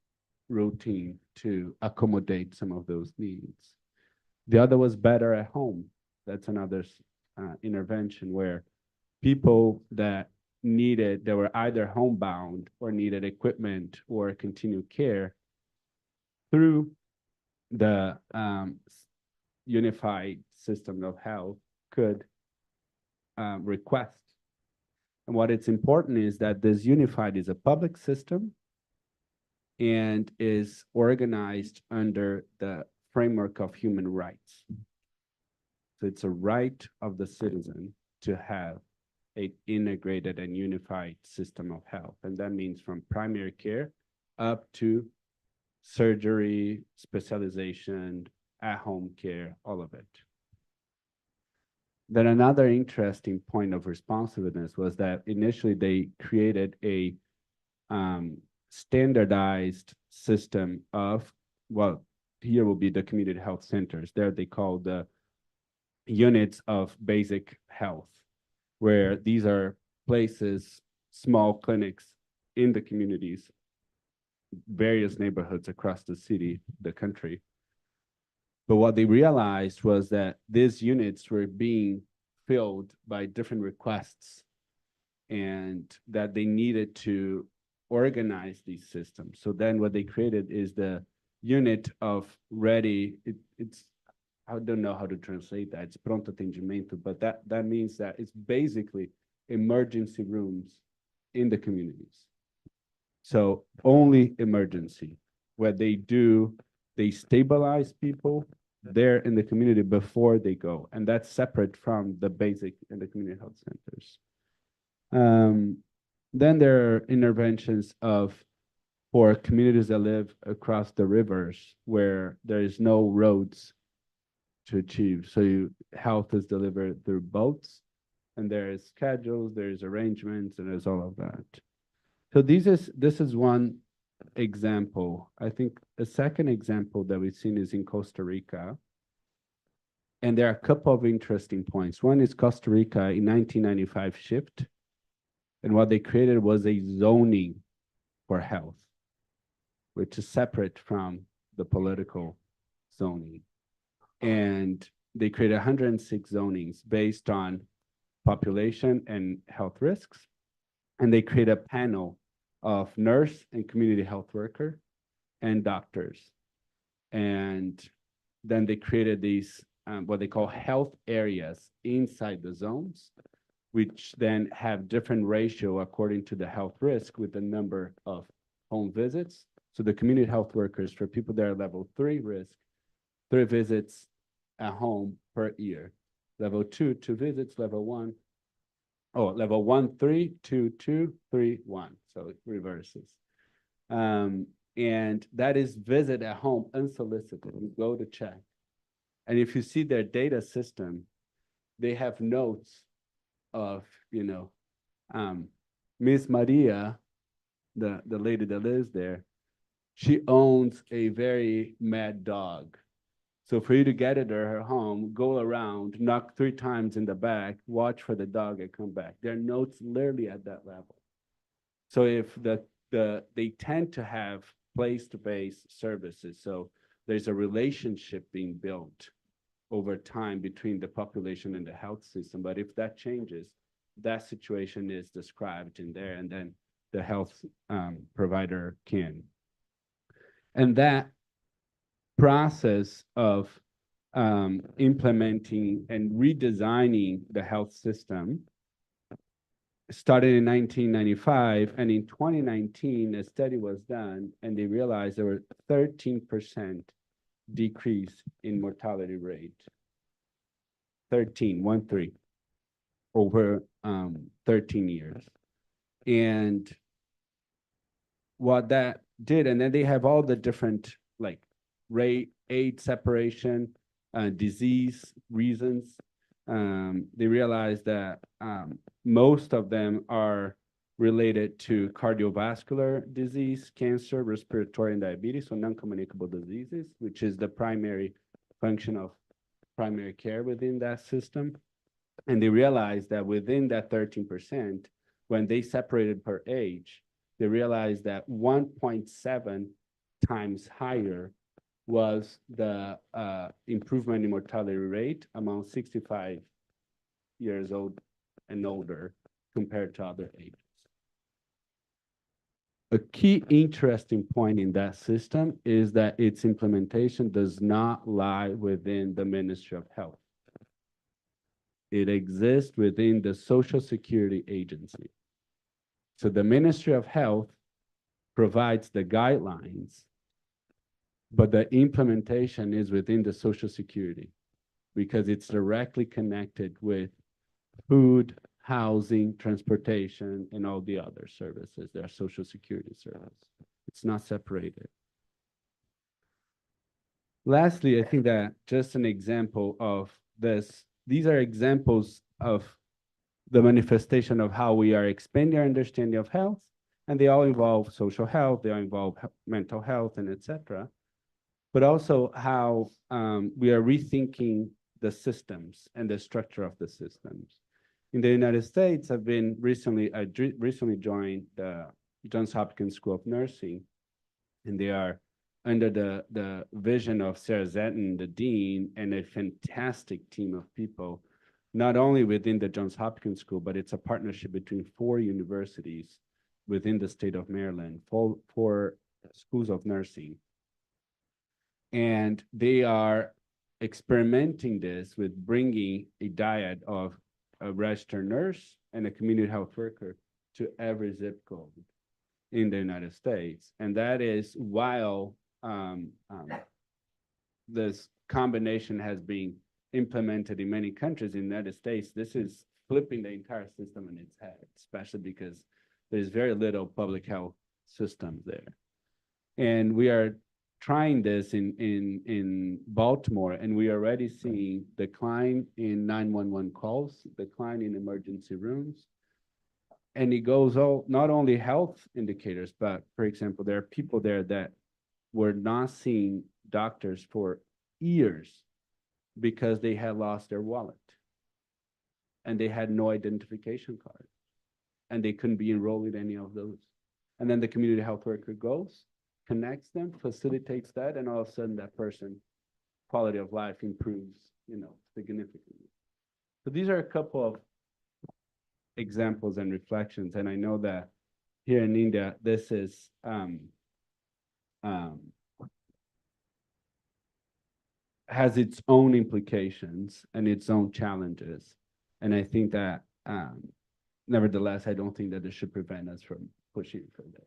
routine to accommodate some of those needs. The other was better at home. That's another intervention where people that were either homebound or needed equipment or continued care through the unified system of health could request. And what it's important is that this unified is a public system and is organized under the framework of human rights. So it's a right of the citizen to have an integrated and unified system of health. And that means from primary care up to surgery, specialization, at-home care, all of it. Then another interesting point of responsiveness was that initially they created a standardized system of, well, here will be the community health centers. There they call the units of basic health, where these are places, small clinics in the communities, various neighborhoods across the city, the country. But what they realized was that these units were being filled by different requests, and that they needed to organize these systems. So then what they created is the unit of ready, it's, I don't know how to translate that, it's pronto atendimento, but that means that it's basically emergency rooms in the communities. So only emergency, where they stabilize people there in the community before they go. And that's separate from the basic and the community health centers. Then there are interventions for communities that live across the rivers where there is no roads to achieve. So health is delivered through boats, and there is schedules, there is arrangements, and there's all of that. So this is one example. I think a second example that we've seen is in Costa Rica. And there are a couple of interesting points. One is Costa Rica in 1995 shift. And what they created was a zoning for health, which is separate from the political zoning. And they created 106 zonings based on population and health risks. And they create a panel of nurse and community health worker and doctors. And then they created these, what they call health areas inside the zones, which then have different ratio according to the health risk with the number of home visits. So the community health workers, for people that are level 3 risk, 3 visits at home per year. Level 2, 2 visits, level 1, level 1, 3, 2, 2, 3, 1. So it reverses. And that is visit at home unsolicited. You go to check. And if you see their data system, they have notes of, Miss Maria, the lady that lives there, she owns a very mad dog. So for you to get it to her home, go around, knock 3 times in the back, watch for the dog and come back. There are notes literally at that level. So if they tend to have place-to-base services, so there's a relationship being built over time between the population and the health system. But if that changes, that situation is described in there, and then the health provider can. And that process of implementing and redesigning the health system started in 1995, and in 2019, a study was done, and they realized there were 13% decrease in mortality rate. 13 over 13 years. And what that did, and then they have all the different like rate, age separation, disease reasons. They realized that most of them are related to cardiovascular disease, cancer, respiratory, and diabetes, so non-communicable diseases, which is the primary function of primary care within that system. And they realized that within that 13%, when they separated per age, they realized that 1.7 times higher was the improvement in mortality rate among 65 years old and older compared to other ages. A key interesting point in that system is that its implementation does not lie within the Ministry of Health. It exists within the Social Security Agency. So the Ministry of Health provides the guidelines, but the implementation is within the Social Security because it's directly connected with food, housing, transportation, and all the other services. They are Social Security service. It's not separated. Lastly, I think that just an example of this, these are examples of the manifestation of how we are expanding our understanding of health, and they all involve social health, they all involve mental health, and etc. But also how we are rethinking the systems and the structure of the systems. In the United States, I recently joined the Johns Hopkins School of Nursing, and they are under the vision of Sarah Zetton, the dean, and a fantastic team of people, not only within the Johns Hopkins School, but it's a partnership between 4 universities within the state of Maryland, four schools of nursing. And they are experimenting this with bringing a dyad of a registered nurse and a community health worker to every zip code in the United States. And that is while this combination has been implemented in many countries in the United States, this is flipping the entire system on its head, especially because there's very little public health systems there. And we are trying this in Baltimore, and we are already seeing decline in 911 calls, decline in emergency rooms. And it goes all, not only health indicators, but for example, there are people there that were not seeing doctors for years because they had lost their wallet and they had no identification card and they couldn't be enrolled in any of those. And then the community health worker goes, connects them, facilitates that, and all of a sudden that person quality of life improves, significantly. So these are a couple of examples and reflections. And I know that here in India, this is has its own implications and its own challenges. And I think that nevertheless, I don't think that it should prevent us from pushing further.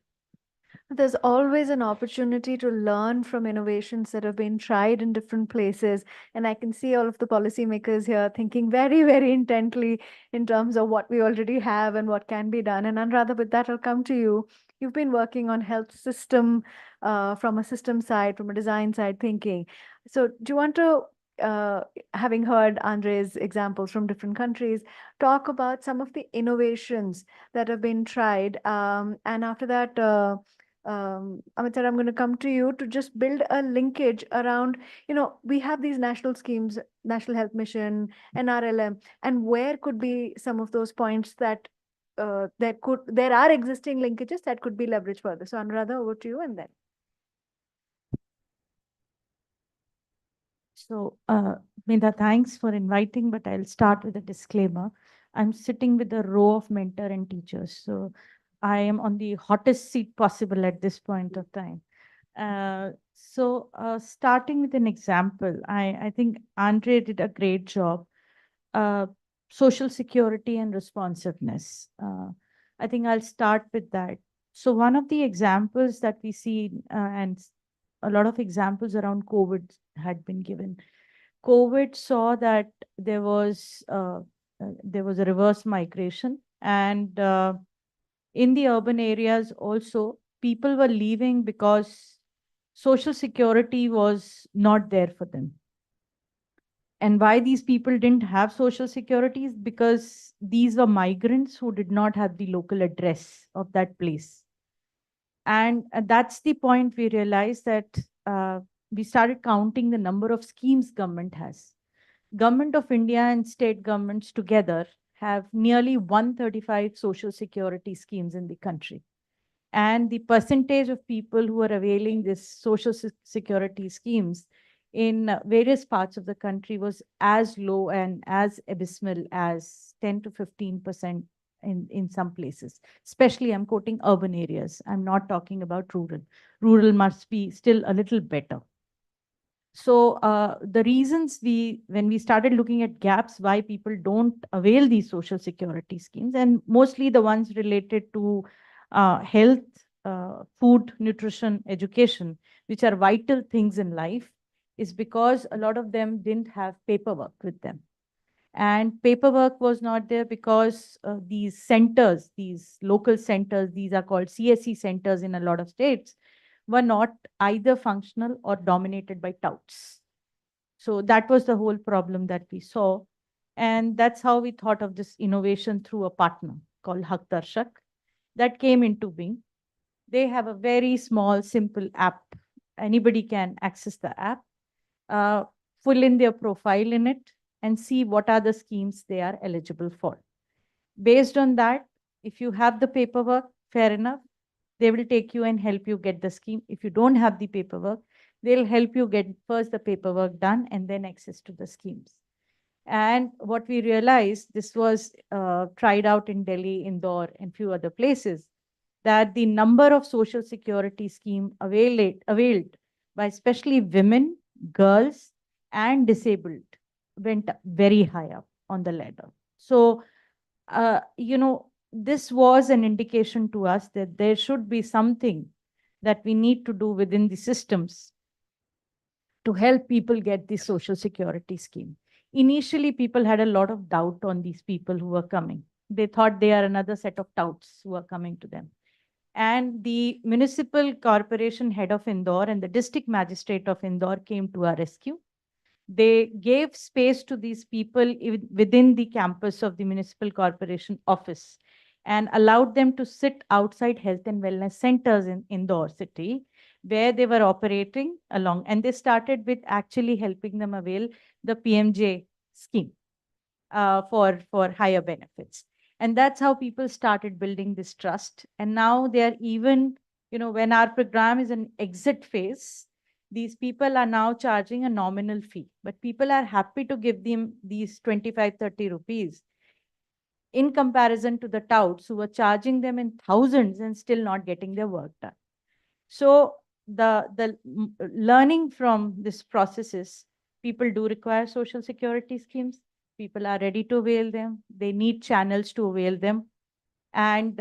There's always an opportunity to learn from innovations that have been tried in different places. And I can see all of the policymakers here thinking very, very intently in terms of what we already have and what can be done. And Anuradha, with that, I'll come to you. You've been working on health system from a system side, from a design side thinking. So do you want to, having heard Andre's examples from different countries, talk about some of the innovations that have been tried? And after that, Amit, I'm going to come to you to just build a linkage around, we have these national schemes, National Health Mission, NRLM, and where could be some of those points that there are existing linkages that could be leveraged further. So Anuradha, over to you, and then. So, Minda, thanks for inviting, but I'll start with a disclaimer. I'm sitting with a row of mentor and teachers. So I am on the hottest seat possible at this point of time. Starting with an example, I think Andre did a great job. Social security and responsiveness. I think I'll start with that. So one of the examples that we see, and a lot of examples around COVID had been given. COVID saw that there was a reverse migration, and in the urban areas also, people were leaving because social security was not there for them. And why these people didn't have social security is because these were migrants who did not have the local address of that place. And that's the point we realized that we started counting the number of schemes government has. Government of India and state governments together have nearly 135 social security schemes in the country. And the percentage of people who are availing this social security schemes in various parts of the country was as low and as abysmal as 10 to 15% in some places. Especially, I'm quoting urban areas. I'm not talking about rural. Rural must be still a little better. So the reasons when we started looking at gaps, why people don't avail these social security schemes, and mostly the ones related to health, food, nutrition, education, which are vital things in life, is because a lot of them didn't have paperwork with them. And paperwork was not there because these centers, these local centers, these are called CSE centers in a lot of states, were not either functional or dominated by touts. So that was the whole problem that we saw. And that's how we thought of this innovation through a partner called Hak Darshak that came into being. They have a very small, simple app. Anybody can access the app, fill in their profile in it, and see what are the schemes they are eligible for. Based on that, if you have the paperwork, fair enough, they will take you and help you get the scheme. If you don't have the paperwork, they'll help you get first the paperwork done and then access to the schemes. And what we realized, this was tried out in Delhi, Indore, and few other places, that the number of social security scheme availed by especially women, girls, and disabled went very high up on the ladder. So, this was an indication to us that there should be something that we need to do within the systems to help people get the social security scheme. Initially, people had a lot of doubt on these people who were coming. They thought they are another set of touts who are coming to them. And the municipal corporation head of Indore and the district magistrate of Indore came to our rescue. They gave space to these people within the campus of the municipal corporation office and allowed them to sit outside health and wellness centers in Indore city, where they were operating along. And they started with actually helping them avail the PMJ scheme for higher benefits. And that's how people started building this trust. And now they are even, when our program is an exit phase, these people are now charging a nominal fee, but people are happy to give them these 25-30 rupees in comparison to the touts who were charging them in thousands and still not getting their work done. So the learning from this process is people do require social security schemes. People are ready to avail them. They need channels to avail them. And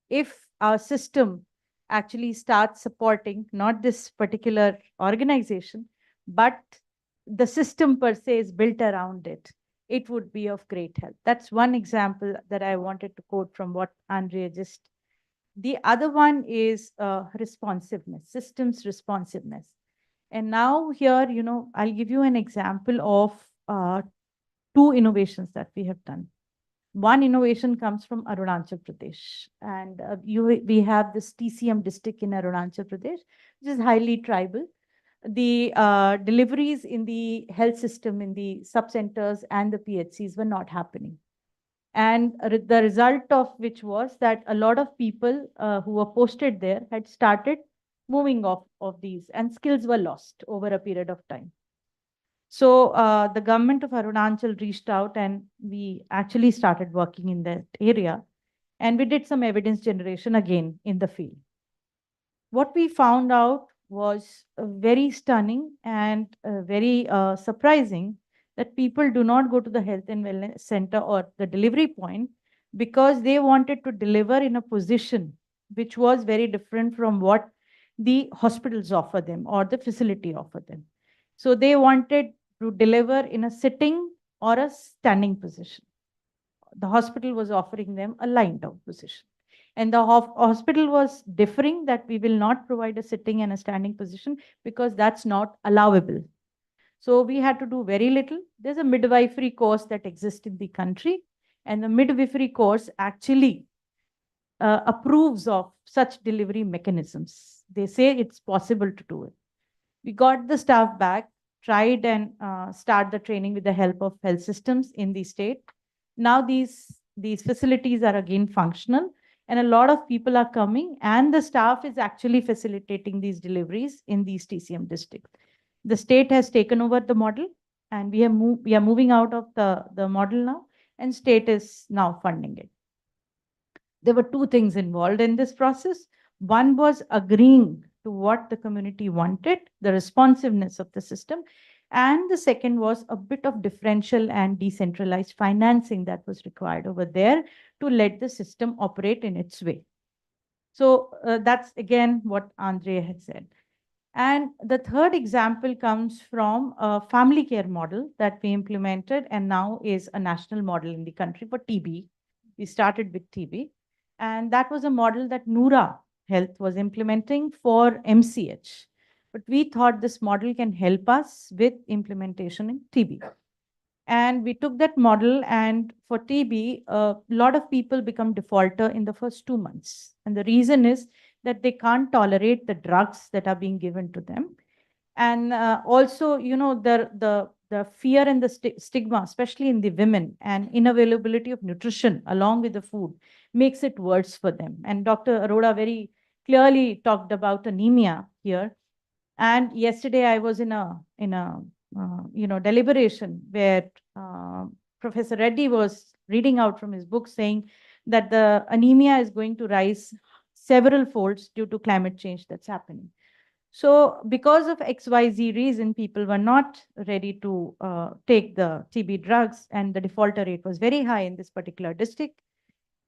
if our system actually starts supporting not this particular organization, but the system per se is built around it, it would be of great help. That's one example that I wanted to quote from what Andrea just. The other one is responsiveness, systems responsiveness. And now here, I'll give you an example of two innovations that we have done. One innovation comes from Arunachal Pradesh, and we have this TCM district in Arunachal Pradesh, which is highly tribal. The deliveries in the health system, in the sub-centers and the PHCs were not happening. And the result of which was that a lot of people who were posted there had started moving off of these, and skills were lost over a period of time. So the government of Arunachal reached out and we actually started working in that area. And we did some evidence generation again in the field. What we found out was very stunning and very surprising, that people do not go to the health and wellness center or the delivery point because they wanted to deliver in a position which was very different from what the hospitals offer them or the facility offer them. So they wanted to deliver in a sitting or a standing position. The hospital was offering them a lying down position. And the hospital was differing that we will not provide a sitting and a standing position because that's not allowable. So we had to do very little. There's a midwifery course that exists in the country, and the midwifery course actually approves of such delivery mechanisms. They say it's possible to do it. We got the staff back, tried and start the training with the help of health systems in the state. Now these facilities are again functional, and a lot of people are coming, and the staff is actually facilitating these deliveries in these TCM districts. The state has taken over the model, and we are moving out of the model now, and state is now funding it. There were two things involved in this process. One was agreeing to what the community wanted, the responsiveness of the system. And the second was a bit of differential and decentralized financing that was required over there to let the system operate in its way. So that's again what Andrea had said. And the third example comes from a family care model that we implemented and now is a national model in the country for TB. We started with TB. And that was a model that Noora Health was implementing for MCH. But we thought this model can help us with implementation in TB. And we took that model, and for TB, a lot of people become defaulter in the first 2 months. And the reason is that they can't tolerate the drugs that are being given to them. And also, the the fear and the stigma, especially in the women, and unavailability of nutrition along with the food makes it worse for them. And Dr. Arora very clearly talked about anemia here. And yesterday I was in a deliberation where Professor Reddy was reading out from his book saying that the anemia is going to rise several folds due to climate change that's happening. So because of XYZ reason, people were not ready to take the TB drugs, and the defaulter rate was very high in this particular district.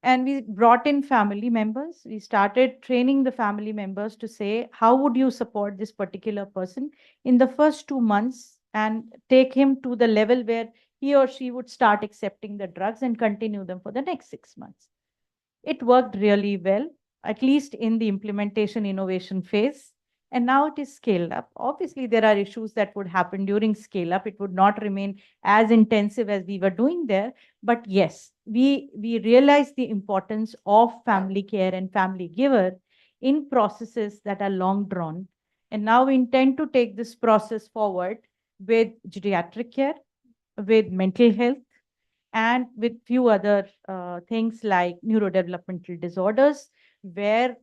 And we brought in family members. We started training the family members to say, how would you support this particular person in the first 2 months and take him to the level where he or she would start accepting the drugs and continue them for the next 6 months. It worked really well, at least in the implementation innovation phase. And now it is scaled up. Obviously, there are issues that would happen during scale up. It would not remain as intensive as we were doing there. But yes, we realize the importance of family care and family giver in processes that are long drawn. And now we intend to take this process forward with geriatric care, with mental health, and with few other things like neurodevelopmental disorders, where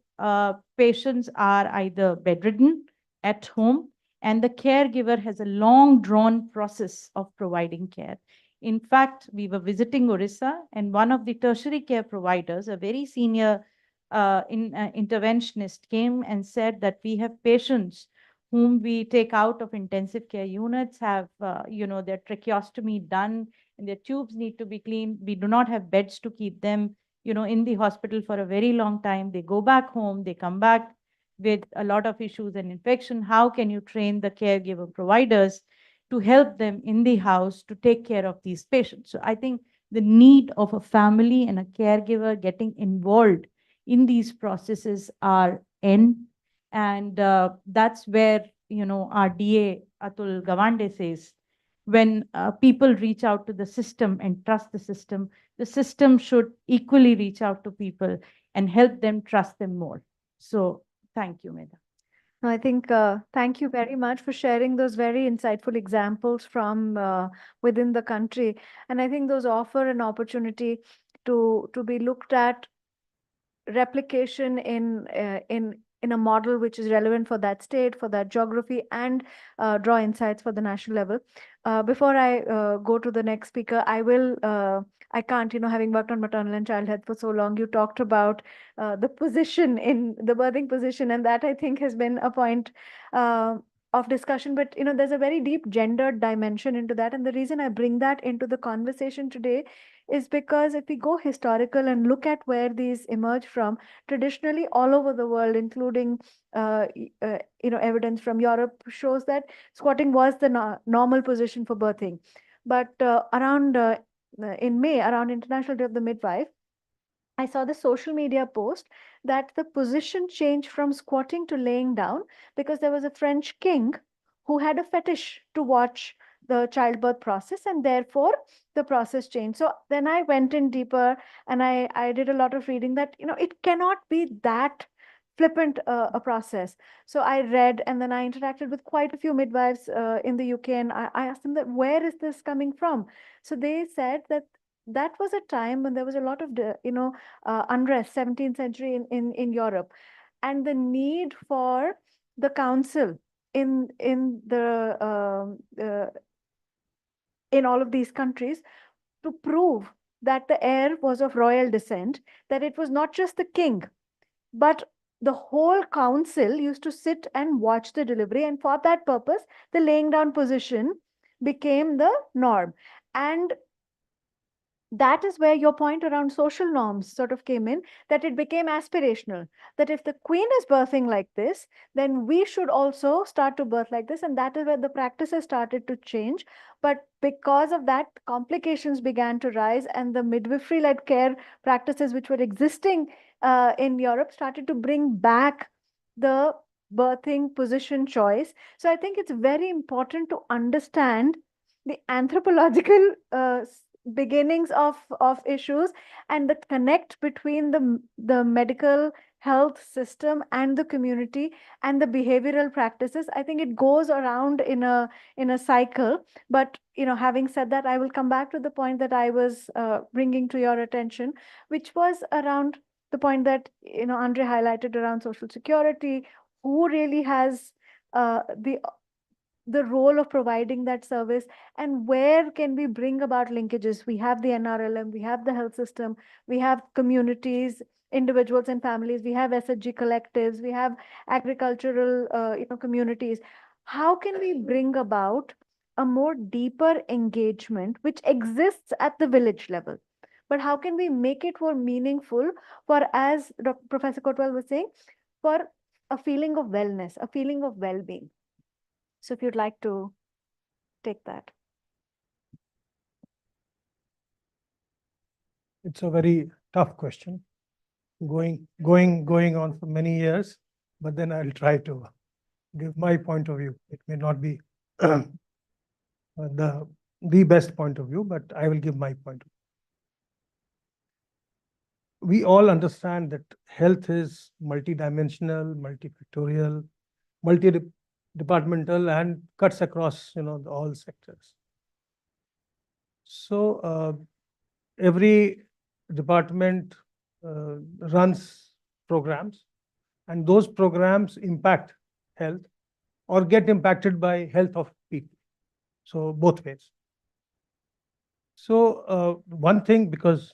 patients are either bedridden at home, and the caregiver has a long drawn process of providing care. In fact, we were visiting Orissa, and one of the tertiary care providers, a very senior interventionist, came and said that we have patients whom we take out of intensive care units, have their tracheostomy done, and their tubes need to be cleaned. We do not have beds to keep them, in the hospital for a very long time. They go back home, they come back with a lot of issues and infection. How can you train the caregiver providers to help them in the house to take care of these patients? So I think the need of a family and a caregiver getting involved in these processes are in. And that's where, our DA, Atul Gawande, says, when people reach out to the system and trust the system should equally reach out to people and help them trust them more. So thank you, Medha. I think thank you very much for sharing those very insightful examples from within the country. And I think those offer an opportunity to be looked at replication in a model which is relevant for that state, for that geography, and draw insights for the national level. Before I go to the next speaker, I can't, having worked on maternal and child health for so long, you talked about the position in the birthing position, and that I think has been a point of discussion. But, there's a very deep gendered dimension into that. And the reason I bring that into the conversation today is because if we go historical and look at where these emerge from, traditionally all over the world, including evidence from Europe, shows that squatting was the normal position for birthing. But around in May, around International Day of the Midwife, I saw the social media post that the position changed from squatting to laying down because there was a French king who had a fetish to watch the childbirth process, and therefore the process changed. So then I went in deeper and I did a lot of reading that, it cannot be that flippant a process. So I read, and then I interacted with quite a few midwives in the UK, and I asked them that where is this coming from? So they said that was a time when there was a lot of unrest, 17th century in Europe, and the need for the council in all of these countries to prove that the heir was of royal descent, that it was not just the king, but the whole council used to sit and watch the delivery. And for that purpose, the laying down position became the norm. And that is where your point around social norms sort of came in, that it became aspirational, that if the queen is birthing like this, then we should also start to birth like this. And that is where the practices started to change. But because of that, complications began to rise, and the midwifery-led care practices which were existing in Europe started to bring back the birthing position choice. So I think it's very important to understand the anthropological beginnings of issues and the connect between the medical health system and the community and the behavioral practices. I think it goes around in a cycle. But having said that, I will come back to the point that I was bringing to your attention, which was around the point that Andre highlighted around social security. Who really has the role of providing that service, and where can we bring about linkages? We have the NRLM, we have the health system, we have communities, individuals and families, we have SHG collectives, we have agricultural communities. How can we bring about a more deeper engagement which exists at the village level? But how can we make it more meaningful for, as Professor Kotwal was saying, for a feeling of wellness, a feeling of well-being? So if you'd like to take that. It's a very tough question, going on for many years, but then I'll try to give my point of view. It may not be the best point of view, but I will give my point of view. We all understand that health is multidimensional, multifactorial, multi-departmental, and cuts across all sectors. So every department runs programs, and those programs impact health or get impacted by health of people. So both ways. So one thing, because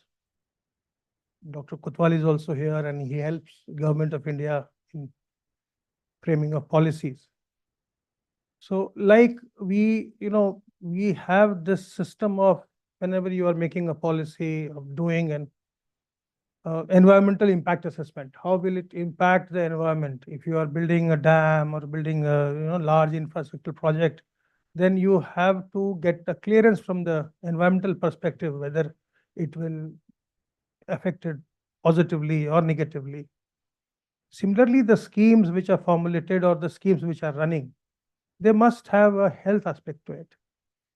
Dr. Kotwal is also here and he helps Government of India in framing of policies. So like we have this system of whenever you are making a policy of doing an environmental impact assessment, how will it impact the environment? If you are building a dam or building a large infrastructure project, then you have to get a clearance from the environmental perspective whether it will affect it positively or negatively. Similarly, the schemes which are formulated or the schemes which are running, they must have a health aspect to it,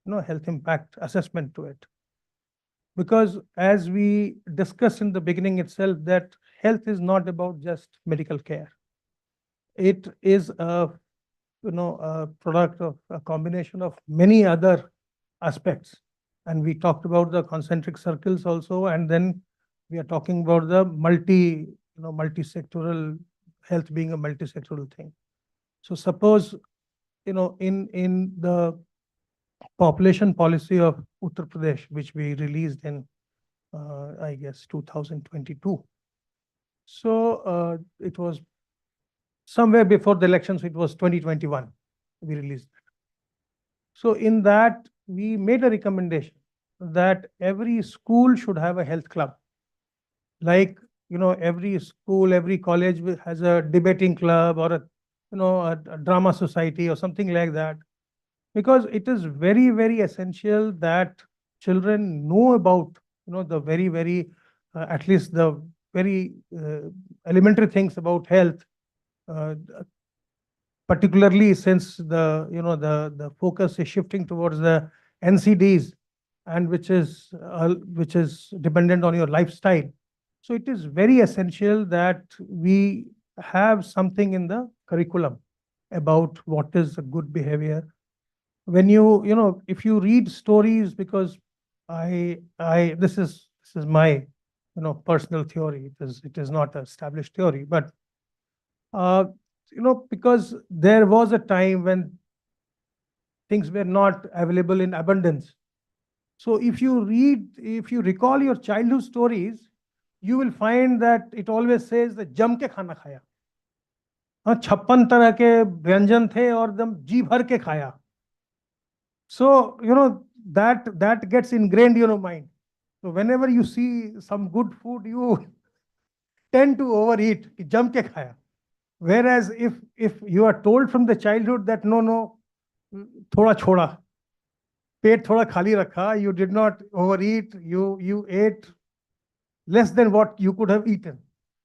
health impact assessment to it. Because as we discussed in the beginning itself, that health is not about just medical care. It is a product of a combination of many other aspects. And we talked about the concentric circles also, and then we are talking about the multi-sectoral health being a multi-sectoral thing. So suppose, in the population policy of Uttar Pradesh, which we released in, I guess, 2022. So it was somewhere before the elections, it was 2021, we released that. So in that, we made a recommendation that every school should have a health club. Like, every school, every college has a debating club or a drama society or something like that. Because it is very, very essential that children know about, the very, very, at least the very elementary things about health, particularly since the focus is shifting towards the NCDs, and which is dependent on your lifestyle. So it is very essential that we have something in the curriculum about what is a good behavior. When if you read stories, because this is my personal theory. It is not an established theory, but because there was a time when things were not available in abundance. So if you recall your childhood stories, you will find that it always says that jam ke khana khaya. 56 तरह के व्यंजन थे और दम जी भर के खाया. So, that gets ingrained in your mind. So whenever you see some good food, you tend to overeat, jam ke khaya. Whereas if you are told from the childhood that no, thoda choda, पेट थोड़ा खाली रखा, you did not overeat, you ate less than what you could have eaten.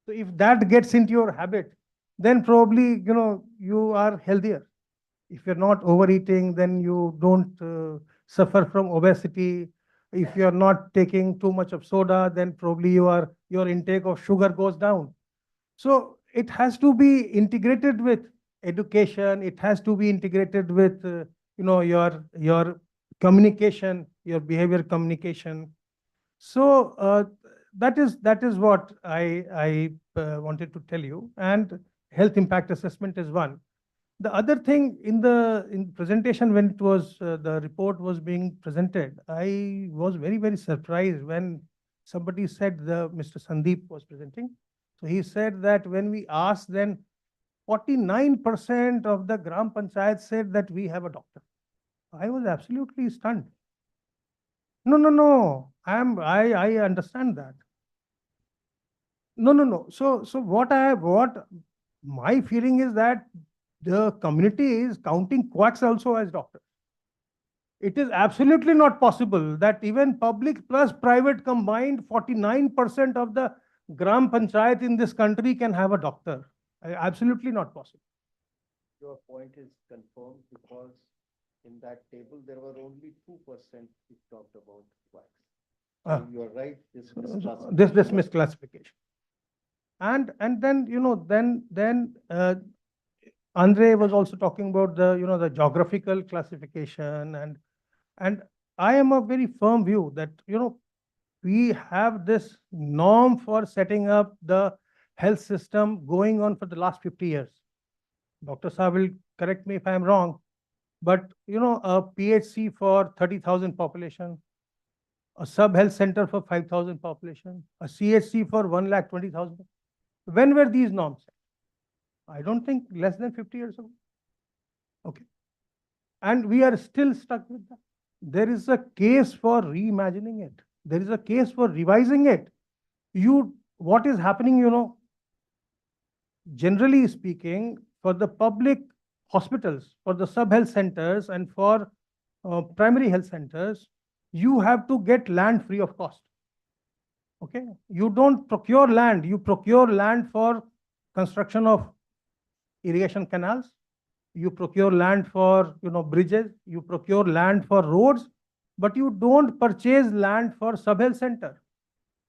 So if that gets into your habit, then probably you are healthier. If you're not overeating, then you don't suffer from obesity. If you're not taking too much of soda, then probably your intake of sugar goes down. So it has to be integrated with education. It has to be integrated with, your communication, your behavior communication. So that is what I wanted to tell you. And health impact assessment is one. The other thing in the presentation, when it was the report was being presented, I was very surprised when somebody said Mr. Sandeep was presenting. So he said that when we asked, then 49% of the Gram Panchayat said that we have a doctor. I was absolutely stunned. No. I understand that. No. So what my feeling is that the community is counting quacks also as doctors. It is absolutely not possible that even public plus private combined, 49% of the Gram Panchayat in this country can have a doctor. Absolutely not possible. Your point is confirmed because in that table, there were only 2% which talked about quacks. So you are right, this misclassification. This misclassification. And then Andre was also talking about the geographical classification, and I am of very firm view that we have this norm for setting up the health system going on for the last 50 years. Dr. Saab will correct me if I am wrong, but a PHC for 30,000 population, a sub-health center for 5,000 population, a CHC for 1,20,000. When were these norms set? I don't think less than 50 years ago. Okay. And we are still stuck with that. There is a case for reimagining it. There is a case for revising it. What is happening, generally speaking, for the public hospitals, for the sub-health centers and for primary health centers, you have to get land free of cost. Okay. You don't procure land. You procure land for construction of irrigation canals. You procure land for, bridges. You procure land for roads, but you don't purchase land for sub-health center.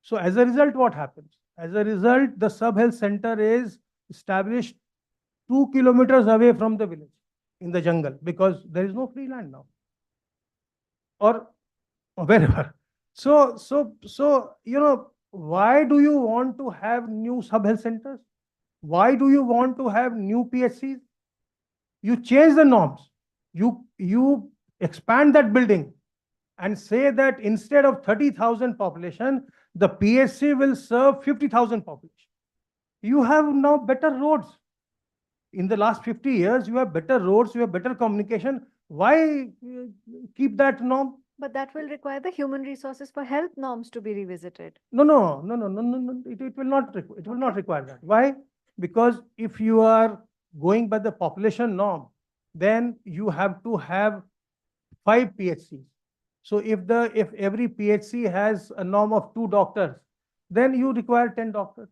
So as a result, what happens? As a result, the sub-health center is established 2 kilometers away from the village in the jungle because there is no free land now, or wherever. So why do you want to have new sub-health centers? Why do you want to have new PHCs? You change the norms. You expand that building and say that instead of 30,000 population, the PHC will serve 50,000 population. You have now better roads. In the last 50 years, you have better roads, you have better communication. Why keep that norm? But that will require the human resources for health norms to be revisited. No. It will not require that. Why? Because if you are going by the population norm, then you have to have 5 PHCs. So if every PHC has a norm of 2 doctors, then you require 10 doctors.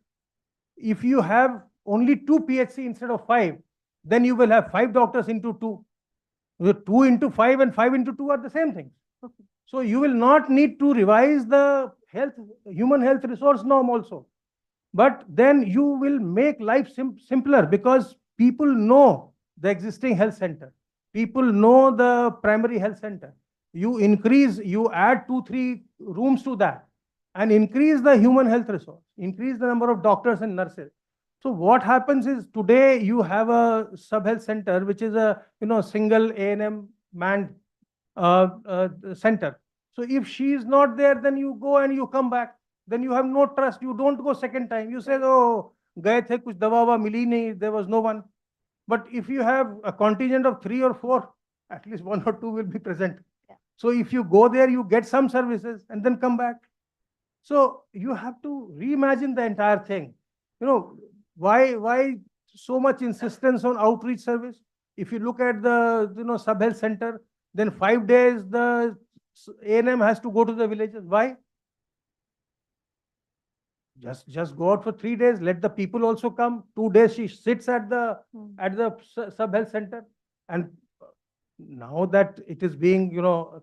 If you have only 2 PHC instead of 5, then you will have 5 doctors into 2. 2 into 5 and 5 into 2 are the same thing. So you will not need to revise the human health resource norm also. But then you will make life simpler because people know the existing health center. People know the primary health center. You add 2-3 rooms to that and increase the human health resource, increase the number of doctors and nurses. So what happens is today you have a sub-health center, which is a single A&M manned center. So if she is not there, then you go and you come back. Then you have no trust. You don't go second time. You say, oh, gaye the, kuch dawa mili nahi, there was no one. But if you have a contingent of 3 or 4, at least 1 or 2 will be present. Yeah. So if you go there, you get some services and then come back. So you have to reimagine the entire thing. Why so much insistence on outreach service? If you look at the sub-health center, then 5 days the A&M has to go to the villages. Why? Just go out for 3 days. Let the people also come. 2 days she sits at the sub-health center. And now that it is being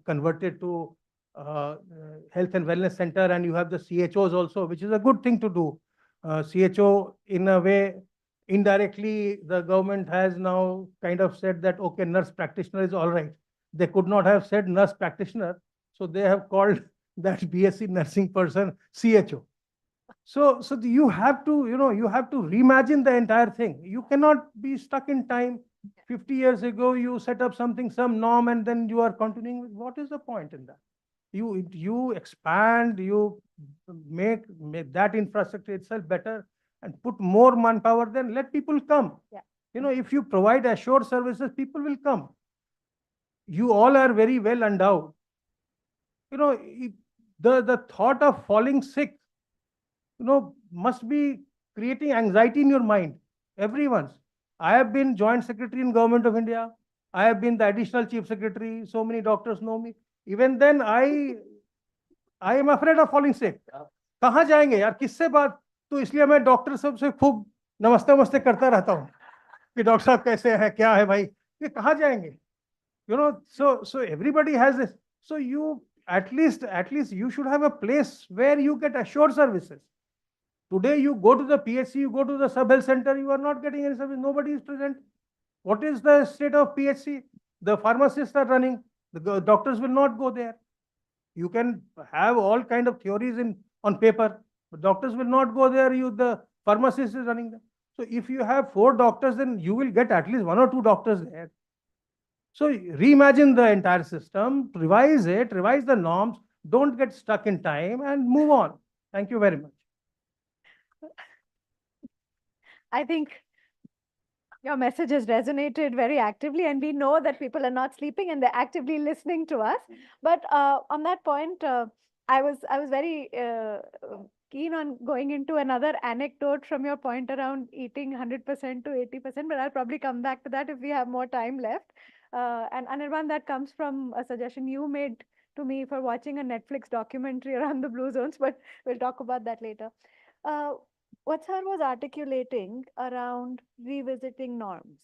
converted to health and wellness center, and you have the CHOs also, which is a good thing to do. CHO in a way Indirectly, the government has now kind of said that, okay, nurse practitioner is all right. They could not have said nurse practitioner, so they have called that BSc nursing person CHO. So you have to, you have to reimagine the entire thing. You cannot be stuck in time. 50 years ago, you set up something, some norm, and then you are continuing with, what is the point in that? You expand, you make that infrastructure itself better and put more manpower, then let people come. Yeah. If you provide assured services, people will come. You all are very well endowed. The thought of falling sick, must be creating anxiety in your mind. Everyone's. I have been joint secretary in Government of India. I have been the additional chief secretary. So many doctors know me. Even then, I am afraid of falling sick. कहाँ जाएंगे यार, किससे बात? तो इसलिए मैं doctor साहब से खूब नमस्ते नमस्ते करता रहता हूँ कि डॉक्टर साहब कैसे हैं, क्या है भाई, ये कहाँ जाएंगे? So everybody has this. So you at least you should have a place where you get assured services. Today you go to the PHC, you go to the sub-health center, you are not getting any service, nobody is present. What is the state of PHC? The pharmacists are running, the doctors will not go there. You can have all kind of theories on paper, but doctors will not go there, the pharmacist is running them. So if you have 4 doctors, then you will get at least 1 or 2 doctors there. So reimagine the entire system, revise it, revise the norms, don't get stuck in time and move on. Thank you very much. I think your message has resonated very actively, and we know that people are not sleeping and they're actively listening to us. But on that point, I was very keen on going into another anecdote from your point around eating 100% to 80%, but I'll probably come back to that if we have more time left. And Anirban, that comes from a suggestion you made to me for watching a Netflix documentary around the blue zones, but we'll talk about that later. What sir was articulating around revisiting norms.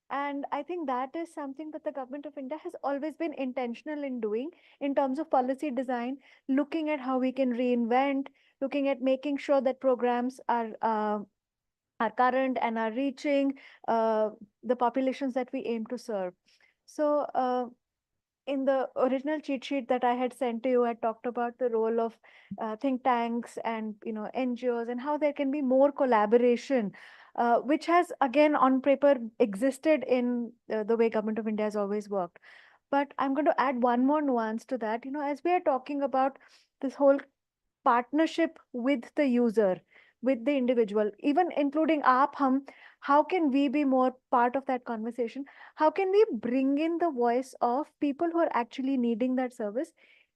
And I think that is something that the government of India has always been intentional in doing in terms of policy design, looking at how we can reinvent, looking at making sure that programs are current and are reaching the populations that we aim to serve. So in the original cheat sheet that I had sent to you, I talked about the role of think tanks and NGOs and how there can be more collaboration, which has again on paper existed in the way Government of India has always worked. But I'm going to add one more nuance to that. As we are talking about this whole partnership with the user, with the individual, even including aap hum, how can we be more part of that conversation? How can we bring in the voice of people who are actually needing that service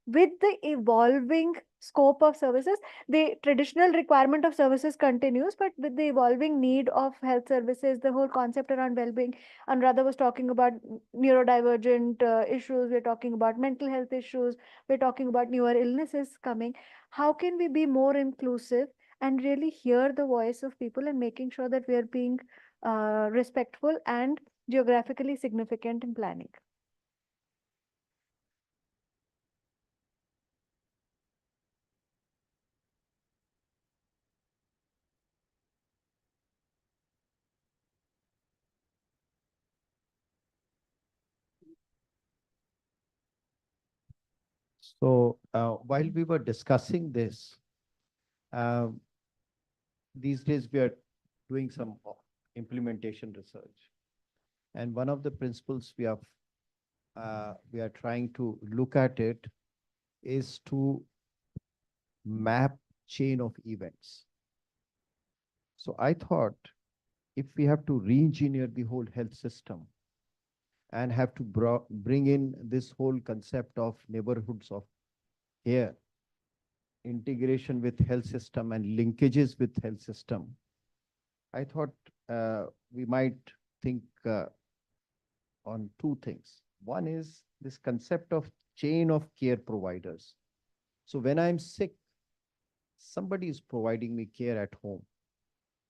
with the evolving scope of services? The traditional requirement of services continues, but with the evolving need of health services, the whole concept around well-being, Anuradha was talking about neurodivergent issues, we're talking about mental health issues, we're talking about newer illnesses coming. How can we be more inclusive and really hear the voice of people and making sure that we are being respectful and geographically significant in planning? So while we were discussing this, these days we are doing some implementation research. And one of the principles we are trying to look at it is to map chain of events. So I thought if we have to re-engineer the whole health system and have to bring in this whole concept of neighborhoods of care, integration with health system and linkages with health system, I thought we might think on 2 things. One is this concept of chain of care providers. So when I'm sick, somebody is providing me care at home.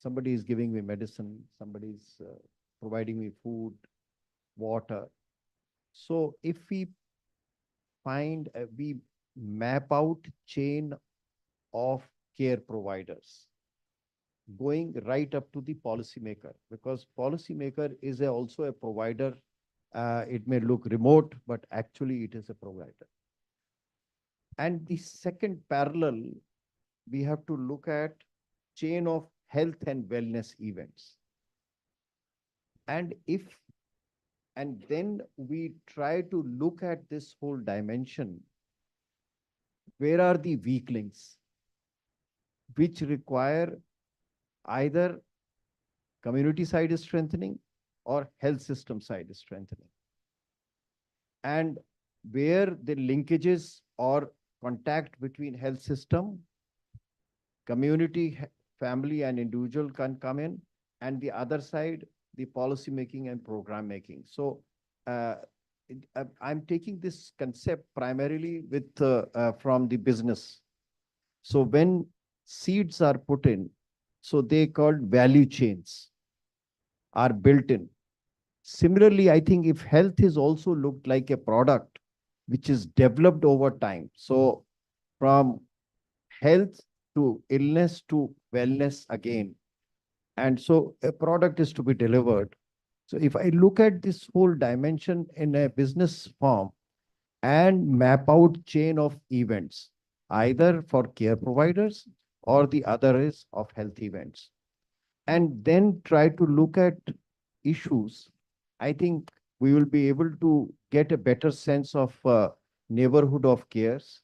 Somebody is giving me medicine. Somebody is providing me food, water. So if we map out chain of care providers, going right up to the policymaker, because policymaker is also a provider. It may look remote, but actually it is a provider. And the second parallel, we have to look at chain of health and wellness events. And then we try to look at this whole dimension. Where are the weak links which require either community side strengthening or health system side strengthening? And where the linkages or contact between health system, community, family, and individual can come in, and the other side, the policy making and program making. So I'm taking this concept primarily with from the business. So when seeds are put in, so they called value chains are built in. Similarly, I think if health is also looked like a product which is developed over time, so from health to illness to wellness again, and so a product is to be delivered. So if I look at this whole dimension in a business form and map out chain of events, either for care providers or the other is of health events, and then try to look at issues, I think we will be able to get a better sense of neighborhood of cares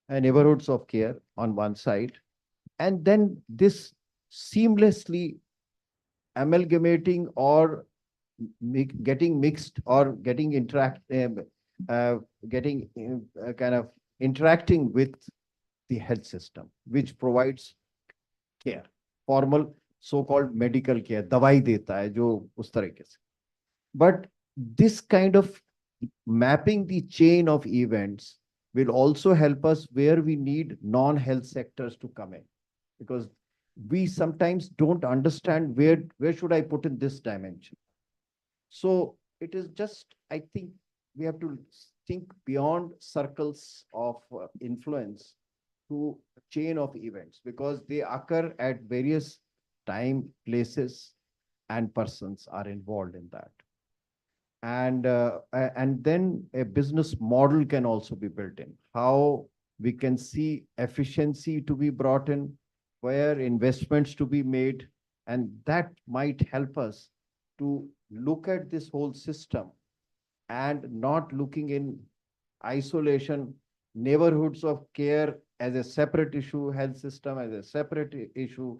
and neighborhoods of care on one side, and then this seamlessly amalgamating or getting mixed or getting kind of interacting with the health system, which provides care, formal so-called medical care, दवाई देता है जो उस तरीके से. But this kind of mapping the chain of events will also help us where we need non-health sectors to come in, because we sometimes don't understand where should I put in this dimension. So it is just, I think we have to think beyond circles of influence to chain of events, because they occur at various time, places, and persons are involved in that. And then a business model can also be built in. How we can see efficiency to be brought in, where investments to be made, and that might help us to look at this whole system and not looking in isolation, neighborhoods of care as a separate issue, health system as a separate issue,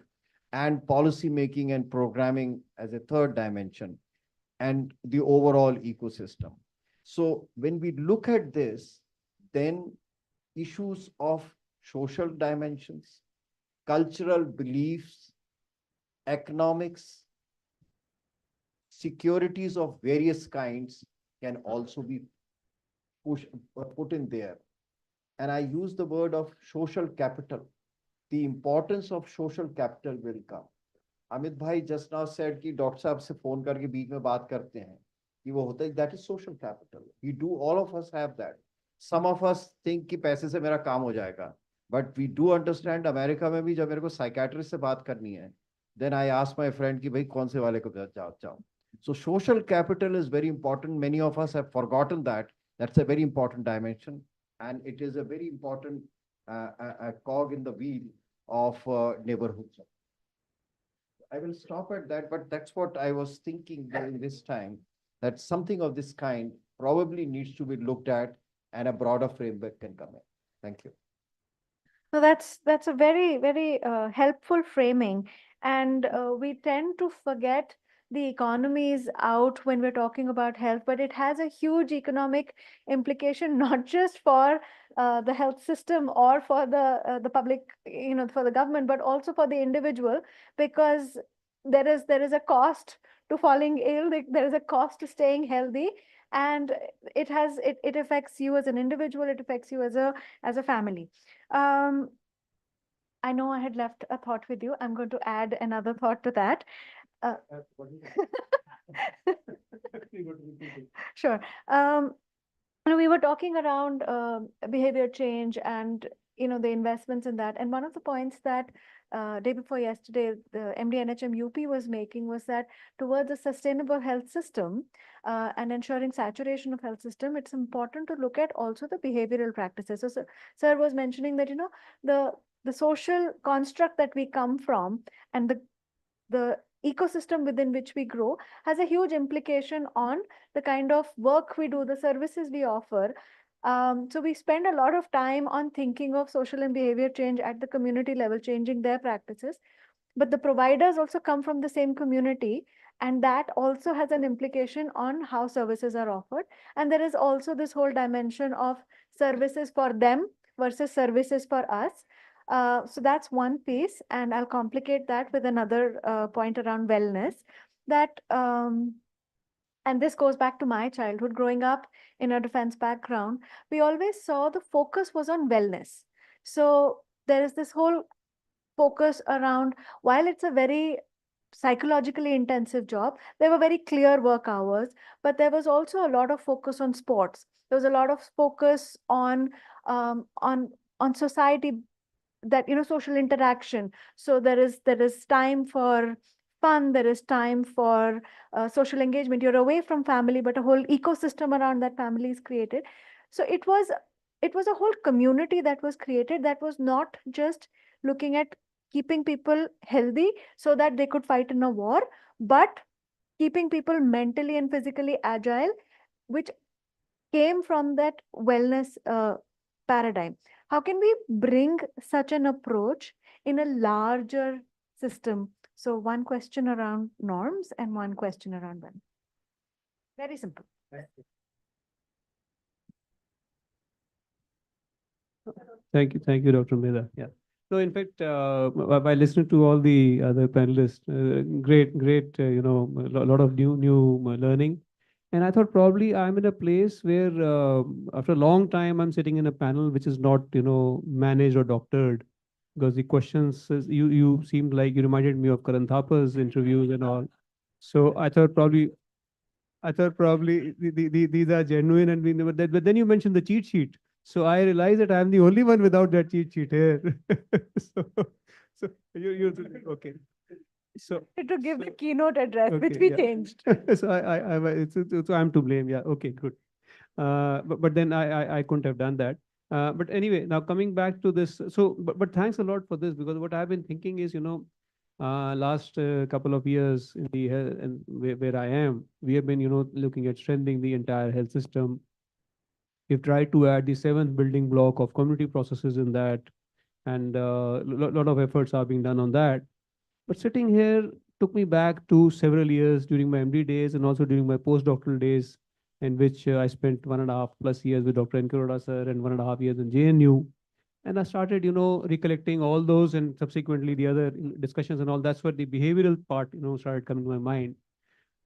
and policy making and programming as a third dimension, and the overall ecosystem. So when we look at this, then issues of social dimensions, cultural beliefs, economics, securities of various kinds can also be put in there. And I use the word of social capital. The importance of social capital will come. Amit bhai just now said कि doctor साहब से phone करके बीच में बात करते हैं कि वो होता है, that is social capital. We do, all of us have that. Some of us think कि पैसे से मेरा काम हो जाएगा, but we do understand America में भी जब मेरे को साइकेट्रिस्ट से बात करनी है, then I ask my friend कि भाई कौन से वाले को जाओ. So social capital is very important. Many of us have forgotten that. That's a very important dimension, and it is a very important cog in the wheel of neighborhoods. I will stop at that, but that's what I was thinking during this time, that something of this kind probably needs to be looked at and a broader framework can come in. Thank you. So that's a very, very helpful framing. And we tend to forget the economies out when we're talking about health, but it has a huge economic implication, not just for the health system or for the public, for the government, but also for the individual, because there is a cost to falling ill, there is a cost to staying healthy, and it affects you as an individual, it affects you as a family. I know I had left a thought with you. I'm going to add another thought to that. Sure. We were talking around behavior change and the investments in that. And one of the points that day before yesterday, the MD NHM UP was making was that towards a sustainable health system and ensuring saturation of health system, it's important to look at also the behavioral practices. So, sir was mentioning that, the social construct that we come from and the ecosystem within which we grow has a huge implication on the kind of work we do, the services we offer. So we spend a lot of time on thinking of social and behavior change at the community level, changing their practices. But the providers also come from the same community, and that also has an implication on how services are offered. And there is also this whole dimension of services for them versus services for us. So that's one piece, and I'll complicate that with another point around wellness. That and this goes back to my childhood, growing up in a defense background, we always saw the focus was on wellness. So there is this whole focus around, while it's a very psychologically intensive job, there were very clear work hours, but there was also a lot of focus on sports. There was a lot of focus on society, that social interaction. So there is time for fun, there is time for social engagement. You're away from family, but a whole ecosystem around that family is created. So it was a whole community that was created, that was not just looking at keeping people healthy so that they could fight in a war, but keeping people mentally and physically agile, which came from that wellness paradigm. How can we bring such an approach in a larger system? So one question around norms and one question around wellness. Very simple. Thank you, Dr. Mehta. Yeah. So in fact, by listening to all the other panelists, great, a lot of new learning. And I thought probably I'm in a place where after a long time, I'm sitting in a panel which is not, managed or doctored, because the questions, you seemed like you reminded me of Karan Thapa's interviews and all. So I thought probably these are genuine, and we never that. But then you mentioned the cheat sheet. So I realized that I'm the only one without that cheat sheet here. so you okay. So to give the keynote address, okay, which we yeah. changed. So I'm to blame. Yeah. Okay. Good. But then I couldn't have done that. But anyway, now coming back to this. So but thanks a lot for this, because what I've been thinking is, last couple of years in the health and where I am, we have been, looking at strengthening the entire health system. We've tried to add the seventh building block of community processes in that, and a lot of efforts are being done on that. But sitting here took me back to several years during my MD days and also during my postdoctoral days, in which I spent 1.5+ years with Dr. N. Kuroda sir and 1.5 years in JNU. And I started, recollecting all those and subsequently the other discussions and all. That's what the behavioral part, started coming to my mind.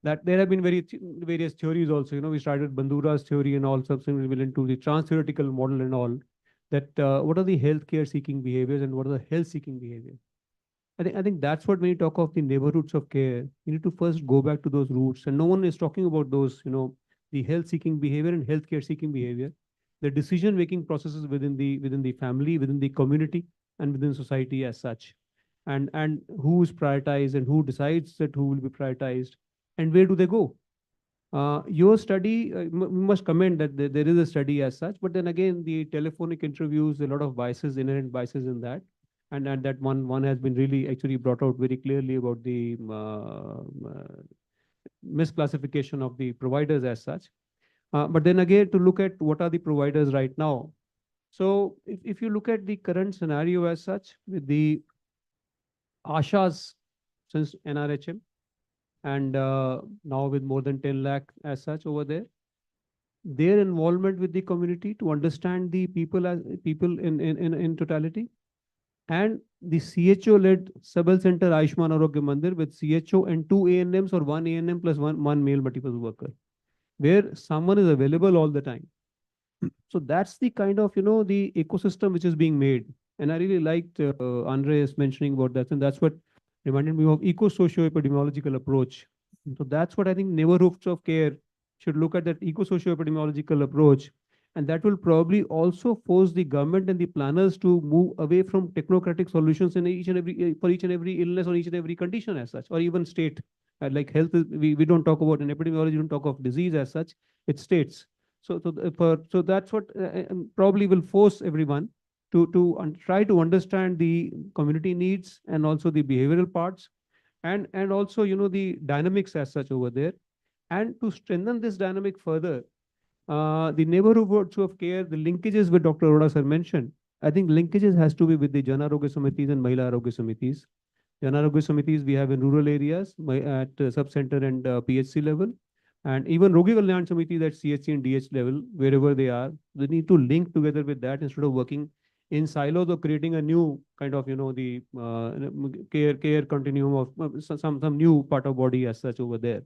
That there have been various theories also. We started Bandura's theory and all, subsequently went into the trans-theoretical model and all. That what are the healthcare seeking behaviors and what are the health seeking behaviors? I think that's what when you talk of the neighborhoods of care, you need to first go back to those roots. And no one is talking about those, the health seeking behavior and healthcare seeking behavior, the decision making processes within the family, within the community, and within society as such. And who is prioritized and who decides that who will be prioritized and where do they go? Your study, we must comment that there is a study as such, but then again, the telephonic interviews, a lot of biases, inherent biases in that. And that one has been really actually brought out very clearly about the misclassification of the providers as such. But then again, to look at what are the providers right now. So if you look at the current scenario as such, with the ASHAs since NRHM, and now with more than 10 lakh as such over there, their involvement with the community to understand the people as people in totality, and the CHO-led sub-health center Ayushman Arogya Mandir with CHO and 2 ANMs or 1 ANM plus one male multiple worker, where someone is available all the time. So that's the kind of, the ecosystem which is being made. And I really liked Andres mentioning about that. And that's what reminded me of eco-socio-epidemiological approach. So that's what I think neighborhoods of care should look at, that eco-socio-epidemiological approach, And that will probably also force the government and the planners to move away from technocratic solutions in each and every for each and every illness or each and every condition as such, or even state. Like health, we don't talk about in epidemiology, we don't talk of disease as such, it's states. So that's what probably will force everyone to try to understand the community needs and also the behavioral parts, and also the dynamics as such over there. And to strengthen this dynamic further, the neighborhoods of care, the linkages with Dr. Arora sir mentioned, I think linkages has to be with the Jan Arogya Samitis and Mahila Arogya Samitis. Jan Arogya Samitis we have in rural areas at sub-center and PHC level. And even Rogi Kalyan Samitis at CHC and DH level, wherever they are, they need to link together with that instead of working in silos or creating a new kind of, the care continuum of some new part of body as such over there.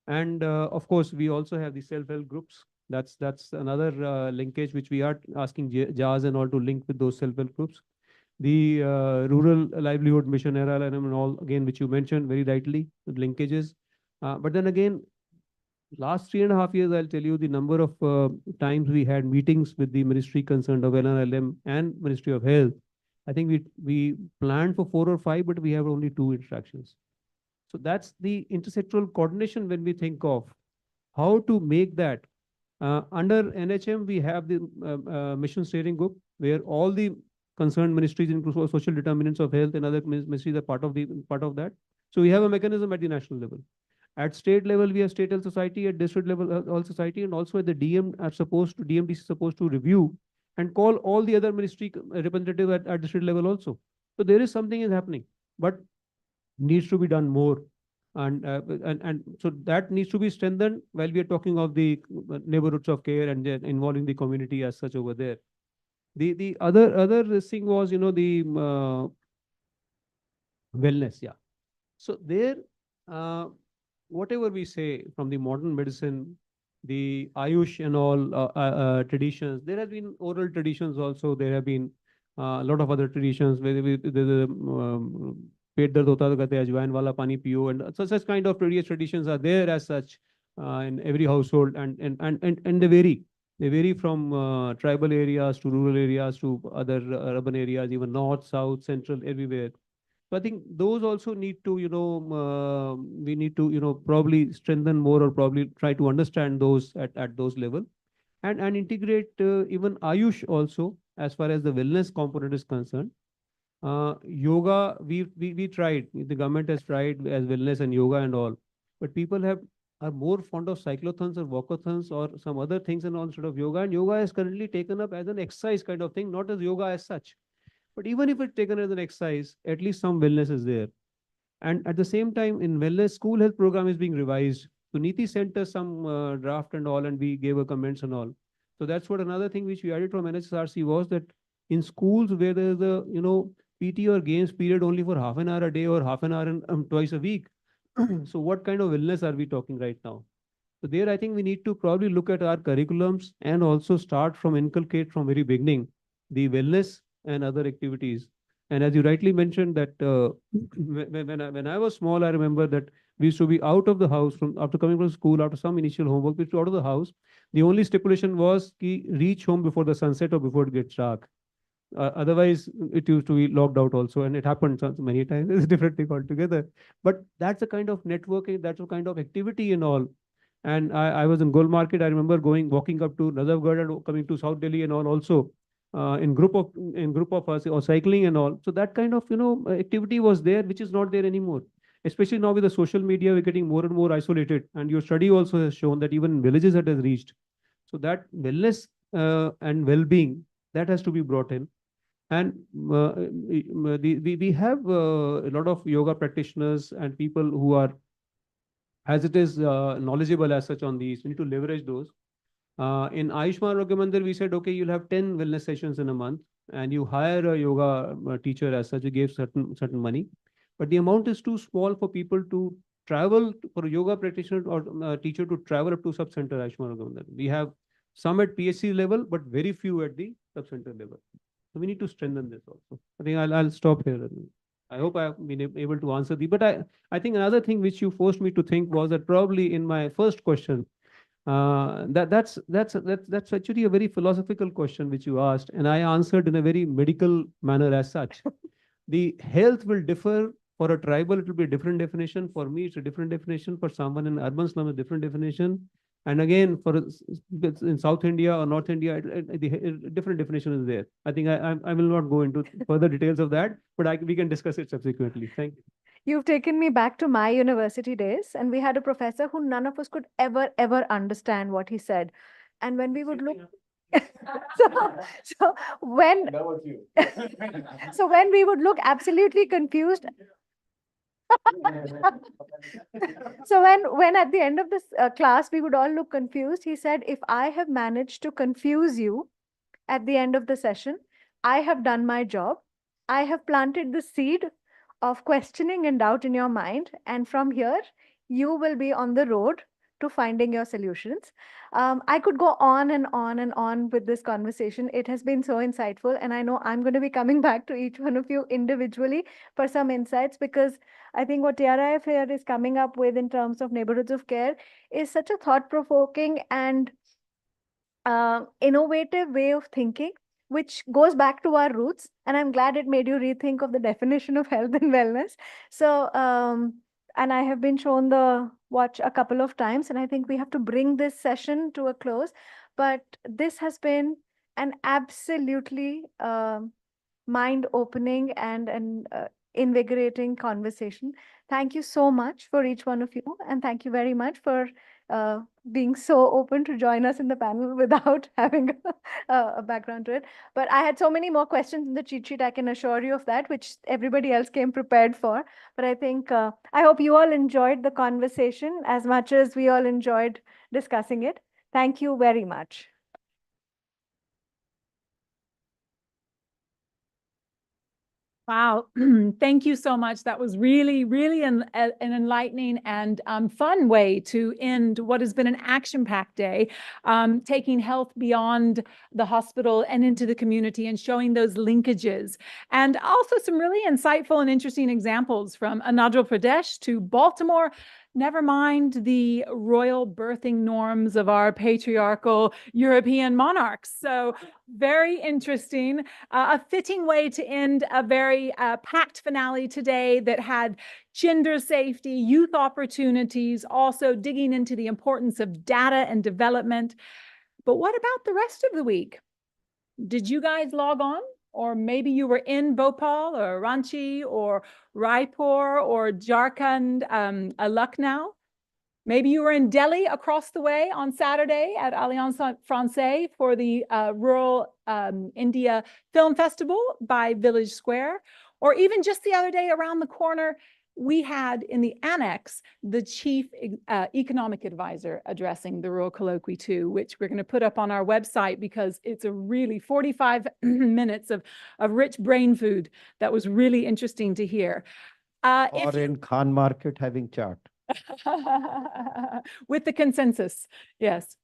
And of course, we also have the self-help groups. That's another linkage which we are asking JAS and all to link with those self-help groups. The rural livelihood mission era and all, again, which you mentioned very rightly, with linkages. But then again, last 3.5 years, I'll tell you the number of times we had meetings with the ministry concerned of NRLM and Ministry of Health. I think we planned for 4 or 5, but we have only 2 interactions. So that's the intersectoral coordination when we think of how to make that. Under NHM, we have the mission steering group where all the concerned ministries, including social determinants of health and other ministries, are part of that. So we have a mechanism at the national level. At state level, we have State Health Society, at district level, Health Society, and also at the DMDC is supposed to review and call all the other ministry representative at district level also. So there is something is happening, but needs to be done more. And so that needs to be strengthened while we are talking of the neighborhoods of care and involving the community as such over there. The other thing was, the wellness, yeah. So there, whatever we say from the modern medicine, the Ayush and all traditions, there have been oral traditions also. There have been a lot of other traditions where पेट दर्द होता तो कहते हैं अजवाइन वाला पानी पियो, and such kind of traditions are there as such in every household, and they vary from tribal areas to rural areas to other urban areas, even north, south, central, everywhere. So I think those also need to, we need to, probably strengthen more or probably try to understand those at those level, and integrate even Ayush also as far as the wellness component is concerned. Yoga, we tried, the government has tried as wellness and yoga and all, but people are more fond of cyclothons or walkathons or some other things and all instead of yoga. And yoga is currently taken up as an exercise kind of thing, not as yoga as such. But even if it's taken as an exercise, at least some wellness is there. And at the same time, in wellness, school health program is being revised. So Niti sent us some draft and all, and we gave her comments and all. So that's what another thing which we added from NHSRC was that in schools where there's a, PT or games period only for half an hour a day or half an hour twice a week. So what kind of wellness are we talking right now? So there, I think we need to probably look at our curriculums and also start from inculcate from very beginning the wellness and other activities. And as you rightly mentioned that when I was small, I remember that we used to be out of the house after coming from school, after some initial homework, we used to out of the house. The only stipulation was ki reach home before the sunset or before it gets dark. Otherwise, it used to be locked out also, and it happened many times. It's a different thing altogether. But that's a kind of networking, that's a kind of activity and all. And I was in Gold Market. I remember walking up to Nazafgarh and coming to South Delhi and all also in group of us or cycling and all. So that kind of activity was there, which is not there anymore. Especially now with the social media, we're getting more and more isolated. And your study also has shown that even in villages it has reached. So that wellness and well-being, that has to be brought in. And we have a lot of yoga practitioners and people who are, as it is, knowledgeable as such on these. We need to leverage those. In Ayushman Arogya Mandir, we said, okay, you'll have 10 wellness sessions in a month, and you hire a yoga teacher as such. You gave certain money, but the amount is too small for people to travel, for a yoga practitioner or teacher to travel up to sub-center Ayushman Arogya Mandir. We have some at PHC level, but very few at the sub-center level. So we need to strengthen this also. I think I'll stop here. I hope I've been able to answer but I think another thing which you forced me to think was that probably in my first question, That's actually a very philosophical question which you asked, and I answered in a very medical manner as such. The health will differ. For a tribal, it will be a different definition. For me, it's a different definition. For someone in urban slum, a different definition. And again, for in South India or North India, a different definition is there. I think I will not go into further details of that, but we can discuss it subsequently. Thank you. You've taken me back to my university days, and we had a professor who none of us could ever understand what he said. And when we would look, so when That was you. so when we would look absolutely confused. So when at the end of this class we would all look confused, he said, if I have managed to confuse you at the end of the session, I have done my job. I have planted the seed of questioning and doubt in your mind, and from here you will be on the road to finding your solutions. I could go on and on and on with this conversation. It has been so insightful, and I know I'm going to be coming back to each one of you individually for some insights, because I think what TRIF here is coming up with in terms of neighborhoods of care is such a thought-provoking and innovative way of thinking, which goes back to our roots. And I'm glad it made you rethink of the definition of health and wellness. So, and I have been shown the watch a couple of times, and I think we have to bring this session to a close. But this has been an absolutely mind-opening and invigorating conversation. Thank you so much for each one of you, and thank you very much for being so open to join us in the panel without having a background to it. But I had so many more questions in the cheat sheet, I can assure you of that, which everybody else came prepared for. But I think, I hope you all enjoyed the conversation as much as we all enjoyed discussing it. Thank you very much. Wow, thank you so much. That was really, really an enlightening and fun way to end what has been an action-packed day, taking health beyond the hospital and into the community and showing those linkages. And also some really insightful and interesting examples from Andhra Pradesh to Baltimore. Never mind the royal birthing norms of our patriarchal European monarchs. So very interesting, a fitting way to end a very packed finale today that had gender safety, youth opportunities, also digging into the importance of data and development. But what about the rest of the week? Did you guys log on? Or maybe you were in Bhopal or Ranchi or Raipur or Jharkhand, Lucknow. Maybe you were in Delhi across the way on Saturday at Alliance Française for the Rural India Film Festival by Village Square. Or even just the other day around the corner, we had in the annex the chief economic advisor addressing the Rural Colloquy too, which we're going to put up on our website because it's a really 45 minutes of rich brain food that was really interesting to hear. Or in Khan Market having chart. With the consensus, yes.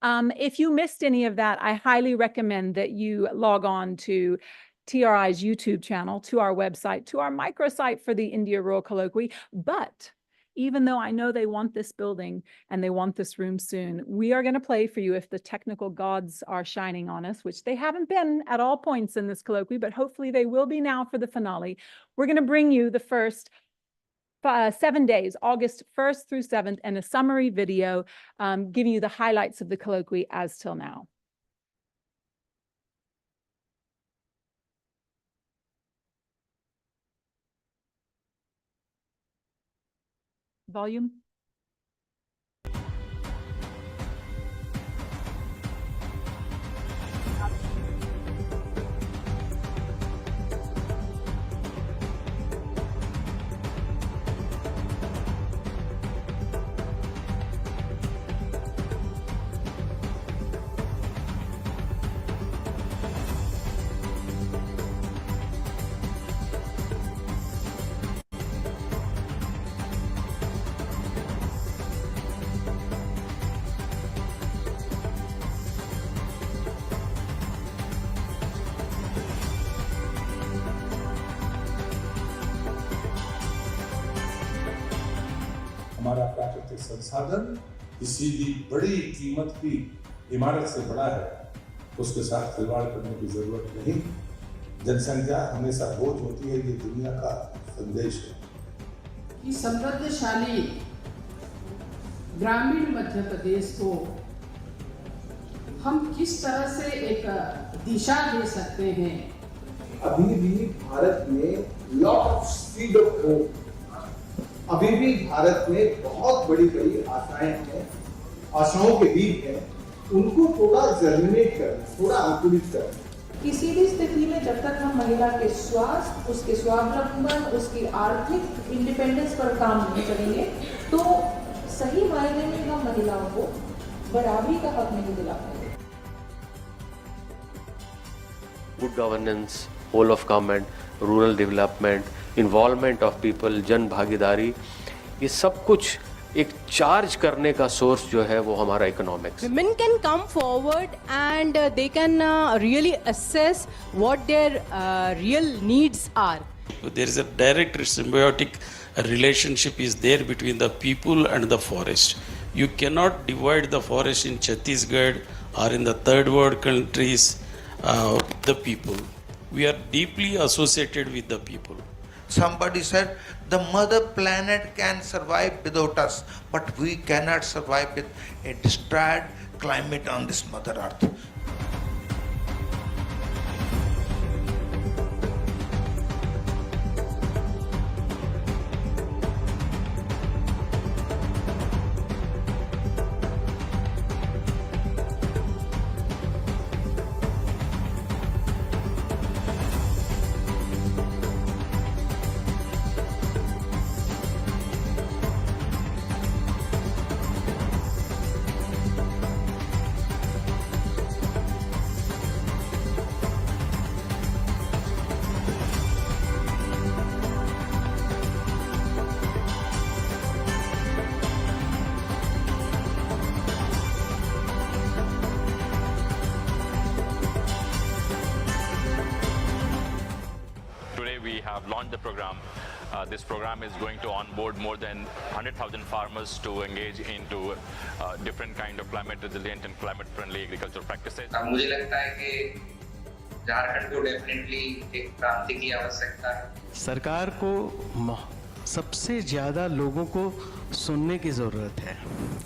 If you missed any of that, I highly recommend that you log on to TRI's YouTube channel, to our website, to our microsite for the India Rural Colloquy. But even though I know they want this building and they want this room soon, we are going to play for you if the technical gods are shining on us, which they haven't been at all points in this colloquy, but hopefully they will be now for the finale. We're going to bring you the first 7 days, August 1st through 7th, and a summary video giving you the highlights of the colloquy as till now. Volume. हमारा प्राकृतिक संसाधन किसी भी बड़ी कीमत की इमारत से बड़ा है, उसके साथ खिलवाड़ करने की जरूरत नहीं। जनसंख्या हमेशा बोझ होती है, ये दुनिया का संदेश है कि समृद्धशाली ग्रामीण मध्य प्रदेश को हम किस तरह से एक दिशा दे सकते हैं। अभी भी भारत में lot of seed of hope, अभी भी भारत में बहुत बड़ी बड़ी आशाएं हैं, आशाओं के बीज हैं, उनको थोड़ा जर्मिनेट करना, थोड़ा अंकुरित करना। किसी भी स्थिति में जब तक हम महिला के स्वास्थ्य, उसके स्वावलंबन, उसकी आर्थिक इंडिपेंडेंस पर काम नहीं करेंगे, तो सही मायने में हम महिलाओं को बराबरी का हक नहीं दिला पाएंगे। Good governance, whole of government, rural development, involvement of people, जन भागीदारी, ये सब कुछ एक चार्ज करने का सोर्स जो है वो हमारा economics. Women can come forward and they can really assess what their real needs are. There is a direct symbiotic relationship is there between the people and the forest. You cannot divide the forest in Chhattisgarh or in the third world countries, the people. We are deeply associated with the people. Somebody said the mother planet can survive without us, but we cannot survive with a destroyed climate on this mother earth. We have launched the program. This program is going to onboard more than 100,000 farmers to engage into different kind of climate resilient and climate friendly agricultural practices. मुझे लगता है कि झारखंड को definitely एक क्रांति की आवश्यकता है। सरकार को सबसे ज्यादा लोगों को सुनने की जरूरत है।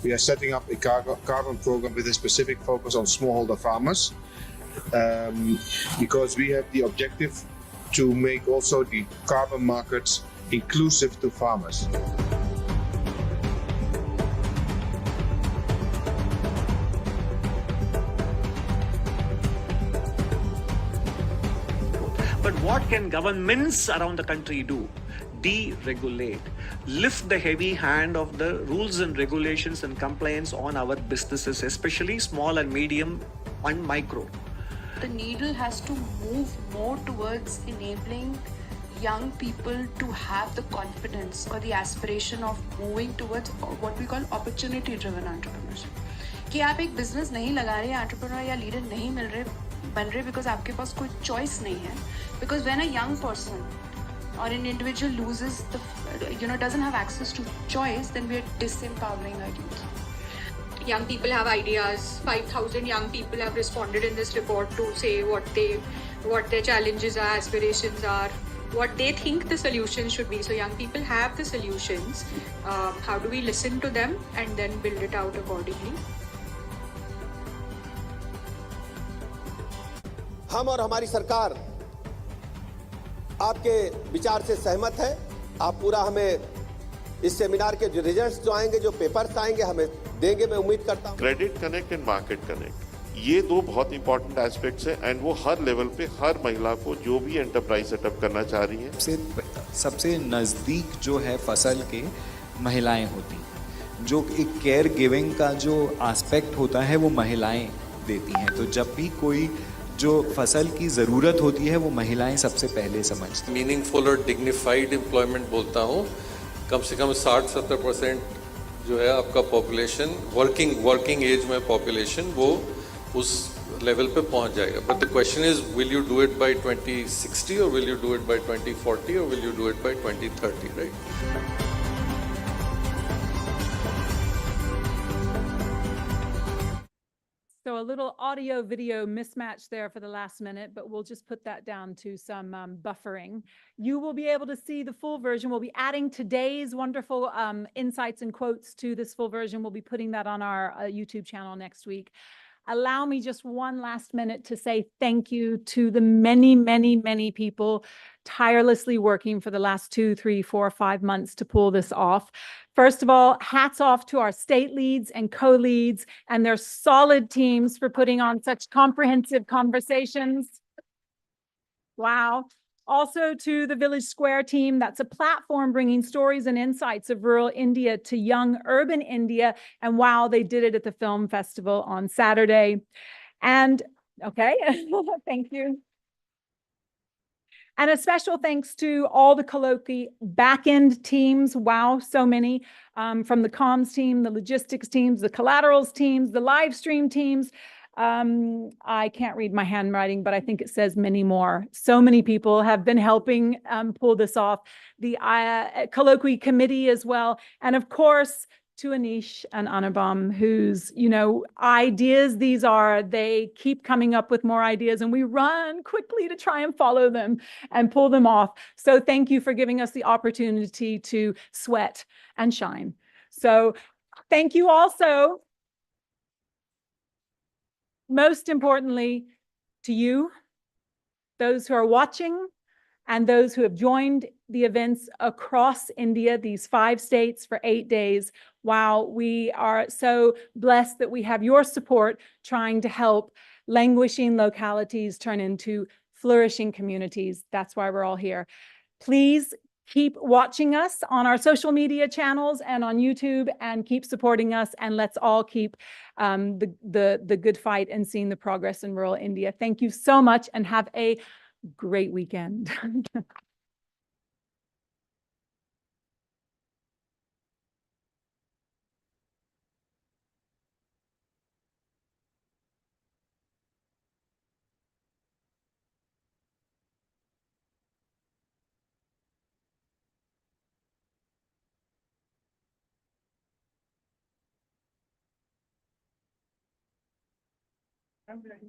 We are setting up a carbon program with a specific focus on smallholder farmers because we have the objective to make also the carbon markets inclusive to farmers. But what can governments around the country do? Deregulate, lift the heavy hand of the rules and regulations and compliance on our businesses, especially small and medium and micro. The needle has to move more towards enabling young people to have the confidence or the aspiration of moving towards what we call opportunity driven entrepreneurship. कि आप एक business नहीं लगा रहे, entrepreneur या leader नहीं मिल रहे, बन रहे because आपके पास कोई choice नहीं है. Because when a young person or an individual loses doesn't have access to choice, then we are disempowering our youth. Young people have ideas. 5,000 young people have responded in this report to say what their challenges are, aspirations are, what they think the solutions should be. So young people have the solutions. How do we listen to them and then build it out accordingly? हम और हमारी सरकार आपके विचार से सहमत है। आप पूरा हमें इस सेमिनार के जो रिजल्ट्स जो आएंगे, जो पेपर्स आएंगे, हमें देंगे, मैं उम्मीद करता हूँ। Credit connect and market connect, ये दो बहुत इंपॉर्टेंट एस्पेक्ट्स हैं एंड वो हर लेवल पे हर महिला को जो भी एंटरप्राइज सेटअप करना चाह रही है सबसे नज़दीक जो है फसल के महिलाएं होती, जो एक केयर गिविंग का जो एस्पेक्ट होता है वो महिलाएं देती हैं। तो जब भी कोई जो फसल की ज़रूरत होती है वो महिलाएं सबसे पहले समझती। मीनिंगफुल और डिग्निफाइड एम्प्लॉयमेंट बोलता हूँ, कम से कम 60-70% जो है आपका पॉपुलेशन वर्किंग एज में पॉपुलेशन वो उस लेवल पे पहुंच जाएगा। But the question is, will you do it by 2060 और will you do it by 2040 और will you do it by 2030, right? little audio video mismatch there for the last minute, but we'll just put that down to some buffering. You will be able to see the full version. We'll be adding today's wonderful insights and quotes to this full version. We'll be putting that on our YouTube channel next week. Allow me just one last minute to say thank you to the many, many, many people tirelessly working for the last 2, 3, 4, 5 months to pull this off. First of all, hats off to our state leads and co-leads and their solid teams for putting on such comprehensive conversations. Wow. Also to the Village Square team, that's a platform bringing stories and insights of rural India to young urban India. And wow, they did it at the film festival on Saturday. And okay, thank you. And a special thanks to all the Colloquy back-end teams. Wow, so many, from the comms team, the logistics teams, the collaterals teams, the live stream teams. I can't read my handwriting, but I think it says many more. So many people have been helping pull this off. The Colloquy committee as well. And of course, to Anish and Anubam, whose, ideas these are, they keep coming up with more ideas and we run quickly to try and follow them and pull them off. So thank you for giving us the opportunity to sweat and shine. So thank you also, most importantly, to you, those who are watching, and those who have joined the events across India, these 5 states for 8 days. Wow, we are so blessed that we have your support trying to help languishing localities turn into flourishing communities. That's why we're all here. Please keep watching us on our social media channels and on YouTube and keep supporting us. And let's all keep the good fight and seeing the progress in rural India. Thank you so much and have a great weekend. I'm ready.